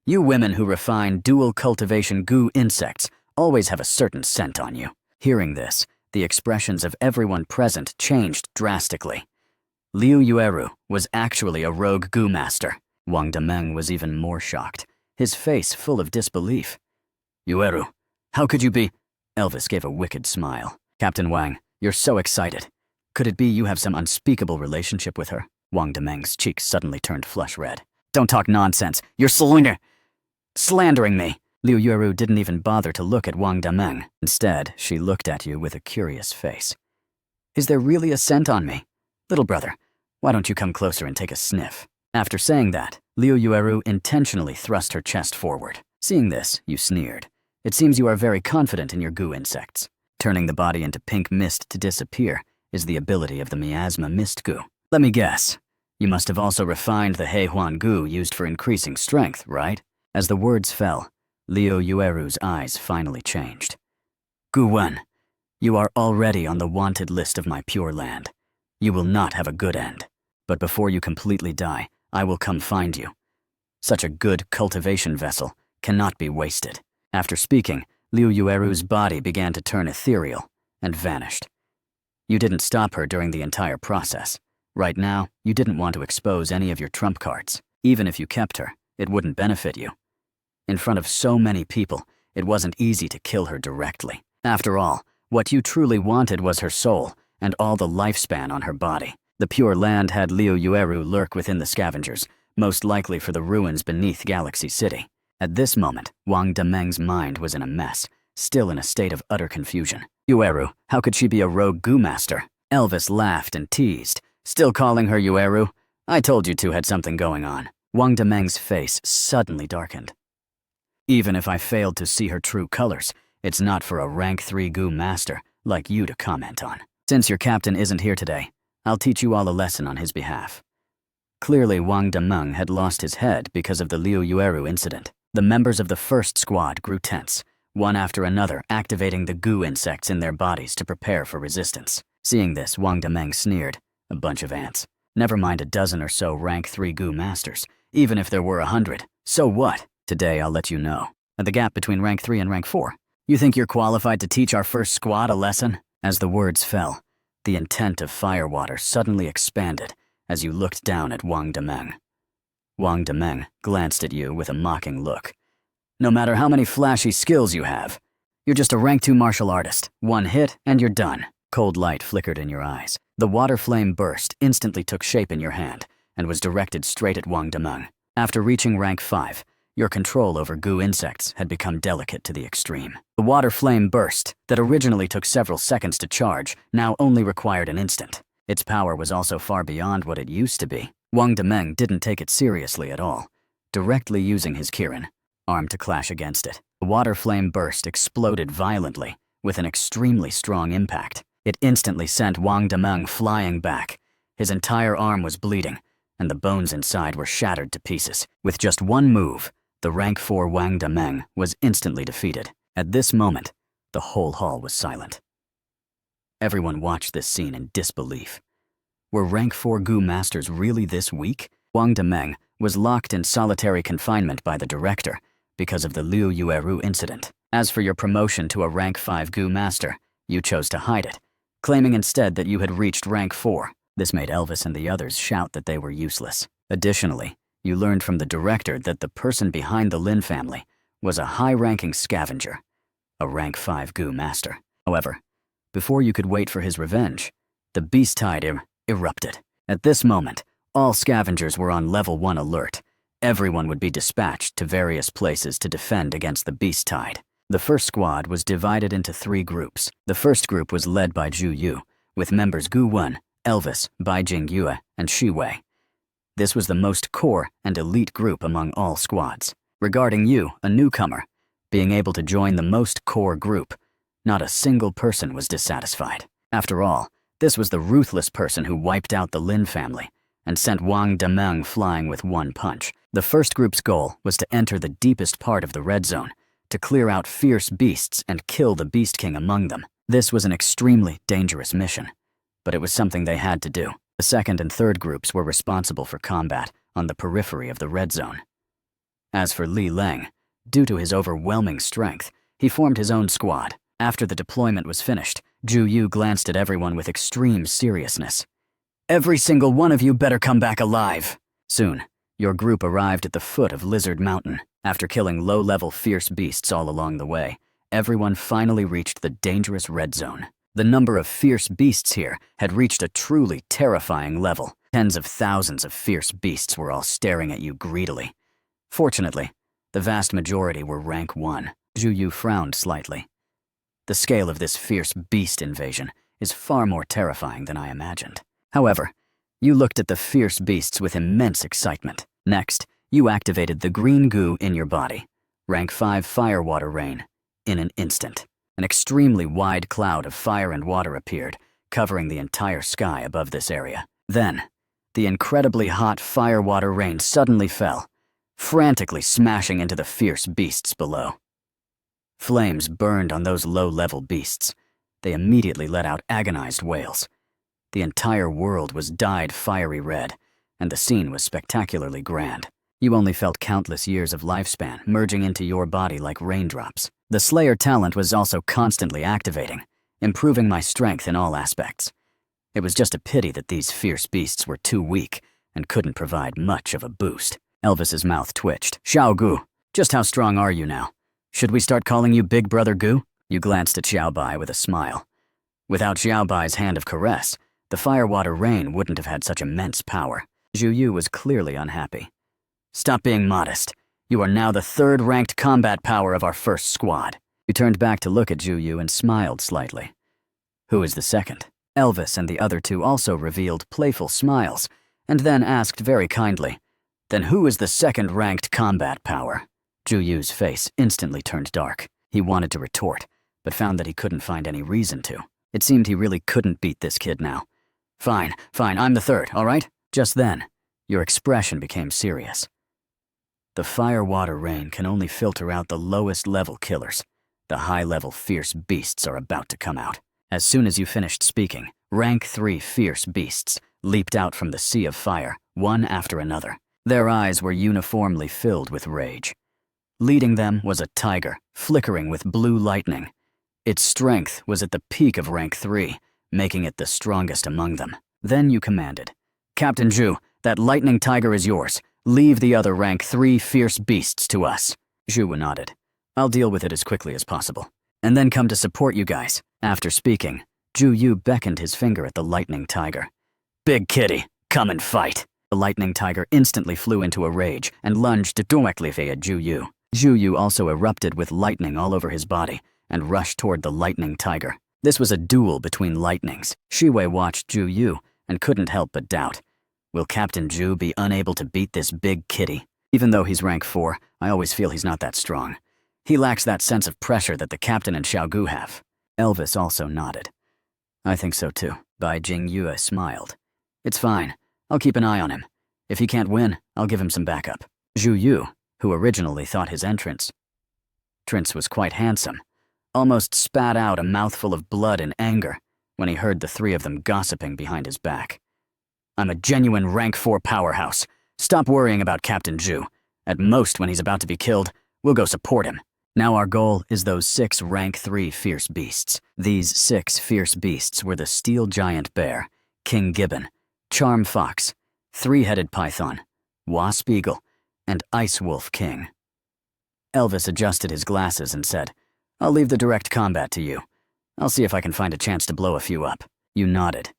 You women who refine dual cultivation goo insects always have a certain scent on you. Hearing this, the expressions of everyone present changed drastically. Liu Yueru was actually a rogue goo master. Wang Demeng was even more shocked, his face full of disbelief. Yueru, how could you be? Elvis gave a wicked smile. Captain Wang, you're so excited. Could it be you have some unspeakable relationship with her? Wang Demeng's cheeks suddenly turned flush red. Don't talk nonsense. You're slandering me. Liu Yueru didn't even bother to look at Wang Demeng. Instead, she looked at you with a curious face. Is there really a scent on me? Little brother, why don't you come closer and take a sniff? After saying that, Liu Yueru intentionally thrust her chest forward. Seeing this, you sneered. It seems you are very confident in your goo insects. Turning the body into pink mist to disappear is the ability of the miasma mist goo. Let me guess. You must have also refined the Heihuan goo used for increasing strength, right? As the words fell, Liu Yueru's eyes finally changed. Gu Wen, you are already on the wanted list of my Pure Land. You will not have a good end. But before you completely die, I will come find you. Such a good cultivation vessel cannot be wasted. After speaking, Liu Yueru's body began to turn ethereal and vanished. You didn't stop her during the entire process. Right now, you didn't want to expose any of your trump cards. Even if you kept her, it wouldn't benefit you. In front of so many people, it wasn't easy to kill her directly. After all, what you truly wanted was her soul and all the lifespan on her body. The Pure Land had Liu Yueru lurk within the scavengers, most likely for the ruins beneath Galaxy City. At this moment, Wang Demeng's mind was in a mess, still in a state of utter confusion. Yueru, how could she be a rogue goo master? Elvis laughed and teased. Still calling her Yueru? I told you two had something going on. Wang Demeng's face suddenly darkened. Even if I failed to see her true colors, it's not for a rank 3 goo master like you to comment on. Since your captain isn't here today, I'll teach you all a lesson on his behalf. Clearly, Wang Dameng had lost his head because of the Liu Yueru incident. The members of the first squad grew tense, one after another activating the goo insects in their bodies to prepare for resistance. Seeing this, Wang Dameng sneered. A bunch of ants. Never mind a dozen or so rank 3 goo masters. Even if there were 100. So what? Today I'll let you know. The gap between rank 3 and rank 4. You think you're qualified to teach our first squad a lesson? As the words fell, the intent of firewater suddenly expanded as you looked down at Wang Dameng. Wang Dameng glanced at you with a mocking look. No matter how many flashy skills you have, you're just a rank 2 martial artist. One hit and you're done. Cold light flickered in your eyes. The water flame burst instantly took shape in your hand and was directed straight at Wang Dameng. After reaching rank 5, your control over goo insects had become delicate to the extreme. The water flame burst, that originally took several seconds to charge, now only required an instant. Its power was also far beyond what it used to be. Wang Dameng didn't take it seriously at all, directly using his Kirin, armed to clash against it. The water flame burst exploded violently, with an extremely strong impact. It instantly sent Wang Dameng flying back. His entire arm was bleeding, and the bones inside were shattered to pieces. With just one move, the rank 4 Wang Dameng was instantly defeated. At this moment, the whole hall was silent. Everyone watched this scene in disbelief. Were rank 4 goo masters really this weak? Wang Dameng was locked in solitary confinement by the director because of the Liu Yueru incident. As for your promotion to a rank 5 goo master, you chose to hide it, claiming instead that you had reached rank 4. This made Elvis and the others shout that they were useless. Additionally, you learned from the director that the person behind the Lynn family was a high-ranking scavenger, a rank 5 goo master. However, before you could wait for his revenge, the beast tide erupted. At this moment, all scavengers were on level 1 alert. Everyone would be dispatched to various places to defend against the beast tide. The first squad was divided into 3 groups. The first group was led by Zhu Yu, with members Gu Wen, Elvis, Bai Jingyue, and Shi Wei. This was the most core and elite group among all squads. Regarding you, a newcomer, being able to join the most core group, not a single person was dissatisfied. After all, this was the ruthless person who wiped out the Lin family and sent Wang Dameng flying with one punch. The first group's goal was to enter the deepest part of the red zone, to clear out fierce beasts and kill the Beast King among them. This was an extremely dangerous mission, but it was something they had to do. The second and third groups were responsible for combat on the periphery of the red zone. As for Li Leng, due to his overwhelming strength, he formed his own squad. After the deployment was finished, Zhu Yu glanced at everyone with extreme seriousness. Every single one of you better come back alive. Soon, your group arrived at the foot of Lizard Mountain. After killing low-level fierce beasts all along the way, everyone finally reached the dangerous red zone. The number of fierce beasts here had reached a truly terrifying level. Tens of thousands of fierce beasts were all staring at you greedily. Fortunately, the vast majority were rank 1. Zhu Yu frowned slightly. The scale of this fierce beast invasion is far more terrifying than I imagined. However, you looked at the fierce beasts with immense excitement. Next, you activated the green goo in your body. Rank 5 firewater rain. In an instant, an extremely wide cloud of fire and water appeared, covering the entire sky above this area. Then, the incredibly hot firewater rain suddenly fell, frantically smashing into the fierce beasts below. Flames burned on those low-level beasts. They immediately let out agonized wails. The entire world was dyed fiery red, and the scene was spectacularly grand. You only felt countless years of lifespan merging into your body like raindrops. The Slayer talent was also constantly activating, improving my strength in all aspects. It was just a pity that these fierce beasts were too weak and couldn't provide much of a boost. Elvis's mouth twitched. Xiao Gu, just how strong are you now? Should we start calling you Big Brother Gu? You glanced at Xiao Bai with a smile. Without Xiao Bai's hand of caress, the firewater rain wouldn't have had such immense power. Zhu Yu was clearly unhappy. Stop being modest. You are now the 3rd ranked combat power of our first squad. You turned back to look at Zhu Yu and smiled slightly. Who is the second? Elvis and the other 2 also revealed playful smiles, and then asked very kindly, then who is the 2nd ranked combat power? Zhu Yu's face instantly turned dark. He wanted to retort, but found that he couldn't find any reason to. It seemed he really couldn't beat this kid now. Fine, I'm the 3rd, all right? Just then, Your expression became serious. The fire-water rain can only filter out the lowest-level killers. The high-level fierce beasts are about to come out. As soon as you finished speaking, rank 3 fierce beasts leaped out from the sea of fire, one after another. Their eyes were uniformly filled with rage. Leading them was a tiger, flickering with blue lightning. Its strength was at the peak of rank 3, making it the strongest among them. Then you commanded, "Captain Zhu, that lightning tiger is yours. Leave the other rank 3 fierce beasts to us." Zhu nodded. "I'll deal with it as quickly as possible, and then come to support you guys." After speaking, Zhu Yu beckoned his finger at the lightning tiger. "Big kitty, come and fight." The lightning tiger instantly flew into a rage and lunged directly at Zhu Yu. Zhu Yu also erupted with lightning all over his body and rushed toward the lightning tiger. This was a duel between lightnings. Shiwei watched Zhu Yu and couldn't help but doubt. Will Captain Zhu be unable to beat this big kitty? Even though he's rank 4, I always feel he's not that strong. He lacks that sense of pressure that the captain and Xiaogu have. Elvis also nodded. "I think so too." Bai Jingyue smiled. "It's fine. I'll keep an eye on him. If he can't win, I'll give him some backup." Zhu Yu, who originally thought his entrance was quite handsome, almost spat out a mouthful of blood in anger when he heard the 3 of them gossiping behind his back. "I'm a genuine rank 4 powerhouse. Stop worrying about Captain Zhu. At most, when he's about to be killed, we'll go support him. Now our goal is those 6 rank 3 fierce beasts." These 6 fierce beasts were the steel giant bear, king gibbon, charm fox, 3-headed python, wasp eagle, and ice wolf king. Elvis adjusted his glasses and said, "I'll leave the direct combat to you. I'll see if I can find a chance to blow a few up." You nodded.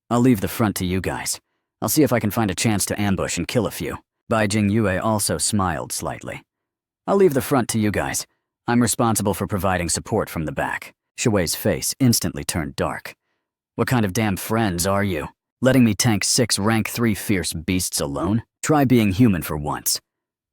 "I'll leave the front to you guys. I'll see if I can find a chance to ambush and kill a few." Bai Jingyue also smiled slightly. "I'll leave the front to you guys. I'm responsible for providing support from the back." Shuei's face instantly turned dark. "What kind of damn friends are you? Letting me tank 6 rank 3 fierce beasts alone? Try being human for once."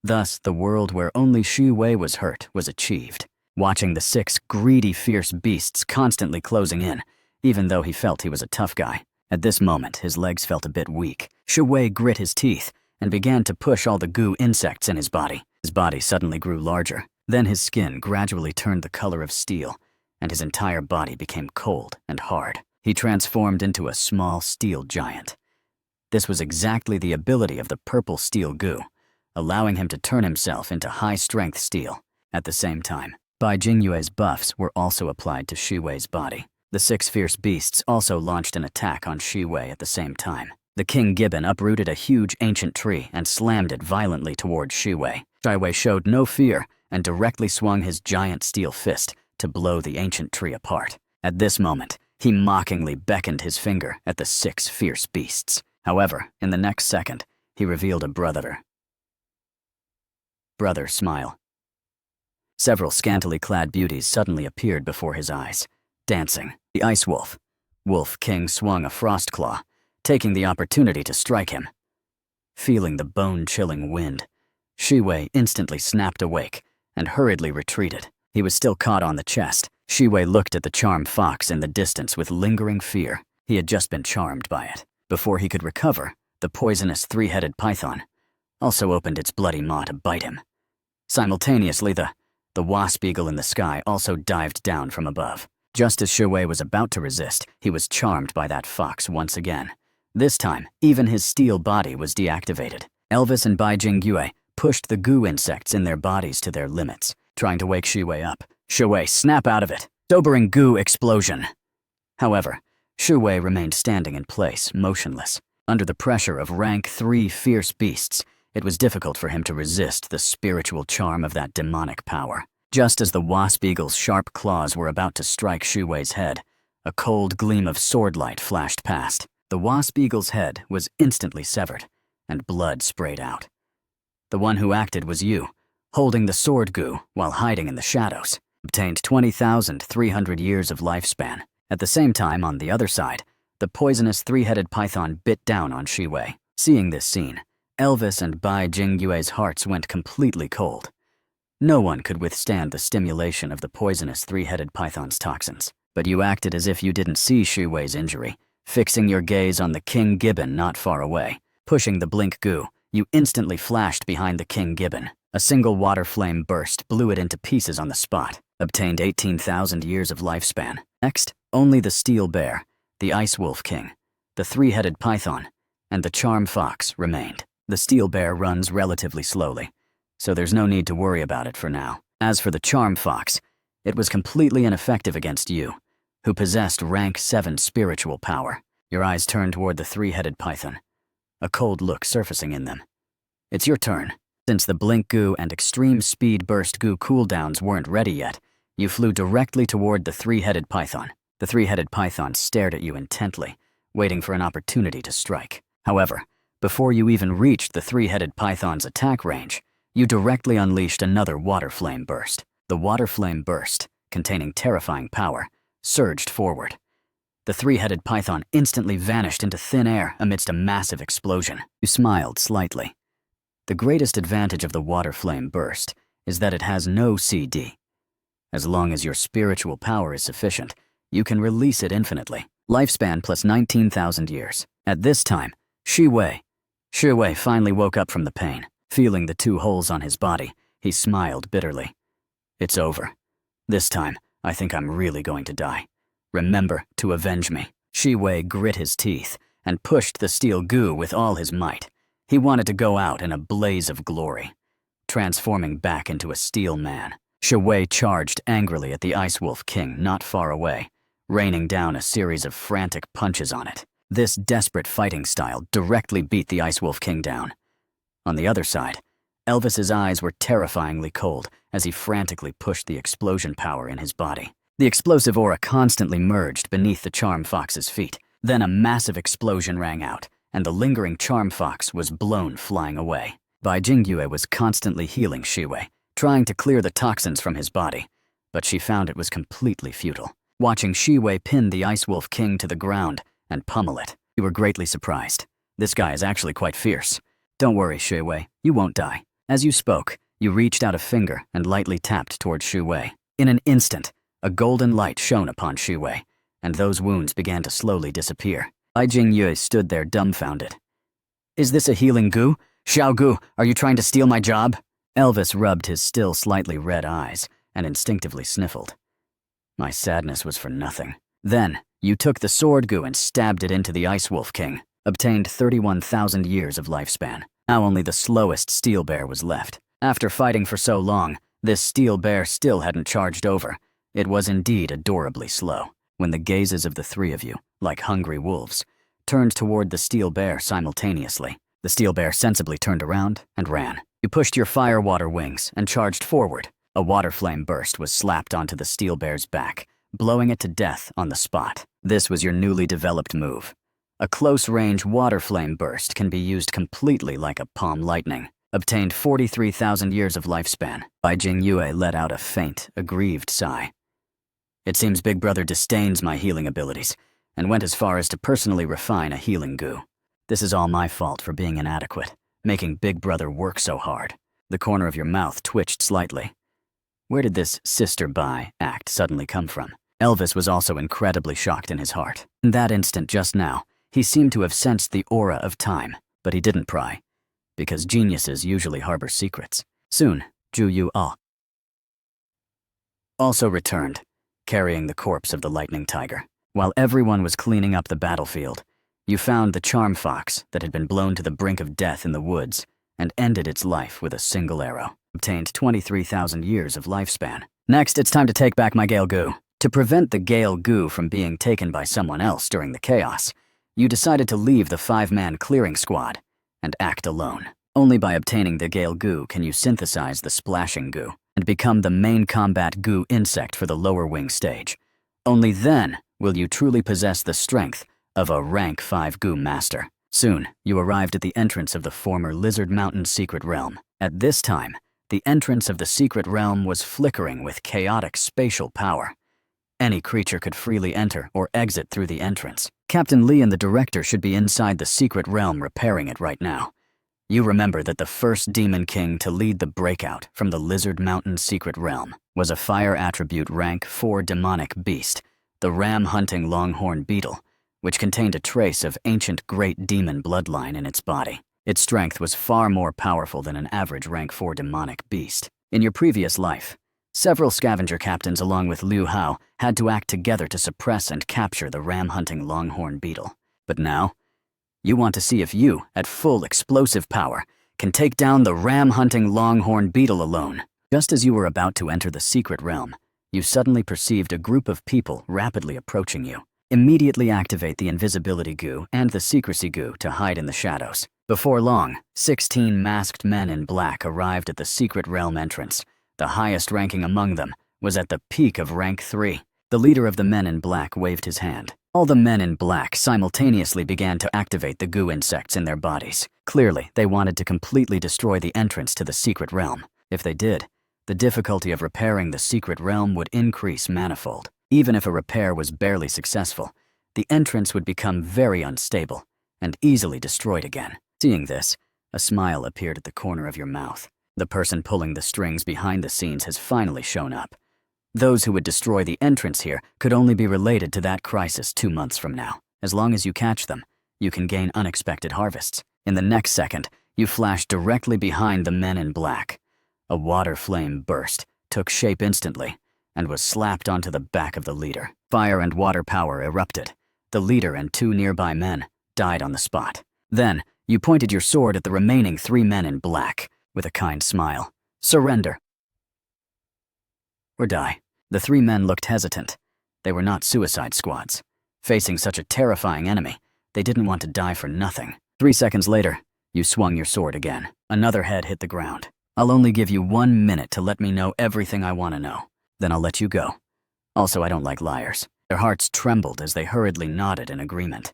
Thus, the world where only Shuei was hurt was achieved. Watching the 6 greedy fierce beasts constantly closing in, even though he felt he was a tough guy. At this moment, his legs felt a bit weak. Shuei grit his teeth and began to push all the goo insects in his body. His body suddenly grew larger. Then his skin gradually turned the color of steel, and his entire body became cold and hard. He transformed into a small steel giant. This was exactly the ability of the purple steel goo, allowing him to turn himself into high-strength steel. At the same time, Bai Jingyue's buffs were also applied to Shuei's body. The 6 fierce beasts also launched an attack on Shuei at the same time. The king gibbon uprooted a huge ancient tree and slammed it violently towards Shuei. Shuei showed no fear and directly swung his giant steel fist to blow the ancient tree apart. At this moment, he mockingly beckoned his finger at the 6 fierce beasts. However, in the next second, he revealed a brother smile. Several scantily clad beauties suddenly appeared before his eyes, dancing. The ice wolf, Wolf King, swung a frost claw, taking the opportunity to strike him. Feeling the bone-chilling wind, Shuei instantly snapped awake and hurriedly retreated. He was still caught on the chest. Shuei looked at the charmed fox in the distance with lingering fear. He had just been charmed by it. Before he could recover, the poisonous 3-headed python also opened its bloody maw to bite him. Simultaneously, the wasp eagle in the sky also dived down from above. Just as Shuei was about to resist, he was charmed by that fox once again. This time, even his steel body was deactivated. Elvis and Bai Jingyue pushed the goo insects in their bodies to their limits, trying to wake Shuei up. "Shuei, snap out of it!" Sobering goo explosion. However, Shuei remained standing in place, motionless. Under the pressure of rank 3 fierce beasts, it was difficult for him to resist the spiritual charm of that demonic power. Just as the wasp eagle's sharp claws were about to strike Shuei's head, a cold gleam of swordlight flashed past. The wasp eagle's head was instantly severed, and blood sprayed out. The one who acted was you, holding the sword goo while hiding in the shadows. Obtained 20,300 years of lifespan. At the same time, on the other side, the poisonous 3-headed python bit down on Shuei. Seeing this scene, Elvis and Bai Jingyue's hearts went completely cold. No one could withstand the stimulation of the poisonous 3-headed python's toxins. But you acted as if you didn't see Shuei's injury, fixing your gaze on the king gibbon not far away. Pushing the blink goo, you instantly flashed behind the king gibbon. A single water flame burst blew it into pieces on the spot. Obtained 18,000 years of lifespan. Next, only the steel bear, the ice wolf king, the three-headed python, and the charm fox remained. The steel bear runs relatively slowly, so there's no need to worry about it for now. As for the charm fox, it was completely ineffective against you, who possessed rank 7 spiritual power. Your eyes turned toward the three-headed python, a cold look surfacing in them. It's your turn. Since the blink goo and extreme speed burst goo cooldowns weren't ready yet, you flew directly toward the three-headed python. The three-headed python stared at you intently, waiting for an opportunity to strike. However, before you even reached the three-headed python's attack range, you directly unleashed another water flame burst. The water flame burst, containing terrifying power, surged forward. The three-headed python instantly vanished into thin air amidst a massive explosion. You smiled slightly. The greatest advantage of the water flame burst is that it has no CD. As long as your spiritual power is sufficient, you can release it infinitely. Lifespan plus 19,000 years. At this time, Shi Wei finally woke up from the pain. Feeling the 2 holes on his body, he smiled bitterly. It's over. This time, I think I'm really going to die. Remember to avenge me. Shi Wei grit his teeth and pushed the steel goo with all his might. He wanted to go out in a blaze of glory, transforming back into a steel man. Shi Wei charged angrily at the Ice Wolf King not far away, raining down a series of frantic punches on it. This desperate fighting style directly beat the Ice Wolf King down. On the other side, Elvis's eyes were terrifyingly cold as he frantically pushed the explosion power in his body. The explosive aura constantly merged beneath the Charm Fox's feet. Then a massive explosion rang out, and the lingering Charm Fox was blown flying away. Bai Jingyue was constantly healing Shi Wei, trying to clear the toxins from his body, but she found it was completely futile. Watching Shi Wei pin the Ice Wolf King to the ground and pummel it, you were greatly surprised. This guy is actually quite fierce. Don't worry, Shi Wei, you won't die. As you spoke, you reached out a finger and lightly tapped towards Shi Wei. In an instant, a golden light shone upon Shi Wei, and those wounds began to slowly disappear. Bai Jingyue stood there dumbfounded. Is this a healing goo? Xiao Gu, are you trying to steal my job? Elvis rubbed his still slightly red eyes and instinctively sniffled. My sadness was for nothing. Then, you took the sword goo and stabbed it into the Ice Wolf King. Obtained 31,000 years of lifespan. Now only the slowest steel bear was left. After fighting for so long, this steel bear still hadn't charged over. It was indeed adorably slow. When the gazes of the 3 of you, like hungry wolves, turned toward the steel bear simultaneously, the steel bear sensibly turned around and ran. You pushed your fire water wings and charged forward. A water flame burst was slapped onto the steel bear's back, blowing it to death on the spot. This was your newly developed move. A close-range water flame burst can be used completely like a palm lightning. Obtained 43,000 years of lifespan. Bai Jingyue let out a faint, aggrieved sigh. It seems Big Brother disdains my healing abilities, and went as far as to personally refine a healing goo. This is all my fault for being inadequate, making Big Brother work so hard. The corner of your mouth twitched slightly. Where did this Sister Bai act suddenly come from? Elvis was also incredibly shocked in his heart. In that instant just now, he seemed to have sensed the aura of time, but he didn't pry, because geniuses usually harbor secrets. Soon, Zhu Yu also returned, carrying the corpse of the lightning tiger. While everyone was cleaning up the battlefield, you found the charm fox that had been blown to the brink of death in the woods and ended its life with a single arrow. Obtained 23,000 years of lifespan. Next, it's time to take back my Gale Goo. To prevent the Gale Goo from being taken by someone else during the chaos, you decided to leave the 5-man clearing squad and act alone. Only by obtaining the Gale Goo can you synthesize the splashing goo and become the main combat goo insect for the lower wing stage. Only then will you truly possess the strength of a rank 5 goo master. Soon, you arrived at the entrance of the former Lizard Mountain secret realm. At this time, the entrance of the secret realm was flickering with chaotic spatial power. Any creature could freely enter or exit through the entrance. Captain Lee and the director should be inside the secret realm repairing it right now. You remember that the first Demon King to lead the breakout from the Lizard Mountain secret realm was a fire attribute rank 4 demonic beast, the ram-hunting longhorn beetle, which contained a trace of ancient great demon bloodline in its body. Its strength was far more powerful than an average rank 4 demonic beast. In your previous life, several scavenger captains along with Liu Hao had to act together to suppress and capture the ram-hunting longhorn beetle. But now, you want to see if you, at full explosive power, can take down the ram-hunting longhorn beetle alone. Just as you were about to enter the secret realm, you suddenly perceived a group of people rapidly approaching you. Immediately activate the invisibility goo and the secrecy goo to hide in the shadows. Before long, 16 masked men in black arrived at the secret realm entrance. The highest ranking among them was at the peak of rank 3. The leader of the men in black waved his hand. All the men in black simultaneously began to activate the goo insects in their bodies. Clearly, they wanted to completely destroy the entrance to the secret realm. If they did, the difficulty of repairing the secret realm would increase manifold. Even if a repair was barely successful, the entrance would become very unstable and easily destroyed again. Seeing this, a smile appeared at the corner of your mouth. The person pulling the strings behind the scenes has finally shown up. Those who would destroy the entrance here could only be related to that crisis 2 months from now. As long as you catch them, you can gain unexpected harvests. In the next second, you flashed directly behind the men in black. A water flame burst, took shape instantly, and was slapped onto the back of the leader. Fire and water power erupted. The leader and 2 nearby men died on the spot. Then, you pointed your sword at the remaining 3 men in black with a kind smile. Surrender. Or die. The 3 men looked hesitant. They were not suicide squads. Facing such a terrifying enemy, they didn't want to die for nothing. 3 seconds later, you swung your sword again. Another head hit the ground. I'll only give you 1 minute to let me know everything I want to know. Then I'll let you go. Also, I don't like liars. Their hearts trembled as they hurriedly nodded in agreement.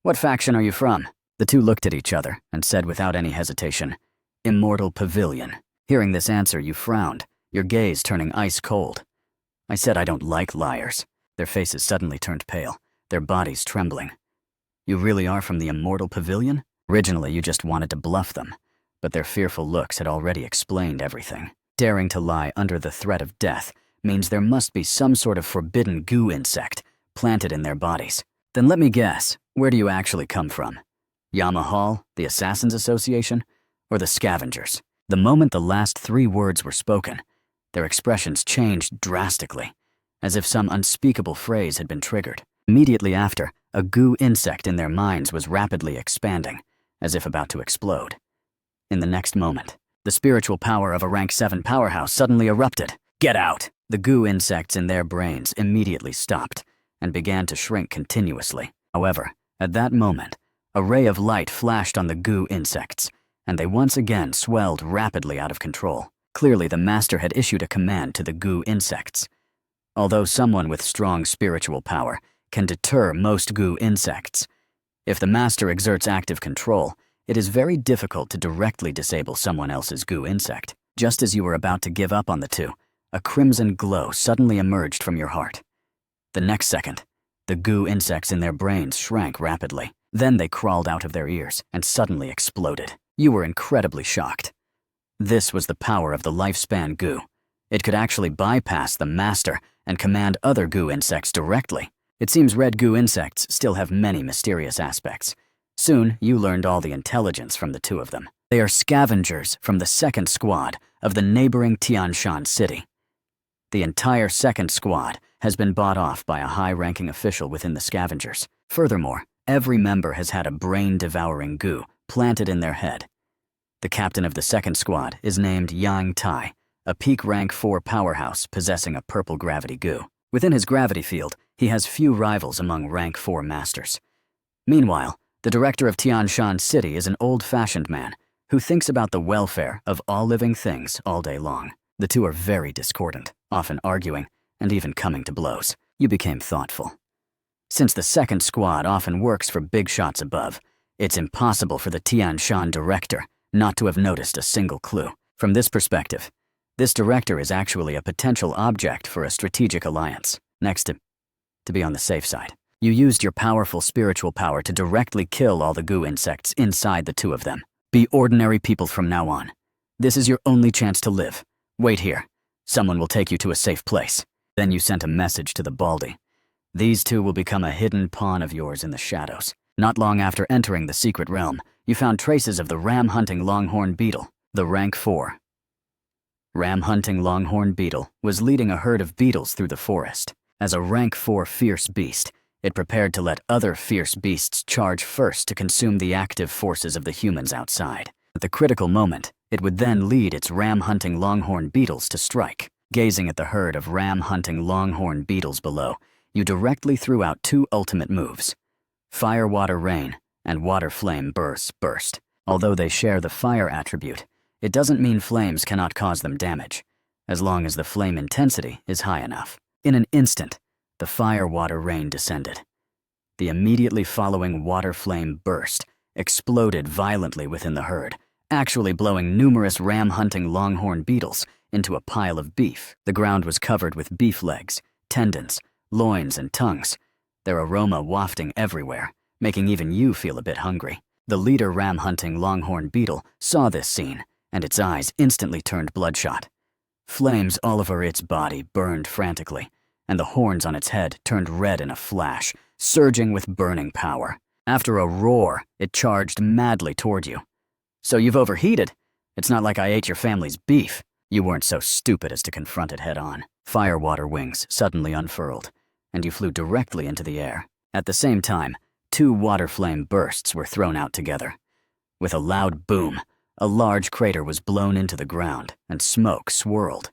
What faction are you from? The 2 looked at each other and said without any hesitation, Immortal Pavilion. Hearing this answer, you frowned, your gaze turning ice cold. I said I don't like liars. Their faces suddenly turned pale, their bodies trembling. You really are from the Immortal Pavilion? Originally, you just wanted to bluff them, but their fearful looks had already explained everything. Daring to lie under the threat of death means there must be some sort of forbidden goo insect planted in their bodies. Then let me guess, where do you actually come from? Yamahal, the Assassins Association, or the Scavengers? The moment the last 3 words were spoken, their expressions changed drastically, as if some unspeakable phrase had been triggered. Immediately after, a goo insect in their minds was rapidly expanding, as if about to explode. In the next moment, the spiritual power of a rank 7 powerhouse suddenly erupted. Get out! The goo insects in their brains immediately stopped and began to shrink continuously. However, at that moment, a ray of light flashed on the goo insects, and they once again swelled rapidly out of control. Clearly, the master had issued a command to the goo insects. Although someone with strong spiritual power can deter most goo insects, if the master exerts active control, it is very difficult to directly disable someone else's goo insect. Just as you were about to give up on the 2, a crimson glow suddenly emerged from your heart. The next second, the goo insects in their brains shrank rapidly. Then they crawled out of their ears and suddenly exploded. You were incredibly shocked. This was the power of the lifespan goo. It could actually bypass the master and command other goo insects directly. It seems red goo insects still have many mysterious aspects. Soon, you learned all the intelligence from the 2 of them. They are scavengers from the 2nd squad of the neighboring Tianshan city. The entire 2nd squad has been bought off by a high-ranking official within the scavengers. Furthermore, every member has had a brain-devouring goo planted in their head. The captain of the 2nd squad is named Yang Tai, a peak rank 4 powerhouse possessing a purple gravity goo. Within his gravity field, he has few rivals among rank 4 masters. Meanwhile, the director of Tianshan City is an old-fashioned man who thinks about the welfare of all living things all day long. The 2 are very discordant, often arguing, and even coming to blows. You became thoughtful. Since the 2nd squad often works for big shots above, it's impossible for the Tianshan director not to have noticed a single clue. From this perspective, this director is actually a potential object for a strategic alliance. Next, to be on the safe side, you used your powerful spiritual power to directly kill all the goo insects inside the 2 of them. Be ordinary people from now on. This is your only chance to live. Wait here. Someone will take you to a safe place. Then you sent a message to the Baldy. These two will become a hidden pawn of yours in the shadows. Not long after entering the secret realm, you found traces of the ram-hunting longhorn beetle, the rank 4. Ram-hunting longhorn beetle was leading a herd of beetles through the forest. As a rank 4 fierce beast, it prepared to let other fierce beasts charge first to consume the active forces of the humans outside. At the critical moment, it would then lead its ram-hunting longhorn beetles to strike. Gazing at the herd of ram-hunting longhorn beetles below, you directly threw out 2 ultimate moves: Fire Water Rain and Water Flame Burst. Although they share the fire attribute, it doesn't mean flames cannot cause them damage, as long as the flame intensity is high enough. In an instant, the Fire Water Rain descended. The immediately following Water Flame Burst exploded violently within the herd, actually blowing numerous ram-hunting longhorn beetles into a pile of beef. The ground was covered with beef legs, tendons, loins, and tongues, their aroma wafting everywhere, making even you feel a bit hungry. The leader ram-hunting longhorn beetle saw this scene, and its eyes instantly turned bloodshot. Flames all over its body burned frantically, and the horns on its head turned red in a flash, surging with burning power. After a roar, it charged madly toward you. "So you've overheated? It's not like I ate your family's beef." You weren't so stupid as to confront it head-on. Firewater wings suddenly unfurled, and you flew directly into the air. At the same time, 2 water flame bursts were thrown out together. With a loud boom, a large crater was blown into the ground, and smoke swirled.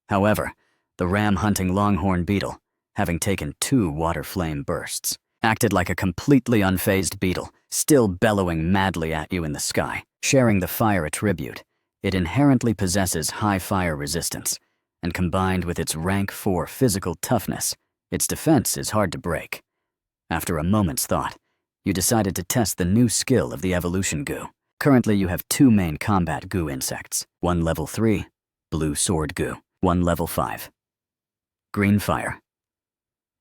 However, the ram-hunting longhorn beetle, having taken 2 water flame bursts, acted like a completely unfazed beetle, still bellowing madly at you in the sky. Sharing the fire attribute, it inherently possesses high fire resistance, and combined with its rank 4 physical toughness, its defense is hard to break. After a moment's thought, you decided to test the new skill of the evolution goo. Currently, you have 2 main combat goo insects, one level 3, blue sword goo, one level 5, green fire,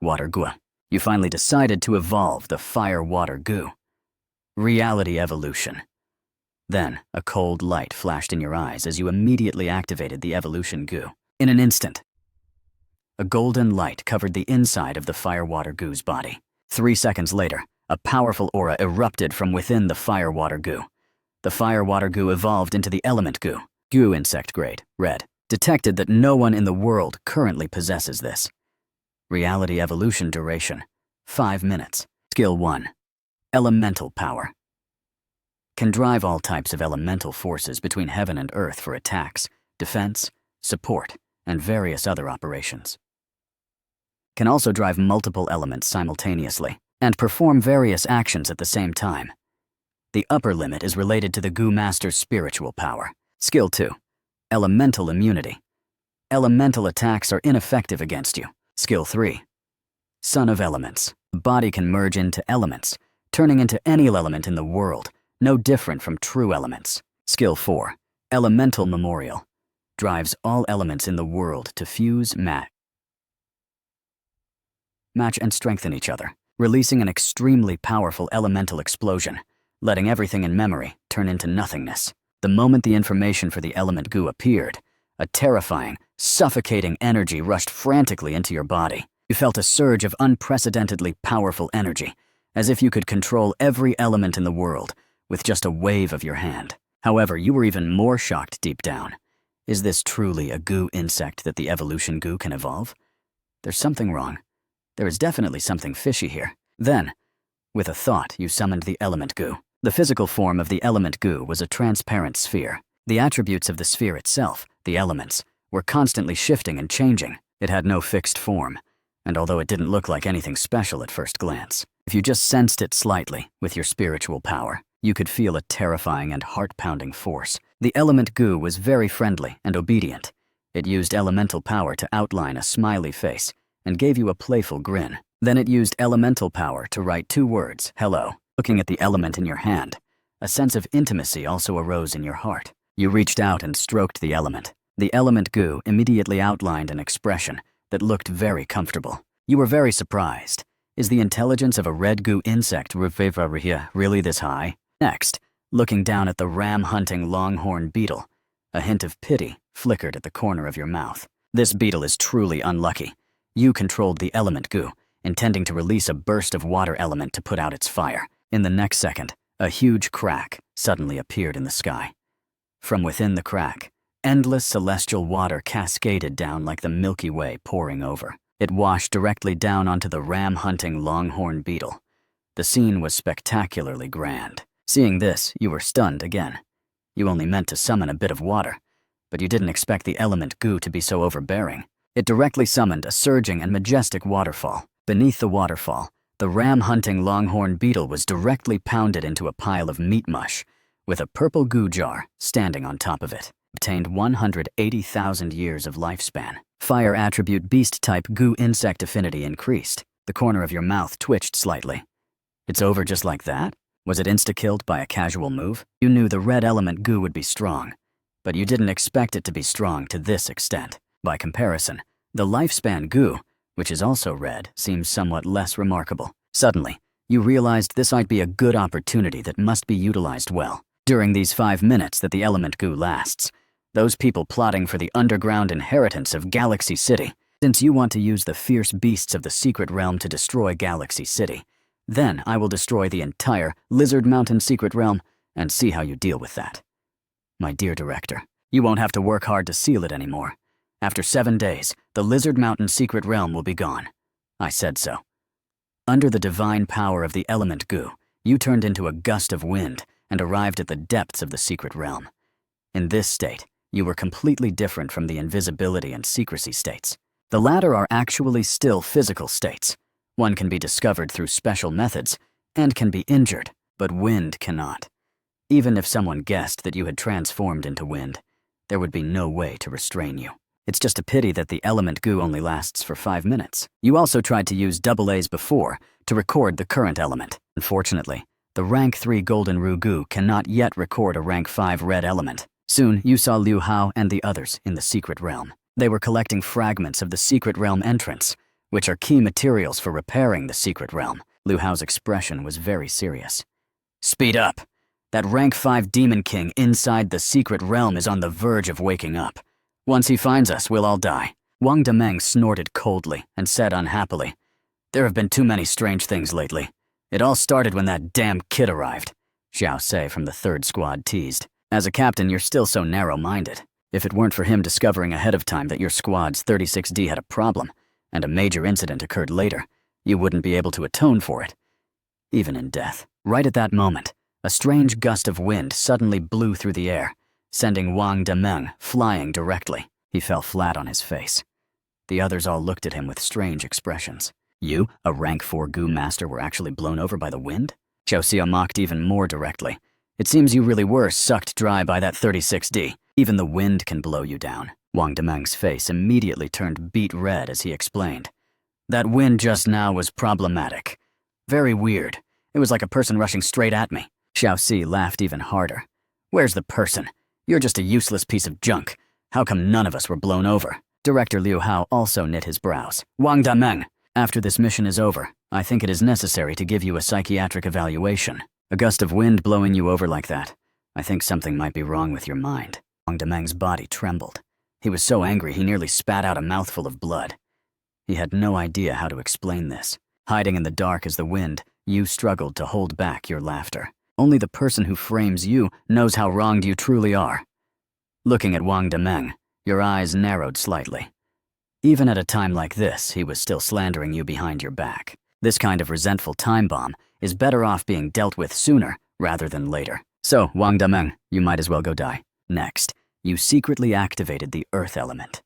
water goo. You finally decided to evolve the fire-water goo. Reality evolution. Then, a cold light flashed in your eyes as you immediately activated the evolution goo. In an instant, a golden light covered the inside of the fire-water goo's body. 3 seconds later, a powerful aura erupted from within the fire-water goo. The fire-water goo evolved into the element goo. Goo insect grade, red. Detected that no one in the world currently possesses this. Reality evolution duration, 5 minutes. Skill 1, elemental power. Can drive all types of elemental forces between heaven and earth for attacks, defense, support, and various other operations. Can also drive multiple elements simultaneously and perform various actions at the same time. The upper limit is related to the Goo Master's spiritual power. Skill 2, elemental immunity. Elemental attacks are ineffective against you. Skill 3, Son of Elements. The body can merge into elements, turning into any element in the world, no different from true elements. Skill 4, Elemental Memorial. Drives all elements in the world to fuse, match, and strengthen each other, releasing an extremely powerful elemental explosion, letting everything in memory turn into nothingness. The moment the information for the element goo appeared, a terrifying, suffocating energy rushed frantically into your body. You felt a surge of unprecedentedly powerful energy, as if you could control every element in the world with just a wave of your hand. However, you were even more shocked deep down. Is this truly a goo insect that the evolution goo can evolve? There's something wrong. There is definitely something fishy here. Then, with a thought, you summoned the element goo. The physical form of the element goo was a transparent sphere. The attributes of the sphere itself, the elements, were constantly shifting and changing. It had no fixed form, and although it didn't look like anything special at first glance, if you just sensed it slightly with your spiritual power, you could feel a terrifying and heart-pounding force. The element goo was very friendly and obedient. It used elemental power to outline a smiley face and gave you a playful grin. Then it used elemental power to write 2 words, hello. Looking at the element in your hand, a sense of intimacy also arose in your heart. You reached out and stroked the element. The element goo immediately outlined an expression that looked very comfortable. You were very surprised. Is the intelligence of a red goo insect really this high? Next, looking down at the ram-hunting longhorn beetle, a hint of pity flickered at the corner of your mouth. This beetle is truly unlucky. You controlled the element goo, intending to release a burst of water element to put out its fire. In the next second, a huge crack suddenly appeared in the sky. From within the crack, endless celestial water cascaded down like the Milky Way pouring over. It washed directly down onto the ram-hunting longhorn beetle. The scene was spectacularly grand. Seeing this, you were stunned again. You only meant to summon a bit of water, but you didn't expect the element goo to be so overbearing. It directly summoned a surging and majestic waterfall. Beneath the waterfall, the ram-hunting longhorn beetle was directly pounded into a pile of meat mush, with a purple goo jar standing on top of it. Obtained 180,000 years of lifespan. Fire attribute beast type goo insect affinity increased. The corner of your mouth twitched slightly. It's over just like that? Was it insta-killed by a casual move? You knew the red element goo would be strong, but you didn't expect it to be strong to this extent. By comparison, the lifespan goo, which is also red, seems somewhat less remarkable. Suddenly, you realized this might be a good opportunity that must be utilized well. During these 5 minutes that the element goo lasts, those people plotting for the underground inheritance of Galaxy City, since you want to use the fierce beasts of the secret realm to destroy Galaxy City, then I will destroy the entire Lizard Mountain secret realm and see how you deal with that. My dear director, you won't have to work hard to seal it anymore. After 7 days, the Lizard Mountain secret realm will be gone. I said so. Under the divine power of the element goo, you turned into a gust of wind and arrived at the depths of the secret realm. In this state, you were completely different from the invisibility and secrecy states. The latter are actually still physical states. One can be discovered through special methods and can be injured, but wind cannot. Even if someone guessed that you had transformed into wind, there would be no way to restrain you. It's just a pity that the element goo only lasts for 5 minutes. You also tried to use AA's before to record the current element. Unfortunately, the rank 3 golden rue goo cannot yet record a rank 5 red element. Soon, you saw Liu Hao and the others in the secret realm. They were collecting fragments of the secret realm entrance, which are key materials for repairing the secret realm. Liu Hao's expression was very serious. Speed up. That rank 5 demon king inside the secret realm is on the verge of waking up. Once he finds us, we'll all die. Wang Demeng snorted coldly and said unhappily, There have been too many strange things lately. It all started when that damn kid arrived. Xiao Se from the 3rd squad teased. As a captain, you're still so narrow-minded. If it weren't for him discovering ahead of time that your squad's 36D had a problem, and a major incident occurred later, you wouldn't be able to atone for it. Even in death. Right at that moment, a strange gust of wind suddenly blew through the air, sending Wang Demeng flying directly. He fell flat on his face. The others all looked at him with strange expressions. You, a rank 4 goo master, were actually blown over by the wind? Xiao Xia mocked even more directly. It seems you really were sucked dry by that 36D. Even the wind can blow you down. Wang Demeng's face immediately turned beet red as he explained. That wind just now was problematic. Very weird. It was like a person rushing straight at me. Xiao Si laughed even harder. Where's the person? You're just a useless piece of junk. How come none of us were blown over? Director Liu Hao also knit his brows. Wang Demeng, after this mission is over, I think it is necessary to give you a psychiatric evaluation. A gust of wind blowing you over like that. I think something might be wrong with your mind. Wang Demeng's body trembled. He was so angry he nearly spat out a mouthful of blood. He had no idea how to explain this. Hiding in the dark as the wind, you struggled to hold back your laughter. Only the person who frames you knows how wronged you truly are. Looking at Wang Demeng, your eyes narrowed slightly. Even at a time like this, he was still slandering you behind your back. This kind of resentful time bomb is better off being dealt with sooner rather than later. So, Wang Demeng, you might as well go die. Next, you secretly activated the earth element.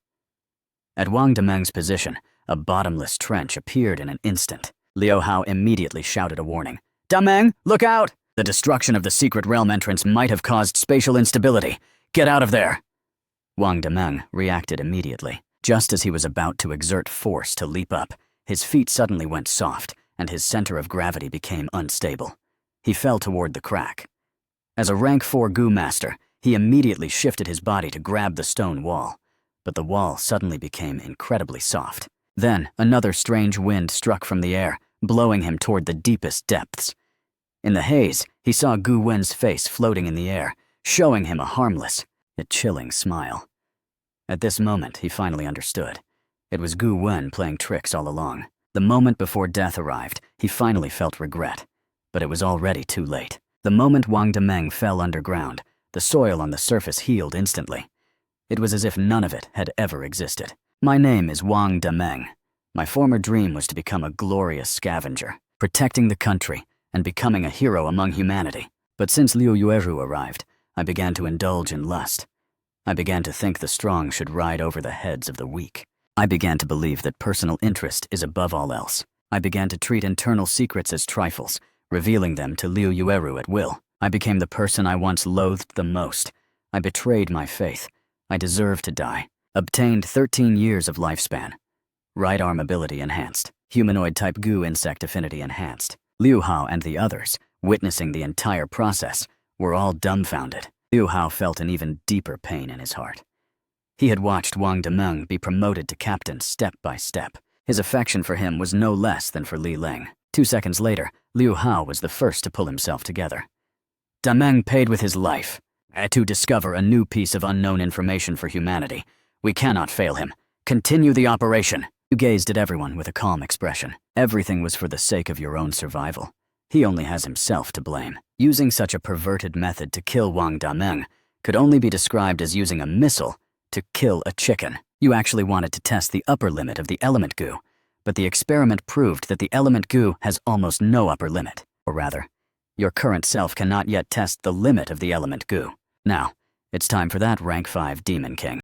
At Wang Demeng's position, a bottomless trench appeared in an instant. Liu Hao immediately shouted a warning. Demeng, look out! The destruction of the secret realm entrance might have caused spatial instability. Get out of there! Wang Demeng reacted immediately. Just as he was about to exert force to leap up, his feet suddenly went soft, and his center of gravity became unstable. He fell toward the crack. As a rank 4 goo master, he immediately shifted his body to grab the stone wall, but the wall suddenly became incredibly soft. Then, another strange wind struck from the air, blowing him toward the deepest depths. In the haze, he saw Gu Wen's face floating in the air, showing him a harmless, yet chilling smile. At this moment, he finally understood. It was Gu Wen playing tricks all along. The moment before death arrived, he finally felt regret. But it was already too late. The moment Wang Dameng fell underground, the soil on the surface healed instantly. It was as if none of it had ever existed. My name is Wang Dameng. My former dream was to become a glorious scavenger, protecting the country and becoming a hero among humanity. But since Liu Yueru arrived, I began to indulge in lust. I began to think the strong should ride over the heads of the weak. I began to believe that personal interest is above all else. I began to treat internal secrets as trifles, revealing them to Liu Yueru at will. I became the person I once loathed the most. I betrayed my faith. I deserved to die. Obtained 13 years of lifespan. Right arm ability enhanced. Humanoid type goo insect affinity enhanced. Liu Hao and the others, witnessing the entire process, were all dumbfounded. Liu Hao felt an even deeper pain in his heart. He had watched Wang Dameng be promoted to captain step by step. His affection for him was no less than for Li Ling. 2 seconds later, Liu Hao was the first to pull himself together. Dameng paid with his life to discover a new piece of unknown information for humanity. We cannot fail him. Continue the operation. You gazed at everyone with a calm expression. Everything was for the sake of your own survival. He only has himself to blame. Using such a perverted method to kill Wang Dameng could only be described as using a missile to kill a chicken. You actually wanted to test the upper limit of the element goo, but the experiment proved that the element goo has almost no upper limit. Or rather, your current self cannot yet test the limit of the element goo. Now, it's time for that rank 5 Demon King.